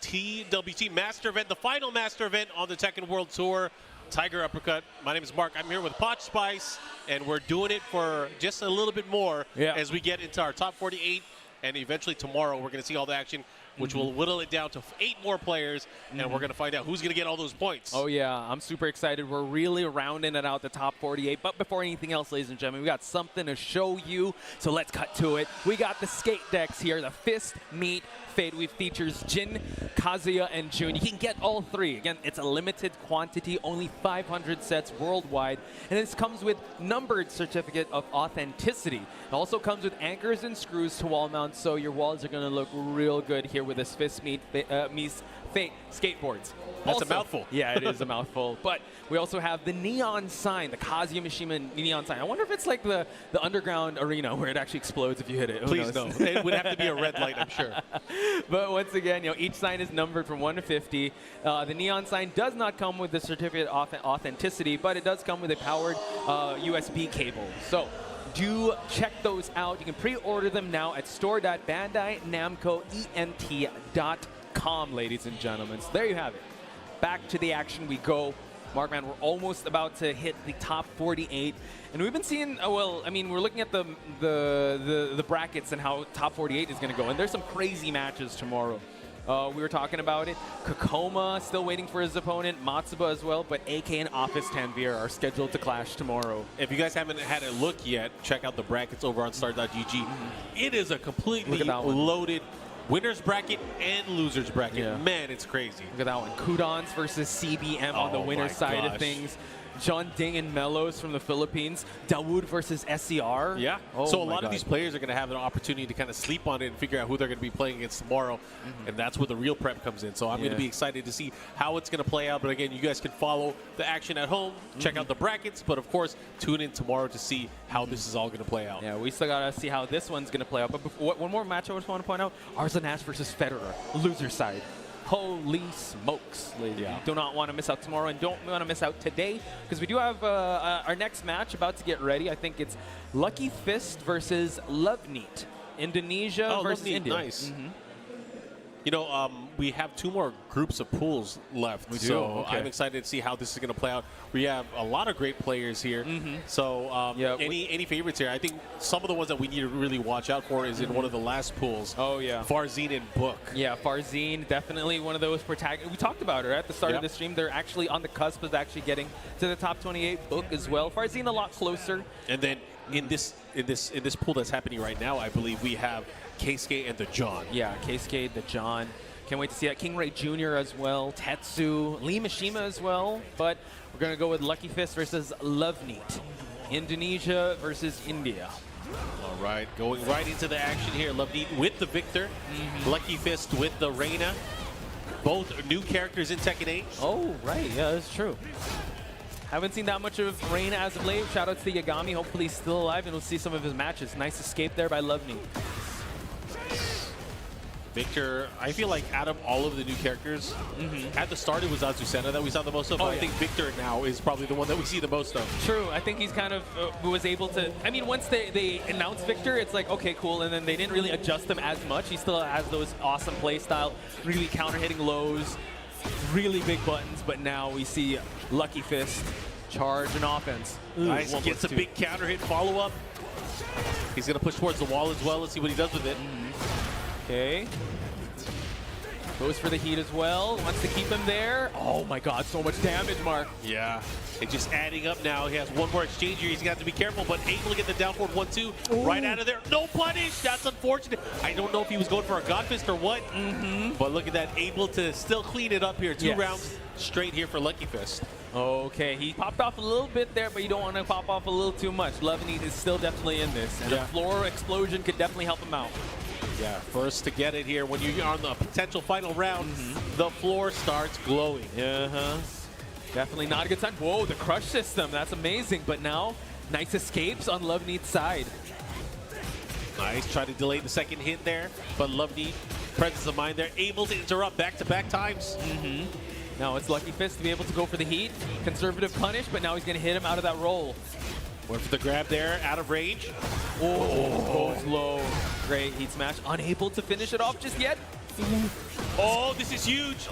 TWT Master Event, the final Master Event on the Tekken World Tour. Tiger Uppercut. My name is Mark. I'm here with Potch Spice, and we're doing it for just a little bit more as we get into our top 48, and eventually tomorrow we're going to see all the action, which will whittle it down to 8 more players, and we're going to find out who's going to get all those points. Oh, yeah. I'm super excited. We're really rounding it out, the top 48. But before anything else, ladies and gentlemen, we got something to show you, so let's cut to it. We got the skate decks here, the Fist Meet Fate. We features Jin, Kazuya, and Jun. You can get all 3. Again, it's a limited quantity, only 500 sets worldwide. And this comes with numbered certificate of authenticity. It also comes with anchors and screws to wall mounts, so your walls are going to look real good here with this Fist Meet Fate skateboards. That's a mouthful. Yeah, it is a mouthful. But we also have the neon sign, the Kazuya Mishima neon sign. I wonder if it's like the underground arena where it actually explodes if you hit it. Please no. It would have to be a red light, I'm sure. But once again, each sign is numbered from 1 to 50. The neon sign does not come with the certificate of authenticity, but it does come with a powered USB cable. So do check those out. You can pre-order them now at store.bandainamcoent.com, ladies and gentlemen. So there you have it. Back to the action we go. Markman, we're almost about to hit the top 48, and we've been seeing. Well, I mean, we're looking at the brackets and how top 48 is going to go, and there's some crazy matches tomorrow. We were talking about it. Kokoma still waiting for his opponent, Matsuba as well, but AK and Office Tanvir are scheduled to clash tomorrow. If you guys haven't had a look yet, check out the brackets over on star.gg. It is a completely loaded winner's bracket and loser's bracket. Yeah. Man, it's crazy. Look at that one. Kudons versus CBM on the winner's side of things. John Ding and Melos from the Philippines. Dawood versus SCR. Yeah. Oh so a lot of these players are going to have an opportunity to kind of sleep on it and figure out who they're going to be playing against tomorrow. And that's where the real prep comes in. So I'm going to be excited to see how it's going to play out. But again, you guys can follow the action at home, check out the brackets, but of course, tune in tomorrow to see how this is all going to play out. Yeah, we still got to see how this one's going to play out. But before, one more match I just want to point out, Arzenash versus Federer, loser side. Holy smokes, ladies. You do not want to miss out tomorrow, and don't want to miss out today, because we do have our next match about to get ready. I think it's Lucky Fist versus Loveneat. Indonesia versus India. Nice. You know, we have 2 more groups of pools left. We do. So I'm excited to see how this is going to play out. We have a lot of great players here. So any favorites here? I think some of the ones that we need to really watch out for is in one of the last pools. Oh, yeah. Farzine and Book. Yeah, Farzine, definitely one of those protagonists. We talked about her at the start of the stream. They're actually on the cusp of actually getting to the top 28. Book as well. Farzine a lot closer. And then in this pool that's happening right now, I believe we have Keisuke and the John. Yeah, Keisuke, the John. Can't wait to see that. King Ray Jr. as well. Tetsu, Lee Mishima as well. But we're going to go with Lucky Fist versus Loveneat. Indonesia versus India. All right, going right into the action here. Loveneat with the Victor. Lucky Fist with the Reina. Both new characters in Tekken 8. Oh, right. Yeah, that's true. Haven't seen that much of Reina as of late. Shout out to Yagami. Hopefully he's still alive and we'll see some of his matches. Nice escape there by Loveneat. Victor, I feel like out of all of the new characters, at the start it was Azucena that we saw the most of. I think Victor now is probably the one that we see the most of. True. I think he's kind of was able to. I mean, once they announced Victor, it's like, okay, cool. And then they didn't really adjust him as much. He still has those awesome play style, really counter-hitting lows, really big buttons. But now we see Lucky Fist charge and offense. Nice. Gets a big counter-hit follow-up. He's going to push towards the wall as well. Let's see what he does with it. Okay. Goes for the heat as well. Wants to keep him there. Oh my god, so much damage, Mark. Yeah. It's just adding up now. He has one more exchange here. He's got to be careful, but able to get the down forward 1-2 right out of there. No punish. That's unfortunate. I don't know if he was going for a God Fist or what. But look at that. Able to still clean it up here. 2 rounds straight here for Lucky Fist. Okay, he popped off a little bit there, but you don't want to pop off a little too much. Loveneat is still definitely in this, and a floor explosion could definitely help him out. Yeah, first to get it here. When you're on the potential final round, the floor starts glowing. Definitely not a good sign. Whoa, the crush system. That's amazing. But now, nice escapes on Loveneat's side. Nice. Try to delay the second hit there. But Loveneat, presence of mind there, able to interrupt back-to-back times. Now it's Lucky Fist to be able to go for the heat. Conservative punish, but now he's going to hit him out of that roll. Went for the grab there, out of range. Oh, goes low. Great heat smash. Unable to finish it off just yet. Oh, this is huge.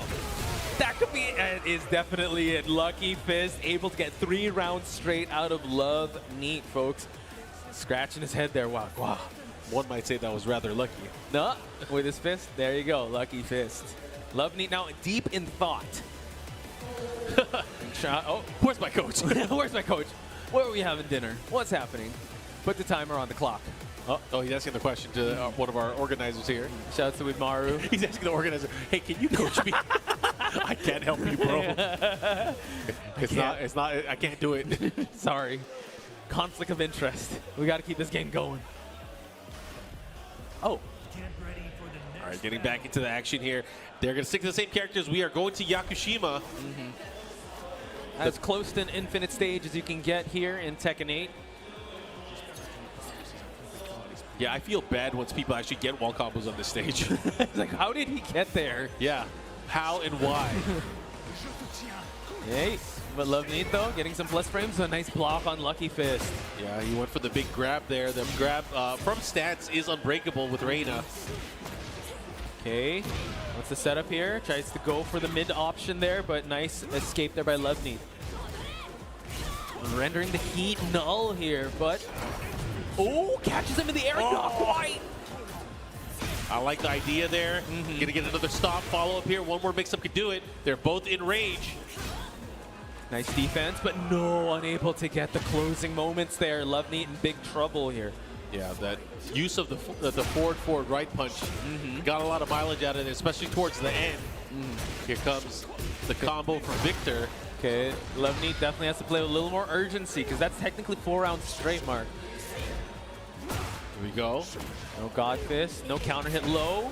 That could be it. Is definitely it. Lucky Fist able to get 3 rounds straight out of Love Neat, folks. Scratching his head there. Wow. Wow. One might say that was rather lucky. No, with his fist. There you go. Lucky Fist. Love Neat now deep in thought. Oh, where's my coach? Where's my coach? Where are we having dinner? What's happening? Put the timer on the clock. Oh, he's asking the question to one of our organizers here. Shout out to Widmaru. He's asking the organizer, hey, can you coach me? I can't help you, bro. It's not, I can't do it. Sorry. Conflict of interest. We got to keep this game going. Oh. All right, getting back into the action here. They're going to stick to the same characters. We are going to Yakushima. As close to an infinite stage as you can get here in Tekken 8. Yeah, I feel bad once people actually get wall combos on this stage. It's like, how did he get there? Yeah, how and why? Hey, but Love Neat though, getting some plus frames, a nice block on Lucky Fist. Yeah, he went for the big grab there. The grab from stance is unbreakable with Reina. Okay, what's the setup here? Tries to go for the mid option there, but nice escape there by Love Neat. Rendering the heat null here, but oh, catches him in the air, not quite. I like the idea there. Gonna get another stop, follow up here. One more mix-up could do it. They're both in rage. Nice defense, but no, unable to get the closing moments there. Love Neat in big trouble here. Yeah, that use of the forward right punch got a lot of mileage out of it, especially towards the end. Here comes the combo from Victor. Okay, Love Neat definitely has to play with a little more urgency because that's technically 4 rounds straight, Mark. Here we go. No God Fist, no counter hit low.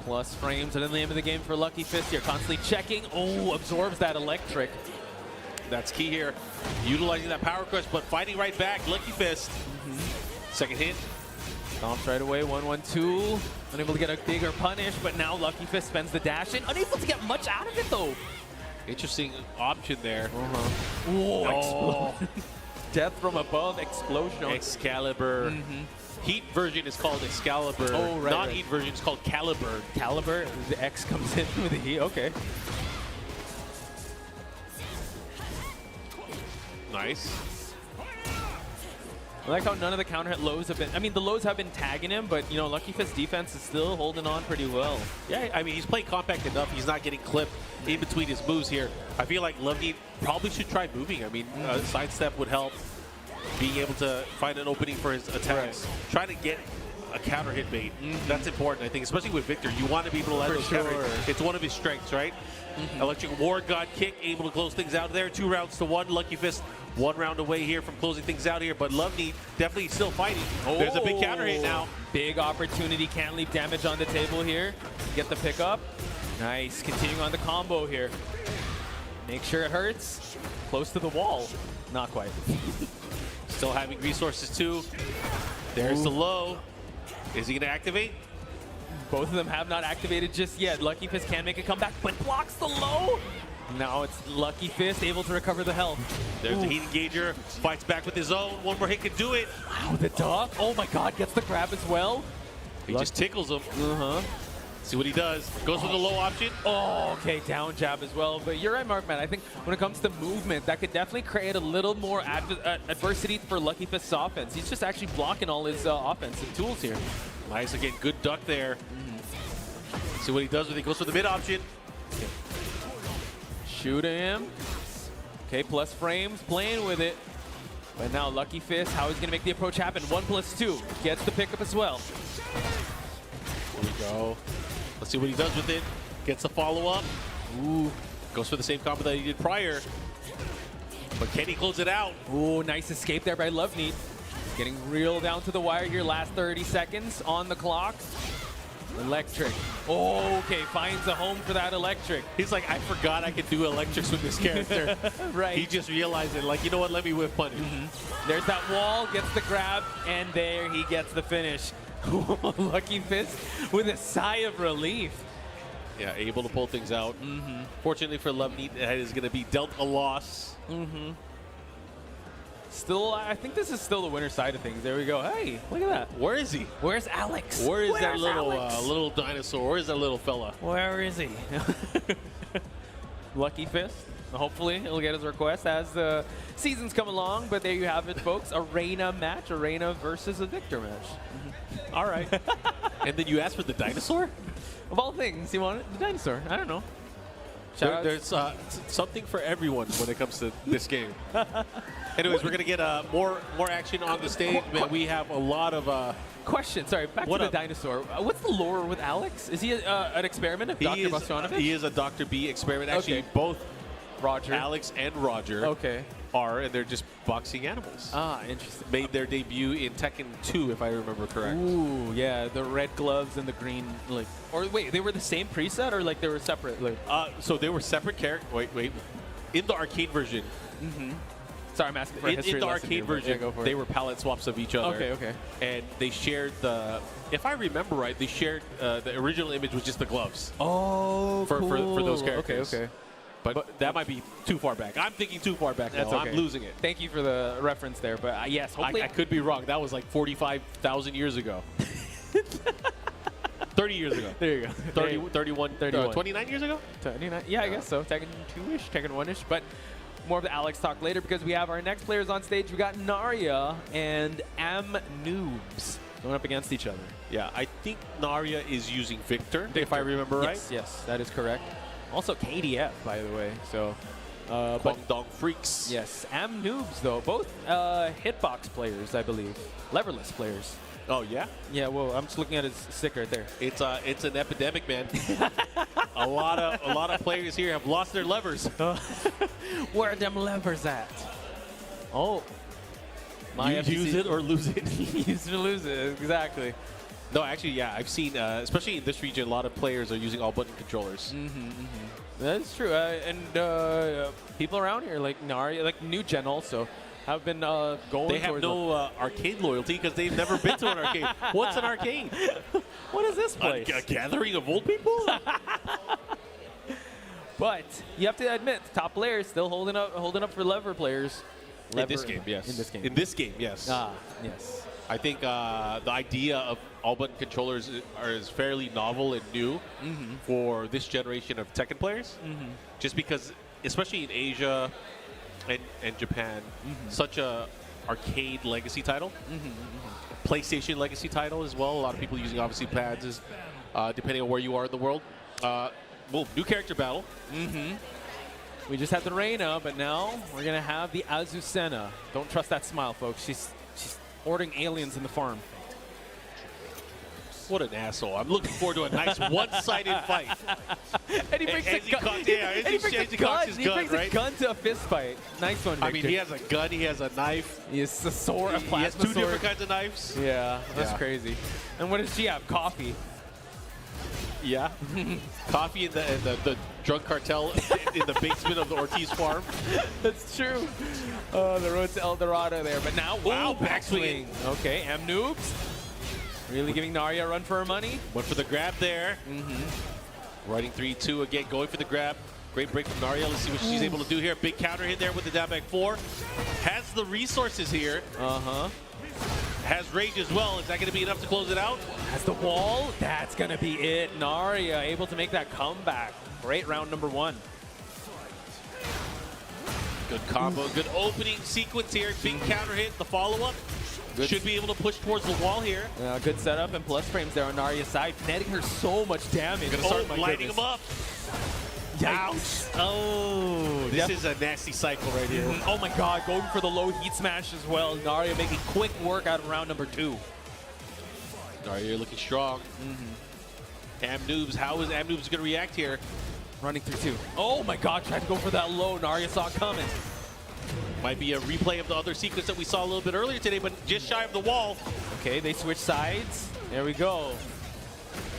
Plus frames and then the end of the game for Lucky Fist here. Constantly checking. Oh, absorbs that electric. That's key here. Utilizing that power crush, but fighting right back. Lucky Fist. Second hit. Stomps right away. 1-1-2. Unable to get a bigger punish, but now Lucky Fist spends the dash in. Unable to get much out of it though. Interesting option there. Oh, death from above explosion. Excalibur. Heat version is called Excalibur. Oh, right. Non-heat version is called Caliber. Caliber, the X comes in with the heat. Okay. Nice. I like how none of the counter hit lows have been. I mean, the lows have been tagging him, but you know, Lucky Fist's defense is still holding on pretty well. Yeah, I mean, he's playing compact enough. He's not getting clipped in between his moves here. I feel like Love Neat probably should try moving. I mean, sidestep would help. Being able to find an opening for his attacks. Trying to get a counter hit bait. That's important, I think, especially with Victor. You want to be able to let those counter hits. It's one of his strengths, right? Electric War God kick, able to close things out there. 2 rounds to 1. Lucky Fist 1 round away here from closing things out here, but Love Neat definitely still fighting. There's a big counter hit now. Big opportunity, can't leave damage on the table here. Get the pickup. Nice, continuing on the combo here. Make sure it hurts. Close to the wall. Not quite. Still having resources too. There's the low. Is he gonna activate? Both of them have not activated just yet. Lucky Fist can make a comeback, but blocks the low. Now it's Lucky Fist able to recover the health. There's the heat engager, fights back with his own. One more hit could do it. Wow, the duck. Oh my God, gets the grab as well. He just tickles him. See what he does. Goes for the low option. Oh, okay, down jab as well. But you're right, Markman. I think when it comes to movement, that could definitely create a little more adversity for Lucky Fist's offense. He's just actually blocking all his offensive tools here. Nice, again, good duck there. See what he does when he goes for the mid option. Shoot him. Okay, plus frames, playing with it. But now Lucky Fist, how he's going to make the approach happen? 1+2. Gets the pickup as well. Here we go. Let's see what he does with it. Gets the follow-up. Ooh. Goes for the same combo that he did prior. But can he close it out? Ooh, nice escape there by Love Neat. Getting real down to the wire here. Last 30 seconds on the clock. Electric. Oh, okay, finds a home for that electric. He's like, I forgot I could do electrics with this character. Right. He just realized it, like, you know what, let me whip punish. There's that wall, gets the grab, and there he gets the finish. Lucky Fist with a sigh of relief. Yeah, able to pull things out. Fortunately for Love Neat, that is going to be dealt a loss. Still, I think this is still the winner side of things. There we go. Hey, look at that. Where is he? Where's Alex? Where is that Where's little Alex? little dinosaur? Where is that little fella? Where is he? Lucky Fist. Hopefully he'll get his request as the seasons come along. But there you have it, folks. Arena match. Arena versus a Victor match. All right. And then you asked for the dinosaur? Of all things, you wanted the dinosaur. I don't know. There's something for everyone when it comes to this game. Anyways, we're going to get more action on the stage. Man, we have a lot of... Question. Sorry, back to the dinosaur. What's the lore with Alex? Is he an experiment of Dr. Bosjanovic? He is a Dr. B experiment. Actually, both Roger. Alex and Roger are, and they're just boxing animals. Ah, interesting. Made their debut in Tekken 2, if I remember correct. Ooh, yeah, the red gloves and the green, like, or wait, they were the same preset or like they were separate? Like, so they were separate characters. Wait. In the arcade version. Sorry, I'm asking for a history in the lesson arcade here, but version, yeah, go for they it. were palette swaps of each other. Okay. And they shared the, if I remember right, they shared the original image was just the gloves. Oh, for those characters. Okay. But that might be too far back. I'm thinking too far back. That's now. okay. I'm losing it. Thank you for the reference there, but yes, hopefully I could be wrong. That was like 45,000 years ago. 30 years ago. There you go. 31, 29 years ago? 29. Yeah, I guess so. Tekken 2-ish, Tekken 1-ish, but more of the Alex talk later because we have our next players on stage. We got Narya and Noobs going up against each other. Yeah, I think Narya is using Victor, if I remember right. Yes, that is correct. Also KDF, by the way. So, Guangdong Freaks. Yes, Noobs though, both hitbox players, I believe, leverless players. Oh yeah. Yeah. Well, I'm just looking at his stick right there. It's an epidemic, man. a lot of players here have lost their levers. Where are them levers at? Oh. You use it or lose it. Use it or lose it. Exactly. No, actually, yeah, I've seen, especially in this region, a lot of players are using all button controllers. That's true. And people around here, like Narya, like new gen also, have been going. They have no arcade loyalty because they've never been to an arcade. What's an arcade? What is this place? A gathering of old people? But you have to admit, top players still holding up for lever players. In this game, yes. In this game, yes. Ah, yes. I think the idea of all button controllers is fairly novel and new for this generation of Tekken players. Just because, especially in Asia and Japan, such a arcade legacy title, PlayStation legacy title as well. A lot of people using obviously pads, depending on where you are in the world. Well, new character battle. We just had the Reina, but now we're gonna have the Azucena. Don't trust that smile, folks. She's ordering aliens in the farm. What an asshole. I'm looking forward to a nice one-sided fight. And he brings a gun. He brings a gun to a fist fight. Nice one, Victor. I mean, he has a gun, he has a knife. He has a sword, a plasma He has two different kinds of knives. Yeah, that's crazy. And what does she have? Coffee. Yeah. Coffee in the drug cartel in the basement of the Ortiz farm. That's true. The road to El Dorado there. But now, wow, backswing. Okay, Noobs. Really giving Narya a run for her money. Went for the grab there. Riding 3-2 again, going for the grab. Great break from Narya. Let's see what she's able to do here. Big counter hit there with the down back 4. Has the resources here. Has rage as well. Is that going to be enough to close it out? Has the wall. That's going to be it. Narya able to make that comeback. Great round number 1. Good combo. Good opening sequence here. Big counter hit. The follow-up. Should be able to push towards the wall here. Good setup and plus frames there on Narya's side. Netting her so much damage. Gonna start lighting him up. Ouch. Oh. This is a nasty cycle right here. Oh my god, going for the low heat smash as well. Narya making quick work out of round number 2. Narya looking strong. Noobs, how is Noobs going to react here? Running through 2. Oh my god, tried to go for that low. Narya saw it coming. Might be a replay of the other sequence that we saw a little bit earlier today, but just shy of the wall. Okay, they switch sides. There we go.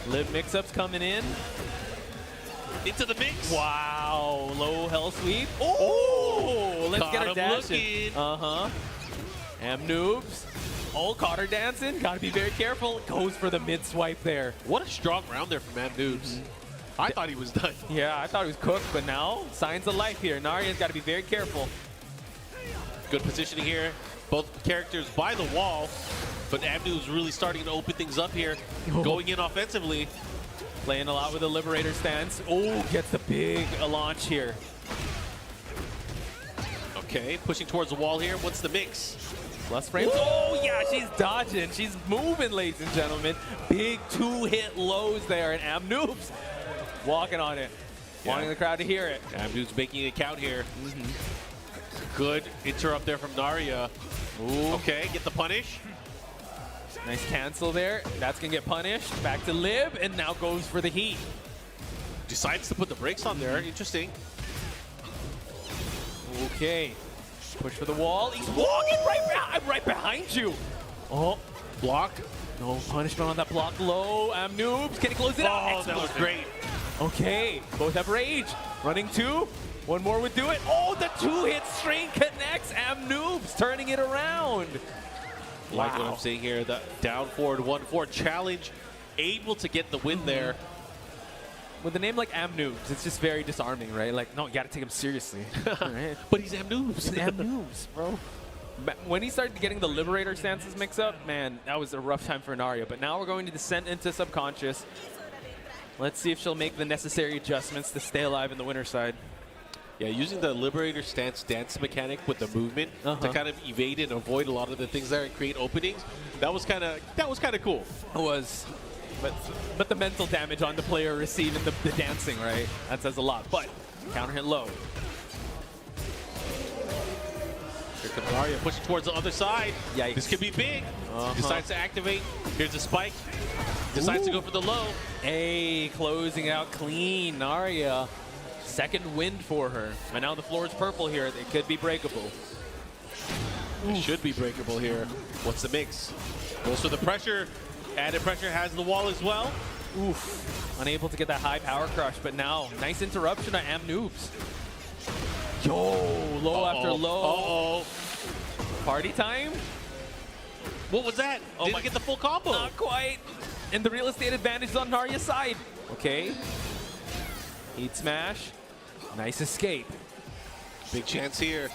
Live mix-ups coming in. Into the mix. Wow, low hell sweep. Oh, let's get a dash in. Noobs. Oh, caught her dancing. Got to be very careful. Goes for the mid swipe there. What a strong round there from Noobs. I thought he was done. Yeah, I thought he was cooked, but now signs of life here. Narya's got to be very careful. Good positioning here. both characters by the wall, but Amnu's really starting to open things up here, going in offensively. Playing a lot with the Liberator stance. Oh, gets the big launch here. Okay, pushing towards the wall here. What's the mix? Plus frames. Oh, yeah, she's dodging. She's moving, ladies and gentlemen. Big 2-hit lows there, and Amnoob's walking on it. Wanting the crowd to hear it. Amnu's making it count here. Good interrupt there from Narya. Ooh. Okay, get the punish. Nice cancel there. That's going to get punished. Back to Lib, and now goes for the heat. Decides to put the brakes on there. Interesting. Okay. Push for the wall. He's walking right behind you. Oh, block. No punishment on that block low. Amnoobs. Can he close it out? Oh, that was great. Okay, both have rage. Running 2. One more would do it. Oh, the 2-hit string connects. Amnoobs turning it around. Like what I'm saying here, the down forward 1-4 challenge, able to get the win there. With a name like Amnoobs, it's just very disarming, right? Like, no, you gotta take him seriously. Right? But he's Amnoobs. He's Amnoobs, bro. When he started getting the Liberator stances mixed up, man, that was a rough time for Narya. But now we're going to descend into subconscious. Let's see if she'll make the necessary adjustments to stay alive in the winner's side. Yeah, using the Liberator stance dance mechanic with the movement to kind of evade and avoid a lot of the things there and create openings. That was kind of cool. It was, but the mental damage on the player receiving the dancing, right? That says a lot. But counter hit low. Here comes Narya pushing towards the other side. Yikes. This could be big. Decides to activate. Here's the spike. Decides to go for the low. Hey, closing out clean, Narya. Second wind for her. And now the floor is purple here. It could be breakable. It should be breakable here. What's the mix? Goes for the pressure. Added pressure has the wall as well. Oof. Unable to get that high power crush, but now nice interruption on Amnoobs. Yo, low after low. Party time? What was that? Didn't get the full combo. Not quite. And the real estate advantage is on Narya's side. Okay. Heat smash. Nice escape. Big chance here.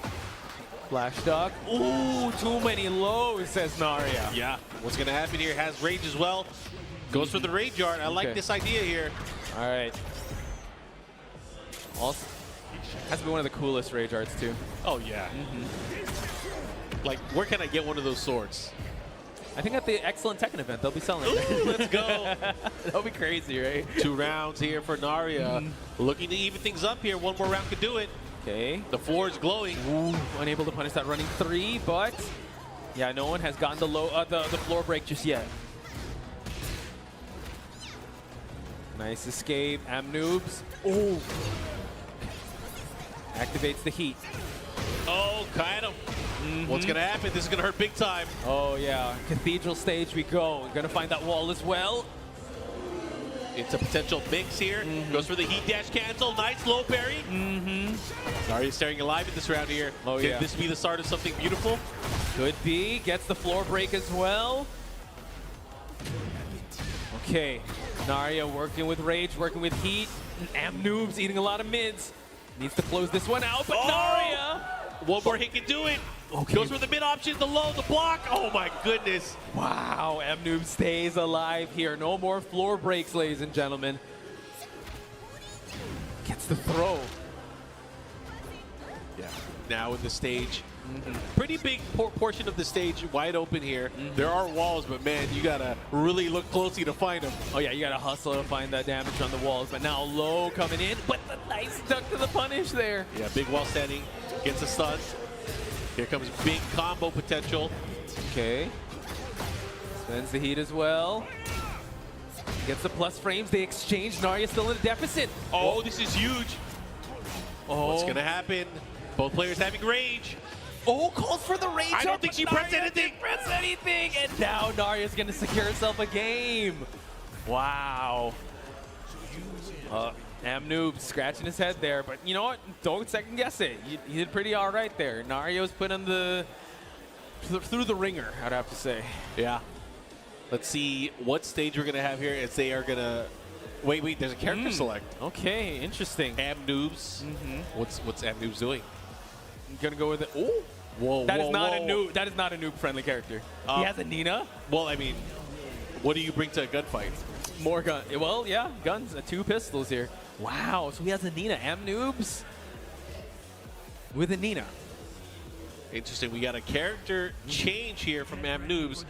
Flash duck. Ooh, too many lows, says Narya. Yeah. What's going to happen here? Has rage as well. Goes for the rage art. I like this idea here. All right. Also, has to be one of the coolest rage arts, too. Oh, yeah. Like, where can I get one of those swords? I think at the Excellent Tekken event, they'll be selling it. Ooh, let's go. That'll be crazy, right? 2 rounds here for Narya. Looking to even things up here. One more round could do it. Okay. The floor is glowing. Ooh, unable to punish that running 3, but yeah, no one has gotten the the floor break just yet. Nice escape. Amnoobs. Ooh. Activates the heat. Oh, kind of. What's going to happen? This is going to hurt big time. Oh, yeah. Cathedral stage we go. We're going to find that wall as well. It's a potential mix here. Goes for the heat dash cancel. Nice low parry. Narya staying alive in this round here. Oh, Could yeah. this be the start of something beautiful? Could be. Gets the floor break as well. Okay. Narya working with rage, working with heat. Amnoobs eating a lot of mids. Needs to close this one out, but Narya! One more hit can do it. Okay. Goes for the mid option, the low, the block. Oh my goodness. Wow, Amnoob stays alive here. No more floor breaks, ladies and gentlemen. Gets the throw. Yeah. Now in the stage. Pretty big portion of the stage wide open here. There are walls, but man, you gotta really look closely to find them. Oh yeah, you gotta hustle to find that damage on the walls. But now low coming in, but the nice duck to the punish there. Yeah, big wall standing, gets a stun. Here comes big combo potential. Okay. Spends the heat as well. Gets the plus frames. They exchange. Narya still in a deficit. Oh, this is huge. Oh. What's gonna happen? Both players having rage. Oh, calls for the rage. I don't think she pressed anything. Didn't press anything. And now Narya's going to secure herself a game. Wow. Amnoob scratching his head there. But you know what? Don't second guess it. You did pretty all right there. Narya's put on through the ringer, I'd have to say. Yeah. Let's see what stage we're going to have here as they are going to... Wait, there's a character select. Okay, interesting. Amnoobs. What's Amnoobs doing? I'm going to go with it. Oh, Whoa, That is whoa, not whoa. a noob. That is not a noob-friendly character. He has a Nina. Well, I mean, what do you bring to a gunfight? More gun. Well, yeah, guns. 2 pistols here. Wow. So he has a Nina. Am noobs with a Nina. Interesting. We got a character change here from Am Noobs.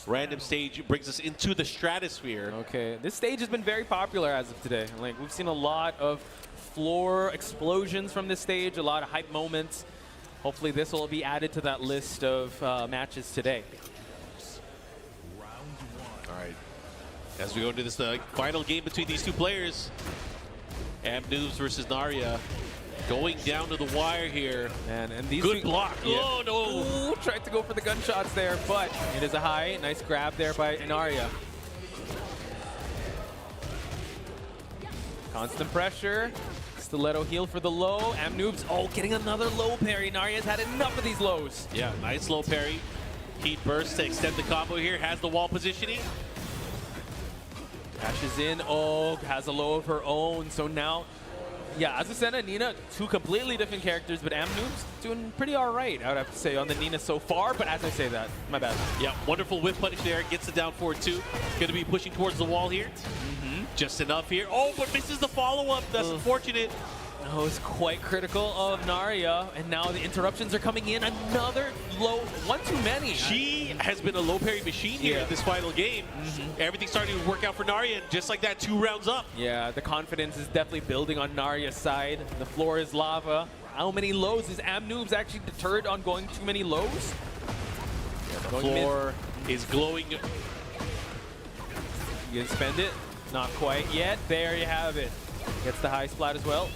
Random stage brings us into the stratosphere. Okay. This stage has been very popular as of today. Like, we've seen a lot of floor explosions from this stage, a lot of hype moments. Hopefully this will be added to that list of matches today. All right. As we go into this final game between these two players, Am Noobs versus Narya, going down to the wire here. And these good block. Yeah. Oh, no. Ooh, tried to go for the gunshots there, but it is a high. Nice grab there by Narya. Constant pressure. Stiletto heal for the low. Am Noobs, getting another low parry. Narya's had enough of these lows. Yeah, nice low parry. Heat burst to extend the combo here. Has the wall positioning. Dashes in. Oh, has a low of her own. So now, yeah, Azucena, Nina, 2 completely different characters, but Am Noobs doing pretty all right, I would have to say, on the Nina so far. But as I say that, my bad. Yeah, wonderful whip punish there. Gets it down forward 2. Going to be pushing towards the wall here. Just enough here. Oh, but misses the follow-up. That's unfortunate. No, it's quite critical of Narya, and now the interruptions are coming in. Another low, one too many. She has been a low parry machine here in this final game. Everything's starting to work out for Narya, and just like that, 2 rounds up. Yeah, the confidence is definitely building on Narya's side. The floor is lava. How many lows? Is Am Noobs actually deterred on going too many lows? Yeah, the floor is glowing. You can spend it. Not quite yet. There you have it. Gets the high splat as well.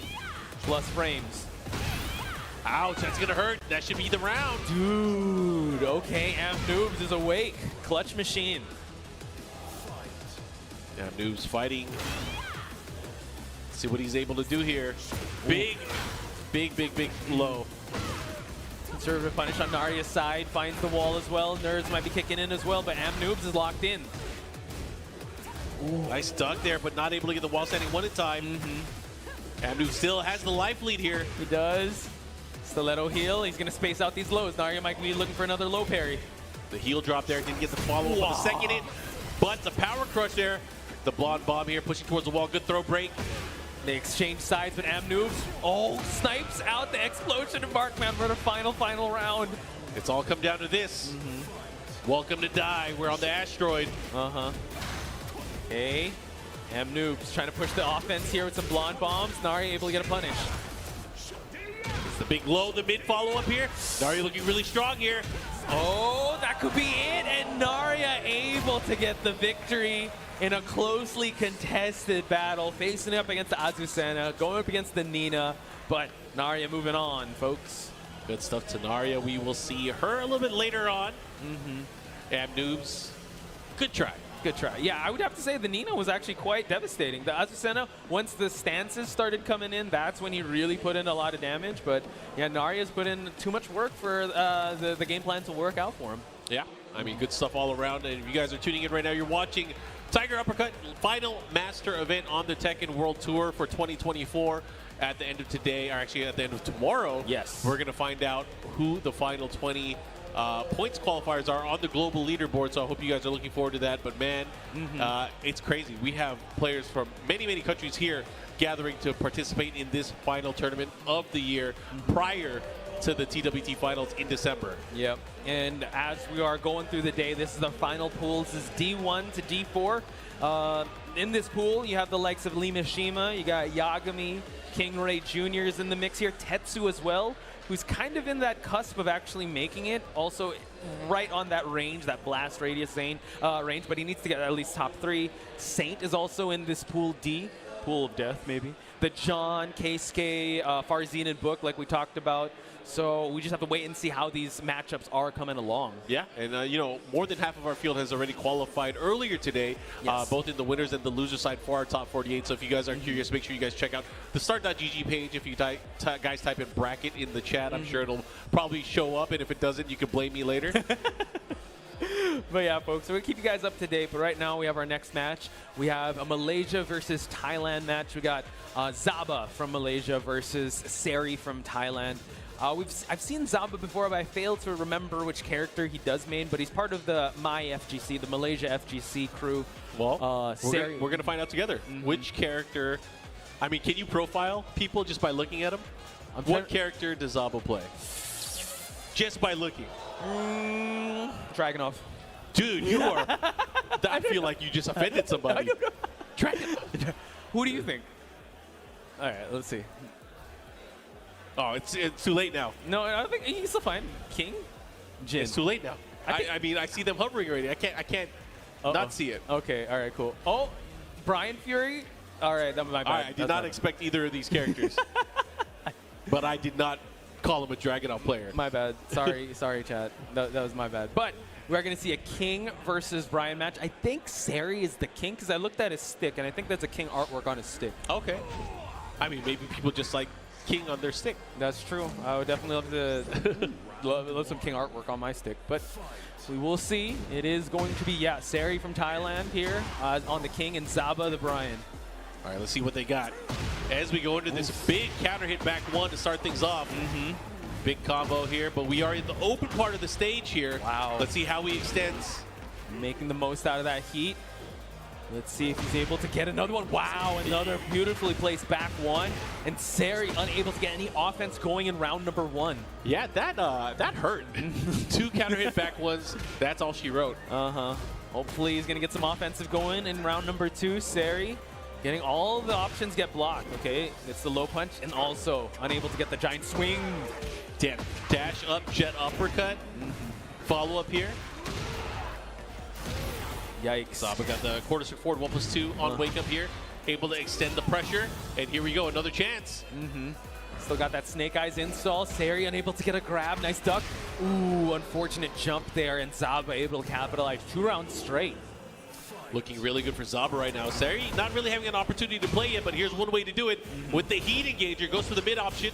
Plus frames. Ouch, that's gonna hurt. That should be the round. Dude, okay, Am Noobs is awake. Clutch machine. Am Noobs fighting. Let's see what he's able to do here. Big low. Conservative punish on Narya's side. Finds the wall as well. Nerds might be kicking in as well, but Am Noobs is locked in. Ooh. Nice duck there, but not able to get the wall standing one at a time. Am Noobs still has the life lead here. He does. Stiletto heal. He's going to space out these lows. Narya might be looking for another low parry. The heel drop there. Didn't get the follow-up on the second hit. But the power crush there. The blonde bomb here pushing towards the wall. Good throw break. They exchange sides, but Am Noobs, snipes out the explosion of Markman for the final round. It's all come down to this. Welcome to Die. We're on the asteroid. Okay. Am Noobs trying to push the offense here with some blonde bombs. Narya able to get a punish. It's the big low, the mid follow-up here. Narya looking really strong here. Oh, that could be it. And Narya able to get the victory in a closely contested battle, facing up against the Azucena, going up against the Nina. But Narya moving on, folks. Good stuff to Narya. We will see her a little bit later on. Am Noobs, good try. Good try. Yeah, I would have to say the Nina was actually quite devastating. The Azucena, once the stances started coming in, that's when he really put in a lot of damage. But yeah, Narya's put in too much work for the game plan to work out for him. Yeah, I mean, good stuff all around. And if you guys are tuning in right now, you're watching Tiger Uppercut final master event on the Tekken World Tour for 2024. At the end of today, or actually at the end of tomorrow, yes, we're going to find out who the final 20 points qualifiers are on the global leaderboard, so I hope you guys are looking forward to that. But man, it's crazy. We have players from many countries here gathering to participate in this final tournament of the year prior to the TWT finals in December. Yep, and as we are going through the day, this is our final pool. This is D1 to D4. In this pool, you have the likes of Lee Mishima, you got Yagami, King Ray Jr. is in the mix here, Tetsu as well, who's kind of in that cusp of actually making it, also right on that range, that blast radius range, but he needs to get at least top 3. Saint is also in this pool D, pool of death maybe. The John, Keisuke, Farzin, and Book like we talked about. So we just have to wait and see how these matchups are coming along. Yeah, and you know, more than half of our field has already qualified earlier today, both in the winners and the loser side for our top 48. So if you guys are curious, make sure you guys check out the start.gg page. If you guys type in bracket in the chat, I'm sure it'll probably show up, and if it doesn't, you can blame me later. But yeah, folks, so we'll keep you guys up to date. But right now we have our next match. We have a Malaysia versus Thailand match. We got Zaba from Malaysia versus Sari from Thailand. I've seen Zaba before, but I failed to remember which character he does main. But he's part of the FGC, the Malaysia FGC crew. Well, we're going to find out together which character. I mean, can you profile people just by looking at them? What character does Zaba play? Just by looking. Dragunov. Dude, you are. I feel like you just offended somebody. I don't know. Dragon. Who do you think? All right, let's see. Oh, it's too late now. No, I think he's still fine. King? Jin. It's too late now. I mean, I see them hovering already. I can't not see it. Okay, all right, cool. Oh, Brian Fury? All right, that was my bad. All right, I did not expect either of these characters. But I did not call him a Dragunov player. My bad. Sorry, chat. That was my bad. But we're going to see a King versus Brian match. I think Sari is the King because I looked at his stick, and I think that's a King artwork on his stick. Okay. I mean, maybe people just like King on their stick. That's true. I would definitely love to love some King artwork on my stick. But we will see. It is going to be, yeah, Sari from Thailand here on the King and Zaba the Brian. All right, let's see what they got. As we go into this big counter hit back one to start things off. Big combo here, but we are in the open part of the stage here. Wow. Let's see how he extends. Making the most out of that heat. Let's see if he's able to get another one. Wow, another beautifully placed back one. And Sari unable to get any offense going in round number one. Yeah, that hurt. 2 counter hit back ones. That's all she wrote. Hopefully he's going to get some offensive going in round number 2. Sari getting all the options get blocked. Okay, it's the low punch and also unable to get the giant swing. Damn. Dash up, jet uppercut. Follow up here. Yikes. Zaba got the quarter circle forward 1+2 on wake up here. Able to extend the pressure. And here we go, another chance. Still got that Snake Eyes install. Sari unable to get a grab. Nice duck. Ooh, unfortunate jump there. And Zaba able to capitalize 2 rounds straight. Looking really good for Zaba right now. Sari not really having an opportunity to play yet, but here's one way to do it. With the heat engager, goes for the mid option.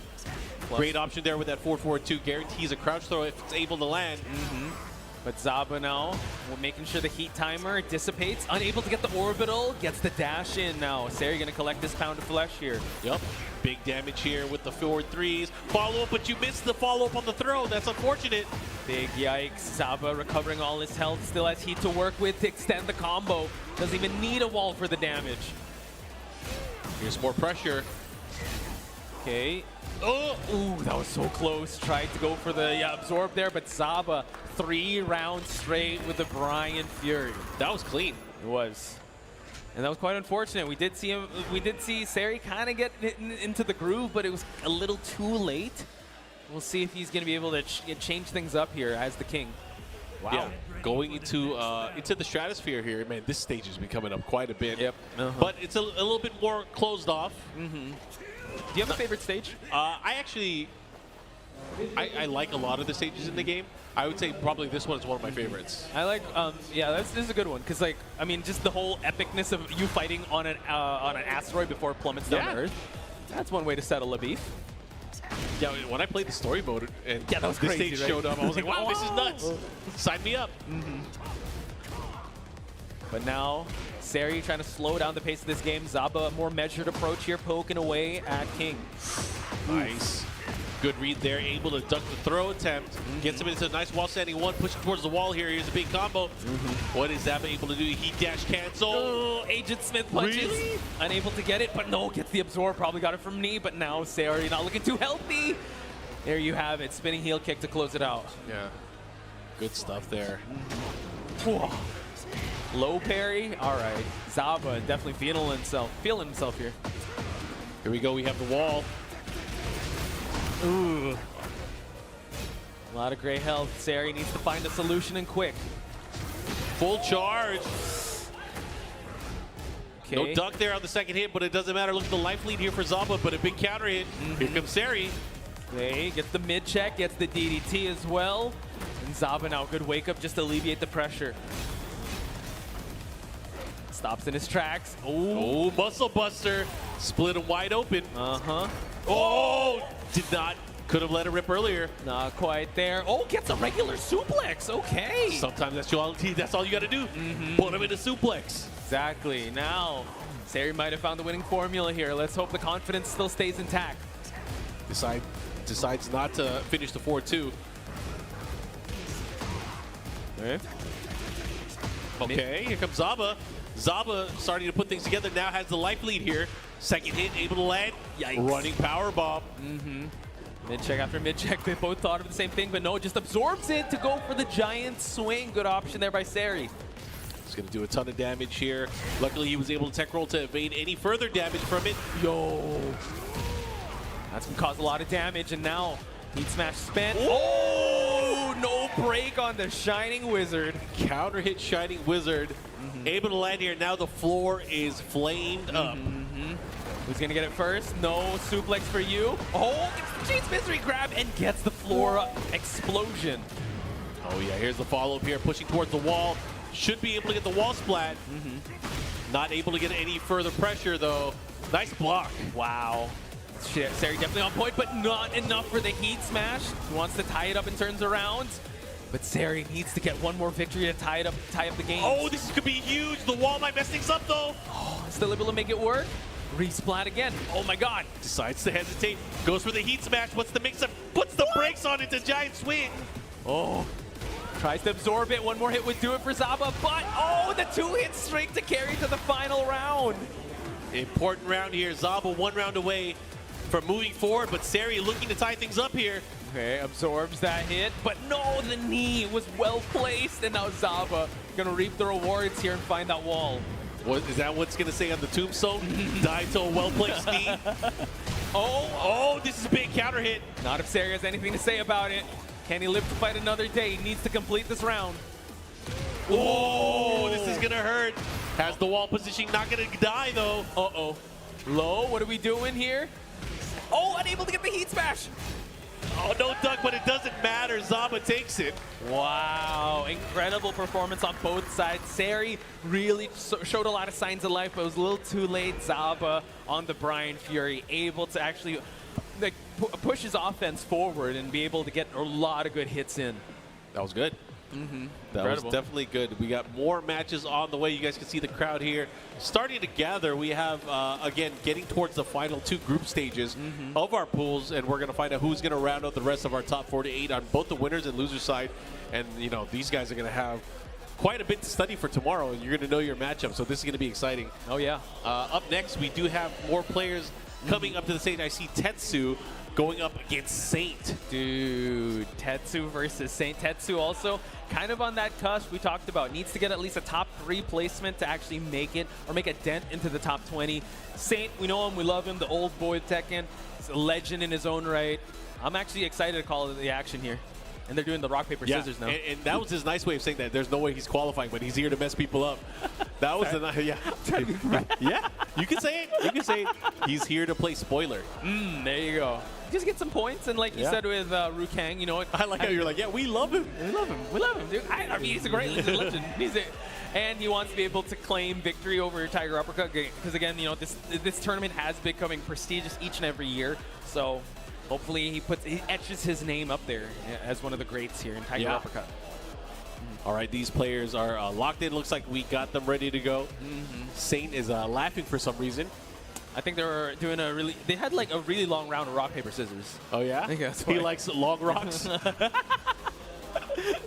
Great option there with that 4-4-2. Guarantees a crouch throw if it's able to land. But Zaba now, we're making sure the heat timer dissipates. Unable to get the orbital, gets the dash in now. Sari gonna collect this pound of flesh here. Yep. Big damage here with the forward 3s. Follow up, but you missed the follow up on the throw. That's unfortunate. Big yikes. Zaba recovering all his health. Still has heat to work with to extend the combo. Doesn't even need a wall for the damage. Here's more pressure. Okay. Oh, ooh, that was so close. Tried to go for the absorb there, but Zaba 3 rounds straight with the Brian Fury. That was clean. It was. And that was quite unfortunate. We did see Sari kind of get into the groove, but it was a little too late. We'll see if he's going to be able to change things up here as the King. Wow. Yeah. Going into the stratosphere here, man, this stage has been coming up quite a bit. Yep. But it's a little bit more closed off. Do you have a favorite stage? I like a lot of the stages in the game. I would say probably this one is one of my favorites. I like, yeah, this is a good one. Because, like, I mean, just the whole epicness of you fighting on an asteroid before it plummets down to Earth. That's one way to settle a beef. Yeah, when I played the story mode and that was this crazy, stage showed up, I was like, wow, this is nuts. Sign me up. But now, Sari trying to slow down the pace of this game. Zaba, a more measured approach here, poking away at King. Nice. Good read there, able to duck the throw attempt. Gets him into a nice wall standing one, pushing towards the wall here. Here's a big combo. What is Zaba able to do? He dash cancel. Oh, Agent Smith punches. Really? Unable to get it, but no, gets the absorb. Probably got it from knee, but now Sari not looking too healthy. There you have it. Spinning heel kick to close it out. Yeah. Good stuff there. Low parry. All right. Zaba definitely feeling himself here. Here we go. We have the wall. Ooh. A lot of gray health. Sari needs to find a solution and quick. Full charge. Okay. No duck there on the second hit, but it doesn't matter. Look at the life lead here for Zaba, but a big counter hit. Here comes Sari. Okay, gets the mid check, gets the DDT as well. And Zaba now, good wake up just to alleviate the pressure. Stops in his tracks. Oh, muscle buster. Split him wide open. Uh-huh. Oh, did not Could have let it rip earlier. Not quite there. Oh, gets a regular suplex. Okay. Sometimes that's all you got to do. Put him in a suplex. Exactly. Now, Sari might have found the winning formula here. Let's hope the confidence still stays intact. Decides not to finish the 4-2. Okay, here comes Zaba. Zaba starting to put things together, now has the life lead here. Second hit, able to land. Yikes. Running power bomb. Mid-check after mid-check, they both thought of the same thing, but no, just absorbs it to go for the giant swing. Good option there by Sari. He's going to do a ton of damage here. Luckily, he was able to tech roll to evade any further damage from it. Yo. That's going to cause a lot of damage, and now Heat Smash spent. Oh, no break on the Shining Wizard. Counter hit Shining Wizard. Able to land here. Now the floor is flamed up. Who's going to get it first? No suplex for you. Oh, gets the Jade's Misery grab and gets the floor explosion. Oh, yeah, here's the follow-up here, pushing towards the wall. Should be able to get the wall splat. Not able to get any further pressure, though. Nice block. Wow. Sari definitely on point, but not enough for the Heat Smash. He wants to tie it up and turns around. But Sari needs to get one more victory to tie up the game. Oh, this could be huge. The wall might mess things up, though. Oh, still able to make it work. Resplat again. Oh my god. Decides to hesitate. Goes for the Heat Smash. What's the mix-up? Puts the brakes on it. It's a giant swing. Oh. Tries to absorb it. One more hit would do it for Zaba, but oh, the 2-hit streak to carry to the final round. Important round here. Zaba 1 round away from moving forward, but Sari looking to tie things up here. Okay, absorbs that hit, but no, the knee was well placed, and now Zaba gonna reap the rewards here and find that wall. Is that what's gonna say on the tombstone? Die to a well-placed knee. Oh, this is a big counter hit. Not if Sari has anything to say about it. Can he live to fight another day? He needs to complete this round. Oh, this is gonna hurt. Has the wall positioning, not gonna die though. Uh-oh. Low, what are we doing here? Oh, unable to get the Heat Smash. Oh, no duck, but it doesn't matter. Zaba takes it. Wow, incredible performance on both sides. Sari really showed a lot of signs of life, but it was a little too late. Zaba on the Brian Fury, able to actually push his offense forward and be able to get a lot of good hits in. That was good. That was definitely good. We got more matches on the way. You guys can see the crowd here starting to gather. We have, again, getting towards the final 2 group stages of our pools, and we're going to find out who's going to round out the rest of our top 4 to 8 on both the winners and losers side. And, you know, these guys are going to have quite a bit to study for tomorrow, and you're going to know your matchup, so this is going to be exciting. Oh, yeah. Up next, we do have more players coming up to the stage. I see Tetsu going up against Saint. Dude, Tetsu versus Saint. Tetsu also kind of on that cusp we talked about. Needs to get at least a top 3 placement to actually make it or make a dent into the top 20. Saint, we know him, we love him, the old boy Tekken. He's a legend in his own right. I'm actually excited to call the action here. And they're doing the rock, paper, scissors now. And that was his nice way of saying that. There's no way he's qualifying, but he's here to mess people up. That was yeah, you can say it. You can say it. He's here to play spoiler. There you go. Just get some points, and like you said with Rukang, you know what? I like how you're like, yeah, we love him. We love him. We love him, dude. I mean, he's a great legend. And he wants to be able to claim victory over Tiger Uppercut because, again, you know, this tournament has becoming prestigious each and every year. So hopefully he etches his name up there as one of the greats here in Tiger Uppercut. All right, these players are locked in. Looks like we got them ready to go. Saint is laughing for some reason. I think they were doing they had like a really long round of rock, paper, scissors. Oh, yeah? I think that's he likes long rocks?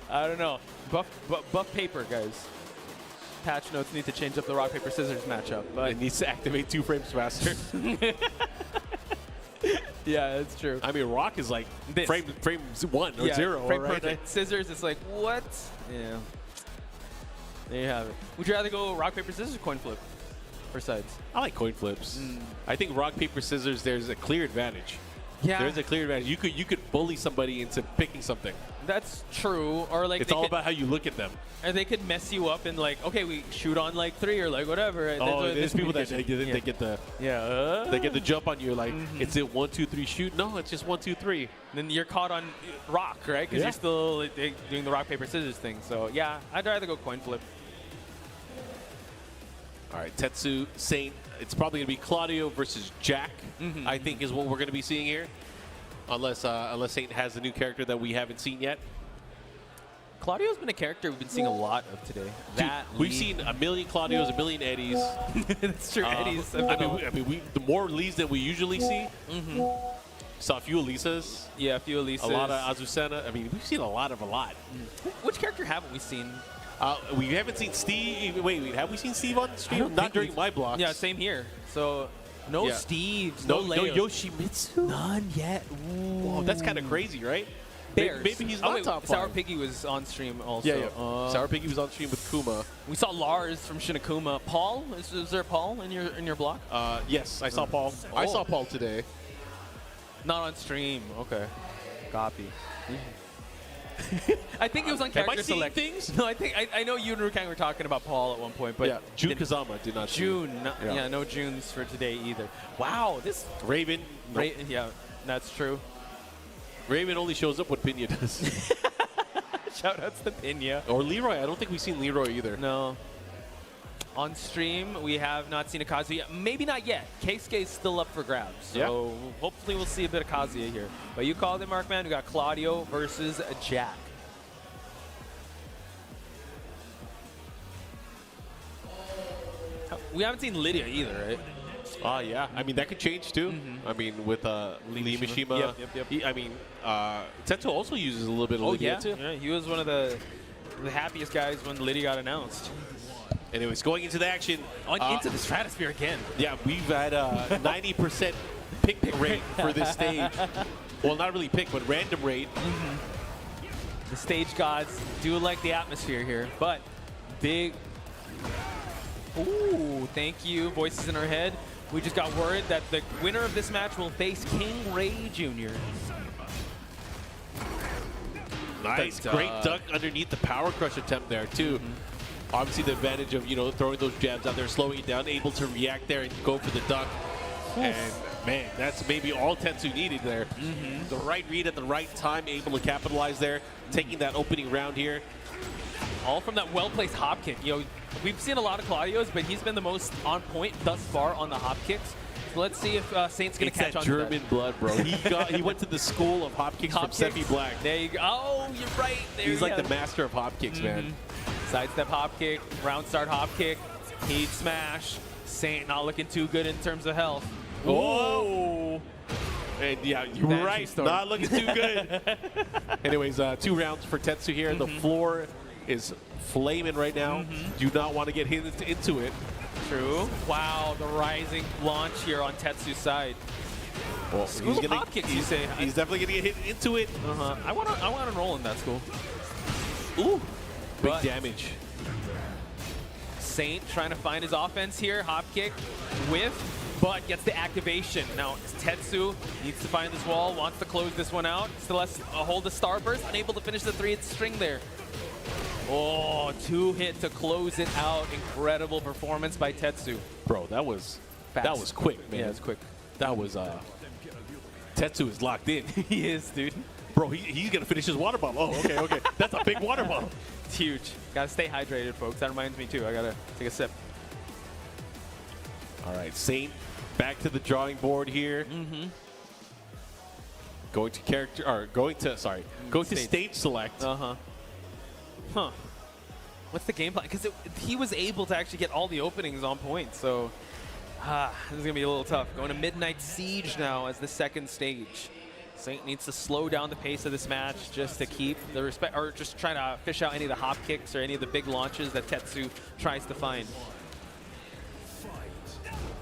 I don't know. Buff paper, guys. Patch notes need to change up the rock, paper, scissors matchup. But it needs to activate 2 frames faster. Yeah, that's true. I mean, rock is like frames 1 or 0. Frame right? perfect. Scissors, it's like, what? Yeah. There you have it. Would you rather go rock, paper, scissors or coin flip? For sides. I like coin flips. I think rock, paper, scissors, there's a clear advantage. Yeah. There's a clear advantage. You could bully somebody into picking something. That's true. Or like it's all about how you look at them. And they could mess you up and like, okay, we shoot on like 3 or like whatever. Oh, there's people that they get the they get the jump on you like it's it 1 2 3 shoot. No, it's just 1 2 3. And then you're caught on rock, right? Because you're still doing the rock, paper, scissors thing. So yeah, I'd rather go coin flip. All right, Tetsu, Saint. It's probably going to be Claudio versus Jack, I think is what we're going to be seeing here. unless Saint has a new character that we haven't seen yet. Claudio's been a character we've been seeing a lot of today. Dude, we've seen a million Claudios, a million Eddies. That's true. Eddies. The more Lees than we usually see. Saw a few Elisas. Yeah, a few Elisas. A lot of Azucena. I mean, we've seen a lot. Which character haven't we seen? We haven't seen Steve. Wait, have we seen Steve on stream? Not during my blocks. Yeah, same here. So no Steves, no Leos. Yoshimitsu. None yet. Whoa, that's kind of crazy, right? Bears. Maybe he's not top Sour 5. Piggy was on stream also. Yeah. Sour Piggy was on stream with Kuma. We saw Lars from Shinakuma. Paul, is there Paul in your block? Yes, I saw Paul. I saw Paul today. Not on stream. Okay. Copy. I think it was on character select. Things? No, I know you and Rukang were talking about Paul at one point, but yeah, Jun Kazama did not. June, no Junes for today either. Wow, this Raven. Yeah, that's true. Raven only shows up when Pinya does. Shoutouts to Pinya. Or Leroy. I don't think we've seen Leroy either. No. On stream, we have not seen a Kazuya. Maybe not yet. Keisuke is still up for grabs. So hopefully we'll see a bit of Kazuya here. But you called it, Markman. We got Claudio versus Jack. We haven't seen Lydia either, right? Yeah. I mean, that could change too. I mean, with Lee Mishima. Yep. I mean, Tetsu also uses a little bit of Lydia too. Yeah, he was one of the happiest guys when Lydia got announced. Anyways, going into the action. Into the stratosphere again. Yeah, we've had a 90% pick rate for this stage. Well, not really pick, but random rate. The stage gods do like the atmosphere here, but big. Ooh, thank you. Voices in our head. We just got word that the winner of this match will face King Ray Jr. Nice, great duck underneath the power crush attempt there too. Obviously the advantage of, throwing those jabs out there, slowing it down, able to react there and go for the duck. And man, that's maybe all Tetsu needed there. The right read at the right time, able to capitalize there, taking that opening round here. All from that well-placed hop kick. We've seen a lot of Claudio's, but he's been the most on point thus far on the hop kicks. So let's see if Saint's going to catch on to that. German blood, bro. He went to the school of hop kicks from Seppi Black. There you go. Oh, you're right. He's like the master of hop kicks, man. Sidestep hop kick, round start hop kick, heat smash. Saint not looking too good in terms of health. Oh! And yeah, you were right. Not looking too good. Anyways, 2 rounds for Tetsu here. The floor is flaming right now. Do not want to get hit into it. True. Wow, the rising launch here on Tetsu's side. Well, school of hop kicks, you say? He's definitely going to get hit into it. I want to roll in that school. Ooh. Big damage. Saint trying to find his offense here. Hop kick, whiff, but gets the activation. Now Tetsu needs to find this wall, wants to close this one out. Still has a hold of Starburst, unable to finish the 3-hit string there. Oh, 2-hit to close it out. Incredible performance by Tetsu. Bro, that was quick, man. Yeah, it's quick. That was Tetsu is locked in. He is, dude. Bro, he's gonna finish his water bottle. Oh, okay. That's a big water bottle. It's huge. Gotta stay hydrated, folks. That reminds me too. I gotta take a sip. All right, Saint back to the drawing board here. Going to stage select. What's the game plan? Because he was able to actually get all the openings on point. So this is gonna be a little tough. Going to Midnight Siege now as the second stage. Saint needs to slow down the pace of this match just to keep the respect, or just trying to fish out any of the hop kicks or any of the big launches that Tetsu tries to find.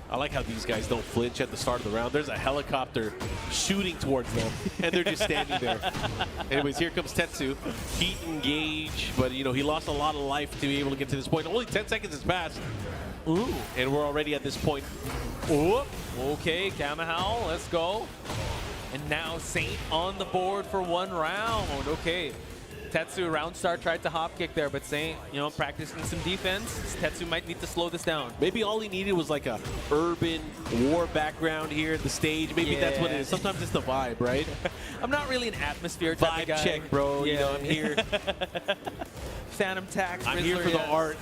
I like how these guys don't flinch at the start of the round. There's a helicopter shooting towards them, and they're just standing there. Anyways, here comes Tetsu. Heat engage, but he lost a lot of life to be able to get to this point. Only 10 seconds has passed. Ooh, and we're already at this point. Ooh. Okay, Kamahal, let's go. And now Saint on the board for 1 round. Okay. Tetsu, round start, tried to hop kick there, but Saint, practicing some defense. Tetsu might need to slow this down. Maybe all he needed was like a urban war background here at the stage. Maybe that's what it is. Sometimes it's the vibe, right? I'm not really an atmosphere type of guy. Vibe check, bro. Yeah. I'm here. Phantom Tax. I'm here for the art.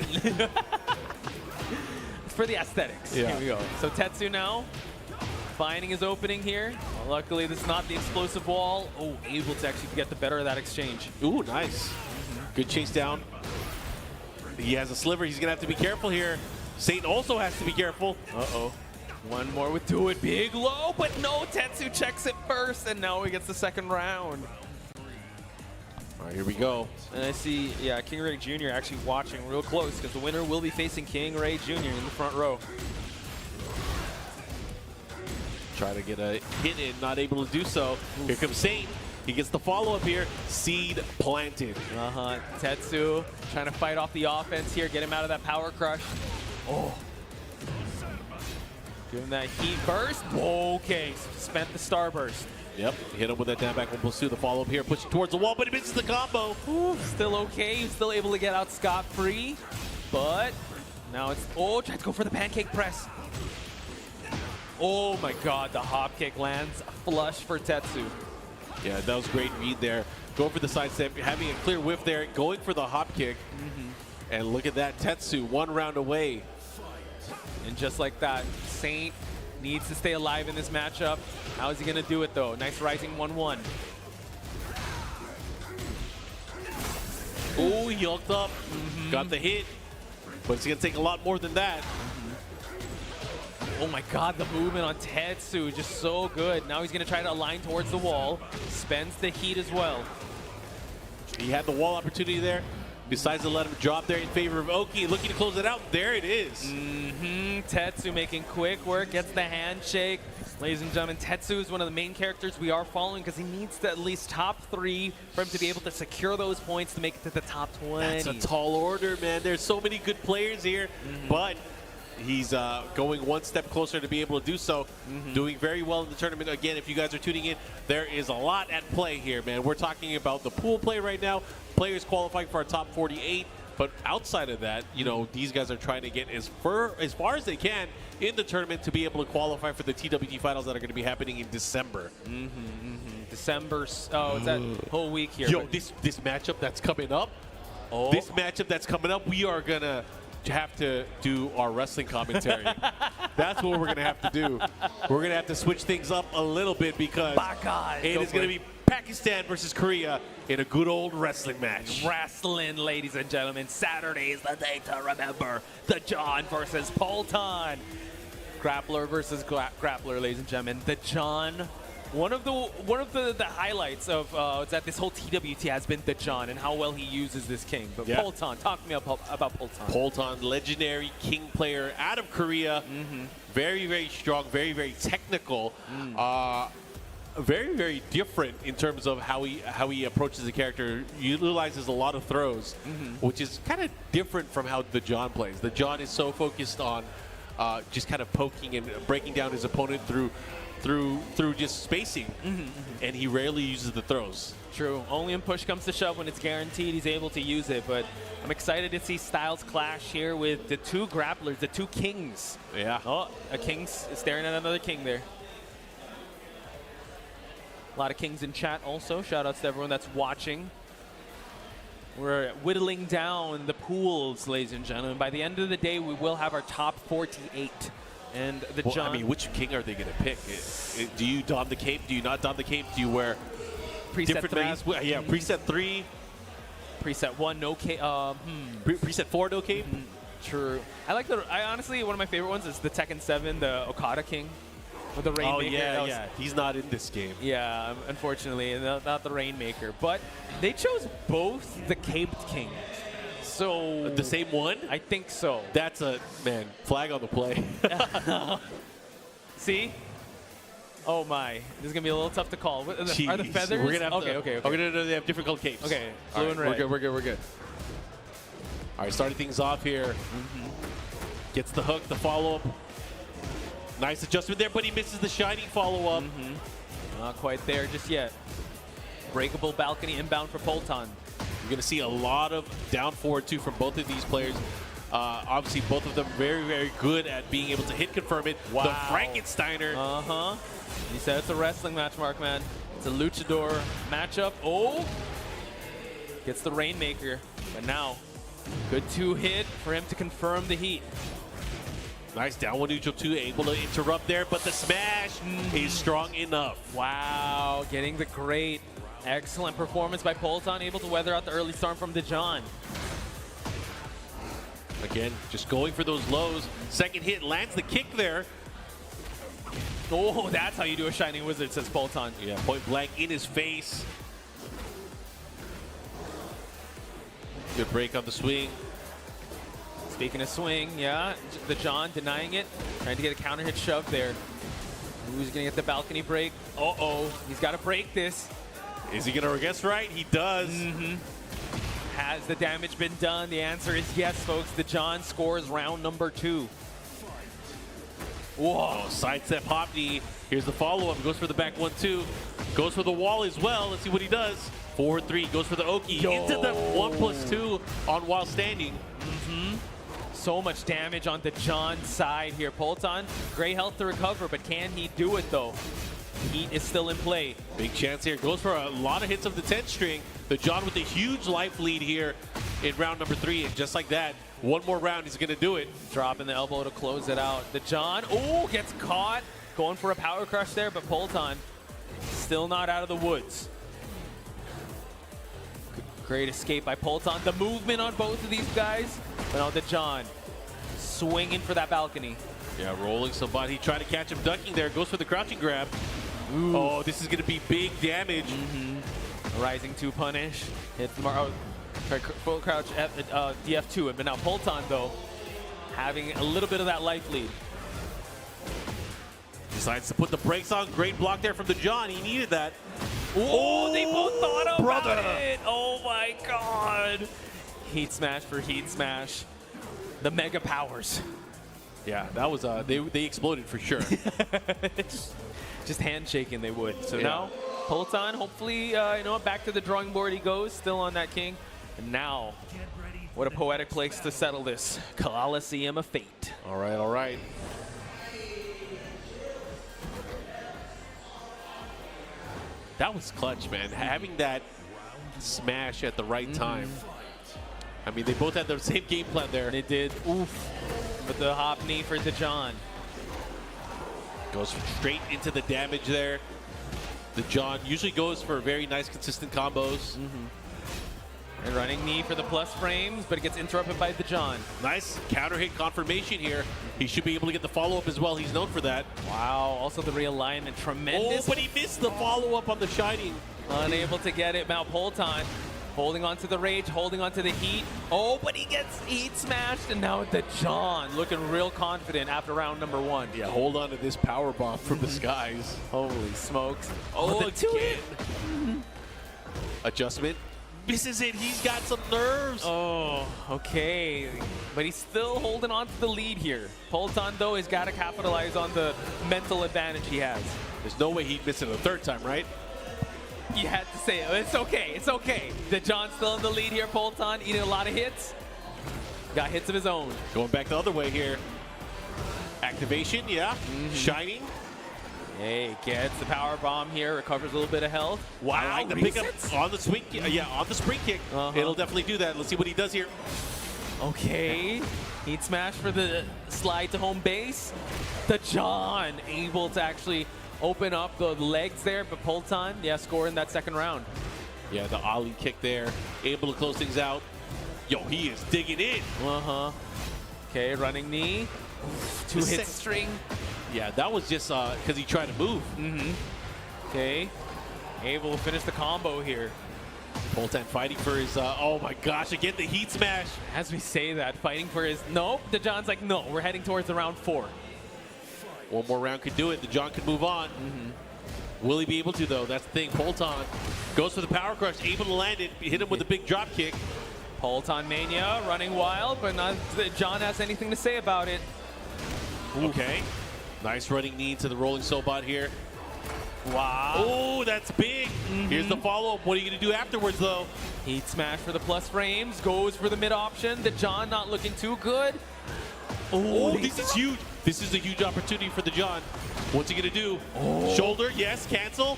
It's for the aesthetics. Yeah. Here we go. So Tetsu now finding his opening here. Well, luckily, this is not the explosive wall. Oh, able to actually get the better of that exchange. Ooh, nice. Good chase down. He has a sliver. He's going to have to be careful here. Satan also has to be careful. Uh-oh. One more would do it. Big low, but no, Tetsu checks it first, and now he gets the second round. All right, here we go. And I see, yeah, King Ray Jr. actually watching real close because the winner will be facing King Ray Jr. in the front row. Try to get a hit in, not able to do so. Oof. Here comes Saint. He gets the follow-up here. Seed planted. Tetsu trying to fight off the offense here, get him out of that power crush. Oh. Give him that heat burst. Okay, spent the star burst. Yep, hit him with that down back 1+2. The follow-up here, pushing towards the wall, but he misses the combo. Ooh, still okay. He's still able to get out scot-free. But now it's, oh, tried to go for the pancake press. Oh my God, the hop kick lands flush for Tetsu. Yeah, that was great read there. Going for the side step, having a clear whiff there, going for the hop kick. And look at that, Tetsu, 1 round away. And just like that, Saint needs to stay alive in this matchup. How is he going to do it, though? Nice rising 1-1. Oh, he hooked up. Got the hit. But it's going to take a lot more than that. Oh my God, the movement on Tetsu just so good. Now he's going to try to align towards the wall. Spends the heat as well. He had the wall opportunity there. Decides to let him drop there in favor of Oki. Looking to close it out. There it is. Tetsu making quick work. Gets the handshake. Ladies and gentlemen, Tetsu is one of the main characters we are following because he needs to at least top 3 for him to be able to secure those points to make it to the top 20. That's a tall order, man. There's so many good players here, but he's going one step closer to be able to do so. Doing very well in the tournament. Again, if you guys are tuning in, there is a lot at play here, man. We're talking about the pool play right now. Players qualifying for our top 48. But outside of that, you know, these guys are trying to get as far as they can in the tournament to be able to qualify for the TWT finals that are going to be happening in December. December, oh, it's that whole week here. Yo, this matchup that's coming up, we are going to have to do our wrestling commentary. That's what we're going to have to do. We're going to have to switch things up a little bit because it is going to be Pakistan versus Korea in a good old wrestling match. Wrestling, ladies and gentlemen. Saturday is the day to remember. The John versus Polton. Grappler versus grappler, ladies and gentlemen. The John. One of the highlights of that this whole TWT has been the John and how well he uses this king. But yeah. Polton, talk to me about Polton. Polton, legendary king player out of Korea. Very, very strong, very, very technical. Very, very different in terms of how he approaches the character. Utilizes a lot of throws, which is kind of different from how the John plays. The John is so focused on just kind of poking and breaking down his opponent through just spacing, and he rarely uses the throws. True. Only when push comes to shove, when it's guaranteed, he's able to use it. But I'm excited to see styles clash here with the 2 grapplers, the 2 kings. Yeah. Oh, a king's staring at another king there. A lot of kings in chat also. Shout outs to everyone that's watching. We're whittling down the pools, ladies and gentlemen. By the end of the day, we will have our top 48. And the John. I mean, which king are they going to pick? Do you don the cape? Do you not don the cape? Do you wear preset different 3? masks? Yeah, preset 3. Preset 1, no cape. Preset 4, no cape? True. I honestly, one of my favorite ones is the Tekken 7, the Okada king. With the Rainmaker. Oh, yeah. He's not in this game. Yeah, unfortunately, not the Rainmaker. But they chose both the Caped King. So the same one? I think so. That's a, man, flag on the play. See? Oh my, this is gonna be a little tough to call. Are the feathers? We're gonna have okay. They have different colored capes. Okay, blue and red. We're good. All right, starting things off here. Gets the hook, the follow-up. Nice adjustment there, but he misses the shining follow-up. Not quite there just yet. Breakable balcony inbound for Polton. You're going to see a lot of down forward, too, from both of these players. Obviously, both of them very, very good at being able to hit confirm it. Wow. The Frankensteiner. You said it's a wrestling match, Mark, man. It's a luchador matchup. Oh! Gets the Rainmaker. But now, good 2 hit for him to confirm the heat. Nice down one neutral two, able to interrupt there, but the smash is strong enough. Wow, getting the great, excellent performance by Polton, able to weather out the early storm from Dejan. Again, just going for those lows. Second hit lands the kick there. Oh, that's how you do a Shining Wizard, says Polton. Yeah, point blank in his face. Good break on the swing. Speaking of swing, yeah, the John denying it, trying to get a counter hit shove there. Who's gonna get the balcony break? Uh-oh, he's gotta break this. Is he gonna guess right? He does. Has the damage been done? The answer is yes, folks. The John scores round number 2. Whoa, sidestep hop knee. Here's the follow-up, goes for the back 1-2. Goes for the wall as well, let's see what he does. 4-3, goes for the Oki, into the 1+2 on while standing. So much damage on the John side here. Polton, great health to recover, but can he do it though? Heat is still in play. Big chance here, goes for a lot of hits of the 10 string. The John with a huge life lead here in round number 3, and just like that, one more round, he's gonna do it. Dropping the elbow to close it out. The John, oh, gets caught. Going for a power crush there, but Polton still not out of the woods. Great escape by Polton. The movement on both of these guys, but now the John swinging for that balcony. Yeah, rolling somebody. He tried to catch him ducking there, goes for the crouching grab. Ooh. Oh, this is gonna be big damage. Rising 2 punish. Hit the full crouch DF2, but now Polton though, having a little bit of that life lead. Decides to put the brakes on. Great block there from the John. He needed that. Oh, they both thought about it. Oh my God. Heat smash for heat smash. The mega powers. Yeah, that was, they exploded for sure. Just handshaking they would. So now, Polton, hopefully, you know, back to the drawing board he goes, still on that king. And now, what a poetic place to settle this. Coliseum of Fate. All right, all right. That was clutch, man. Having that smash at the right time. I mean, they both had the same game plan there. They did. Oof. With the hop knee for Dejan. Goes straight into the damage there. The John usually goes for very nice, consistent combos. And running knee for the plus frames, but it gets interrupted by Dejan. Nice counter hit confirmation here. He should be able to get the follow-up as well. He's known for that. Wow, also the realignment, tremendous. Oh, but he missed the follow-up on the Shining. Unable to get it. Now Polton holding on to the rage, holding on to the heat. Oh, but he gets heat smashed, and now the John looking real confident after round number 1. Yeah, hold on to this power bomb from the skies. Holy smokes. Oh, again. Adjustment. Misses it. He's got some nerves. Oh, okay. But he's still holding on to the lead here. Polton, though, has got to capitalize on the mental advantage he has. There's no way he'd miss it a third time, right? You had to say it. It's okay. It's okay. The John's still in the lead here. Polton eating a lot of hits. Got hits of his own. Going back the other way here. Activation, yeah. Shining. Hey, gets the power bomb here. Recovers a little bit of health. Wow, I like the pickup on the swing. Yeah, on the spring kick. It'll definitely do that. Let's see what he does here. Okay. Heat smash for the slide to home base. The John able to actually open up the legs there, but Polton, yeah, scoring that second round. Yeah, the ollie kick there. Able to close things out. Yo, he is digging in. Okay, running knee. 2-hit string. Yeah, that was just because he tried to move. Okay. Able to finish the combo here. Polton fighting for his, oh my gosh, again, the heat smash. As we say that, fighting for his, nope. The John's like, no, we're heading towards the round 4. One more round could do it. The John could move on. Will he be able to, though? That's the thing. Polton goes for the power crush, able to land it, hit him with a big drop kick. Polton Mania running wild, but not that John has anything to say about it. Okay. Nice running knee to the rolling Sobot here. Wow. Oh, that's big. Here's the follow-up. What are you going to do afterwards, though? Heat smash for the plus frames. Goes for the mid option. The John not looking too good. Oh, this is huge. This is a huge opportunity for the John. What's he going to do? Shoulder, yes, cancel.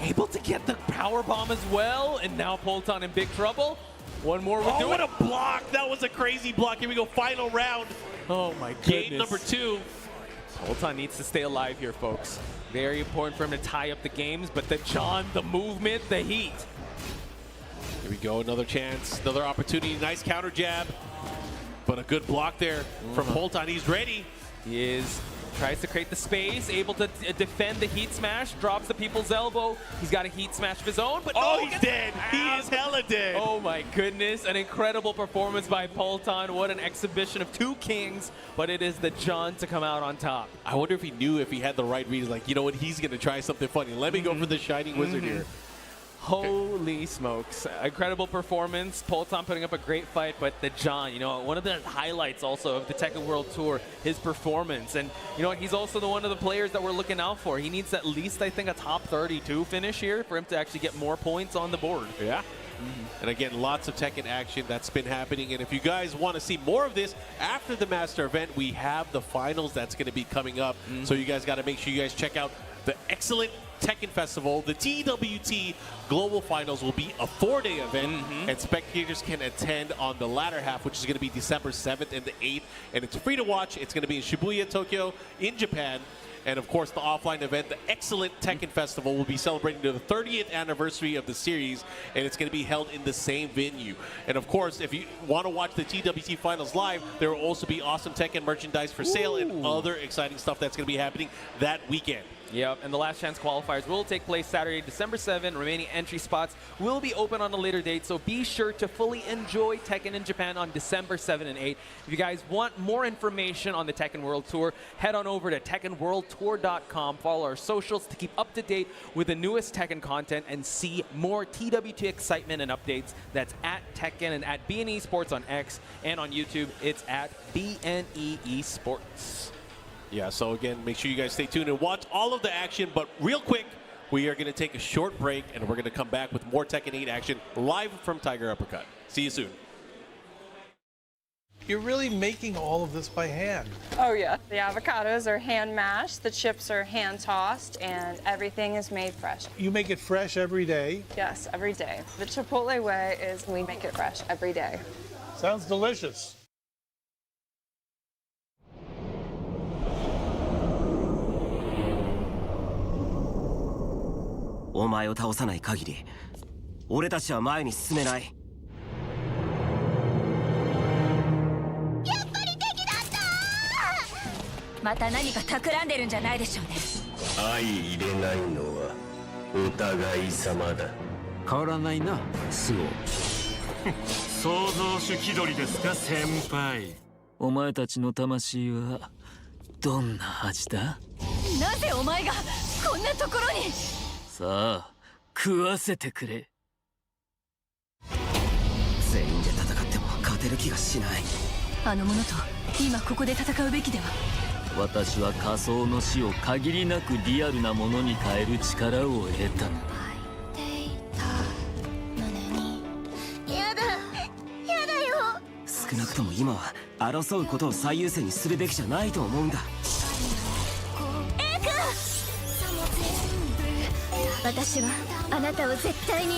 Able to get the power bomb as well. And now Polton in big trouble. One more. We're Oh, doing what a block! That was a crazy block. Here we go, final round. Oh my goodness. Game number 2. Polton needs to stay alive here, folks. Very important for him to tie up the games, but the John, the movement, the heat. Here we go, another chance, another opportunity. Nice counter jab, but a good block there from Polton. He's ready. He tries to create the space, able to defend the heat smash, drops the people's elbow. He's got a heat smash of his own, but oh, he's dead. He is hella dead. Oh my goodness, an incredible performance by Polton. What an exhibition of two kings, but it is the John to come out on top. I wonder if he knew if he had the right read. He's like, you know what, he's going to try something funny. Let me go for the Shining Wizard here. Holy smokes. Incredible performance. Polton putting up a great fight, but the John, you know, one of the highlights also of the Tekken World Tour, his performance. And, you know, he's also one of the players that we're looking out for. He needs at least, I think, a top 32 finish here for him to actually get more points on the board. Yeah. And again, lots of Tekken action that's been happening. And if you guys want to see more of this after the Master event, we have the finals that's going to be coming up. So you guys got to make sure you guys check out the excellent Tekken Festival. The TWT Global Finals will be a 4-day event, and spectators can attend on the latter half, which is going to be December 7th and the 8th. And it's free to watch. It's going to be in Shibuya, Tokyo, in Japan. And of course, the offline event, the excellent Tekken Festival, will be celebrating the 30th anniversary of the series, and it's going to be held in the same venue. And of course, if you want to watch the TWT Finals live, there will also be awesome Tekken merchandise for sale and other exciting stuff that's going to be happening that weekend. Yep, and the last chance qualifiers will take place Saturday, December 7th. Remaining entry spots will be open on a later date, so be sure to fully enjoy Tekken in Japan on December 7 and 8. If you guys want more information on the Tekken World Tour, head on over to TekkenWorldTour.com. Follow our socials to keep up to date with the newest Tekken content and see more TWT excitement and updates. That's at Tekken and at BNE Sports on X, and on YouTube, it's at BNE Esports. Yeah, so again, make sure you guys stay tuned and watch all of the action. But real quick, we are going to take a short break, and we're going to come back with more Tekken 8 action live from Tiger Uppercut. See you soon. You're really making all of this by hand. Oh yeah. The avocados are hand mashed, the chips are hand tossed, and everything is made fresh. You make it fresh every day. Yes, every day. The Chipotle way is we make it fresh every day. Sounds delicious.お前を倒さない限り俺たちは前に進めない。やっぱり敵だったー。また何か企んでるんじゃないでしょうね。相入れないのはお互い様だ。変わらないな、スオ。創造主気取りですか、先輩。お前たちの魂はどんな味だ？なぜお前がこんなところに。さあ、食わせてくれ。全員で戦っても勝てる気がしない。あの者と今ここで戦うべきでは。私は仮想の死を限りなくリアルなものに変える力を得た。やだよ。少なくとも今は争うことを最優先にするべきじゃないと思うんだ。私はあなたを絶対に